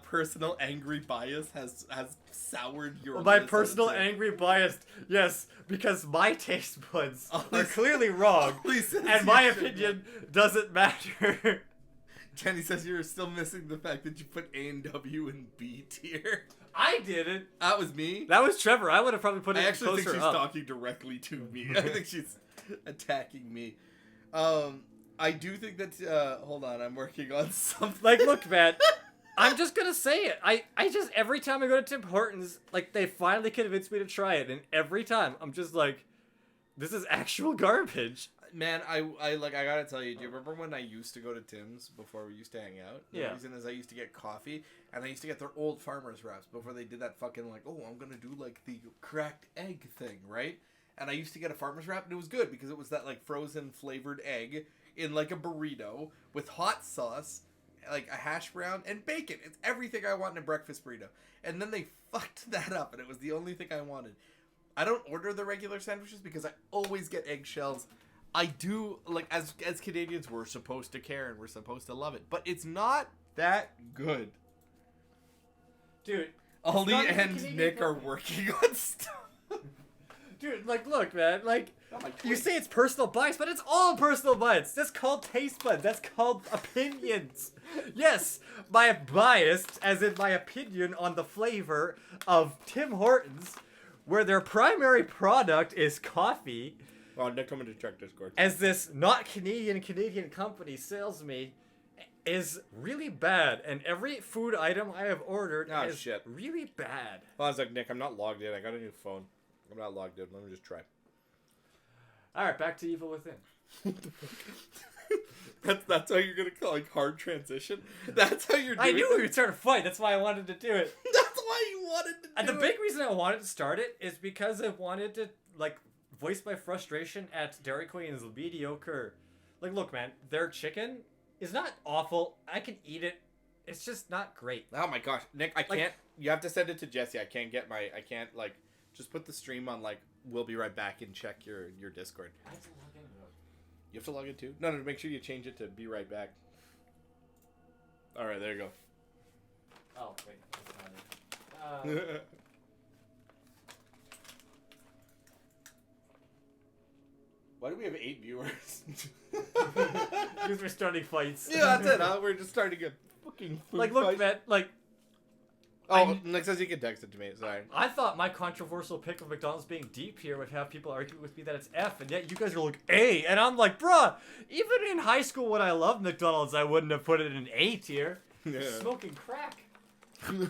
personal angry bias has soured your... My list, personal I would say. angry bias, yes, because my taste buds are clearly wrong, and my opinion doesn't matter. Jenny says you're still missing the fact that you put A and W in B tier. I didn't. That was me. That was Trevor. I would have probably put it I actually closer think she's up. talking directly to me. I think she's attacking me. I do think that... hold on, I'm working on something. Like, look, man, I'm just gonna say it. I just, every time I go to Tim Hortons, like, they finally convinced me to try it, and every time I'm just like, this is actual garbage. Man, I gotta tell you, do you remember when I used to go to Tim's before we used to hang out? The reason is I used to get coffee, and I used to get their old farmer's wraps before they did that fucking, like, oh, I'm gonna do, like, the cracked egg thing, right? And I used to get a farmer's wrap, and it was good, because it was that, like, frozen flavored egg in, like, a burrito with hot sauce, like, a hash brown, and bacon. It's everything I want in a breakfast burrito. And then they fucked that up, and it was the only thing I wanted. I don't order the regular sandwiches, because I always get eggshells. I do, like, as Canadians, we're supposed to care and we're supposed to love it. But it's not that good. Dude. Ollie and Nick are working on stuff. Dude, like, look, man, like, you say it's personal bias, but it's all personal bias. That's called taste buds. That's called opinions. Yes, my bias, as in my opinion on the flavor of Tim Hortons, where their primary product is coffee... Oh, Nick, come into check Discord. As this not Canadian company sells me, is really bad, and every food item I have ordered is really bad. Well, I was like, Nick, I'm not logged in. I got a new phone. I'm not logged in. Let me just try. All right, back to Evil Within. That's how you're gonna call like hard transition. That's how you're doing. I knew we would start a fight. That's why I wanted to do it. That's why you wanted to do and the big reason I wanted to start it is because I wanted to like voice my frustration at Dairy Queen's mediocre. Like, look, man, their chicken is not awful. I can eat it. It's just not great. Oh my gosh, Nick, I can't. You have to send it to Jesse. I can't like. Just put the stream on like. We'll be right back and check your Discord. I have to log in though. You have to log in too? No, make sure you change it to be right back. All right, there you go. Oh wait, that's not it. Why do we have 8 viewers? Because we're starting fights. Yeah, that's it. Huh? We're just starting a fucking food like, look, fight. man, like. Oh, Nick says you can text it to me. Sorry. I thought my controversial pick of McDonald's being deep here would have people argue with me that it's F, and yet you guys are like A, and I'm like, bruh, even in high school when I loved McDonald's, I wouldn't have put it in A tier. Yeah. Smoking crack.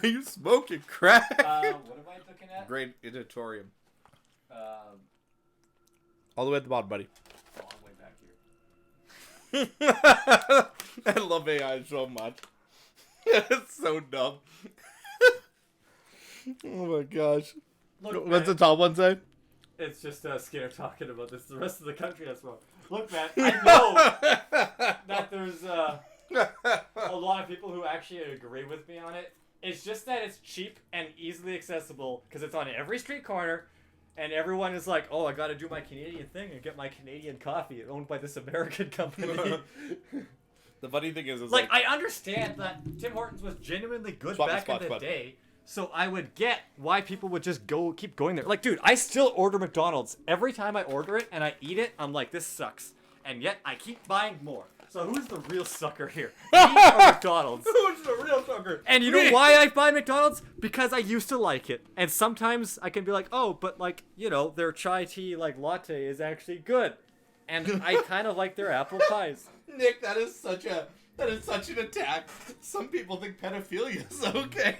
You smoking crack? What am I looking at? Great editorium. All the way at the bottom, buddy. All the way back here. I love AI so much. It's so dumb. Oh my gosh. Look, what's man, the top one say? It's just Skinner talking about this. The rest of the country that's wrong. Look, man, I know that there's a lot of people who actually agree with me on it. It's just that it's cheap and easily accessible because it's on every street corner, and everyone is like, "Oh, I got to do my Canadian thing and get my Canadian coffee owned by this American company." The funny thing is like I understand that Tim Hortons was genuinely good back in the day, So I would get why people would just keep going there. Like, dude, I still order McDonald's. Every time I order it and I eat it, I'm like, this sucks. And yet I keep buying more. So who's the real sucker here? Me or McDonald's? Who's the real sucker? And you know why I buy McDonald's? Because I used to like it. And sometimes I can be like, oh, but like, you know, their chai tea like latte is actually good. And I kind of like their apple pies. Nick, that is such an attack. Some people think pedophilia is okay.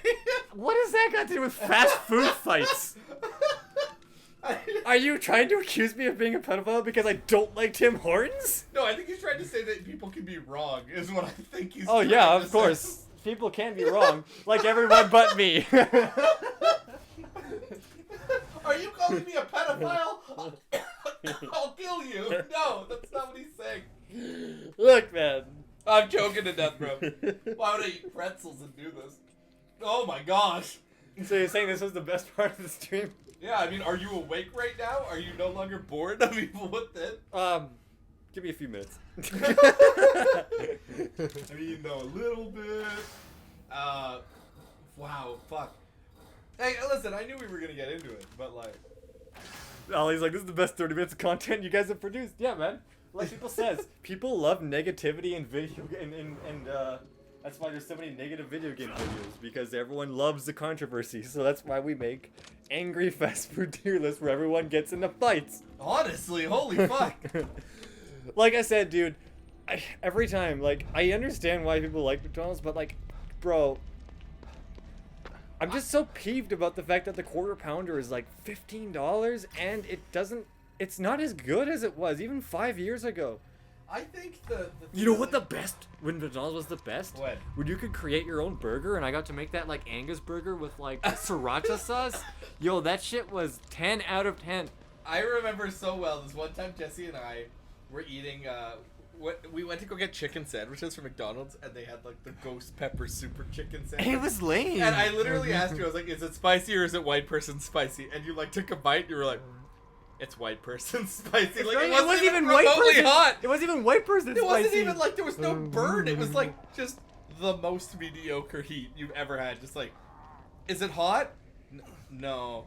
What does that got to do with fast food fights? Are you trying to accuse me of being a pedophile because I don't like Tim Hortons? No, I think he's trying to say that people can be wrong, is what I think he's Oh trying yeah, to of say. course. People can be wrong. Like everyone but me. Are you calling me a pedophile? I'll kill you. No, that's not what he's saying. Look, man. I'm joking to death, bro. Why would I eat pretzels and do this? Oh my gosh. So you're saying this was the best part of the stream? Yeah, I mean, are you awake right now? Are you no longer bored? I mean, what then? Give me a few minutes. I mean, no, a little bit. Wow, fuck. Hey, listen, I knew we were gonna get into it, but like... Ollie's like, this is the best 30 minutes of content you guys have produced. Yeah, man. Like people says, people love negativity in video and that's why there's so many negative video game videos, because everyone loves the controversy. So that's why we make angry fast food tier lists where everyone gets into fights. Honestly, holy fuck. Like I said, dude, every time, like, I understand why people like McDonald's, but like, bro, I'm just so peeved about the fact that the Quarter Pounder is like $15 and it's not as good as it was even 5 years ago. I think You know what the best, when McDonald's was the best? What? When you could create your own burger and I got to make that like Angus burger with like sriracha sauce. Yo, that shit was 10 out of 10. I remember so well this one time Jesse and I were eating, we went to go get chicken sandwiches from McDonald's and they had like the ghost pepper super chicken sandwich. It was lame. And I literally asked you, I was like, is it spicy or is it white person spicy? And you like took a bite and you were like, it's white person spicy. Like it wasn't even white remotely person. hot. It wasn't even white person It spicy. wasn't even like there was no burn. It was like just the most mediocre heat you've ever had. Just like, is it hot? No.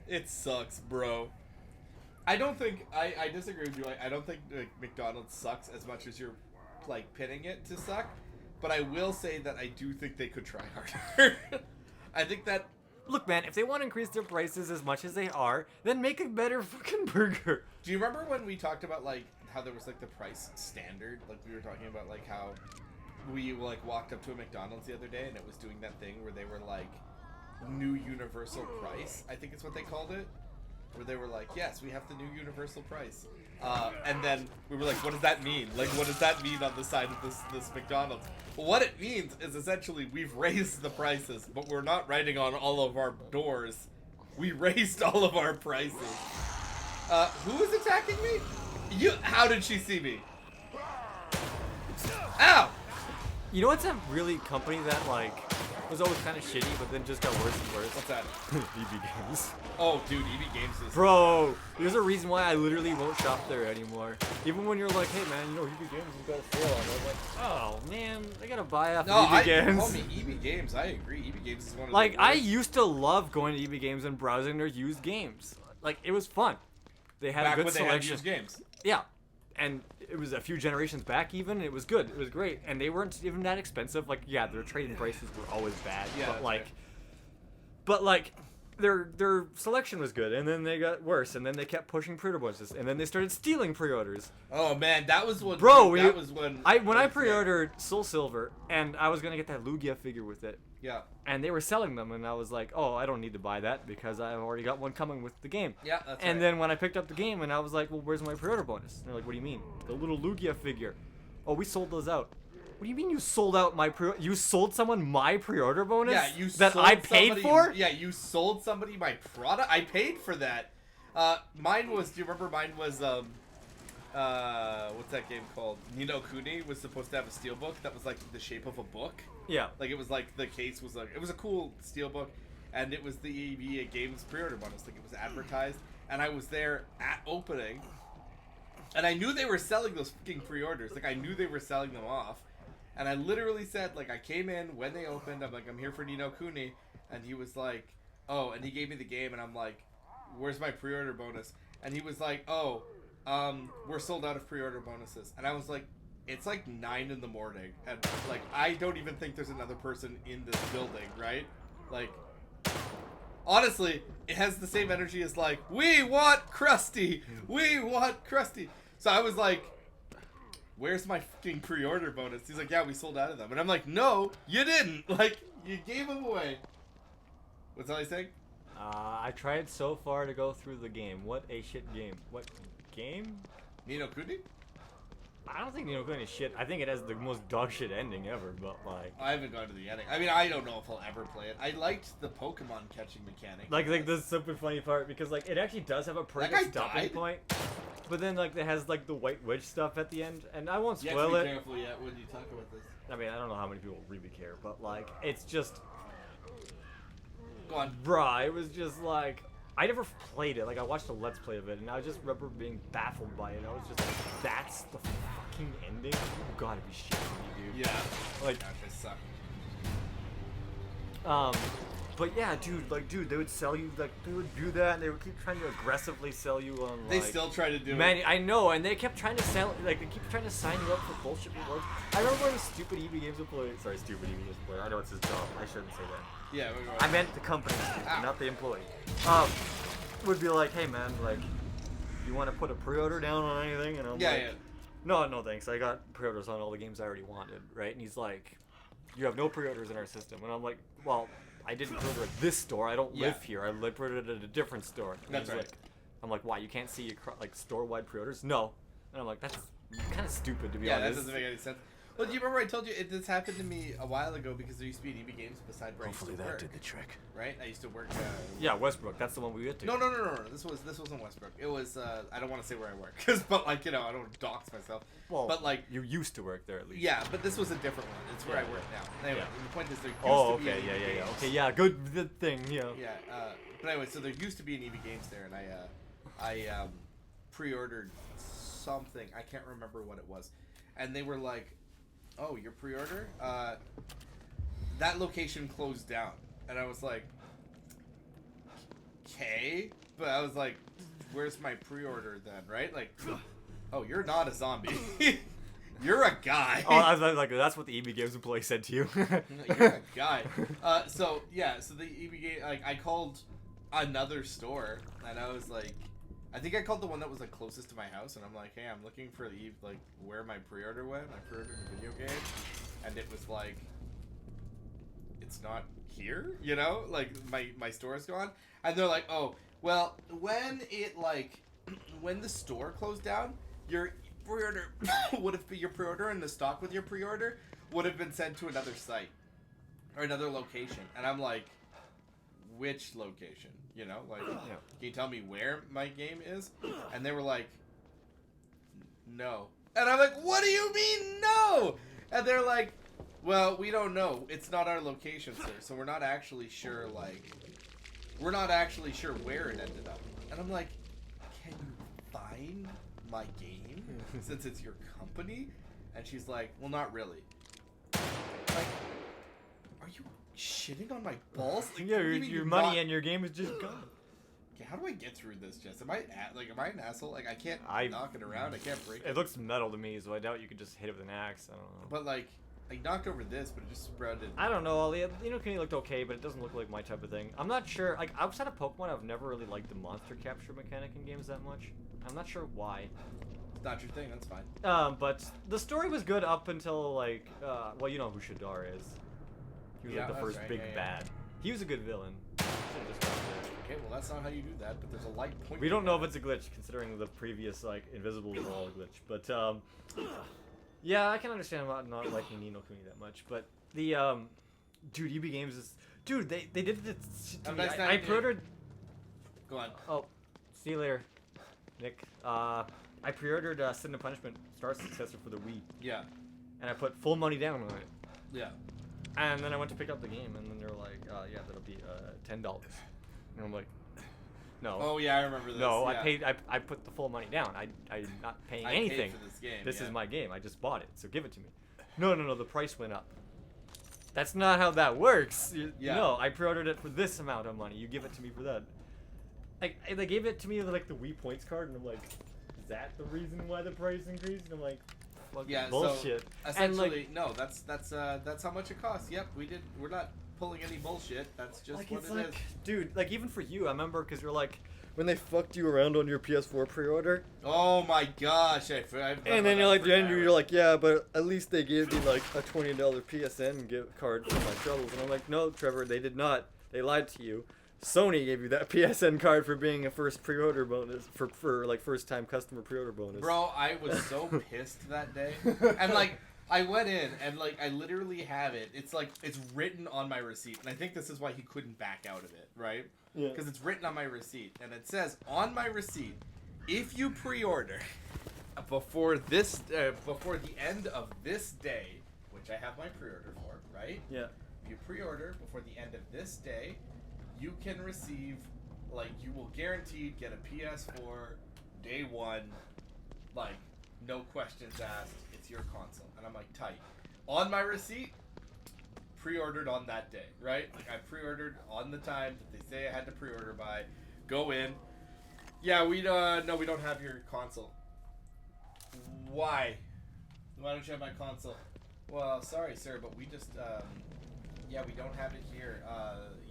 It sucks, bro. I don't think I disagree with you. I don't think like, McDonald's sucks as much as you're like pinning it to suck. But I will say that I do think they could try harder. I think that. Look, man, if they want to increase their prices as much as they are, then make a better fucking burger. Do you remember when we talked about like how there was like the price standard? Like we were talking about like how we like walked up to a McDonald's the other day and it was doing that thing where they were like new universal price. I think it's what they called it. Where they were like, yes, we have the new universal price. And then we were like, what does that mean? Like, what does that mean on the side of this McDonald's? Well, what it means is essentially we've raised the prices, but we're not writing on all of our doors. We raised all of our prices. Who is attacking me? How did she see me? Ow! You know what's a really company that like was always kind of shitty, but then just got worse and worse? What's that? EB Games. Oh, dude, EB Games is... Bro, there's a reason why I literally won't shop there anymore. Even when you're like, hey man, you know EB Games has got a sale on. I'm like, oh man, I gotta buy off EB Games. Call me EB Games. I agree. EB Games is one of like, the worst. I used to love going to EB Games and browsing their used games. Like, it was fun. They had Back a good when they selection. had used games. Yeah. And it was a few generations back even. It was good. It was great. And they weren't even that expensive. Like, yeah, their trading prices were always bad. Yeah, but like, right. but like, their selection was good. And then they got worse. And then they kept pushing pre-order bonuses. And then they started stealing pre-orders. Oh man, that was when. Bro, that was when. When I pre-ordered Soul Silver, and I was gonna get that Lugia figure with it. Yeah. And they were selling them, and I was like, oh, I don't need to buy that because I've already got one coming with the game. Yeah, that's And right. then when I picked up the game, and I was like, well, where's my pre-order bonus? And they're like, what do you mean? The little Lugia figure. Oh, we sold those out. What do you mean you sold out my You sold someone my pre-order bonus? Yeah, you that sold I paid somebody, for? Yeah, you sold somebody my product. I paid for that. Mine was. Do you remember? Mine was. What's that game called? Ni no Kuni was supposed to have a steelbook that was like the shape of a book. Yeah. Like it was like the case was like it was a cool steelbook, and it was the EB Games pre-order bonus. Like it was advertised, and I was there at opening, and I knew they were selling those fucking pre-orders. Like I knew they were selling them off, and I literally said like I came in when they opened. I'm like I'm here for Ni no Kuni, and he was like, oh, and he gave me the game, and I'm like, where's my pre-order bonus? And he was like, oh, we're sold out of pre-order bonuses. And I was like, it's like 9 in the morning, and like I don't even think there's another person in this building, right? Like, honestly, it has the same energy as like, we want Krusty, we want Krusty. So I was like, where's my fucking pre-order bonus? He's like, yeah, we sold out of them. And I'm like, no, you didn't. Like, you gave them away. What's Ellie saying? I tried so far to go through the game. What a shit game. What game? Ni no Kuni? I don't think Ni no Kuni is shit. I think it has the most dog shit ending ever, but like... I haven't gone to the ending. I mean, I don't know if I'll ever play it. I liked the Pokemon catching mechanic. Like the super funny part, because like it actually does have a pretty That good guy stopping died? point. But then like it has like the White Witch stuff at the end, and I won't You have to spoil be it. careful yet when you talk about this. I mean, I don't know how many people really care, but like it's just... Go on. Bruh, it was just like... I never played it. Like, I watched a Let's Play of it, and I just remember being baffled by it. I was just like, that's the fucking ending? You gotta be shitting me, dude. Yeah. Like, Gosh, I suck. but yeah, dude, they would sell you, like, they would do that, and they would keep trying to aggressively sell you on, like... They still try to do Man, it. I know, and they kept trying to sell, like, they keep trying to sign you up for bullshit rewards. I remember when the stupid EB Games employee, sorry, stupid EB Games employee, I know it's his job, I shouldn't say that. Yeah, I meant the company, not the employee. Would be like, hey man, like, you want to put a pre-order down on anything? And I'm Yeah, like, yeah. no thanks, I got pre-orders on all the games I already wanted, right? And he's like, you have no pre-orders in our system. And I'm like, well, I didn't pre-order at this store, I don't live here, I pre-ordered at a different store. And That's he's right. like, I'm like, why, you can't see your like store-wide pre-orders? No. And I'm like, that's kind of stupid to be Yeah, honest. that doesn't make any sense. Well, do you remember I told you this happened to me a while ago because there used to be an EB Games beside where Hopefully I used to that work. did the trick. Right? I used to work. Yeah, Westbrook, that's the one we went to. No. This wasn't Westbrook. It was. I don't want to say where I work, but like I don't dox myself. Well, but like you used to work there at least. Yeah, but this was a different one. It's where Yeah. I work now. Anyway, Yeah. the point is there used Oh, to be okay, an yeah. EB Games. Okay, yeah, good thing, yeah. Yeah, but anyway, so there used to be an EB Games there, and I pre-ordered something. I can't remember what it was, and they were like, "Oh, your pre-order? That location closed down," and I was like, "Okay," but I was like, "Where's my pre-order then?" Right? Like, oh, you're not a zombie. You're a guy. Oh, I was like, that's what the EB Games employee said to you. You're a guy. So the EB Game, like, I called another store, and I was like, I think I called the one that was like closest to my house, and I'm like, hey, I'm looking for the like where my pre-order went. I pre-ordered a video game, and it was like, it's not here, you know, like my store is gone, and they're like, oh, well, when it like when the store closed down, your pre-order would have been your pre-order, and the stock with your pre-order would have been sent to another site or another location. And I'm like, which location? You know, like, can you tell me where my game is? And they were like, no. And I'm like, what do you mean no? And they're like, well, we don't know. It's not our location, sir. So we're not actually sure, like, we're not actually sure where it ended up. And I'm like, can you find my game since it's your company? And she's like, well, not really. Like, are you shitting on my balls? Like, Yeah, what do you mean your you're money not- and your game is just gone. Okay, how do I get through this, Jess? Am I an asshole? Like, I can't knock it around. I can't break it. It looks metal to me, so I doubt you could just hit it with an axe. I don't know. But like, I knocked over this, but it just sprouted. I don't know. You know, Kenny looked okay, but it doesn't look like my type of thing. I'm not sure. Like, outside of Pokemon, I've never really liked the monster capture mechanic in games that much. I'm not sure why. It's not your thing. That's fine. But the story was good up until like, well, you know who Shadar is. He was Yeah, like the that's first right. big Yeah. bad. He was a good villain. Should've just gone there. Okay, well that's not how you do that. But there's a light point. We don't know if it's a glitch, considering the previous like invisible wall glitch. But yeah, I can understand about not liking Ni no Kuni that much. But the dude, EB Games is dude. They did this. To me. I pre-ordered. Go on. Oh, see you later, Nick. I pre-ordered Sin and Punishment Star Successor for the Wii. Yeah. And I put full money down on it. Yeah. And then I went to pick up the game, and then they're like, yeah, that'll be $10. And I'm like, no. Oh yeah, I remember this. No, yeah. I put the full money down. I'm not paying I paid anything. for this game, This yeah. is my game. I just bought it, so give it to me. No, the price went up. That's not how that works. Yeah. No, I pre-ordered it for this amount of money. You give it to me for that. Like, they gave it to me like the Wii Points card, and I'm like, is that the reason why the price increased? And I'm like, fucking Yeah, bullshit. so essentially, no, that's how much it costs. Yep, we're not pulling any bullshit. That's just Like, what it's it like, is. dude, like even for you, I remember because you're like, when they fucked you around on your PS4 pre-order. Oh my gosh! And then you're like, the end, you're like, yeah, but at least they gave me like a $20 PSN gift card for my troubles. And I'm like, no, Trevor, they did not. They lied to you. Sony gave you that PSN card for being a first pre-order bonus for like first time customer pre-order bonus. Bro, I was so pissed that day, and like I went in and like I literally have it. It's like it's written on my receipt, and I think this is why he couldn't back out of it, right? Yeah. Because it's written on my receipt, and it says on my receipt, if you pre-order before the end of this day, which I have my pre-order for, right? Yeah. If you pre-order before the end of this day, you can receive, like, you will guaranteed get a PS4 day one, like, no questions asked. It's your console, and I'm like, tight. On my receipt, pre-ordered on that day, right? Like I pre-ordered on the time that they say I had to pre-order by. Go in. Yeah, we don't have your console. Why? Why don't you have my console? Well, sorry, sir, but we just yeah, we don't have it here.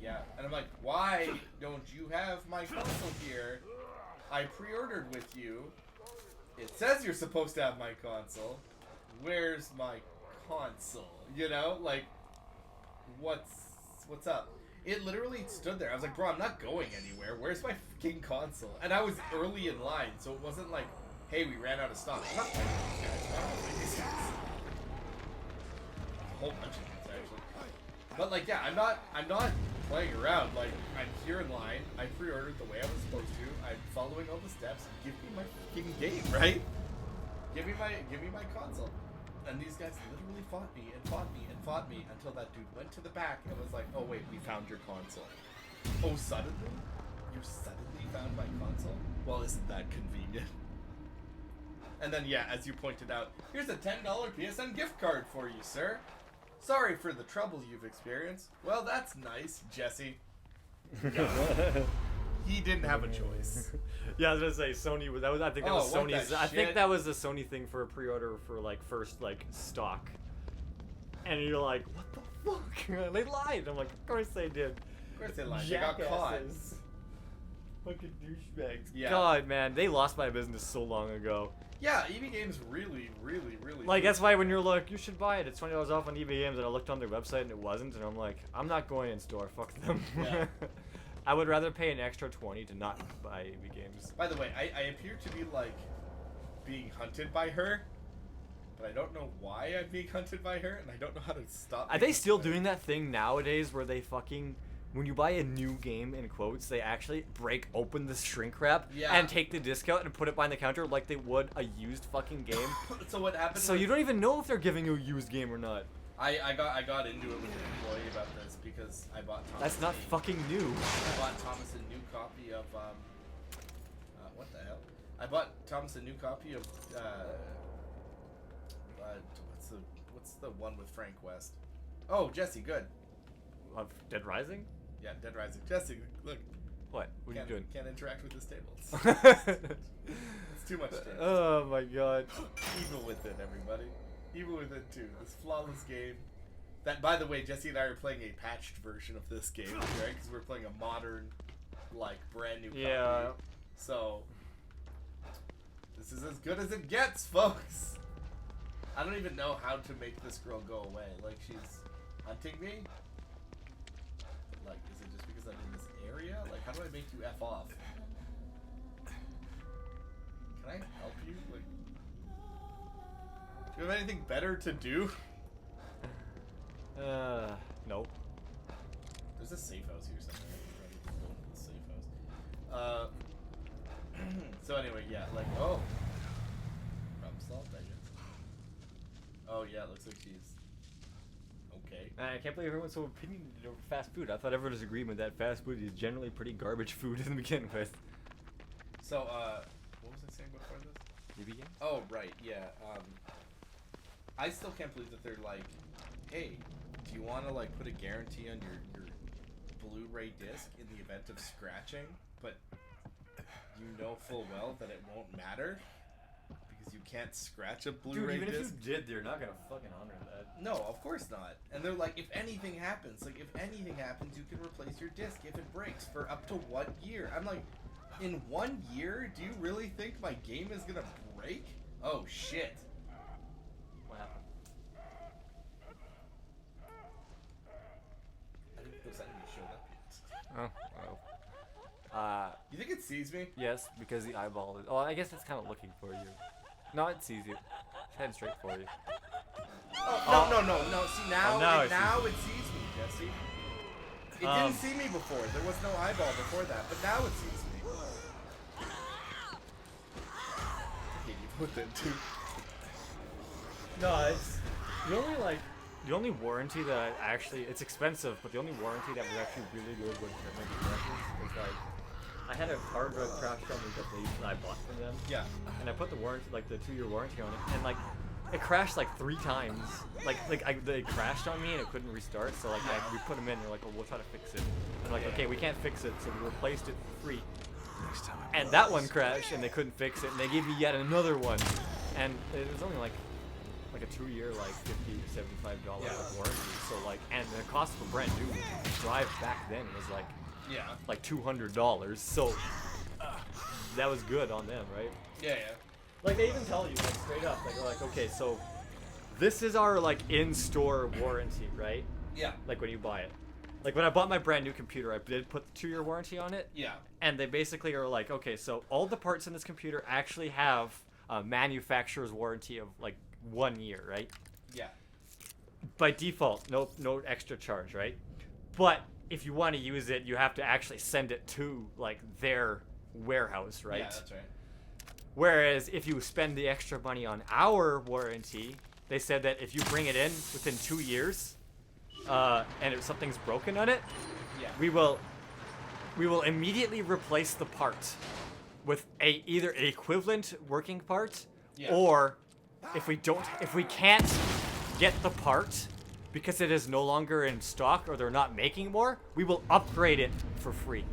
Yeah, and I'm like, why don't you have my console here? I pre-ordered with you. It says you're supposed to have my console. Where's my console? You know, like. What's up? It literally stood there. I was like, bro, I'm not going anywhere. Where's my fucking console? And I was early in line, so it wasn't like, hey, we ran out of stock. I'm not playing these guys. I don't know these guys. A whole bunch of things actually. But like, yeah, I'm not playing around. Like, I'm here in line. I pre-ordered the way I was supposed to. I'm following all the steps. Give me my fucking game, right? Give me my console. And these guys literally fought me and fought me and fought me until that dude went to the back and was like, oh wait, we found your console. Oh, suddenly? You suddenly found my console? Well, isn't that convenient? And then, yeah, as you pointed out, here's a $10 PSN gift card for you, sir. Sorry for the trouble you've experienced. Well, that's nice, Jesse. He didn't have a choice. Yeah, I was gonna say Sony was. I think that was what Sony's. the I think shit? that was the Sony thing for a pre-order for like first like stock. And you're like, what the fuck? They lied. I'm like, of course they did. Of course they lied. They got caught. Jackasses. Fucking douchebags. Yeah. God, man, they lost my business so long ago. Yeah, EB Games really. Like that's why when you're like, you should buy it. It's $20 off on EB Games, and I looked on their website and it wasn't, and I'm like, I'm not going in store. Fuck them. Yeah. I would rather pay an extra $20 to not buy EB Games. By the way, I appear to be like being hunted by her, but I don't know why I'm being hunted by her, and I don't know how to stop. Are they still doing that thing nowadays where they fucking, when you buy a new game in quotes, they actually break open the shrink wrap and take the discount and put it behind the counter like they would a used fucking game? So what happened? So you don't even know if they're giving you a used game or not. I got into it with an employee about this because I bought Thomas. That's not fucking new. I bought Thomas a new copy of what the hell? I bought Thomas a new copy of what's the one with Frank West? Oh, Jesse, good. Of Dead Rising? Yeah, Dead Rising. Jesse, look. What? What are you doing? Can't interact with this table. It's too much table. Oh my god. Evil with it, everybody. Evil with it too. This flawless game. That, by the way, Jesse and I are playing a patched version of this game, right? Because we're playing a modern, like, brand new copy. Yeah. So, this is as good as it gets, folks. I don't even know how to make this girl go away. Like, she's hunting me. Like, is it just because I'm in this area? Like, how do I make you F off? Can I help you? Like, do you have anything better to do? No. There's a safe house here somewhere. I'm ready to go into the safe house. So anyway, yeah, like, oh. Problem solved, I guess. Oh yeah, it looks like she's okay. I can't believe everyone's so opinionated over fast food. I thought everyone was agreement that fast food is generally pretty garbage food to begin with. So, what was I saying before this? You begin? Oh, right, yeah. I still can't believe that they're like, hey, do you want to like put a guarantee on your Blu-ray disc in the event of scratching, but you know full well that it won't matter because you can't scratch a Blu-ray Dude, even disc? if you did, they're not gonna fucking honor that. No, of course not. And they're like, if anything happens, you can replace your disc if it breaks for up to 1 year. I'm like, in 1 year, do you really think my game is gonna break? Oh shit. What happened? I think those enemies showed up yet. Oh, You think it sees me? Yes, because the eyeball is. Oh, I guess it's kind of looking for you. No, it sees you. It's heading straight for you. Oh, no. See, now, now it sees me, Jesse. It Um, didn't see me before. There was no eyeball before that, but now it sees me. I hate you with it, too. No, it's the only warranty that it's expensive, but the only warranty that was actually really good with the manufacturers is like I had a hard drive crash on me that I bought from them. Yeah. And I put the warranty, like the 2-year warranty on it, and like it crashed like 3 times. They crashed on me and it couldn't restart. So we put them in. They're like, well, we'll try to fix it. And like, okay, we can't fix it, so we replaced it for free. Next time. And that one crashed, and they couldn't fix it, and they gave me yet another one. And it was only like a 2-year, like $50 to $75 warranty. So like, and the cost of a brand new drive back then was like $200. So that was good on them, right? Yeah. Like they even tell you like straight up, like they're like, okay, so this is our like in-store warranty, right? Yeah. Like when you buy it. Like when I bought my brand new computer, I did put the 2-year warranty on it. Yeah. And they basically are like, okay, so all the parts in this computer actually have a manufacturer's warranty of like 1 year, right? Yeah. By default, no extra charge, right? But if you want to use it, you have to actually send it to like their warehouse, right? Yeah, that's right. Whereas if you spend the extra money on our warranty, they said that if you bring it in within 2 years, and if something's broken on it, we will immediately replace the part with either an equivalent working part, or if we can't get the part because it is no longer in stock or they're not making more, we will upgrade it for free.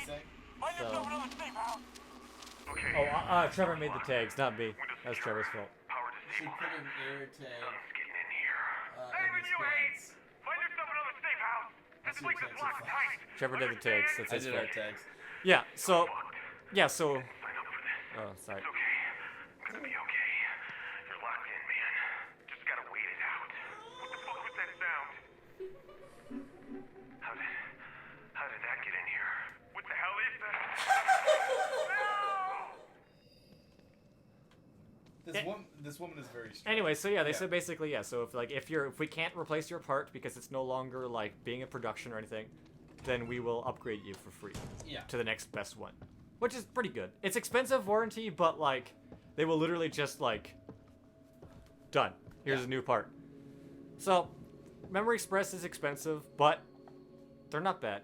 So. Oh, Trevor made the tags, not me. That was Trevor's fault. She put an air tag Trevor did the tags. That's his I did fault. our tags. Yeah. So. Oh, sorry. It's gonna be okay. You're locked in, man. Just gotta wait it out. What the fuck was that sound? How did that get in here? What the hell is that? This woman is very strong. Anyway, so yeah, they said basically so if we can't replace your part because it's no longer like being in production or anything, then we will upgrade you for free. Yeah. To the next best one, which is pretty good. It's expensive warranty, but like they will literally just like done. Here's a new part. So, Memory Express is expensive, but they're not bad.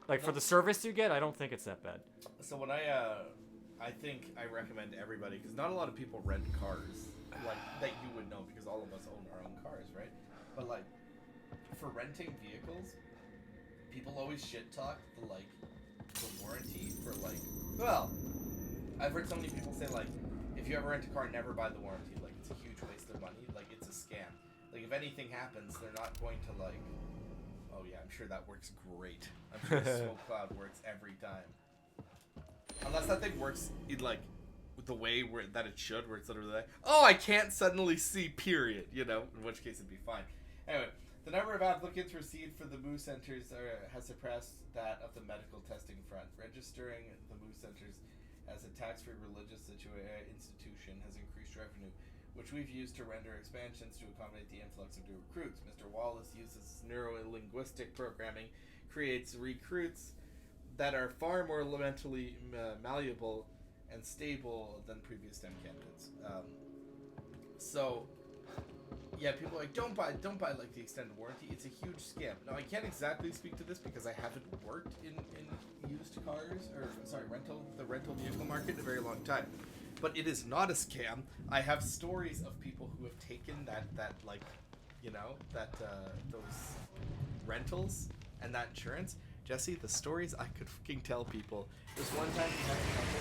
Like for the service you get, I don't think it's that bad. So when I think I recommend everybody, because not a lot of people rent cars, like, that you would know, because all of us own our own cars, right? But, like, for renting vehicles, people always shit talk the warranty for, like, well, I've heard so many people say, like, if you ever rent a car, never buy the warranty. Like, it's a huge waste of money. Like, it's a scam. Like, if anything happens, they're not going to, like, oh, yeah, I'm sure that works great. I'm sure Smoke Cloud works every time. Unless that thing works in, like, the way that it should, where it's literally like, oh, I can't suddenly see, period, you know, in which case it'd be fine. Anyway, the number of applicants received for the MOO centers has surpassed that of the medical testing front. Registering the MOO centers as a tax-free religious institution has increased revenue, which we've used to render expansions to accommodate the influx of new recruits. Mr. Wallace uses neuro-linguistic programming, creates recruits that are far more mentally malleable and stable than previous STEM candidates. So, yeah, people are like, don't buy like the extended warranty. It's a huge scam. Now, I can't exactly speak to this because I haven't worked in used cars, or sorry, the rental vehicle market in a very long time. But it is not a scam. I have stories of people who have taken that like, you know, that those rentals and that insurance. Jesse, the stories I could fucking tell people. There's one time we had a couple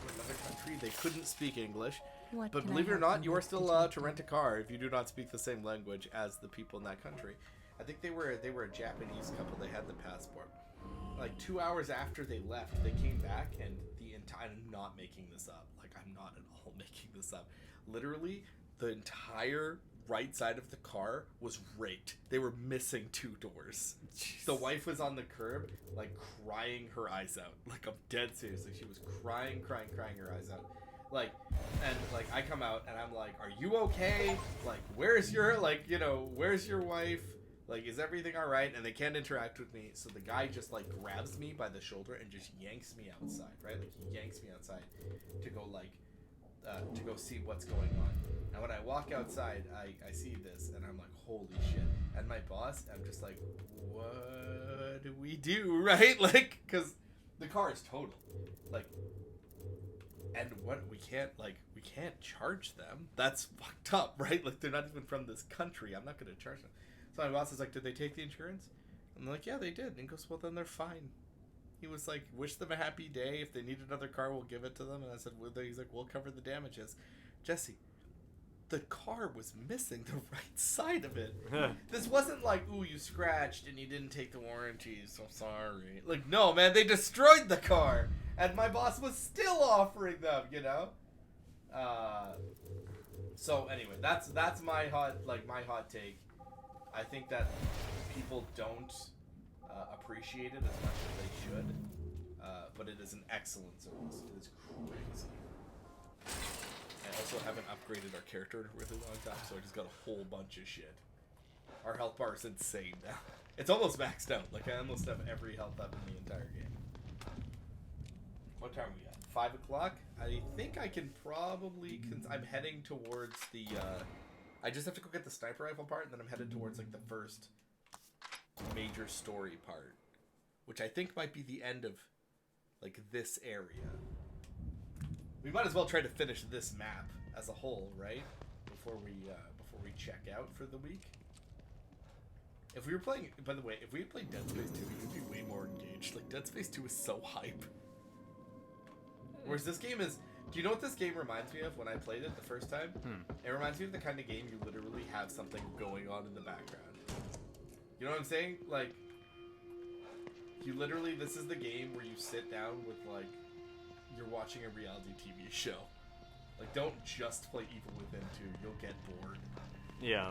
in another country. They couldn't speak English. What But can believe I it or help not, you you are with, still allowed to rent a car if you do not speak the same language as the people in that country. I think they were a Japanese couple. They had the passport. Like 2 hours after they left, they came back, and the entire, I'm not making this up. Like, I'm not at all making this up. Literally, the entire right side of the car was raked. They were missing 2 doors. Jeez. The wife was on the curb, like, crying her eyes out. Like, I'm dead serious. Like, she was crying her eyes out. Like, and, like, I come out, and I'm like, are you okay? Like, where's your, like, you know, where's your wife? Like, is everything all right? And they can't interact with me. So the guy just, like, grabs me by the shoulder and just yanks me outside, right? Like, he yanks me outside to go, like, to go see what's going on. And when I walk outside, I see this, and I'm like, holy shit. And my boss, I'm just like, what do we do, right? Like, because the car is total. Like, and what, we can't charge them. That's fucked up, right? Like, they're not even from this country. I'm not going to charge them. So my boss is like, did they take the insurance? I'm like, yeah, they did. And he goes, well, then they're fine. He was like, wish them a happy day. If they need another car, we'll give it to them. And I said, well, he's like, we'll cover the damages. Jesse, the car was missing the right side of it. This wasn't like, ooh, you scratched and you didn't take the warranty, so sorry. Like, no, man, they destroyed the car. And my boss was still offering them, you know? So anyway, that's my hot take. I think that people don't appreciate it as much as they should, but it is an excellent service. It is crazy. I also haven't upgraded our character in a really long time, so I just got a whole bunch of shit. Our health bar is insane now. It's almost maxed out. Like, I almost have every health up in the entire game. What time are we at? 5 o'clock? I think I can probably... I'm heading towards the... I just have to go get the sniper rifle part, and then I'm headed towards, like, the first major story part. Which I think might be the end of, like, this area. We might as well try to finish this map as a whole, right? Before we check out for the week. If we were playing... By the way, if we had played Dead Space 2, we would be way more engaged. Like, Dead Space 2 is so hype. Whereas this game is... Do you know what this game reminds me of when I played it the first time? It reminds me of the kind of game you literally have something going on in the background. You know what I'm saying? Like, you literally... This is the game where you sit down with, like... You're watching a reality TV show. Like, don't just play Evil Within 2. You'll get bored. Yeah.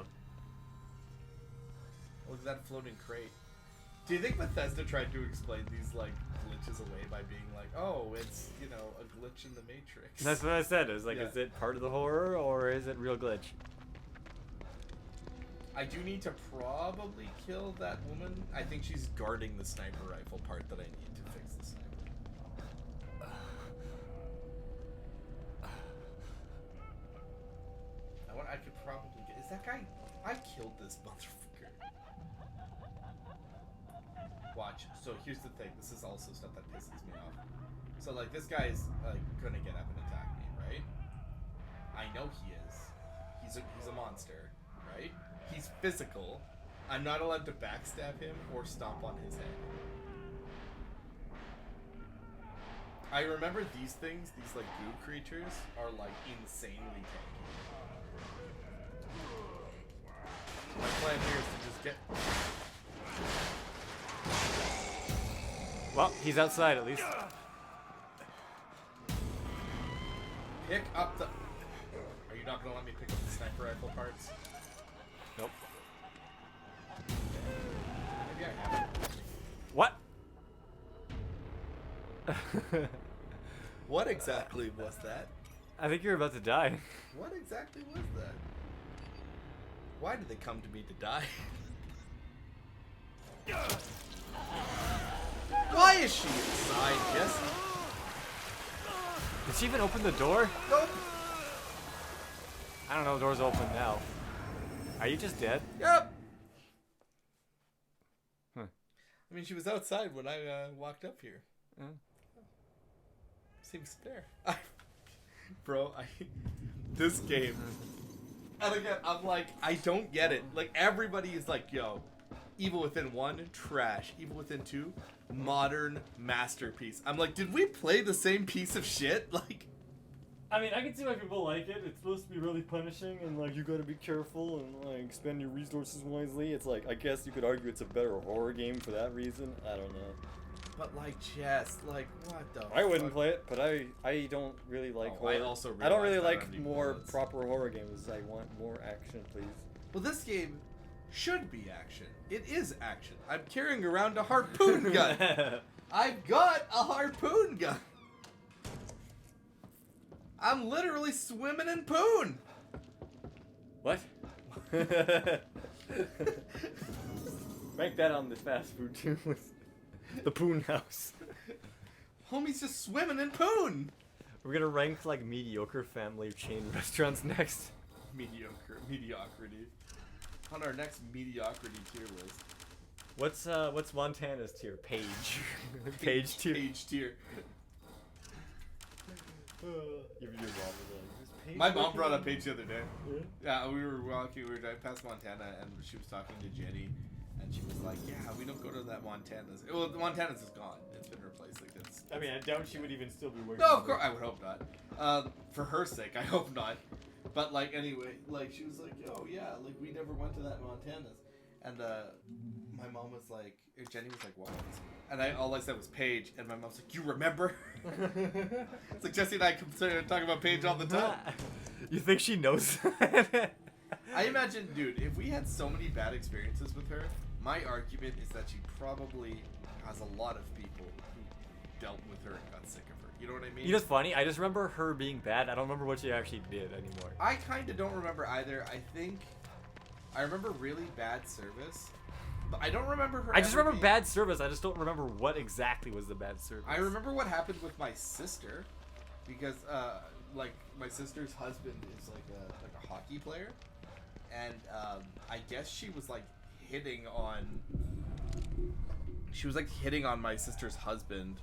Look at that floating crate. Do you think Bethesda tried to explain these, like, glitches away by being like, oh, it's, you know, a glitch in the Matrix? That's what I said. It was like, Yeah. Is it part of the horror, or is it real glitch? I do need to probably kill that woman. I think she's guarding the sniper rifle part that I need to fix the sniper. I could probably get... Is that guy... I killed this motherfucker. Watch. So here's the thing. This is also stuff that pisses me off. So, like, this guy's, like, gonna get up and attack me, right? I know he is. He's a monster, right? He's physical. I'm not allowed to backstab him or stomp on his head. I remember these things, these, like, goo creatures, are, like, insanely tanky. My plan here is to just get... Well, he's outside at least. Pick up the... Are you not going to let me pick up the sniper rifle parts? Nope. Maybe I have it. What? What exactly was that? I think you're about to die. What exactly was that? Why did they come to me to die? Why is she inside, Jesse? Did she even open the door? Nope. I don't know, the door's open now. Are you just dead? Yep. Huh. I mean, she was outside when I walked up here. Seems fair. Bro, this game... And again, I'm like, I don't get it. Like, everybody is like, yo, Evil Within 1, trash. Evil Within 2, modern masterpiece. I'm like, did we play the same piece of shit? Like, I mean, I can see why people like it. It's supposed to be really punishing, and like you gotta be careful and like spend your resources wisely. It's like, I guess you could argue it's a better horror game for that reason. I don't know. but like, just like, what the? I wouldn't fuck? play it, but I don't really like Oh, I horror. also I don't really realized that like on New more Bullets. proper horror games. I want more action, please. Well, this game should be action. It is action. I'm carrying around a harpoon gun. I've got a harpoon gun. I'm literally swimming in poon. What? Rank that on the fast food too. The Poon House. Homie's just swimming in poon. We're gonna rank like mediocre family chain restaurants next. Mediocrity. On our next mediocrity tier list. What's Montana's tier? Page. Page tier. Page tier. Your mom was like, "Is Paige My mom working brought on-" up Paige the other day. Yeah? Yeah, we were driving past Montana, and she was talking to Jenny, and she was like, "Yeah, we don't go to that Montana's. Well, the Montana's is gone. It's been replaced. Like it's. I mean, I doubt she would even still be working. No, of course, I would hope not. For her sake, I hope not. But like, anyway, like she was like, "Oh yeah, like we never went to that Montana's," and my mom was like, or Jenny was like, "What?" And all I said was Paige, and my mom's like, "You remember?" It's like Jesse and I talk about Paige all the time. You think she knows? I imagine, dude, if we had so many bad experiences with her, my argument is that she probably has a lot of people who dealt with her and got sick of her. You know what I mean? You know what's funny? I just remember her being bad. I don't remember what she actually did anymore. I kind of don't remember either. I remember really bad service, but I don't remember her. I just ever remember being- bad service. I just don't remember what exactly was the bad service. I remember what happened with my sister, because like my sister's husband is like a hockey player, and I guess she was like hitting on. She was like hitting on my sister's husband.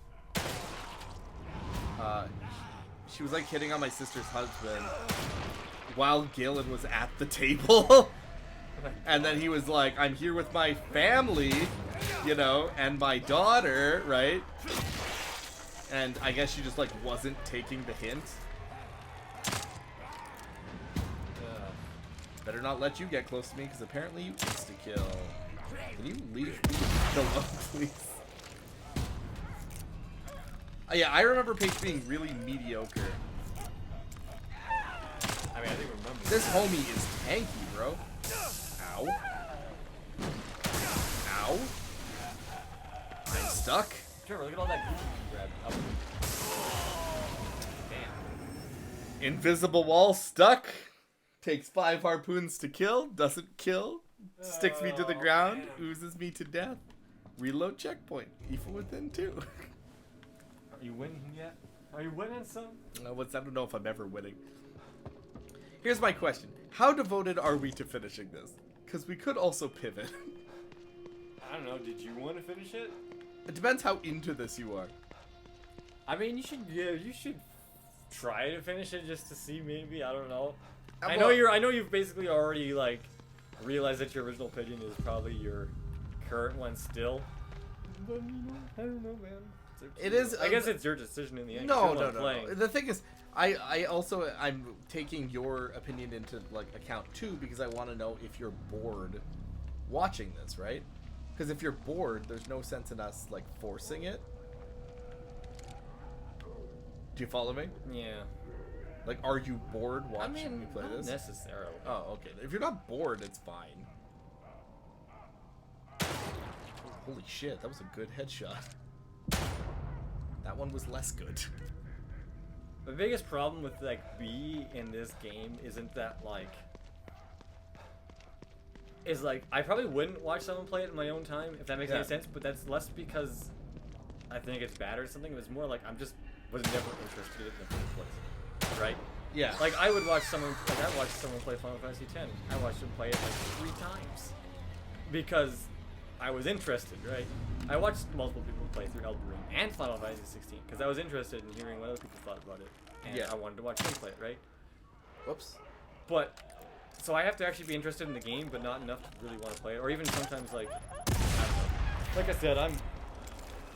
She was like hitting on my sister's husband while Galen was at the table. And then he was like, "I'm here with my family, you know, and my daughter," right? And I guess she just like wasn't taking the hint. Better not let you get close to me, because apparently you insta-kill. Can you leave me alone, please? Yeah, I remember Paige being really mediocre. I mean, I think I remember. This homie is tanky, bro. Ow. Ow. I'm stuck. Trevor, look at all that goop you grabbed. Oh. Damn. Invisible wall stuck. Takes 5 harpoons to kill. Doesn't kill. Sticks me to the ground. Oozes me to death. Reload checkpoint. Evil Within 2. Are you winning yet? Are you winning some? I don't know if I'm ever winning. Here's my question. How devoted are we to finishing this? Because we could also pivot. I don't know. Did you want to finish it? It depends how into this you are. I mean, you should try to finish it just to see. Maybe, I don't know. I Well- know you've basically already like realized that your original opinion is probably your current one still. But you know, I don't know, man. It's up to It you. is. I guess it's your decision in the end. No, You're the no, one no, playing. no. The thing is, I'm taking your opinion into like account too, because I want to know if you're bored watching this, right? Because if you're bored, there's no sense in us like forcing it. Do you follow me? Yeah. Like, are you bored watching me play not this? necessarily. Oh, okay. If you're not bored, it's fine. Holy shit, that was a good headshot. That one was less good. The biggest problem with like B in this game isn't that like I probably wouldn't watch someone play it in my own time if that makes any sense, but that's less because I think it's bad or something. It was more like I'm just was never interested in it in the first place, right? Yeah. Like I would watch someone like I watched someone play Final Fantasy X. I watched them play it like 3 times because I was interested, right? I watched multiple people play through Elden Ring and Final Fantasy 16 because I was interested in hearing what other people thought about it, and Yeah. I wanted to watch them play it, right? Whoops. But So I have to actually be interested in the game, but not enough to really want to play it. Or even sometimes, like, I don't know. Like I said, I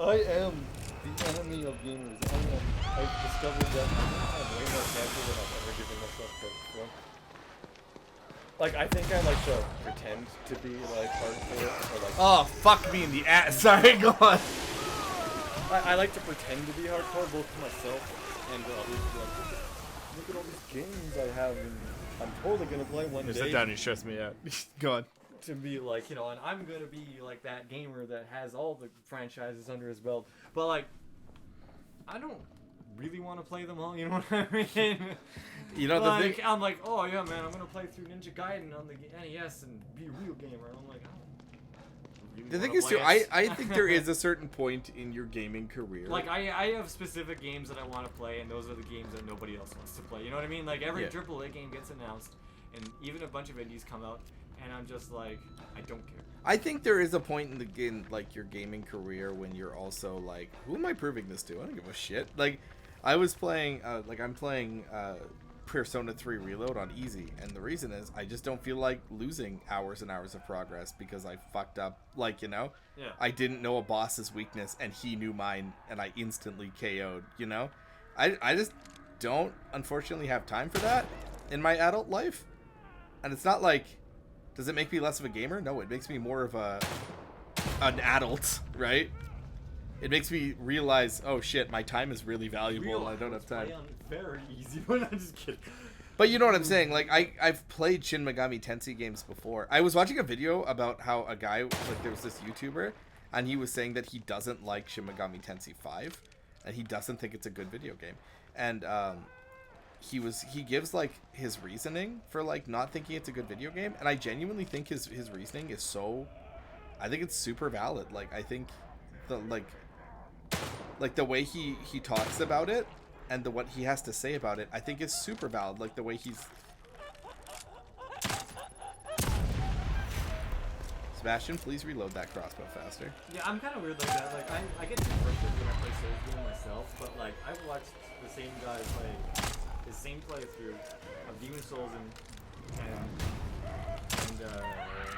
am the enemy of gamers. I've discovered that I'm way more casual than I've ever given myself credit for. Like, I think I like to pretend to be, like, hardcore, or like... Oh, fuck me in the ass. Sorry, go on. I like to pretend to be hardcore, both to myself and to others. Like, look at all these games I have, and I'm totally gonna play one day. Sit down, you stress me out. Go on. To be like, you know, and I'm gonna be like that gamer that has all the franchises under his belt. But like, I don't really want to play them all. You know what I mean? You know, like, the thing. I'm like, oh yeah, man, I'm gonna play through Ninja Gaiden on the NES and be a real gamer. And I'm like, I don't really The thing wanna is, too, play it. I think there is a certain point in your gaming career. Like, I have specific games that I want to play, and those are the games that nobody else wants to play. You know what I mean? Like, every Yeah. AAA game gets announced, and even a bunch of indies come out, and I'm just like, I don't care. I think there is a point in like your gaming career when you're also like, who am I proving this to? I don't give a shit. Like, I was playing, I'm playing Persona 3 Reload on easy, and the reason is I just don't feel like losing hours and hours of progress because I fucked up. Like, you know, Yeah. I didn't know a boss's weakness and he knew mine, and I instantly KO'd. You know, I just don't unfortunately have time for that in my adult life, and it's not like. Does it make me less of a gamer? No, it makes me more of an adult, right? It makes me realize, oh shit, my time is really valuable and I don't have time. Play on very easy, but I'm just kidding. But you know what I'm saying? Like, I've played Shin Megami Tensei games before. I was watching a video about how a guy, like, there was this YouTuber, and he was saying that he doesn't like Shin Megami Tensei 5, and he doesn't think it's a good video game. And, he gives like his reasoning for like not thinking it's a good video game, and I genuinely think his reasoning is so, I think it's super valid. Like, I think the like the way he talks about it and what he has to say about it, I think is super valid. Like the way he's Sebastian, please reload that crossbow faster. Yeah, I'm kind of weird like that. Like, I get too frustrated when I play Souls game myself, but like I've watched the same guy play his same playthrough of Demon Souls and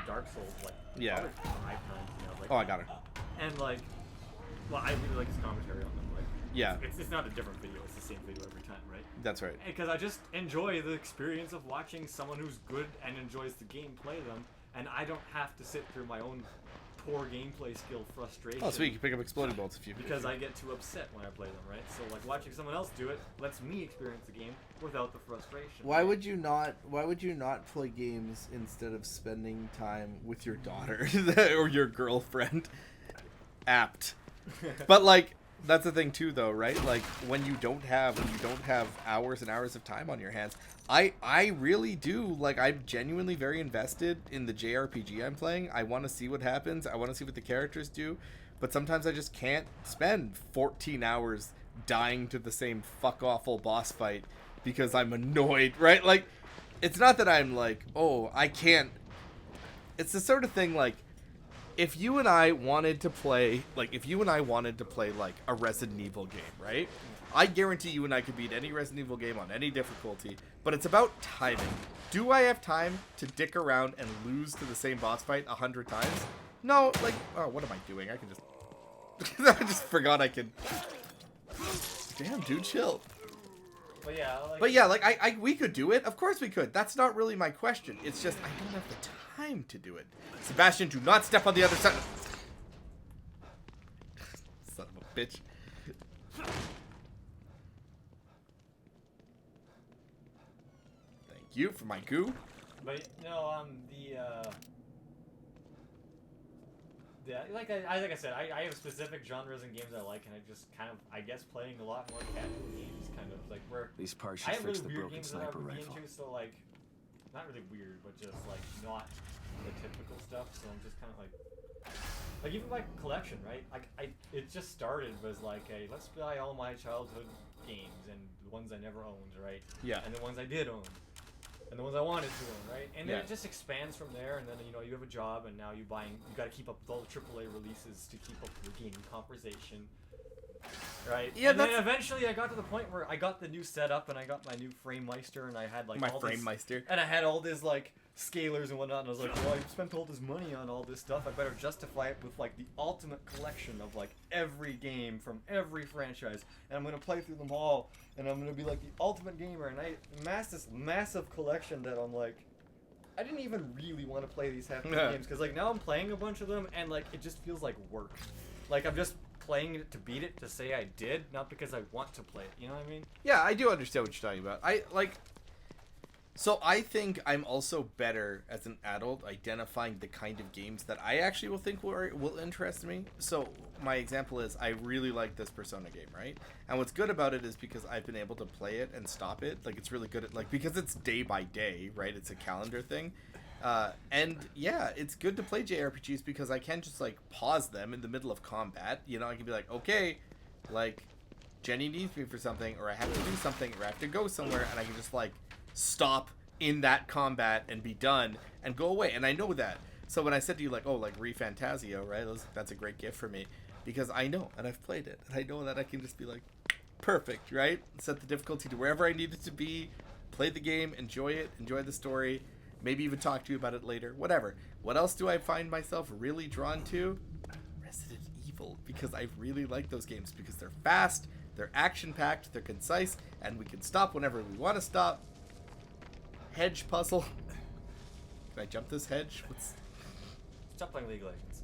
Dark Souls, like, Yeah. probably 5 times, you know, like, Oh, I got her. And like, well, I really like his commentary on them. Like, Yeah. it's not a different video; it's the same video every time, right? That's right. Because I just enjoy the experience of watching someone who's good and enjoys the game play them, and I don't have to sit through my own poor gameplay skill frustration. Oh, sweet, you can pick up exploding bolts if you. Because I get too upset when I play them, right? So like watching someone else do it lets me experience the game without the frustration. Why would you not play games instead of spending time with your daughter or your girlfriend? Apt. But like that's the thing too though, right? Like when you don't have hours and hours of time on your hands, I really do, like, I'm genuinely very invested in the JRPG I'm playing. I want to see what happens. I want to see what the characters do. But sometimes I just can't spend 14 hours dying to the same fuck-awful boss fight because I'm annoyed, right? Like, it's not that I'm like, oh, I can't. It's the sort of thing, like, if you and I wanted to play, like, a Resident Evil game, right? I guarantee you and I could beat any Resident Evil game on any difficulty, but it's about timing. Do I have time to dick around and lose to the same boss fight 100 times? No, like, oh, what am I doing? I can just... I just forgot I could... Damn, dude, chill. But yeah, like, we could do it. Of course we could. That's not really my question. It's just, I don't have the time to do it. Sebastian, do not step on the other side. Son of a bitch. Thank you for my goo. But no, like I said, I have specific genres and games I like, and I just kind of, I guess, playing a lot more casual games, kind of like where These parts I should have fix really the weird broken games that I sniper would be rifle. into, so like, not really weird, but just like not the typical stuff. So I'm just kind of like even my collection, right? Like it just started was like a let's buy all my childhood games and the ones I never owned, right? Yeah. And the ones I did own. And the ones I wanted to own, right? And then Yeah. it just expands from there, and then you have a job, and now you got to keep up with all the AAA releases to keep up with the gaming conversation. right? Yeah, and then that's- eventually I got to the point where I got the new setup and I got my new Framemeister and I had like My all this, Framemeister. and I had all this like scalers and whatnot, and I was like, well, I spent all this money on all this stuff. I better justify it with like the ultimate collection of like every game from every franchise, and I'm gonna play through them all, and I'm gonna be like the ultimate gamer. And I amassed this massive collection that I'm like, I didn't even really want to play these half of the Yeah. games because like now I'm playing a bunch of them and like it just feels like work. Like I'm just playing it to beat it to say I did, not because I want to play it. You know what I mean? Yeah, I do understand what you're talking about. So I think I'm also better as an adult identifying the kind of games that I actually will think will interest me. So my example is I really like this Persona game, right? And what's good about it is because I've been able to play it and stop it. Like it's really good at like because it's day by day, right? It's a calendar thing. And yeah, it's good to play JRPGs because I can just like pause them in the middle of combat. You know, I can be like, okay, like Jenny needs me for something, or I have to do something, or I have to go somewhere, and I can just like stop in that combat and be done and go away. And I know that. So when I said to you like, oh, like ReFantazio, right? That's a great gift for me because I know and I've played it and I know that I can just be like, perfect, right? Set the difficulty to wherever I need it to be, play the game, enjoy it, enjoy the story, maybe even talk to you about it later, whatever. What else do I find myself really drawn to? Resident Evil, because I really like those games because they're fast, they're action-packed, they're concise, and we can stop whenever we want to stop. Hedge puzzle. Can I jump this hedge? Stop playing League of Legends.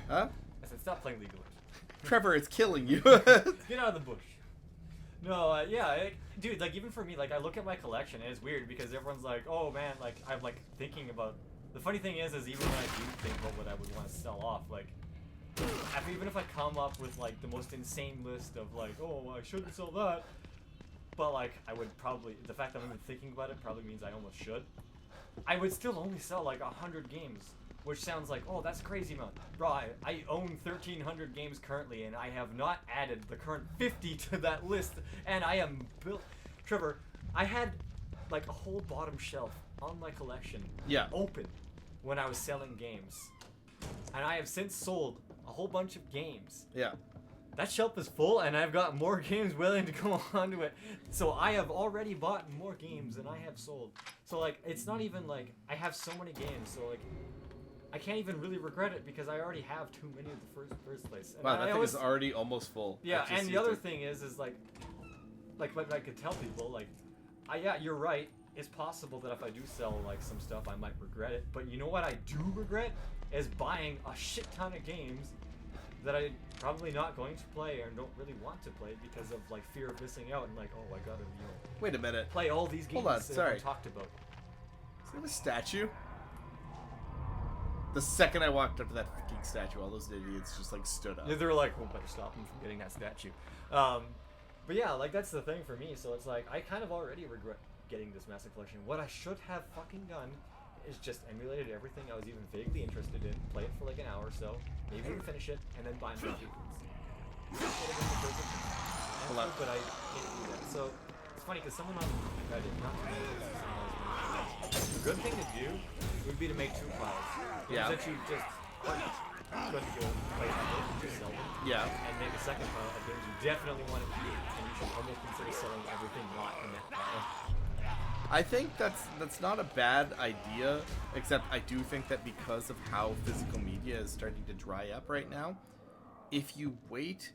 Huh? I said stop playing League of Legends. Trevor, it's killing you. Get out of the bush. No, dude, like even for me, like I look at my collection and it's weird because everyone's like, oh man, like I'm like thinking about. The funny thing is even when I do think about what I would want to sell off, like even if I come up with like the most insane list of like, oh, I shouldn't sell that, but like I would probably, the fact that I'm even thinking about it probably means I almost should. I would still only sell like 100 games, which sounds like, oh, that's crazy amount. Bro, I own 1,300 games currently, and I have not added the current 50 to that list, and I am built. Trevor, I had like a whole bottom shelf on my collection open when I was selling games, and I have since sold a whole bunch of games. Yeah. That shelf is full, and I've got more games willing to go onto it. So I have already bought more games than I have sold. So like, it's not even like I have so many games. So like, I can't even really regret it because I already have too many in the first place. And Wow, that I thing always, is already almost full. Yeah, I just and the used other it. thing is like what I could tell people, like, yeah, you're right. It's possible that if I do sell like some stuff, I might regret it. But you know what I do regret is buying a shit ton of games that I'm probably not going to play or don't really want to play because of like fear of missing out and like, oh, I gotta, Wait a minute. play all these games Hold on, that sorry. everyone talked about. Is that a statue? The second I walked up to that freaking statue, all those idiots just like stood up. Yeah, they were like, well, better stop them from getting that statue. But yeah, like that's the thing for me. So it's like I kind of already regret getting this massive collection. What I should have fucking done is just emulated everything I was even vaguely interested in, play it for like an hour or so, maybe even finish it, and then buy more sequels. Hold on. But I can't do that. So it's funny because someone on Reddit, not the good thing to do would be to make 2 files. Yeah. That you just going to go play them, just sell them. Yeah. And make a second pile of games you definitely want to keep, and you should almost consider selling everything not in that pile. I think that's not a bad idea, except I do think that because of how physical media is starting to dry up right now, if you wait,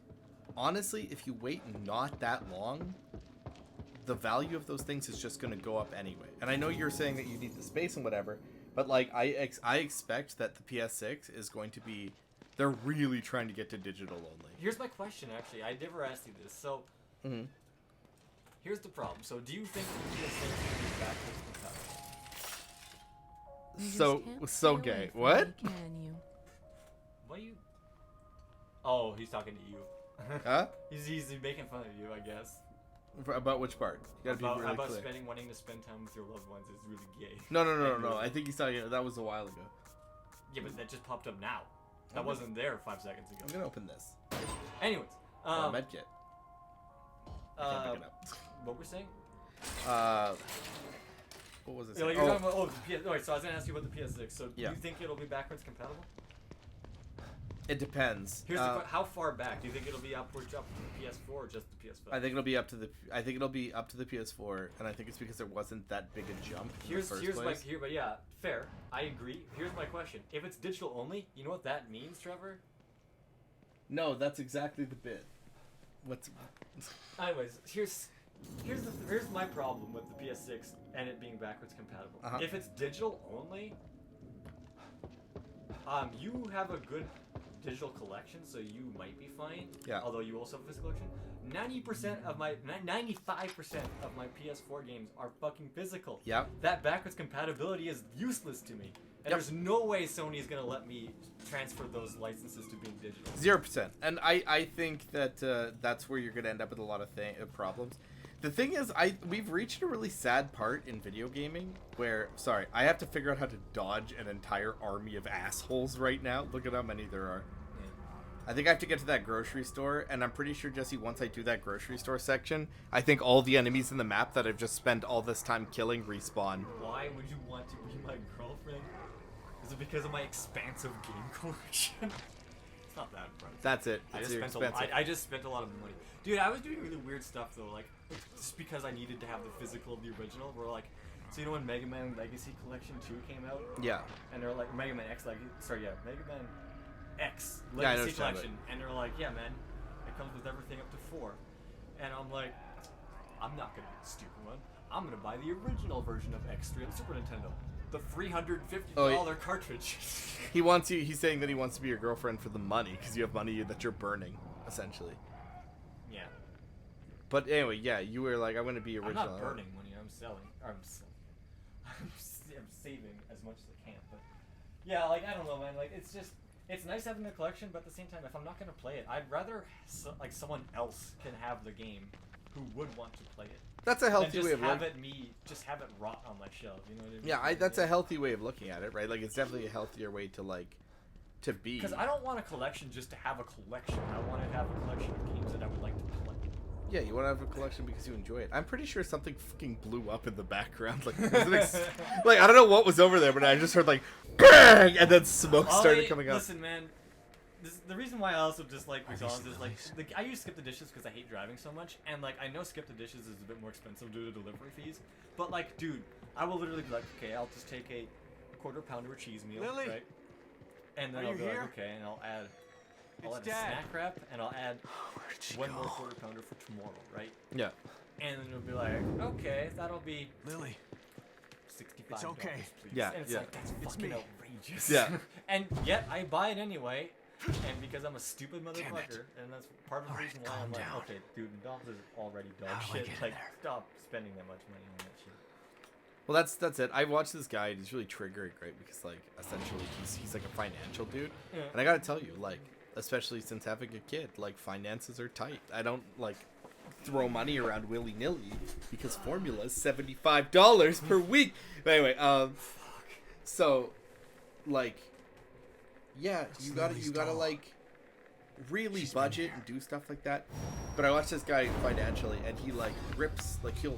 honestly, if you wait not that long, the value of those things is just going to go up anyway. And I know you're saying that you need the space and whatever, but like I expect that the PS6 is going to be, they're really trying to get to digital only. Here's my question, actually. I never asked you this. So, here's the problem. So, do you think the PS6 is backwards compatible? So gay. What? Can you? What you? Oh, he's talking to you. Huh? He's making fun of you, I guess. About which part? You gotta be really about clear. wanting to spend time with your loved ones is really gay. No. I think he's talking. That was a while ago. Yeah, but that just popped up now. That wasn't there 5 seconds ago. I'm gonna open this. Anyways, Medkit. I can't pick it up. What we're saying? What was it? You're talking about the PS. Alright, so I was gonna ask you about the PS6. So, do Yeah. you think it'll be backwards compatible? It depends. Here's the how far back do you think it'll be upwards up to the PS4 or just the PS5? I think it'll be up to the PS4, and I think it's because there wasn't that big a jump. Here's but yeah, fair. I agree. Here's my question: if it's digital only, you know what that means, Trevor? No, that's exactly the bit. What's? Anyways, here's my problem with the PS6 and it being backwards compatible. If it's digital only, you have a good digital collection, so you might be fine. Yeah. Although you also have a physical collection. 95% of my PS4 games are fucking physical. Yep. That backwards compatibility is useless to me. And there's no way Sony is gonna let me transfer those licenses to being digital. 0%. And I think that that's where you're gonna end up with a lot of problems. The thing is, we've reached a really sad part in video gaming where, I have to figure out how to dodge an entire army of assholes right now. Look at how many there are. I think I have to get to that grocery store, and I'm pretty sure, Jesse, once I do that grocery store section, I think all the enemies in the map that I've just spent all this time killing respawn. Why would you want to be my girlfriend? Is it because of my expansive game collection? It's not that, bro. That's it. I It's just, your spent expensive. I just spent a lot of money. Dude, I was doing really weird stuff, though. Like, just because I needed to have the physical of the original. Where, like, so you know when Mega Man Legacy Collection 2 came out? Yeah. And they're like, Mega Man X, Mega Man X Yeah, I know Legacy what you're talking Collection. And they're like, yeah, man, it comes with everything up to 4. And I'm like, I'm not going to get the stupid one. I'm going to buy the original version of X3 on the Super Nintendo. The $350 cartridge. He's saying that he wants to be your girlfriend for the money, because you have money that you're burning, essentially. Yeah. But anyway, yeah, you were like, I'm going to be original. I'm not burning money, I'm selling. I'm saving as much as I can. But yeah, like, I don't know, man. Like, it's nice having the collection, but at the same time, if I'm not going to play it, I'd rather someone else can have the game who would want to play it. That's a healthy way of looking. Just have it rot on my shelf. You know what I mean? Yeah, that's a healthy way of looking at it, right? Like, it's definitely a healthier way to be. Because I don't want a collection just to have a collection. I want to have a collection of games that I would like to play. Yeah, you want to have a collection because you enjoy it. I'm pretty sure something fucking blew up in the background. Like, like I don't know what was over there, but I just heard like, bang, and then smoke started coming out. Listen, man. The reason why I also dislike McDonald's is like I use Skip the Dishes because I hate driving so much, and like I know Skip the Dishes is a bit more expensive due to delivery fees, but like, dude, I will literally be like, okay, I'll just take a quarter pounder of cheese meal, Lily? right? And then I'll be like, okay, and I'll add a snack wrap, and I'll add one more quarter pounder for tomorrow, right? Yeah. And then it'll be like, okay, that'll be Lily. $65. It's okay. Please. Yeah, And it's yeah. like, that's It's fucking me. outrageous. Yeah. And yet I buy it anyway. And because I'm a stupid motherfucker, and that's part of the reason why I'm like, okay, dude, McDonald's is already dog shit. Like, stop spending that much money on that shit. Well, that's it. I watched this guy. He's really triggering, right? Because like, essentially, he's like a financial dude, Yeah. and I gotta tell you, like, especially since having a kid, like, finances are tight. I don't like throw money around willy nilly because formula is $75 per week. But anyway, so, like. Yeah, you gotta like really budget and do stuff like that. But I watched this guy financially, and he like rips, like he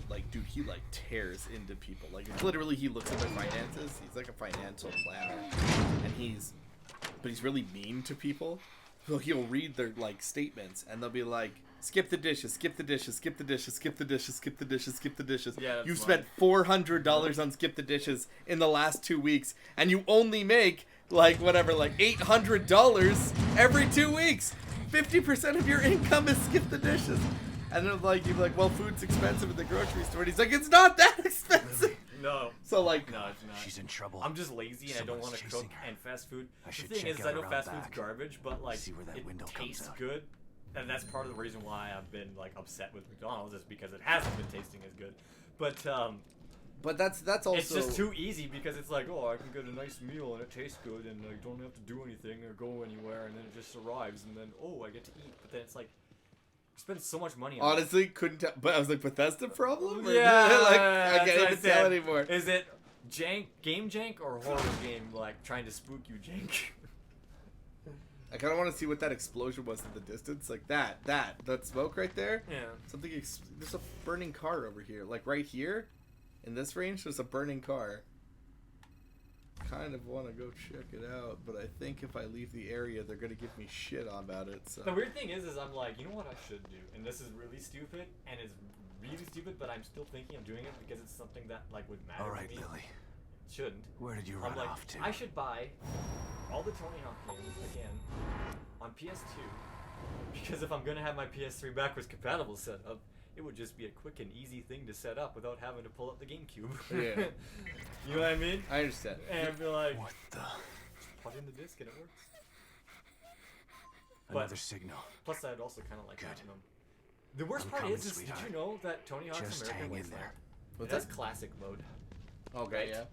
tears into people. Like literally, he looks at their finances. He's like a financial planner, and he's really mean to people. So he'll read their like statements, and they'll be like, skip the dishes, skip the dishes, skip the dishes, skip the dishes, skip the dishes, skip the dishes. Yeah, you spent $400 on skip the dishes in the last 2 weeks, and you only make like $800 every 2 weeks. 50% of your income is skip the dishes. And then like you're like, well, food's expensive at the grocery store. And he's like, it's not that expensive. No. So like, no, it's not. She's in trouble. I'm just lazy and I don't want to cook and fast food. The thing is, I know fast food's garbage, but like it tastes good. And that's part of the reason why I've been like upset with McDonald's is because it hasn't been tasting as good. But that's also, it's just too easy because it's like, oh, I can get a nice meal and it tastes good and I don't have to do anything or go anywhere, and then it just arrives and then I get to eat. But then it's like, you spend so much money on honestly, couldn't tell. But I was like, Bethesda problem? Or yeah, like, I can't even tell anymore. Is it game jank or horror game like trying to spook you jank? I kind of want to see what that explosion was in the distance, like that smoke right there. Yeah. Something. There's a burning car over here, like right here, in this range. There's a burning car. kind of want to go check it out, but I think if I leave the area, they're gonna give me shit about it. So The weird thing is I'm like, you know what I should do, and this is really stupid, and it's really stupid, but I'm still thinking of doing it because it's something that like would matter All right, to me. Billy. It shouldn't. Where did you I'm run like, off to? I should buy all the Tony Hawk games again on PS2 because if I'm gonna have my PS3 backwards compatible set up, it would just be a quick and easy thing to set up without having to pull up the GameCube. Yeah. You know what I mean? I understand. And be like, What the? plug in the disc and it works. Another signal. Plus, I'd also kind of like Good. having them. The worst I'm part coming, is did sweetheart. you know that Tony Hawk's Just American hang in Wasteland? there. What's That's that? classic mode. Okay, Right? yeah.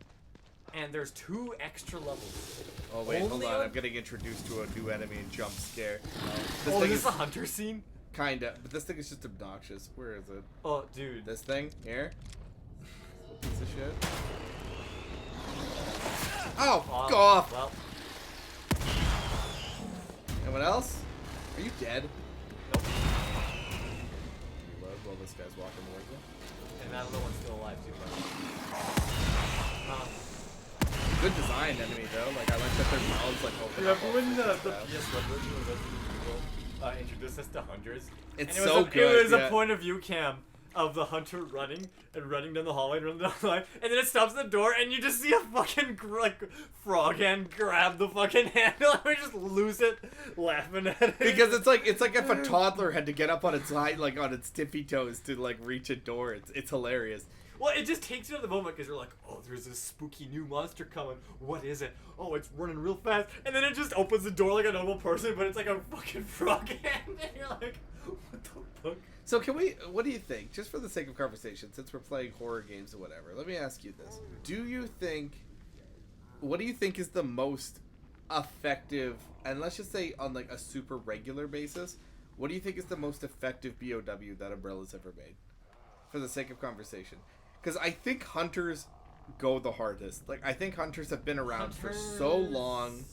And there's 2 extra levels. Oh wait, hold Only on. I'm getting introduced to a new enemy and jump scare. Oh, is this a hunter scene? Kinda, but this thing is just obnoxious. Where is it? Oh, dude. This thing here. Piece of shit. Oh, go off! Well, Anyone else? Are you dead? nope. Reload while this guy's walking towards you. And that other one's still alive too, but. Good design enemy though. Like I like that their mouths like open up. Remember when the all PS1 version of Resident Evil introduced us to hunters? It's and it so was good, It was yeah. a point of view cam of the hunter running down the hallway and running down the line, and then it stops at the door, and you just see a fucking frog hand grab the fucking handle, and we just lose it laughing at it. Because it's like if a toddler had to get up on its on its tippy toes to like reach a door. It's hilarious. Well, it just takes you to the moment because you're like, oh, there's this spooky new monster coming. What is it? Oh, it's running real fast. And then it just opens the door like a normal person, but it's like a fucking frog hand. And you're like, what the fuck? So what do you think, just for the sake of conversation, since we're playing horror games or whatever, let me ask you this. What do you think is the most effective, and let's just say on like a super regular basis, what do you think is the most effective BOW that Umbrella's ever made? For the sake of conversation. Because I think hunters go the hardest. Like, I think hunters have been around for so long.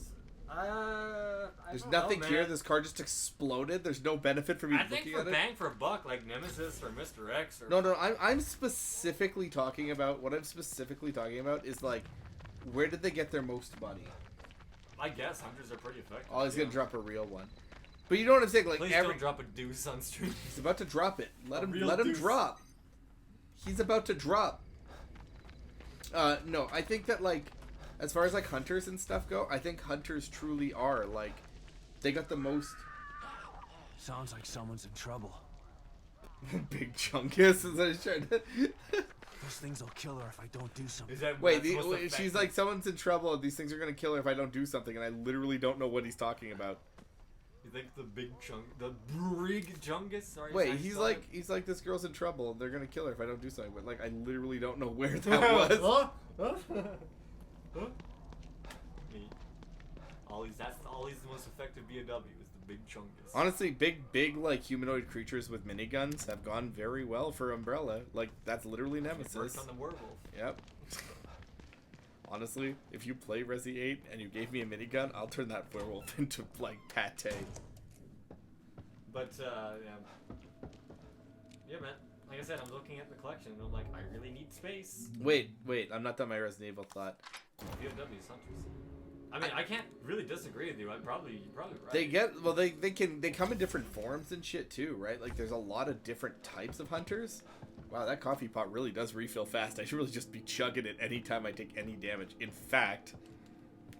There's nothing here. This car just exploded. There's no benefit for me I think looking for at it. bang for a buck, like Nemesis or Mr. X. Or No, I'm specifically talking about, what I'm specifically talking about is, like, where did they get their most money? I guess hunters are pretty effective. Oh, he's gonna drop a real one. But you know what I'm saying? Like, Please don't drop a deuce on stream. He's about to drop it. Let him deuce. drop. He's about to drop. No, I think that, like, as far as, like, hunters and stuff go, I think hunters truly are, like, they got the most... Sounds like someone's in trouble. Big Chungus is that trying to... Those things will kill her if I don't do something. Wait, she's like, someone's in trouble, and these things are gonna kill her if I don't do something, and I literally don't know what he's talking about. You think the Brig Chungus? Sorry. Wait, he's like, this girl's in trouble, and they're gonna kill her if I don't do something, but, like, I literally don't know where that was. Huh? Me. That's Ollie's the most effective BOW is the Big Chungus. Honestly, big, like, humanoid creatures with miniguns have gone very well for Umbrella. Like, that's literally Nemesis. It works on the werewolf. Yep. Honestly, if you play Resi 8 and you gave me a minigun, I'll turn that werewolf into, like, pate. But, yeah, man. Like I said, I'm looking at the collection and I'm like, I really need space. Wait, I'm not done my Resident Evil thought. BOW's hunters. I mean, I can't really disagree with you. You're probably right. They come in different forms and shit too, right? Like, there's a lot of different types of hunters. Wow, that coffee pot really does refill fast. I should really just be chugging it anytime I take any damage. In fact,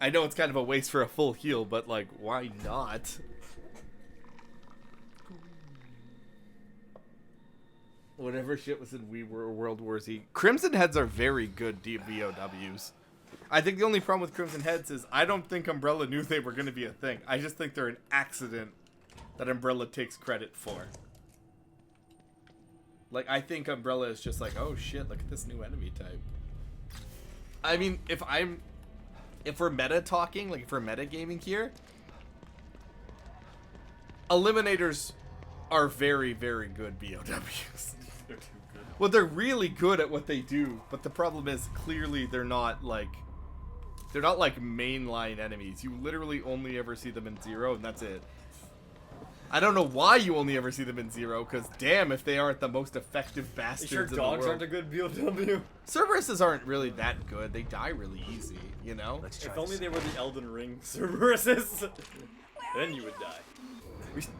I know it's kind of a waste for a full heal, but, like, why not? Whatever shit was in World War Z. Crimson Heads are very good BOWs. I think the only problem with Crimson Heads is I don't think Umbrella knew they were going to be a thing. I just think they're an accident that Umbrella takes credit for. Like, I think Umbrella is just like, oh shit, look at this new enemy type. I mean, if we're meta talking, like if we're meta gaming here, Eliminators are very, very good BOWs. They're too good. Well, they're really good at what they do, but the problem is clearly they're not like mainline enemies. You literally only ever see them in Zero, and that's it. I don't know why you only ever see them in Zero, because damn if they aren't the most effective bastards sure in the dogs world. aren't a good BOW? Cerberuses aren't really that good. They die really easy, you know? If only they were the Elden Ring Cerberuses. Then you would die.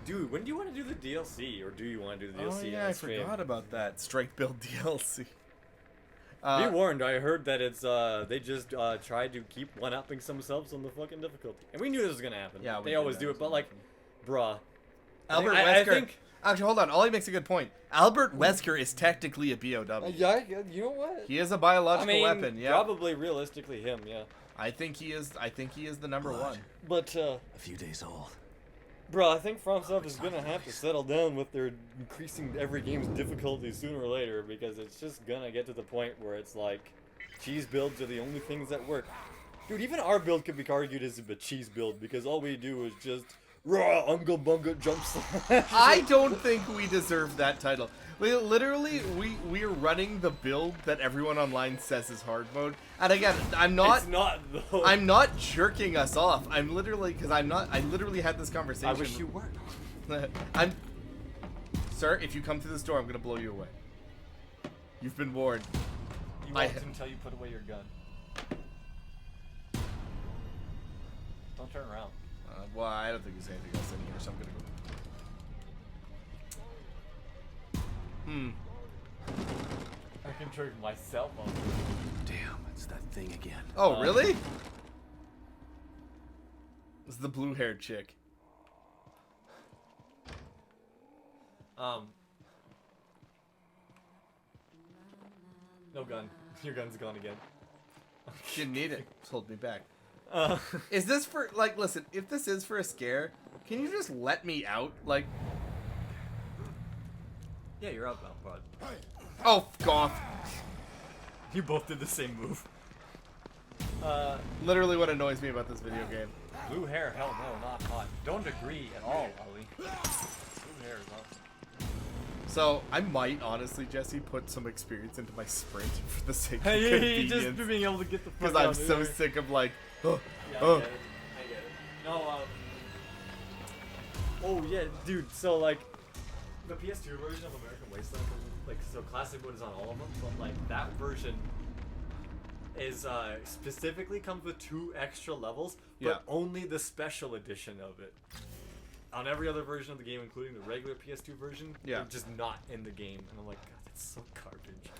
Dude, when do you want to do the DLC? Or do you want to do the DLC? Oh yeah, I forgot about that. Strike Build DLC. Be warned, I heard that it's they just tried to keep one-upping themselves on the fucking difficulty. And we knew this was gonna happen. Yeah, they always do it, but like, bruh. Albert I Wesker. think Actually, hold on. Ollie makes a good point. Albert Wesker is technically a BOW. yeah, you know what? He is a biological weapon. Yeah. Probably realistically him. Yeah. I think he is the number one. But A few days old. bro, I think FromSoft is gonna have to settle down with their increasing every game's difficulty sooner or later, because it's just gonna get to the point where it's like, cheese builds are the only things that work. Dude, even our build could be argued as a cheese build, because all we do is just raw unga bunga jump slash. I don't think we deserve that title. We are running the build that everyone online says is hard mode. And again, I'm not. It's not though. I'm not jerking us off. I'm literally I literally had this conversation. I wish you weren't. Sir, if you come through this door, I'm gonna blow you away. You've been warned. You won't until you put away your gun. Don't turn around. Well, I don't think there's anything else in here, so I'm gonna go. I can turn myself on. Damn, it's that thing again. Oh, really? It's the blue-haired chick. No gun. Your gun's gone again. Didn't need it. Just hold me back. Is this for, like, listen, if this is for a scare, can you just let me out? Like, Yeah, you're outbound, bud. oh, f off. You both did the same move. Literally what annoys me about this video game. Blue hair, hell no, not hot. Don't agree at all, Ollie. Blue hair is awesome. So, I might, honestly, Jesse, put some experience into my sprint for the sake of Hey, convenience. just being able to get the fuck Because out I'm of so there. sick of, like, Yeah, I get it. No, oh yeah, dude. So like, the PS2 version of American Wasteland, like, so classic mode is on all of them, but like that version is specifically comes with 2 extra levels, but Yeah. only the special edition of it. On every other version of the game, including the regular PS2 version, Yeah. they're just not in the game, and I'm like, God, that's so garbage.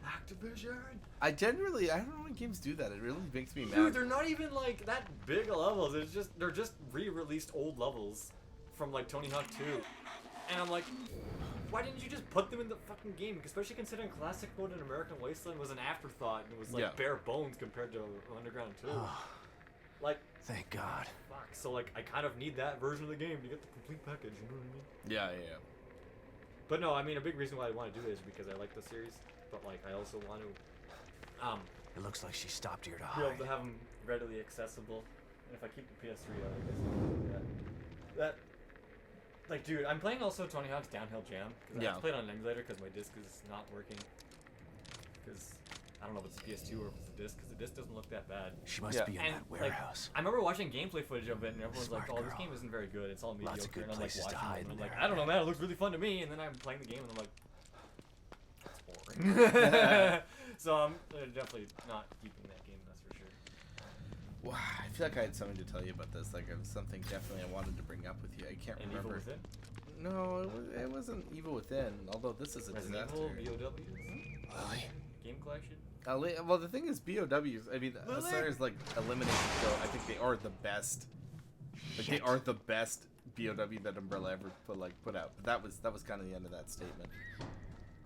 Activision. I don't know when games do that. It really makes me mad. Dude, they're not even like that big of levels. It's just they're just re-released old levels from like Tony Hawk 2, and I'm like, why didn't you just put them in the fucking game? Especially considering classic mode in American Wasteland was an afterthought and it was like Yeah. bare bones compared to Underground 2. Like, Thank God. fuck. So like, I kind of need that version of the game to get the complete package. You know what I mean? Yeah. But no, I mean, a big reason why I want to do this is because I like the series, but like I also want to It looks like she stopped here to be able hide. to have them readily accessible. And if I keep the PS3 out, I guess I can do that. Like, dude, I'm playing also Tony Hawk's Downhill Jam because I Yeah. have to play it on an emulator because my disc is not working. Because I don't know if it's a PS2 or if it's a disc, because the disc doesn't look that bad. She must Yeah. be in And, that warehouse. Like, I remember watching gameplay footage of it, and everyone's like, Smart "Oh, this girl. game isn't very good. It's all mediocre." Lots of good and I'm like places to watching hide it, and in I'm like, there. "I don't know, man. It looks really fun to me." And then I'm playing the game, and I'm like, "That's boring." So I'm definitely not keeping that game. That's for sure. Wow, I feel like I had something to tell you about this. Like, it was something definitely I wanted to bring up with you. I can't And remember. Evil Within? No, it wasn't Evil Within. Although this is a Resident disaster. Evil, BOWs, game collection. Well, the thing is, BOWs. I mean, as far as like elimination go, I think they are the best. Like, they are the best BOW that Umbrella ever put out. But that was kind of the end of that statement.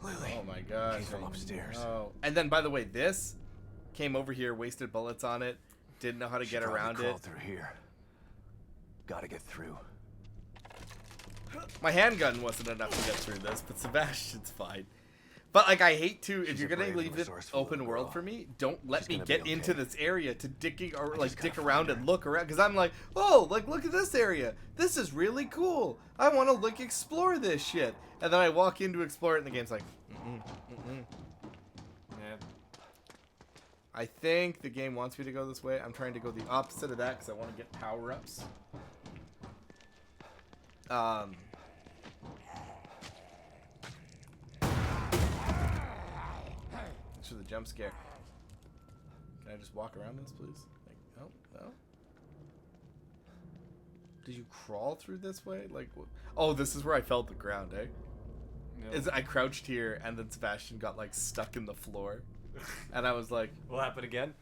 Lily. Oh my gosh. Came from upstairs. Oh. And then, by the way, this came over here, wasted bullets on it, didn't know how to She get probably around it. crawled through here. Gotta get through. My handgun wasn't enough to get through this, but Sebastian's fine. But like, I hate to. If She's you're a gonna brave, leave it resourceful open little world girl. for me, don't let She's me gonna get be into okay. this area to dicking or I like just gotta dick find around her. and look around. Because I'm like, oh, like look at this area. This is really cool. I want to like explore this shit. And then I walk in to explore it, and the game's like, Yeah. I think the game wants me to go this way. I'm trying to go the opposite of that because I want to get power-ups. jump scare. Can I just walk around this, please? Like, no. Did you crawl through this way? Like, oh, this is where I felt the ground, eh? No. I crouched here, and then Sebastian got like stuck in the floor, and I was like, "Will happen again?"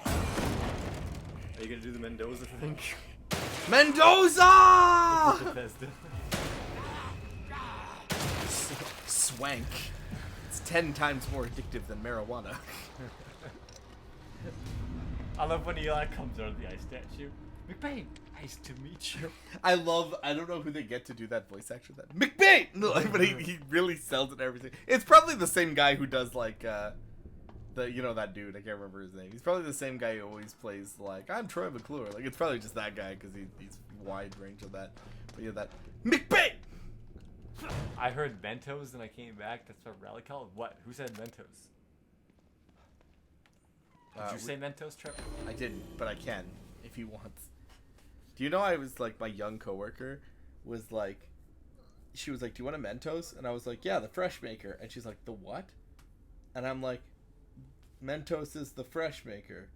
Are you gonna do the Mendoza thing? Mendoza! Bethesda. Swank. It's 10 times more addictive than marijuana. I love when he comes out of the ice statue. McBain, nice to meet you. I don't know who they get to do that voice actor. That McBain! No, but he really sells it and everything. It's probably the same guy who does like that dude. I can't remember his name. He's probably the same guy who always plays like I'm Troy McClure. Like it's probably just that guy because he's wide range of that. But yeah, that McBain. I heard Mentos and I came back. That's what Rally called. What? Who said Mentos? Did you say Mentos, Trevor? I didn't, but I can if he wants. Do you know I was like my young coworker was like, she was like, "Do you want a Mentos?" And I was like, "Yeah, the fresh maker." And she's like, "The what?" And I'm like, "Mentos is the fresh maker."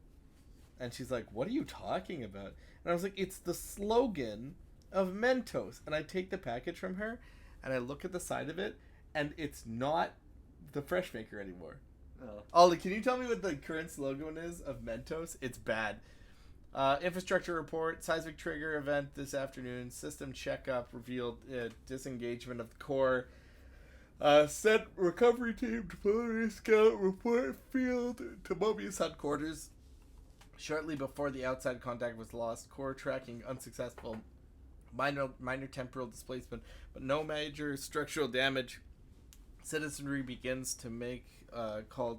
And she's like, "What are you talking about?" And I was like, "It's the slogan of Mentos." And I take the package from her and I look at the side of it and it's not the fresh maker anymore. Oh. Ollie, can you tell me what the current slogan is of Mentos? It's bad. Infrastructure report, seismic trigger event this afternoon, system checkup revealed disengagement of the core. Sent recovery team to preliminary scout report field to Mobius headquarters. Shortly before the outside contact was lost, core tracking unsuccessful. Minor temporal displacement, but no major structural damage. Citizenry begins to make call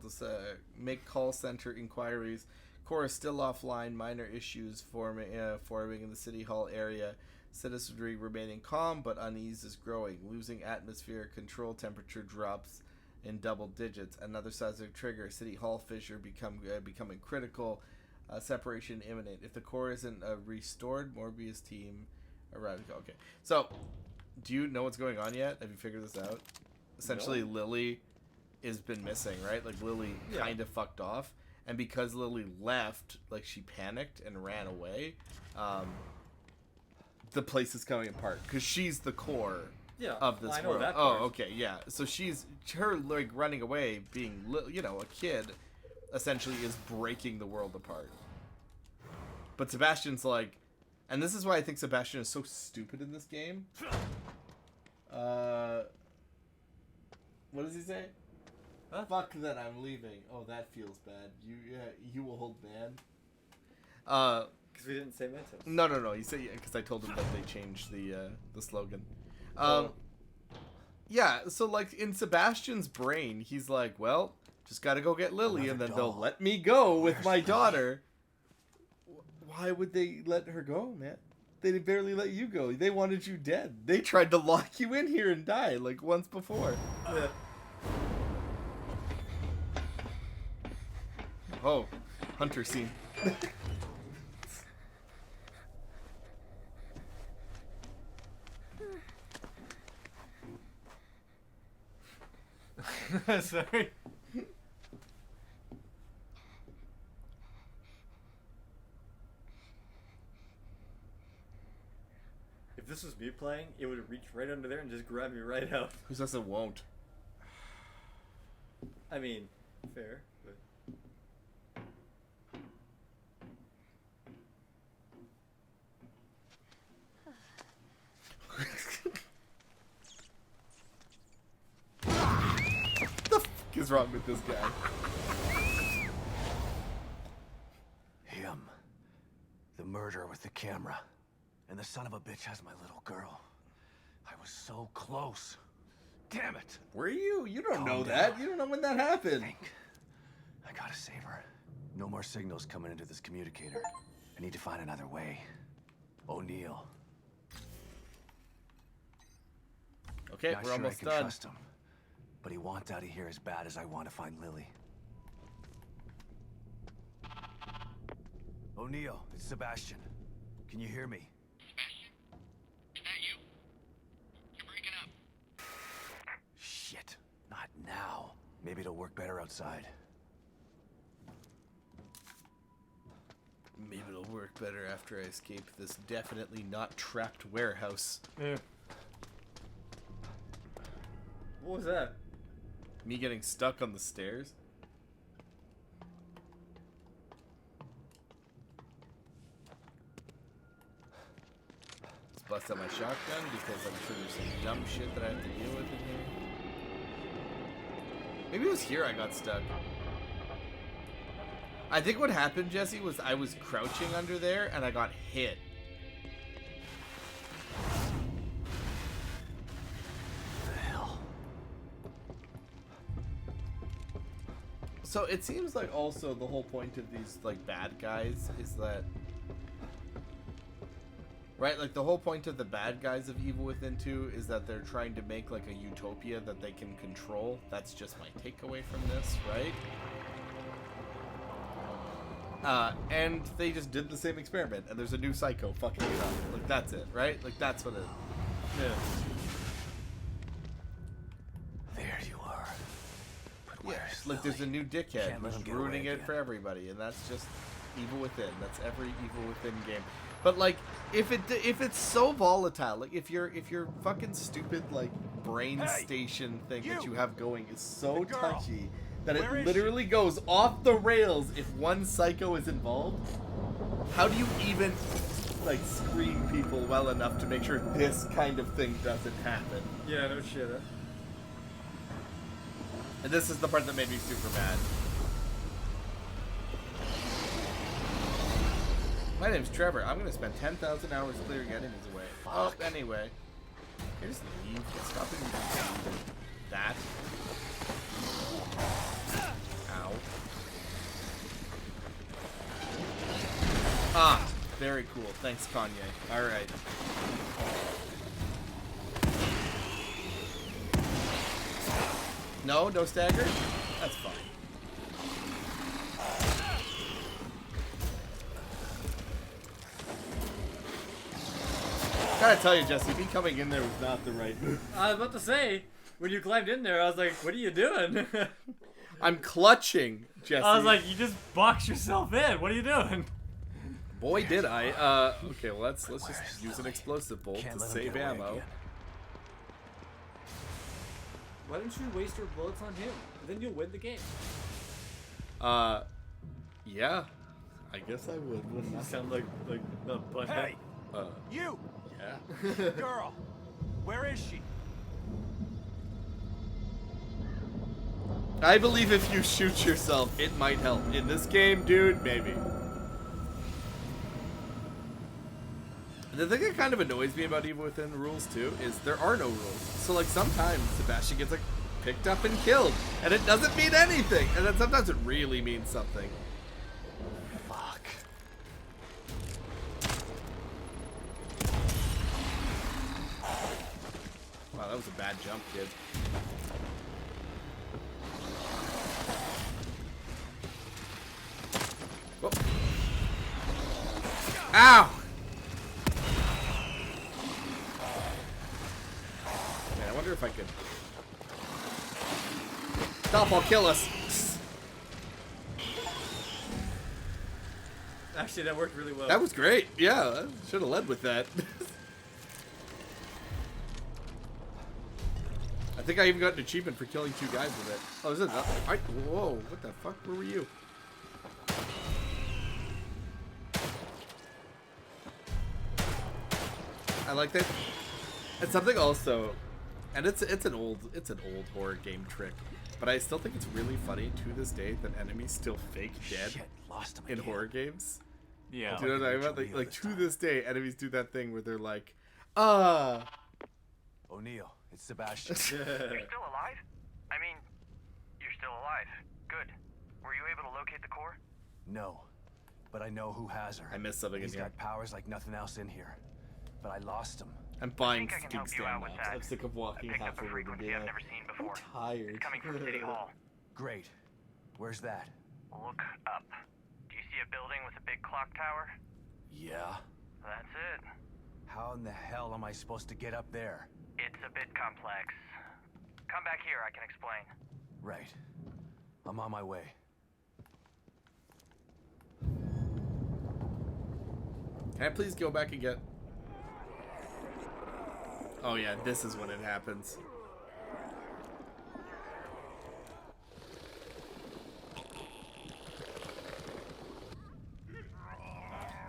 center inquiries. Core is still offline. Minor issues forming in the city hall area. Citizenry remaining calm, but unease is growing. Losing atmosphere control. Temperature drops in double digits. Another seismic trigger. City hall fissure becoming critical. Separation imminent. If the core isn't restored, Morbius team arrives. Okay, so do you know what's going on yet? Have you figured this out? Essentially, no. Lily has been missing, right? Like Lily kind of fucked off, and because Lily left, like she panicked and ran away. The place is coming apart because she's the core of this world. That part. Oh, okay, yeah. So her like running away, being a kid, essentially is breaking the world apart. But Sebastian's like, and this is why I think Sebastian is so stupid in this game. What does he say? Huh? Fuck that, I'm leaving. Oh, that feels bad. You will hold man. Because we didn't say Mentos. No. He said because I told him that they changed the slogan. Yeah. So like in Sebastian's brain, he's like, well, just gotta go get Lily, and then they'll let me go with my daughter. Why would they let her go, man? They barely let you go. They wanted you dead. They tried to lock you in here and die like once before. Oh, hunter scene. Sorry. If this was me playing, it would have reached right under there and just grabbed me right out. Who says it won't? I mean, fair, but... What the fuck is wrong with this guy? Him. The murderer with the camera. And the son of a bitch has my little girl. I was so close. Damn it. Were you? You don't know that. You don't know when that happened. I gotta save her. No more signals coming into this communicator. I need to find another way. O'Neill. Okay, Not we're sure almost I can done. Trust him, but he wants out of here as bad as I want to find Lily. O'Neill, it's Sebastian. Can you hear me? Maybe it'll work better outside. Maybe it'll work better after I escape this definitely not trapped warehouse. Yeah. What was that? Me getting stuck on the stairs? Let's bust out my shotgun because I'm sure there's some dumb shit that I have to deal with in here. Maybe it was here I got stuck. I think what happened, Jesse, was I was crouching under there and I got hit. What the hell? So it seems like also the whole point of these like bad guys is that, right? Like the whole point of the bad guys of Evil Within 2 is that they're trying to make like a utopia that they can control. That's just my takeaway from this, right? And they just did the same experiment, and there's a new psycho fucking it up. Like, that's it, right? Like, that's what it is. Yeah. There you are. But where's Like, there's a new dickhead Can't let who's him get ruining away it again. for everybody, and that's just Evil Within. That's every Evil Within game. But like, if it's so volatile, like if your fucking stupid like brain station thing that you have going is so touchy that it literally goes off the rails if one psycho is involved, how do you even like screen people well enough to make sure this kind of thing doesn't happen? Yeah, no shit. And this is the part that made me super mad. My name's Trevor. I'm gonna spend 10,000 hours clearing enemies away. Oh, anyway. Can I just leave? Stop it. That. Ow. Ah, very cool. Thanks, Kanye. Alright. No stagger? That's fine. Gotta tell you, Jesse, me coming in there was not the right move. I was about to say, when you climbed in there, I was like, what are you doing? I'm clutching, Jesse. I was like, you just boxed yourself in. What are you doing? Boy, did I. Okay, well, let's just use an explosive bolt to save ammo. Why don't you waste your bullets on him? Then you'll win the game. Yeah. I guess I would, wouldn't I? You sound like a butthead. Hey! You! Yeah. Girl! Where is she? I believe if you shoot yourself, it might help. In this game, dude, maybe. The thing that kind of annoys me about Evil Within rules, too, is there are no rules. So, like, sometimes Sebastian gets, like, picked up and killed, and it doesn't mean anything. And then sometimes it really means something. Fuck. Wow, that was a bad jump, kid. Whoop. Ow! Man, I wonder if I could... Stop, I'll kill us! Actually, that worked really well. That was great. Yeah, I should have led with that. I think I even got an achievement for killing 2 guys with it. Oh, is it? Whoa, what the fuck? Where were you? I like that. And something also, and it's an old horror game trick, but I still think it's really funny to this day that enemies still fake dead lost him in again. horror games. Yeah. Do you know what I'm talking about? Like to this day, enemies do that thing where they're like, O'Neill, it's Sebastian. You're still alive? I mean, you're still alive. Good. Were you able to locate the core? No, but I know who has her. I missed something in He's here. got powers like nothing else in here. But I lost him. I'm buying I think I can Scoop help you out with standoffs. that. I'm sick of walking I picked up half a over the frequency day. I've never seen before. I'm tired. It's coming from City Hall. Great. Where's that? Look up. Do you see a building with a big clock tower? Yeah. That's it. How in the hell am I supposed to get up there? It's a bit complex. Come back here, I can explain. Right. I'm on my way. Can I please go back and get... Oh yeah, this is when it happens.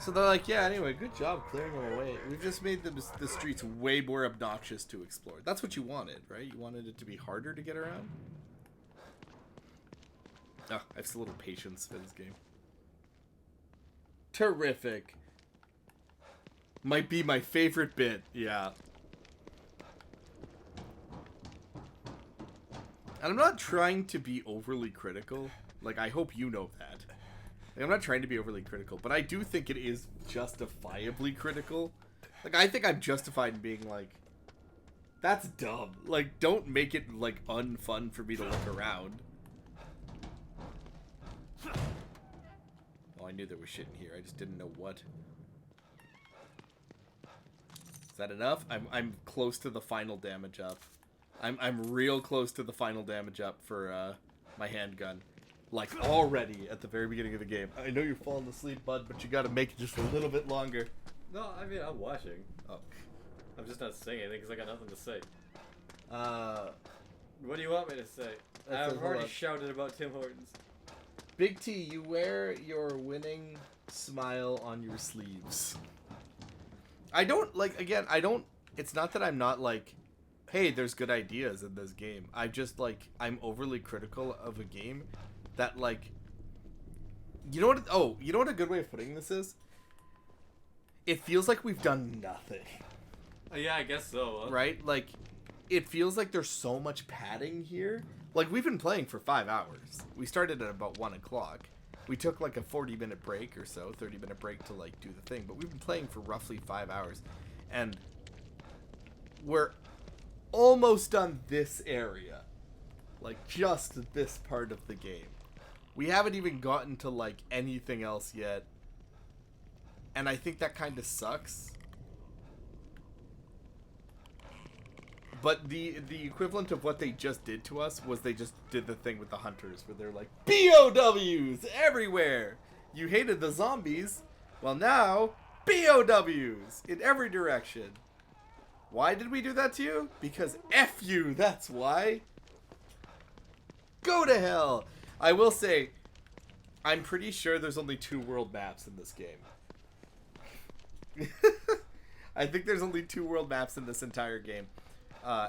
So they're like, yeah, anyway, good job clearing them away. We've just made the streets way more obnoxious to explore. That's what you wanted, right? You wanted it to be harder to get around? Oh, I have so little patience for this game. Terrific. Might be my favorite bit, yeah. And I'm not trying to be overly critical. Like, I hope you know that. Like, I'm not trying to be overly critical, but I do think it is justifiably critical. Like, I think I'm justified in being like, that's dumb. Like, don't make it, like, unfun for me to look around. Oh, I knew there was shit in here. I just didn't know what. Is that enough? I'm close to the final damage up. I'm real close to the final damage up for my handgun. Like, already at the very beginning of the game. I know you're falling asleep, bud, but you gotta make it just a little bit longer. No, I mean, I'm watching. Oh. I'm just not saying anything because I got nothing to say. What do you want me to say? I've already shouted about Tim Hortons. Big T, you wear your winning smile on your sleeves. I don't, like, again, I don't, it's not that I'm not, like, hey, there's good ideas in this game. I just, like, I'm overly critical of a game that, like, you know what a good way of putting this is? It feels like we've done nothing. Yeah, I guess so. Right? Like, it feels like there's so much padding here. Like, we've been playing for 5 hours. We started at about 1 o'clock. We took, like, a 40-minute break or so, 30-minute break to, like, do the thing. But we've been playing for roughly 5 hours. And we're almost done this area. Like, just this part of the game. We haven't even gotten to, like, anything else yet. And I think that kind of sucks. But the equivalent of what they just did to us was they just did the thing with the hunters where they're like, BOWs everywhere! You hated the zombies, well now, BOWs in every direction. Why did we do that to you? Because F you, that's why. Go to hell! I will say, I'm pretty sure there's only 2 world maps in this game. I think there's only 2 world maps in this entire game.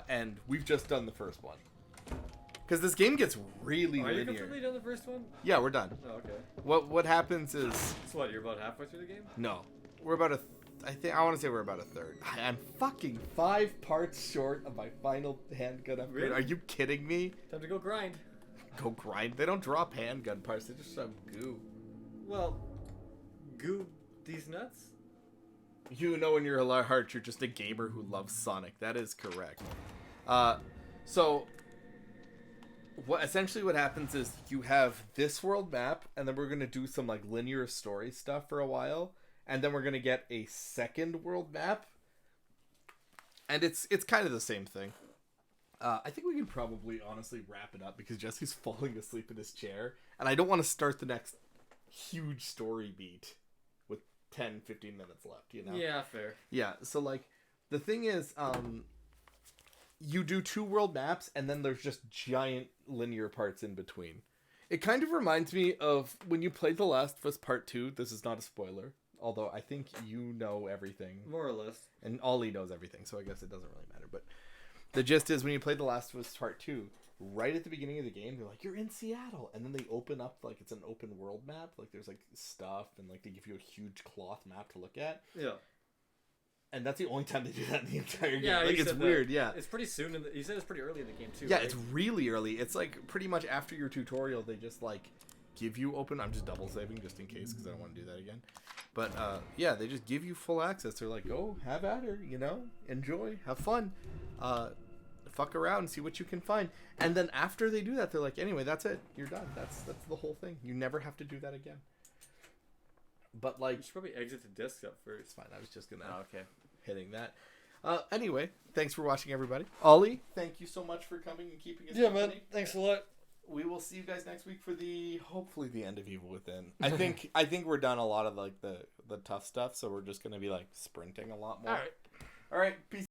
And we've just done the first one. Because this game gets really linear. Are you completely done the first one? Yeah, we're done. Oh, okay. What happens is... So what, you're about halfway through the game? No. We're about I want to say we're about a third. I'm fucking 5 parts short of my final handgun upgrade. Really? Are you kidding me? Time to go grind. Go grind? They don't drop handgun parts. They just shove goo. Well, goo these nuts? You know in your heart you're just a gamer who loves Sonic. That is correct. So essentially what happens is you have this world map, and then we're going to do some like linear story stuff for a while, and then we're going to get a second world map. And it's kind of the same thing. I think we can probably honestly wrap it up because Jesse's falling asleep in his chair, and I don't want to start the next huge story beat 10-15 minutes left, you know? Yeah, fair. Yeah, so like the thing is you do 2 world maps and then there's just giant linear parts in between. It kind of reminds me of when you played The Last of Us Part 2. This is not a spoiler, although I think you know everything. More or less. And Ollie knows everything, so I guess it doesn't really matter. But the gist is when you play The Last of Us Part 2, right at the beginning of the game, they're like, you're in Seattle. And then they open up, like, it's an open world map. Like, there's, like, stuff, and, like, they give you a huge cloth map to look at. Yeah. And that's the only time they do that in the entire game. Yeah, like, it's weird, yeah. It's pretty soon, you said it's pretty early in the game, too, Yeah, right? it's really early. It's, like, pretty much after your tutorial, they just, like, give you open... I'm just double saving just in case, because I don't want to do that again. But, yeah, they just give you full access. They're like, go, have at her, you know? Enjoy, have fun. Fuck around and see what you can find. And then after they do that, they're like, anyway, that's it. You're done. That's the whole thing. You never have to do that again. But like, you should probably exit the desktop first. It's fine. I was just gonna okay. hitting that. Anyway, thanks for watching, everybody. Ollie, thank you so much for coming and keeping us company. Man. Thanks a lot. we will see you guys next week for hopefully the end of Evil Within. I think we're done a lot of like the tough stuff, so we're just gonna be like sprinting a lot more. All right. All right. Peace.